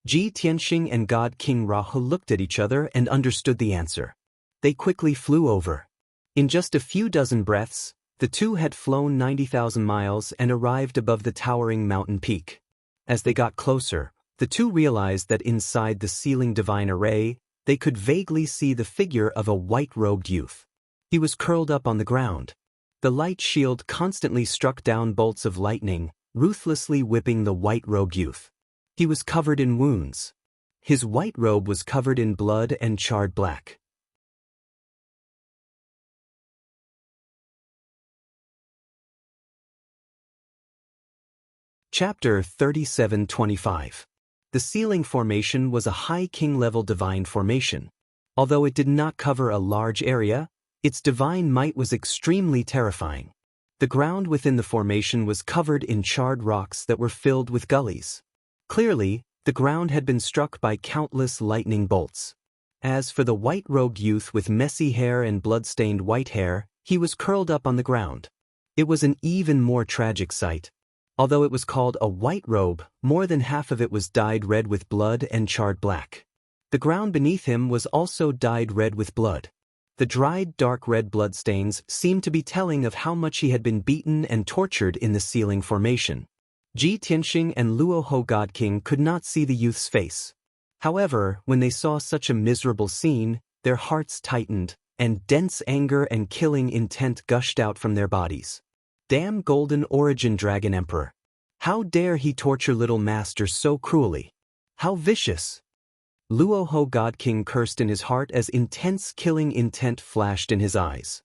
Ji Tianxing and God King Rahu looked at each other and understood the answer. They quickly flew over. In just a few dozen breaths, the 2 had flown 90,000 miles and arrived above the towering mountain peak. As they got closer, the 2 realized that inside the sealing divine array, they could vaguely see the figure of a white-robed youth. He was curled up on the ground. The light shield constantly struck down bolts of lightning, ruthlessly whipping the white-robed youth. He was covered in wounds. His white robe was covered in blood and charred black. Chapter 37:25. The sealing formation was a high king-level divine formation. Although it did not cover a large area, its divine might was extremely terrifying. The ground within the formation was covered in charred rocks that were filled with gullies. Clearly, the ground had been struck by countless lightning bolts. As for the white-robed youth with messy hair and blood-stained white hair, he was curled up on the ground. It was an even more tragic sight. Although it was called a white robe, more than half of it was dyed red with blood and charred black. The ground beneath him was also dyed red with blood. The dried dark red bloodstains seemed to be telling of how much he had been beaten and tortured in the sealing formation. Ji Tianxing and Luoho God King could not see the youth's face. However, when they saw such a miserable scene, their hearts tightened, and dense anger and killing intent gushed out from their bodies. Damn Golden Origin Dragon Emperor! How dare he torture little master so cruelly? How vicious! Luoho God King cursed in his heart as intense killing intent flashed in his eyes.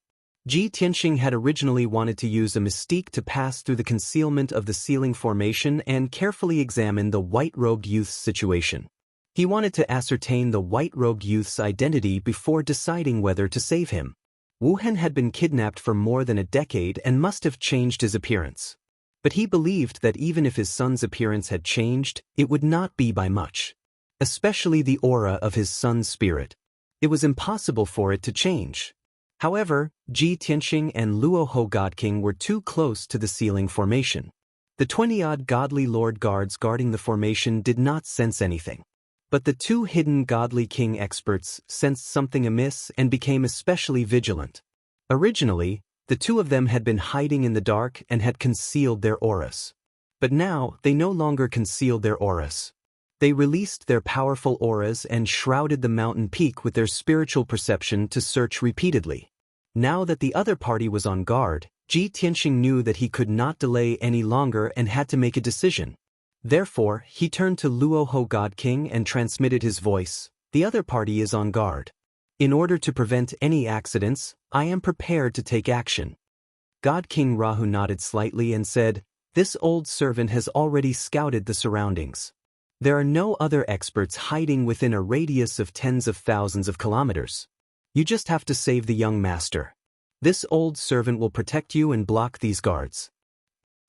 Ji Tianxing had originally wanted to use a mystique to pass through the concealment of the ceiling formation and carefully examine the white-robed youth's situation. He wanted to ascertain the white-robed youth's identity before deciding whether to save him. Wuhan had been kidnapped for more than a decade and must have changed his appearance. But he believed that even if his son's appearance had changed, it would not be by much. Especially the aura of his son's spirit. It was impossible for it to change. However, Ji Tianxing and Luoho God King were too close to the ceiling formation. The 20-odd godly lord guards guarding the formation did not sense anything. But the two hidden godly king experts sensed something amiss and became especially vigilant. Originally, the two of them had been hiding in the dark and had concealed their auras. But now, they no longer concealed their auras. They released their powerful auras and shrouded the mountain peak with their spiritual perception to search repeatedly. Now that the other party was on guard, Ji Tianxing knew that he could not delay any longer and had to make a decision. Therefore, he turned to Luoho God King and transmitted his voice. The other party is on guard. In order to prevent any accidents, I am prepared to take action. God King Rahu nodded slightly and said, "This old servant has already scouted the surroundings. There are no other experts hiding within a radius of tens of thousands of kilometers. You just have to save the young master. This old servant will protect you and block these guards."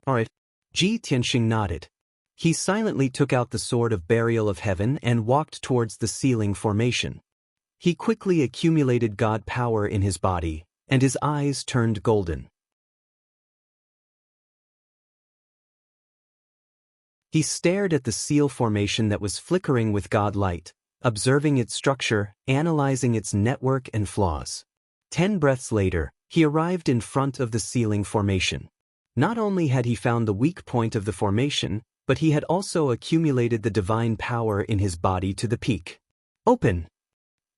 Alright. Ji Tianxing nodded. He silently took out the sword of burial of heaven and walked towards the ceiling formation. He quickly accumulated god power in his body, and his eyes turned golden. He stared at the seal formation that was flickering with god light, observing its structure, analyzing its network and flaws. 10 breaths later, he arrived in front of the ceiling formation. Not only had he found the weak point of the formation, but he had also accumulated the divine power in his body to the peak. "Open!"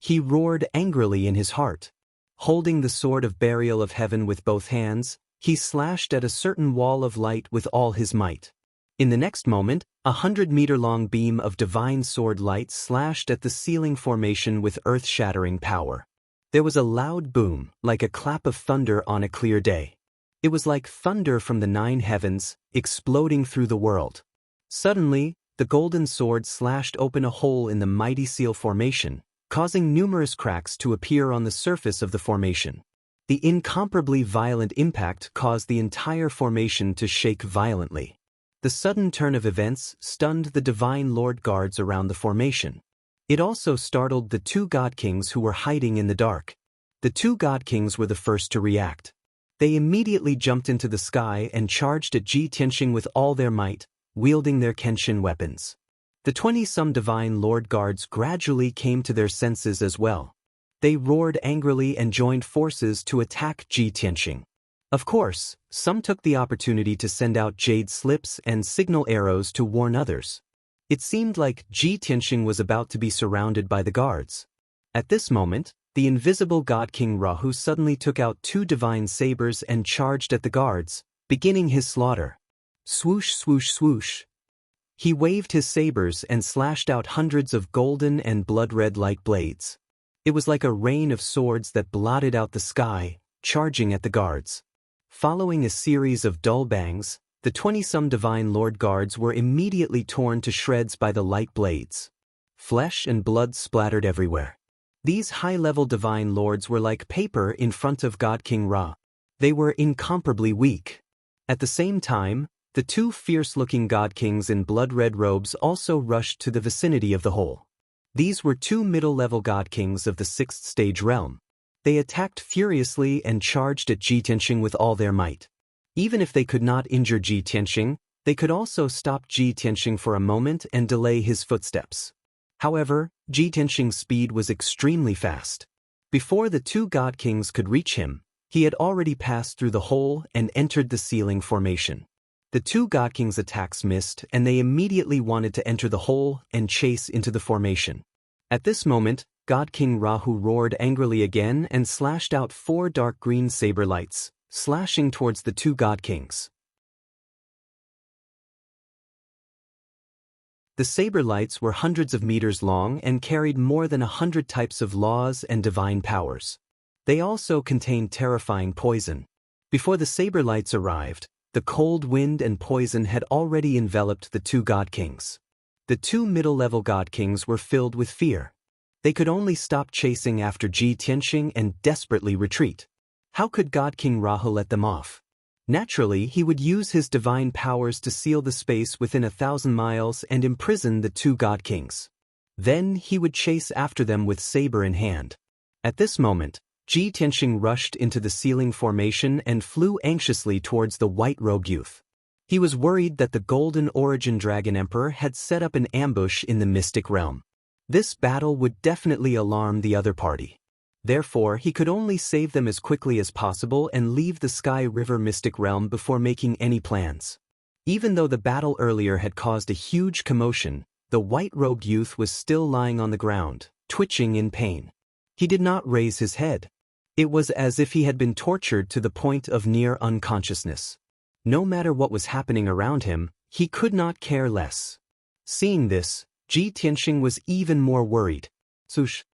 He roared angrily in his heart. Holding the sword of burial of heaven with both hands, he slashed at a certain wall of light with all his might. In the next moment, 100-meter-long beam of divine sword light slashed at the ceiling formation with earth-shattering power. There was a loud boom, like a clap of thunder on a clear day. It was like thunder from the 9 heavens, exploding through the world. Suddenly, the golden sword slashed open a hole in the mighty seal formation, causing numerous cracks to appear on the surface of the formation. The incomparably violent impact caused the entire formation to shake violently. The sudden turn of events stunned the divine lord guards around the formation. It also startled the 2 god kings who were hiding in the dark. The 2 god kings were the first to react. They immediately jumped into the sky and charged at Ji Tianxing with all their might, wielding their Kenshin weapons. The 20-some divine lord guards gradually came to their senses as well. They roared angrily and joined forces to attack Ji Tianxing. Of course, some took the opportunity to send out jade slips and signal arrows to warn others. It seemed like Ji Tianxing was about to be surrounded by the guards. At this moment, the invisible God King Rahu suddenly took out 2 divine sabers and charged at the guards, beginning his slaughter. Swoosh, swoosh, swoosh. He waved his sabers and slashed out hundreds of golden and blood-red light blades. It was like a rain of swords that blotted out the sky, charging at the guards. Following a series of dull bangs, the 20-some divine lord guards were immediately torn to shreds by the light blades. Flesh and blood splattered everywhere. These high-level divine lords were like paper in front of God King Ra. They were incomparably weak. At the same time, the 2 fierce-looking god kings in blood-red robes also rushed to the vicinity of the hole. These were 2 middle-level god kings of the 6th stage realm. They attacked furiously and charged at Ji Tianxing with all their might. Even if they could not injure Ji Tianxing, they could also stop Ji Tianxing for a moment and delay his footsteps. However, Ji Tianxing's speed was extremely fast. Before the 2 god kings could reach him, he had already passed through the hole and entered the ceiling formation. The 2 god kings' attacks missed and they immediately wanted to enter the hole and chase into the formation. At this moment, God King Rahu roared angrily again and slashed out 4 dark green saber lights, slashing towards the 2 god kings. The saber lights were hundreds of meters long and carried more than 100 types of laws and divine powers. They also contained terrifying poison. Before the saber lights arrived, the cold wind and poison had already enveloped the two god kings. The two middle-level god kings were filled with fear. They could only stop chasing after Ji Tianxing and desperately retreat. How could God King Rahu let them off? Naturally, he would use his divine powers to seal the space within 1,000 miles and imprison the two god kings. Then he would chase after them with saber in hand. At this moment, Ji Tianxing rushed into the sealing formation and flew anxiously towards the white-robed youth. He was worried that the Golden Origin Dragon Emperor had set up an ambush in the mystic realm. This battle would definitely alarm the other party. Therefore, he could only save them as quickly as possible and leave the Sky River mystic realm before making any plans. Even though the battle earlier had caused a huge commotion, the white-robed youth was still lying on the ground, twitching in pain. He did not raise his head. It was as if he had been tortured to the point of near unconsciousness. No matter what was happening around him, he could not care less. Seeing this, Ji Tianxing was even more worried. Swoosh!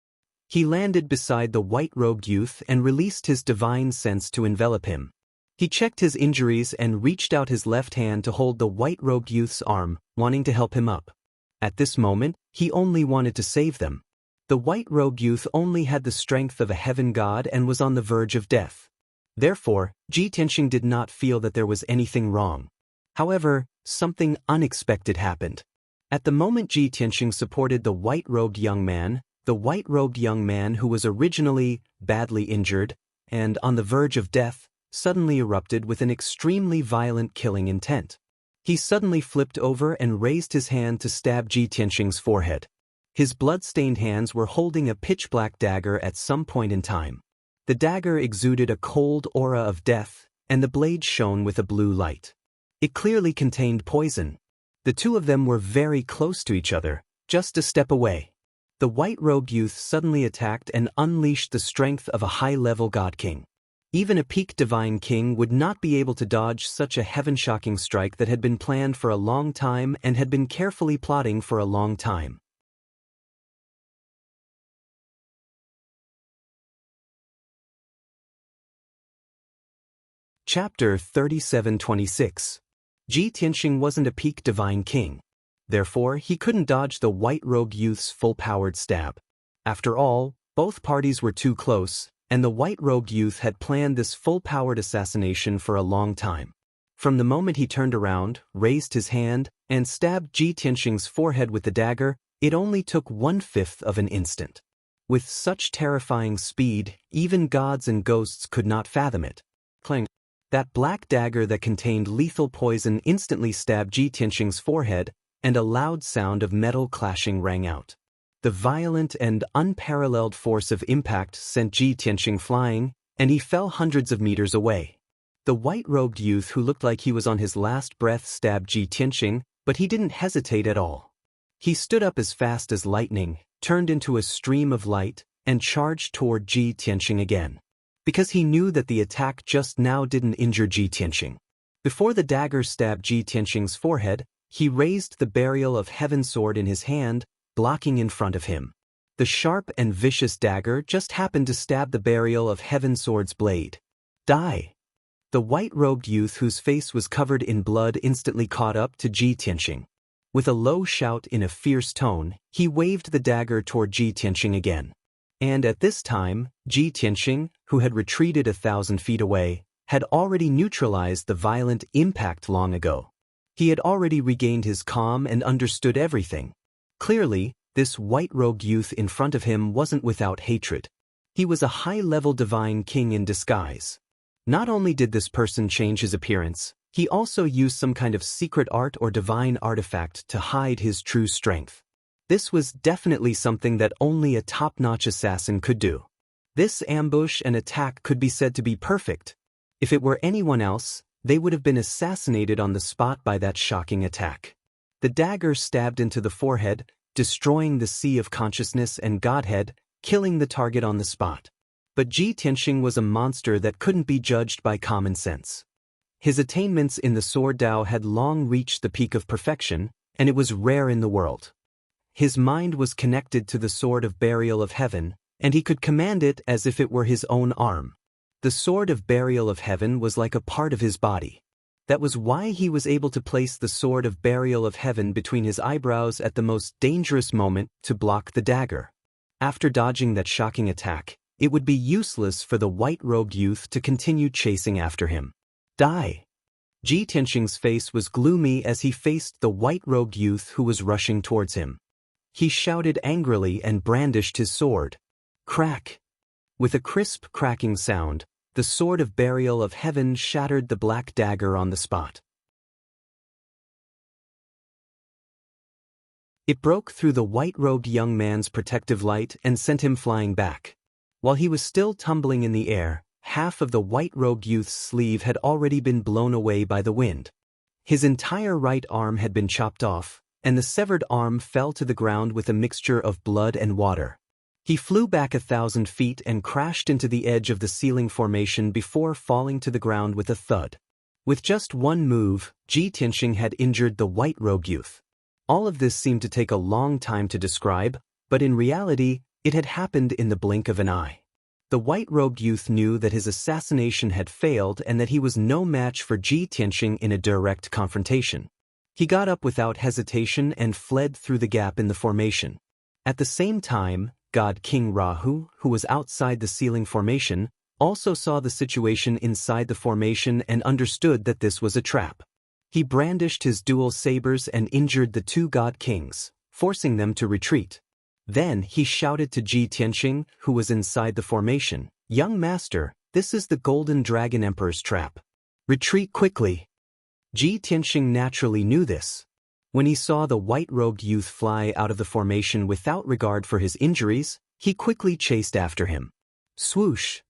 He landed beside the white-robed youth and released his divine sense to envelop him. He checked his injuries and reached out his left hand to hold the white-robed youth's arm, wanting to help him up. At this moment, he only wanted to save them. The white-robed youth only had the strength of a heaven god and was on the verge of death. Therefore, Ji Tianxing did not feel that there was anything wrong. However, something unexpected happened. At the moment Ji Tianxing supported the white-robed young man, the white-robed young man who was originally badly injured and on the verge of death suddenly erupted with an extremely violent killing intent. He suddenly flipped over and raised his hand to stab Ji Tianxing's forehead. His blood-stained hands were holding a pitch-black dagger at some point in time. The dagger exuded a cold aura of death, and the blade shone with a blue light. It clearly contained poison. The two of them were very close to each other, just a step away. The white-robed youth suddenly attacked and unleashed the strength of a high-level god king. Even a peak divine king would not be able to dodge such a heaven-shocking strike that had been planned for a long time and had been carefully plotting for a long time. Chapter 3726. Ji Tianxing wasn't a peak divine king. Therefore, he couldn't dodge the white-robed youth's full-powered stab. After all, both parties were too close, and the white-robed youth had planned this full-powered assassination for a long time. From the moment he turned around, raised his hand, and stabbed Ji Tianxing's forehead with the dagger, it only took 1/5 of an instant. With such terrifying speed, even gods and ghosts could not fathom it. Clang! That black dagger that contained lethal poison instantly stabbed Ji Tianxing's forehead, and a loud sound of metal clashing rang out. The violent and unparalleled force of impact sent Ji Tianxing flying, and he fell hundreds of meters away. The white-robed youth who looked like he was on his last breath stabbed Ji Tianxing, but he didn't hesitate at all. He stood up as fast as lightning, turned into a stream of light, and charged toward Ji Tianxing again. Because he knew that the attack just now didn't injure Ji Tianxing. Before the dagger stabbed Ji Tianxing's forehead, he raised the Burial of Heaven sword in his hand, blocking in front of him. The sharp and vicious dagger just happened to stab the Burial of Heaven sword's blade. Die! The white-robed youth whose face was covered in blood instantly caught up to Ji Tianxing. With a low shout in a fierce tone, he waved the dagger toward Ji Tianxing again. And at this time, Ji Tianxing, who had retreated 1,000 feet away, had already neutralized the violent impact long ago. He had already regained his calm and understood everything. Clearly, this white-robed youth in front of him wasn't without hatred. He was a high-level divine king in disguise. Not only did this person change his appearance, he also used some kind of secret art or divine artifact to hide his true strength. This was definitely something that only a top-notch assassin could do. This ambush and attack could be said to be perfect. If it were anyone else, they would have been assassinated on the spot by that shocking attack. The dagger stabbed into the forehead, destroying the sea of consciousness and godhead, killing the target on the spot. But Ji Tianxing was a monster that couldn't be judged by common sense. His attainments in the sword Dao had long reached the peak of perfection, and it was rare in the world. His mind was connected to the sword of Burial of Heaven, and he could command it as if it were his own arm. The sword of burial of heaven was like a part of his body. That was why he was able to place the sword of burial of heaven between his eyebrows at the most dangerous moment to block the dagger. After dodging that shocking attack, it would be useless for the white-robed youth to continue chasing after him. Die! Ji Tianxing's face was gloomy as he faced the white-robed youth who was rushing towards him. He shouted angrily and brandished his sword. Crack! With a crisp cracking sound, the sword of burial of heaven shattered the black dagger on the spot. It broke through the white-robed young man's protective light and sent him flying back. While he was still tumbling in the air, half of the white-robed youth's sleeve had already been blown away by the wind. His entire right arm had been chopped off, and the severed arm fell to the ground with a mixture of blood and water. He flew back 1,000 feet and crashed into the edge of the ceiling formation before falling to the ground with a thud. With just one move, Ji Tianxing had injured the white-robed youth. All of this seemed to take a long time to describe, but in reality, it had happened in the blink of an eye. The white-robed youth knew that his assassination had failed and that he was no match for Ji Tianxing in a direct confrontation. He got up without hesitation and fled through the gap in the formation. At the same time, God King Rahu, who was outside the ceiling formation, also saw the situation inside the formation and understood that this was a trap. He brandished his dual sabers and injured the two God Kings, forcing them to retreat. Then he shouted to Ji Tianxing, who was inside the formation, "Young master, this is the Golden Dragon Emperor's trap. Retreat quickly." Ji Tianxing naturally knew this. When he saw the white-robed youth fly out of the formation without regard for his injuries, he quickly chased after him. Swoosh!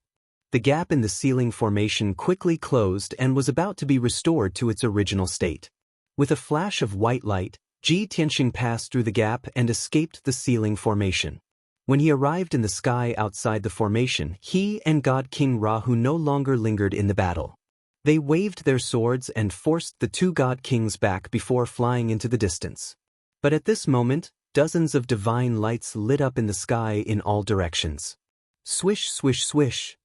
The gap in the ceiling formation quickly closed and was about to be restored to its original state. With a flash of white light, Ji Tianxing passed through the gap and escaped the ceiling formation. When he arrived in the sky outside the formation, he and God King Rahu no longer lingered in the battle. They waved their swords and forced the two God Kings back before flying into the distance. But at this moment, dozens of divine lights lit up in the sky in all directions. Swish, swish, swish.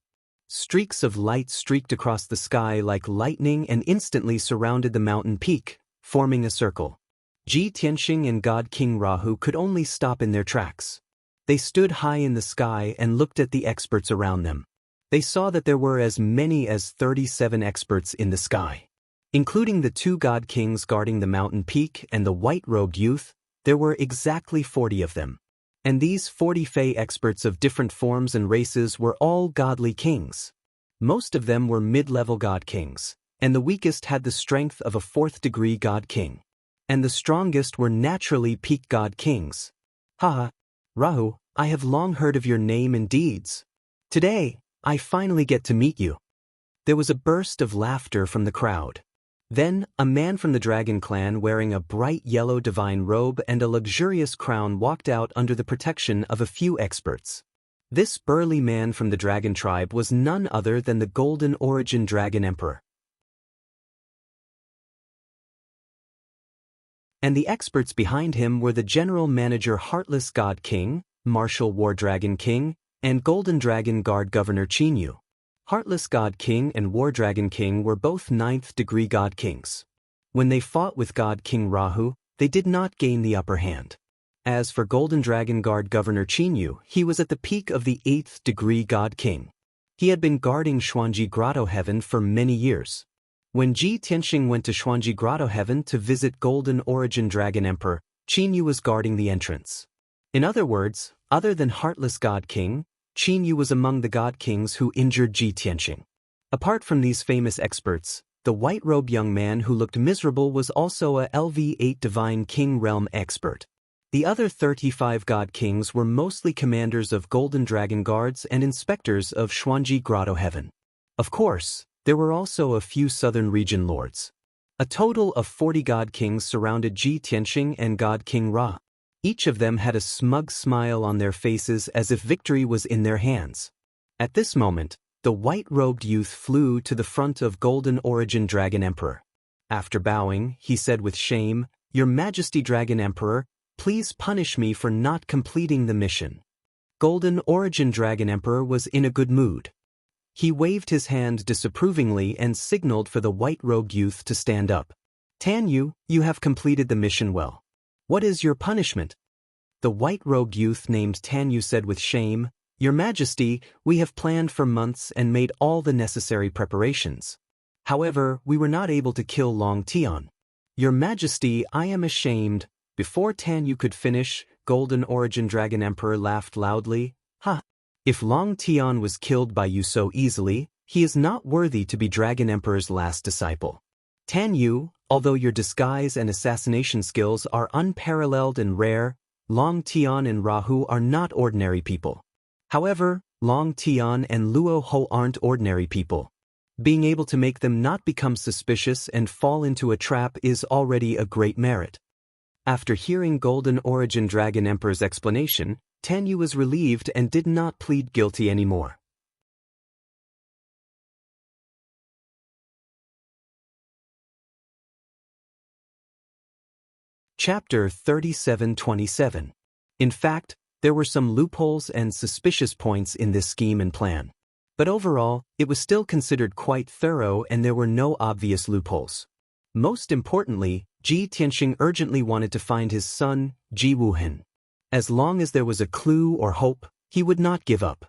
Streaks of light streaked across the sky like lightning and instantly surrounded the mountain peak, forming a circle. Ji Tianxing and God King Rahu could only stop in their tracks. They stood high in the sky and looked at the experts around them. They saw that there were as many as 37 experts in the sky. Including the two God Kings guarding the mountain peak and the white-robed youth, there were exactly 40 of them. And these 40 Fey experts of different forms and races were all godly kings. Most of them were mid-level God Kings, and the weakest had the strength of a 4th-degree God King. And the strongest were naturally peak God Kings. Ha! Rahu, I have long heard of your name and deeds. Today, I finally get to meet you. There was a burst of laughter from the crowd. Then, a man from the Dragon Clan wearing a bright yellow divine robe and a luxurious crown walked out under the protection of a few experts. This burly man from the Dragon Tribe was none other than the Golden Origin Dragon Emperor. And the experts behind him were the General Manager Heartless God King, Martial War Dragon King, and Golden Dragon Guard Governor Qinyu. Heartless God King and War Dragon King were both 9th-degree God Kings. When they fought with God King Rahu, they did not gain the upper hand. As for Golden Dragon Guard Governor Qinyu, he was at the peak of the 8th-degree God King. He had been guarding Xuanji Grotto Heaven for many years. When Ji Tianxing went to Xuanji Grotto Heaven to visit Golden Origin Dragon Emperor, Qinyu was guarding the entrance. In other words, other than Heartless God King, Qinyu was among the God Kings who injured Ji Tianxing. Apart from these famous experts, the white-robed young man who looked miserable was also a LV8 Divine King Realm expert. The other 35 God Kings were mostly commanders of Golden Dragon Guards and inspectors of Xuanji Grotto Heaven. Of course, there were also a few southern region lords. A total of 40 God Kings surrounded Ji Tianxing and God King Ra. Each of them had a smug smile on their faces as if victory was in their hands. At this moment, the white-robed youth flew to the front of Golden Origin Dragon Emperor. After bowing, he said with shame, "Your Majesty Dragon Emperor, please punish me for not completing the mission." Golden Origin Dragon Emperor was in a good mood. He waved his hand disapprovingly and signaled for the white rogue youth to stand up. Tan Yu, you have completed the mission well. What is your punishment? The white rogue youth named Tan Yu said with shame, Your Majesty, we have planned for months and made all the necessary preparations. However, we were not able to kill Long Tian. Your Majesty, I am ashamed. Before Tan Yu could finish, Golden Origin Dragon Emperor laughed loudly. Ha! If Long Tian was killed by you so easily, he is not worthy to be Dragon Emperor's last disciple. Tan Yu, although your disguise and assassination skills are unparalleled and rare, Long Tian and Rahu are not ordinary people. However, Long Tian and Luo Ho aren't ordinary people. Being able to make them not become suspicious and fall into a trap is already a great merit. After hearing Golden Origin Dragon Emperor's explanation, Tan Yu was relieved and did not plead guilty anymore. Chapter 3727. In fact, there were some loopholes and suspicious points in this scheme and plan. But overall, it was still considered quite thorough and there were no obvious loopholes. Most importantly, Ji Tianxing urgently wanted to find his son, Ji Wuhan. As long as there was a clue or hope, he would not give up.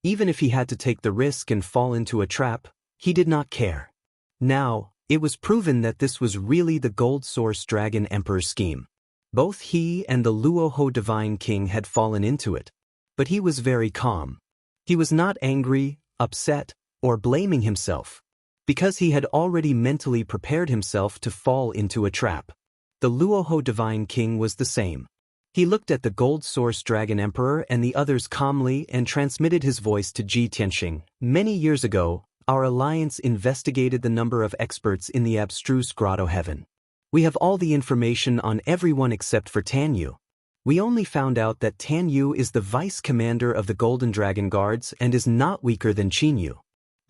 Even if he had to take the risk and fall into a trap, he did not care. Now, it was proven that this was really the Gold Source Dragon Emperor's scheme. Both he and the Luoho Divine King had fallen into it. But he was very calm. He was not angry, upset, or blaming himself, because he had already mentally prepared himself to fall into a trap. The Luoho Divine King was the same. He looked at the Gold Source Dragon Emperor and the others calmly and transmitted his voice to Ji Tianxing. Many years ago, our alliance investigated the number of experts in the abstruse grotto heaven. We have all the information on everyone except for Tan Yu. We only found out that Tan Yu is the vice commander of the Golden Dragon Guards and is not weaker than Qin Yu.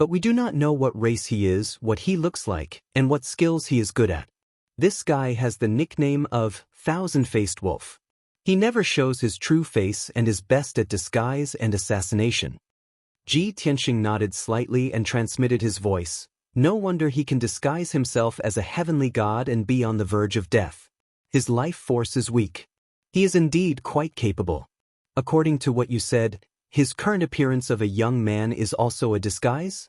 But we do not know what race he is, what he looks like, and what skills he is good at. This guy has the nickname of Thousand-Faced Wolf. He never shows his true face and is best at disguise and assassination. Ji Tianxing nodded slightly and transmitted his voice. No wonder he can disguise himself as a heavenly god and be on the verge of death. His life force is weak. He is indeed quite capable. According to what you said, his current appearance of a young man is also a disguise?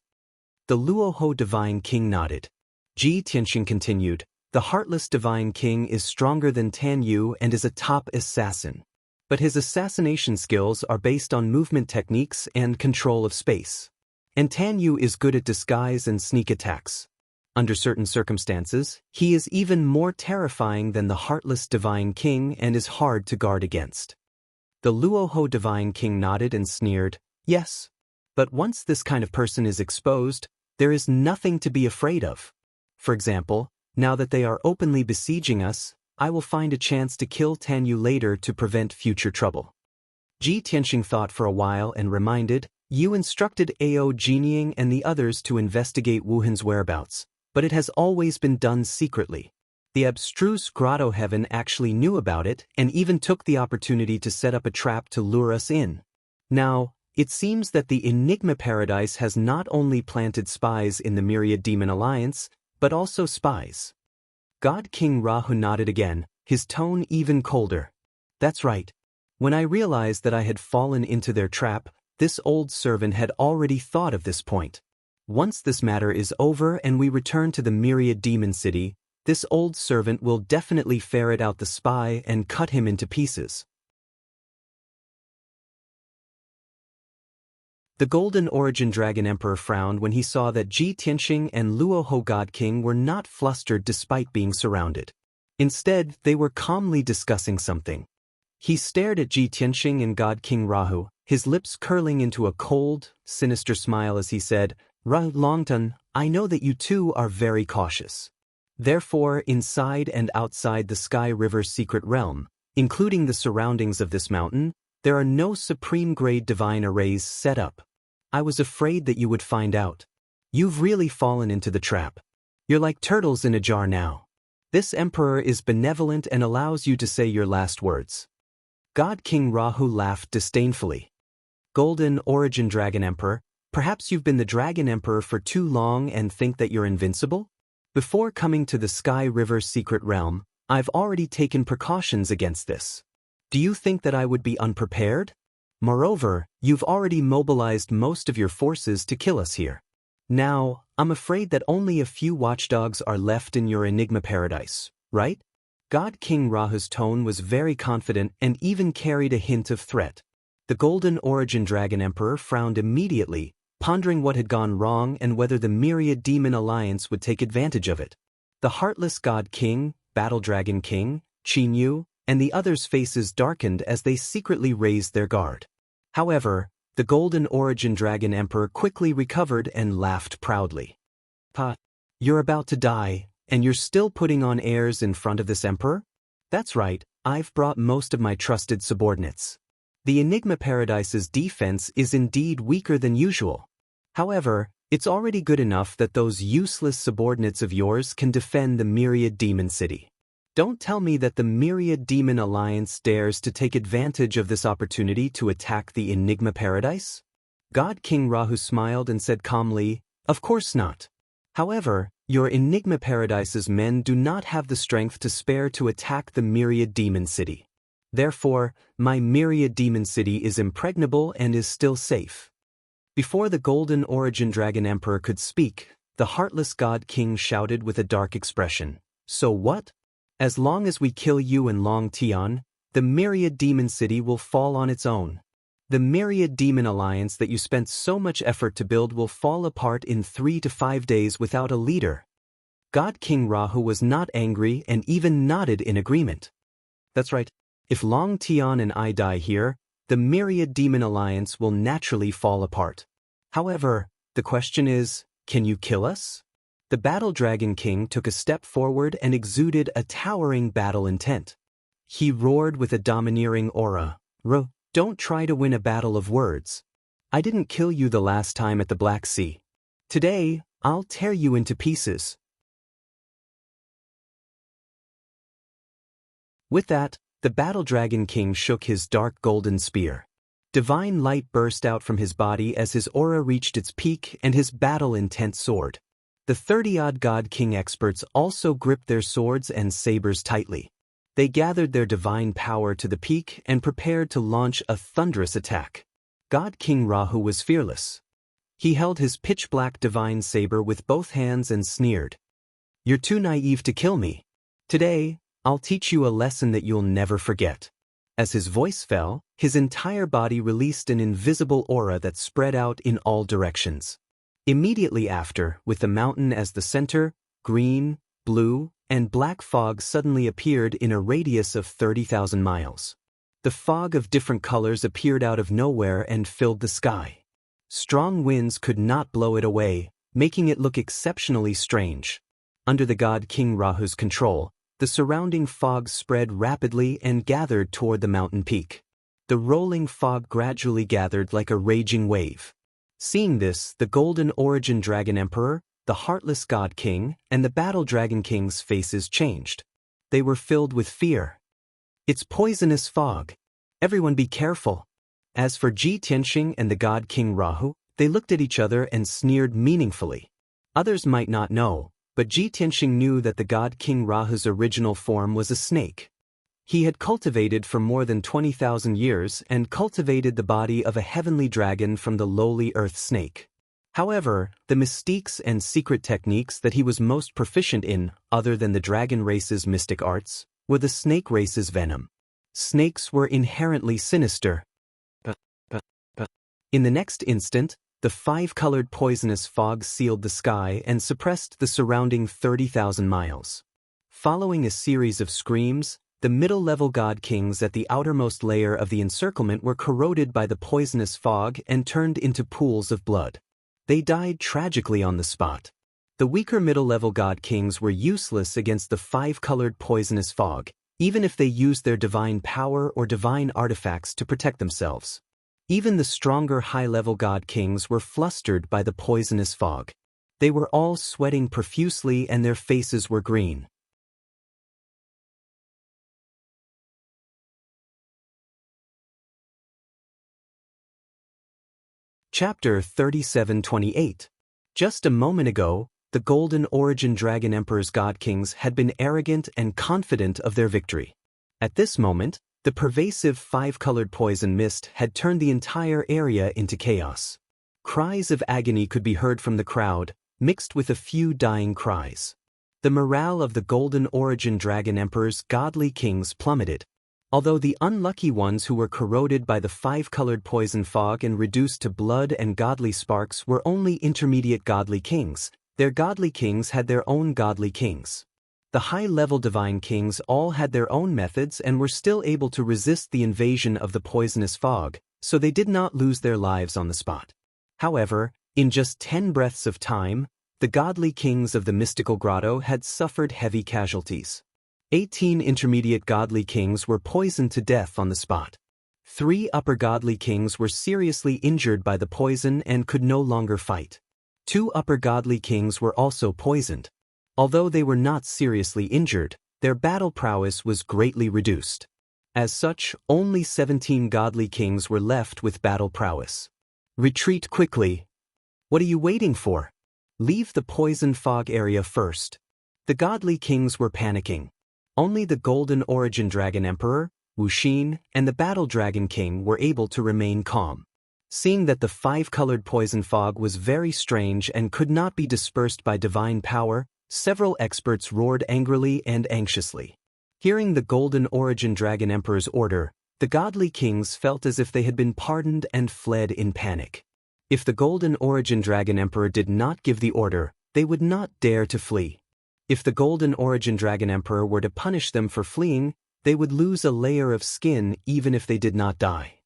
The Luoho Divine King nodded. Ji Tianxing continued, The Heartless Divine King is stronger than Tan Yu and is a top assassin. But his assassination skills are based on movement techniques and control of space. And Tan Yu is good at disguise and sneak attacks. Under certain circumstances, he is even more terrifying than the Heartless Divine King and is hard to guard against. The Luoho Divine King nodded and sneered, Yes. But once this kind of person is exposed, there is nothing to be afraid of. For example, now that they are openly besieging us, I will find a chance to kill Tan Yu later to prevent future trouble. Ji Tianxing thought for a while and reminded, You instructed Ao Jinying and the others to investigate Wuhan's whereabouts, but it has always been done secretly. The abstruse grotto heaven actually knew about it and even took the opportunity to set up a trap to lure us in. Now, it seems that the Enigma Paradise has not only planted spies in the Myriad Demon Alliance, but also spies. God King Rahu nodded again, his tone even colder. That's right. When I realized that I had fallen into their trap, this old servant had already thought of this point. Once this matter is over and we return to the Myriad Demon City, this old servant will definitely ferret out the spy and cut him into pieces. The Golden Origin Dragon Emperor frowned when he saw that Ji Tianxing and Luoho God King were not flustered despite being surrounded. Instead, they were calmly discussing something. He stared at Ji Tianxing and God King Rahu, his lips curling into a cold, sinister smile as he said, Longtime, I know that you two are very cautious. Therefore, inside and outside the Sky River's secret realm, including the surroundings of this mountain, there are no supreme-grade divine arrays set up. I was afraid that you would find out. You've really fallen into the trap. You're like turtles in a jar now. This emperor is benevolent and allows you to say your last words. God King Rahu laughed disdainfully. Golden Origin Dragon Emperor, perhaps you've been the Dragon Emperor for too long and think that you're invincible? Before coming to the Sky River Secret Realm, I've already taken precautions against this. Do you think that I would be unprepared? Moreover, you've already mobilized most of your forces to kill us here. Now, I'm afraid that only a few watchdogs are left in your Enigma paradise, right? God King Rahu's tone was very confident and even carried a hint of threat. The Golden Origin Dragon Emperor frowned immediately, pondering what had gone wrong and whether the Myriad Demon Alliance would take advantage of it. The Heartless God King, Battle Dragon King, Qin Yu, and the others' faces darkened as they secretly raised their guard. However, the Golden Origin Dragon Emperor quickly recovered and laughed proudly. "Pa, you're about to die, and you're still putting on airs in front of this emperor? That's right, I've brought most of my trusted subordinates. The Enigma Paradise's defense is indeed weaker than usual. However, it's already good enough that those useless subordinates of yours can defend the Myriad Demon City. Don't tell me that the Myriad Demon Alliance dares to take advantage of this opportunity to attack the Enigma Paradise?" God King Rahu smiled and said calmly, "Of course not. However, your Enigma Paradise's men do not have the strength to spare to attack the Myriad Demon City. Therefore, my Myriad Demon City is impregnable and is still safe." Before the Golden Origin Dragon Emperor could speak, the Heartless God King shouted with a dark expression, "So what? As long as we kill you and Longtime, the Myriad Demon City will fall on its own. The Myriad Demon Alliance that you spent so much effort to build will fall apart in 3 to 5 days without a leader." God King Rahu was not angry and even nodded in agreement. "That's right. If Longtime and I die here, the Myriad Demon Alliance will naturally fall apart. However, the question is, can you kill us?" The Battle Dragon King took a step forward and exuded a towering battle intent. He roared with a domineering aura, "Don't try to win a battle of words. I didn't kill you the last time at the Black Sea. Today, I'll tear you into pieces." With that, the Battle Dragon King shook his dark golden spear. Divine light burst out from his body as his aura reached its peak and his battle intent soared. The 30-odd God King experts also gripped their swords and sabers tightly. They gathered their divine power to the peak and prepared to launch a thunderous attack. God King Rahu was fearless. He held his pitch-black divine saber with both hands and sneered, "You're too naive to kill me. Today, I'll teach you a lesson that you'll never forget." As his voice fell, his entire body released an invisible aura that spread out in all directions. Immediately after, with the mountain as the center, green, blue, and black fog suddenly appeared in a radius of 30,000 miles. The fog of different colors appeared out of nowhere and filled the sky. Strong winds could not blow it away, making it look exceptionally strange. Under the God King Rahu's control, the surrounding fog spread rapidly and gathered toward the mountain peak. The rolling fog gradually gathered like a raging wave. Seeing this, the Golden Origin Dragon Emperor, the Heartless God King, and the Battle Dragon King's faces changed. They were filled with fear. "It's poisonous fog. Everyone be careful." As for Ji Tianxing and the God King Rahu, they looked at each other and sneered meaningfully. Others might not know, but Ji Tianxing knew that the God King Rahu's original form was a snake. He had cultivated for more than 20,000 years and cultivated the body of a heavenly dragon from the lowly earth snake. However, the mystiques and secret techniques that he was most proficient in, other than the dragon race's mystic arts, were the snake race's venom. Snakes were inherently sinister. In the next instant, the 5-colored poisonous fog sealed the sky and suppressed the surrounding 30,000 miles. Following a series of screams, the middle-level God Kings at the outermost layer of the encirclement were corroded by the poisonous fog and turned into pools of blood. They died tragically on the spot. The weaker middle-level God Kings were useless against the 5-colored poisonous fog, even if they used their divine power or divine artifacts to protect themselves. Even the stronger high-level God Kings were flustered by the poisonous fog. They were all sweating profusely and their faces were green. Chapter 3728. Just a moment ago, the Golden Origin Dragon Emperor's God Kings had been arrogant and confident of their victory. At this moment, the pervasive five-colored poison mist had turned the entire area into chaos. Cries of agony could be heard from the crowd, mixed with a few dying cries. The morale of the Golden Origin Dragon Emperor's godly kings plummeted. Although the unlucky ones who were corroded by the five-colored poison fog and reduced to blood and godly sparks were only intermediate godly kings, their godly kings had their own godly kings. The high-level divine kings all had their own methods and were still able to resist the invasion of the poisonous fog, so they did not lose their lives on the spot. However, in just 10 breaths of time, the godly kings of the mystical grotto had suffered heavy casualties. 18 intermediate godly kings were poisoned to death on the spot. 3 upper godly kings were seriously injured by the poison and could no longer fight. 2 upper godly kings were also poisoned. Although they were not seriously injured, their battle prowess was greatly reduced. As such, only 17 godly kings were left with battle prowess. Retreat quickly. What are you waiting for? Leave the poison fog area first. The godly kings were panicking. Only the Golden Origin Dragon Emperor, Wuxia, and the Battle Dragon King were able to remain calm. Seeing that the five-colored poison fog was very strange and could not be dispersed by divine power, several experts roared angrily and anxiously. Hearing the Golden Origin Dragon Emperor's order, the godly kings felt as if they had been pardoned and fled in panic. If the Golden Origin Dragon Emperor did not give the order, they would not dare to flee. If the Golden Origin Dragon Emperor were to punish them for fleeing, they would lose a layer of skin even if they did not die.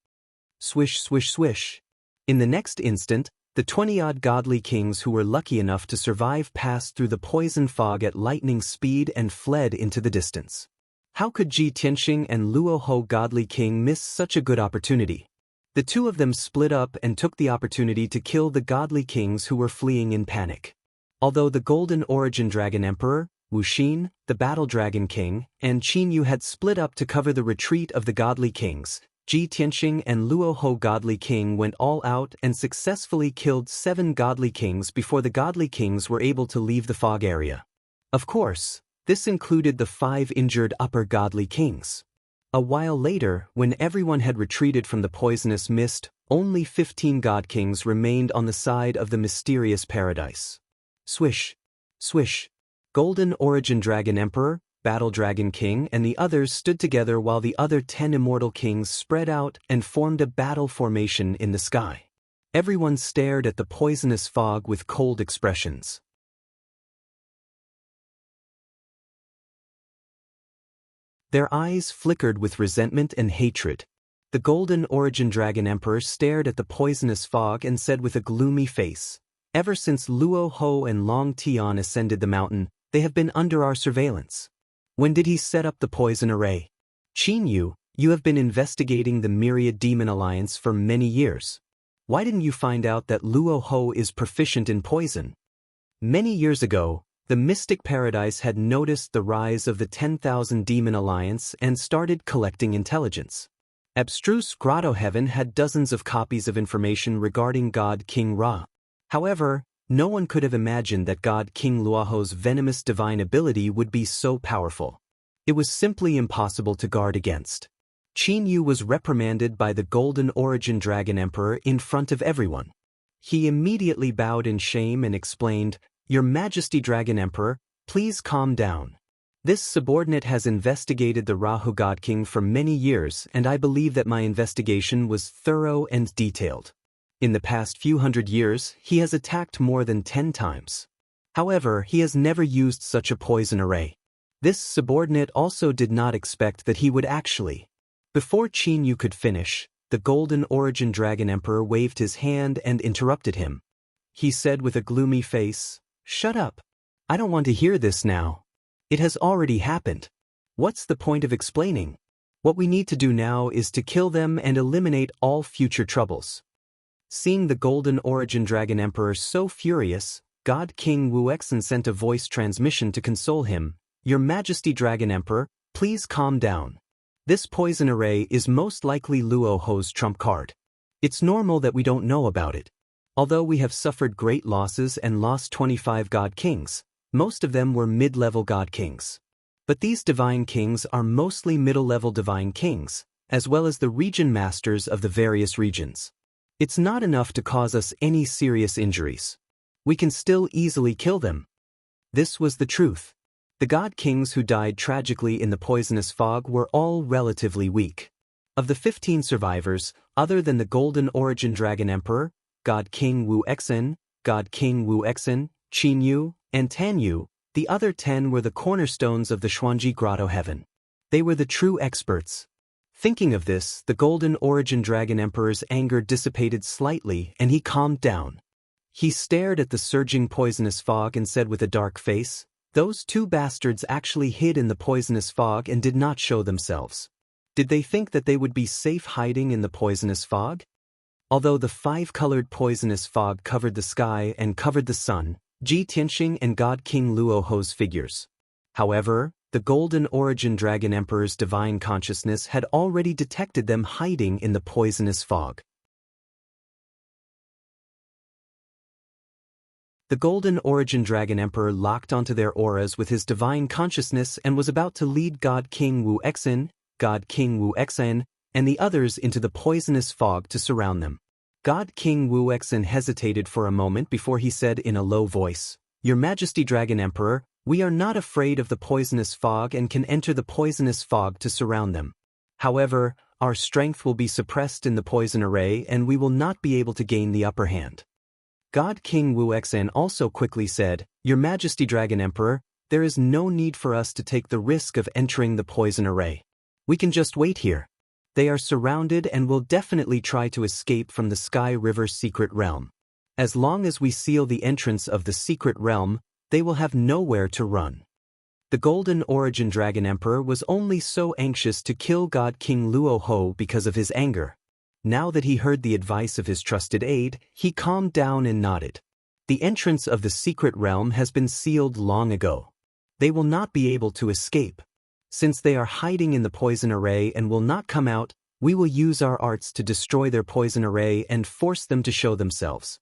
Swish, swish, swish. In the next instant, the 20-odd godly kings who were lucky enough to survive passed through the poison fog at lightning speed and fled into the distance. How could Ji Tianxing and Luo Ho godly king miss such a good opportunity? The two of them split up and took the opportunity to kill the godly kings who were fleeing in panic. Although the Golden Origin Dragon Emperor, Wuxia, the Battle Dragon King, and Qin Yu had split up to cover the retreat of the godly kings, Ji Tianxing and Luo Ho godly king went all out and successfully killed 7 godly kings before the godly kings were able to leave the fog area. Of course, this included the 5 injured upper godly kings. A while later, when everyone had retreated from the poisonous mist, only 15 god kings remained on the side of the mysterious paradise. Swish, swish. Golden Origin Dragon Emperor, Battle Dragon King, and the others stood together while the other 10 immortal kings spread out and formed a battle formation in the sky. Everyone stared at the poisonous fog with cold expressions. Their eyes flickered with resentment and hatred. The Golden Origin Dragon Emperor stared at the poisonous fog and said with a gloomy face, "Ever since Luo Ho and Longtime ascended the mountain, they have been under our surveillance. When did he set up the poison array? Qin Yu, you have been investigating the Myriad Demon Alliance for many years. Why didn't you find out that Luo Ho is proficient in poison?" Many years ago, the Mystic Paradise had noticed the rise of the 10,000 Demon Alliance and started collecting intelligence. Abstruse Grotto Heaven had dozens of copies of information regarding God King Ra. However, no one could have imagined that God King Luoho's venomous divine ability would be so powerful. It was simply impossible to guard against. Qin Yu was reprimanded by the Golden Origin Dragon Emperor in front of everyone. He immediately bowed in shame and explained, "Your Majesty Dragon Emperor, please calm down. This subordinate has investigated the Rahu God King for many years, and I believe that my investigation was thorough and detailed. In the past few hundred years, he has attacked more than 10 times. However, he has never used such a poison array. This subordinate also did not expect that he would actually." Before Qin Yu could finish, the Golden Origin Dragon Emperor waved his hand and interrupted him. He said with a gloomy face, "Shut up. I don't want to hear this now. It has already happened. What's the point of explaining? What we need to do now is to kill them and eliminate all future troubles." Seeing the Golden Origin Dragon Emperor so furious, God King Wuxia sent a voice transmission to console him. "Your Majesty Dragon Emperor, please calm down. This poison array is most likely Luo Ho's trump card. It's normal that we don't know about it. Although we have suffered great losses and lost 25 god kings, most of them were mid-level god kings. But these divine kings are mostly middle-level divine kings, as well as the region masters of the various regions. It's not enough to cause us any serious injuries. We can still easily kill them. This was the truth. The god kings who died tragically in the poisonous fog were all relatively weak. Of the 15 survivors, other than the Golden Origin Dragon Emperor, God King Wuxia, God King Wuxia, Xianxia, and Tanyu, the other 10 were the cornerstones of the Xuanji Grotto Heaven. They were the true experts. Thinking of this, the Golden Origin Dragon Emperor's anger dissipated slightly and he calmed down. He stared at the surging poisonous fog and said with a dark face, "Those 2 bastards actually hid in the poisonous fog and did not show themselves. Did they think that they would be safe hiding in the poisonous fog?" Although the 5-colored poisonous fog covered the sky and covered the sun, Ji Tianxing and God King Luoho's figures. However, the Golden Origin Dragon Emperor's divine consciousness had already detected them hiding in the poisonous fog. The Golden Origin Dragon Emperor locked onto their auras with his divine consciousness and was about to lead God King Wuxia, God King Wuxia, and the others into the poisonous fog to surround them. God King Wuxia hesitated for a moment before he said in a low voice, "Your Majesty Dragon Emperor, we are not afraid of the poisonous fog and can enter the poisonous fog to surround them. However, our strength will be suppressed in the poison array and we will not be able to gain the upper hand." God King Wuxia also quickly said, "Your Majesty Dragon Emperor, there is no need for us to take the risk of entering the poison array. We can just wait here. They are surrounded and will definitely try to escape from the Sky River secret realm. As long as we seal the entrance of the secret realm, they will have nowhere to run." The Golden Origin Dragon Emperor was only so anxious to kill God King Luoho because of his anger. Now that he heard the advice of his trusted aide, he calmed down and nodded. The entrance of the secret realm has been sealed long ago. They will not be able to escape. Since they are hiding in the poison array and will not come out, we will use our arts to destroy their poison array and force them to show themselves.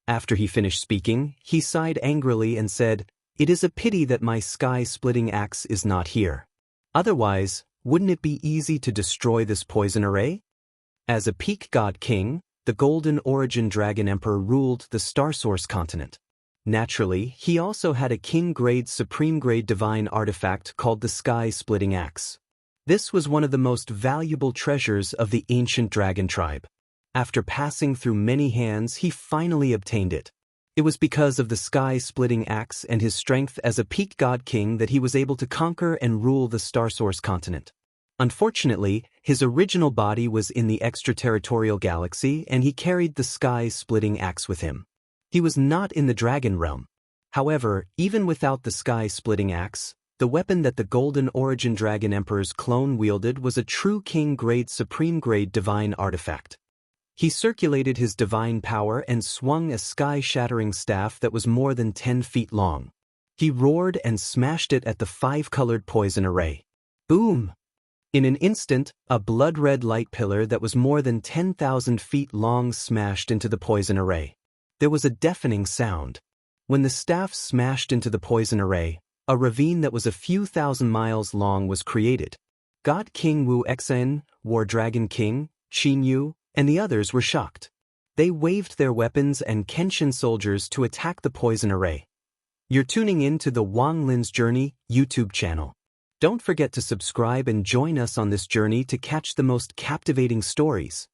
After he finished speaking, he sighed angrily and said, "It is a pity that my sky-splitting axe is not here. Otherwise, wouldn't it be easy to destroy this poison array?" As a peak god king, the Golden Origin Dragon Emperor ruled the Star Source continent. Naturally, he also had a king-grade supreme-grade divine artifact called the Sky-Splitting Axe. This was one of the most valuable treasures of the ancient dragon tribe. After passing through many hands, he finally obtained it. It was because of the Sky-Splitting Axe and his strength as a peak god king that he was able to conquer and rule the Star Source continent. Unfortunately, his original body was in the extraterritorial galaxy and he carried the Sky-Splitting Axe with him. He was not in the Dragon Realm. However, even without the Sky-Splitting Axe, the weapon that the Golden Origin Dragon Emperor's clone wielded was a true king-grade supreme-grade divine artifact. He circulated his divine power and swung a sky-shattering staff that was more than 10 feet long. He roared and smashed it at the 5-colored poison array. Boom! In an instant, a blood-red light pillar that was more than 10,000 feet long smashed into the poison array. There was a deafening sound. When the staff smashed into the poison array, a ravine that was a few thousand miles long was created. God King Wuxia, War Dragon King, Xianxia, and the others were shocked. They waved their weapons and Kenshin soldiers to attack the poison array. You're tuning in to the Wang Lin's Journey YouTube channel. Don't forget to subscribe and join us on this journey to catch the most captivating stories.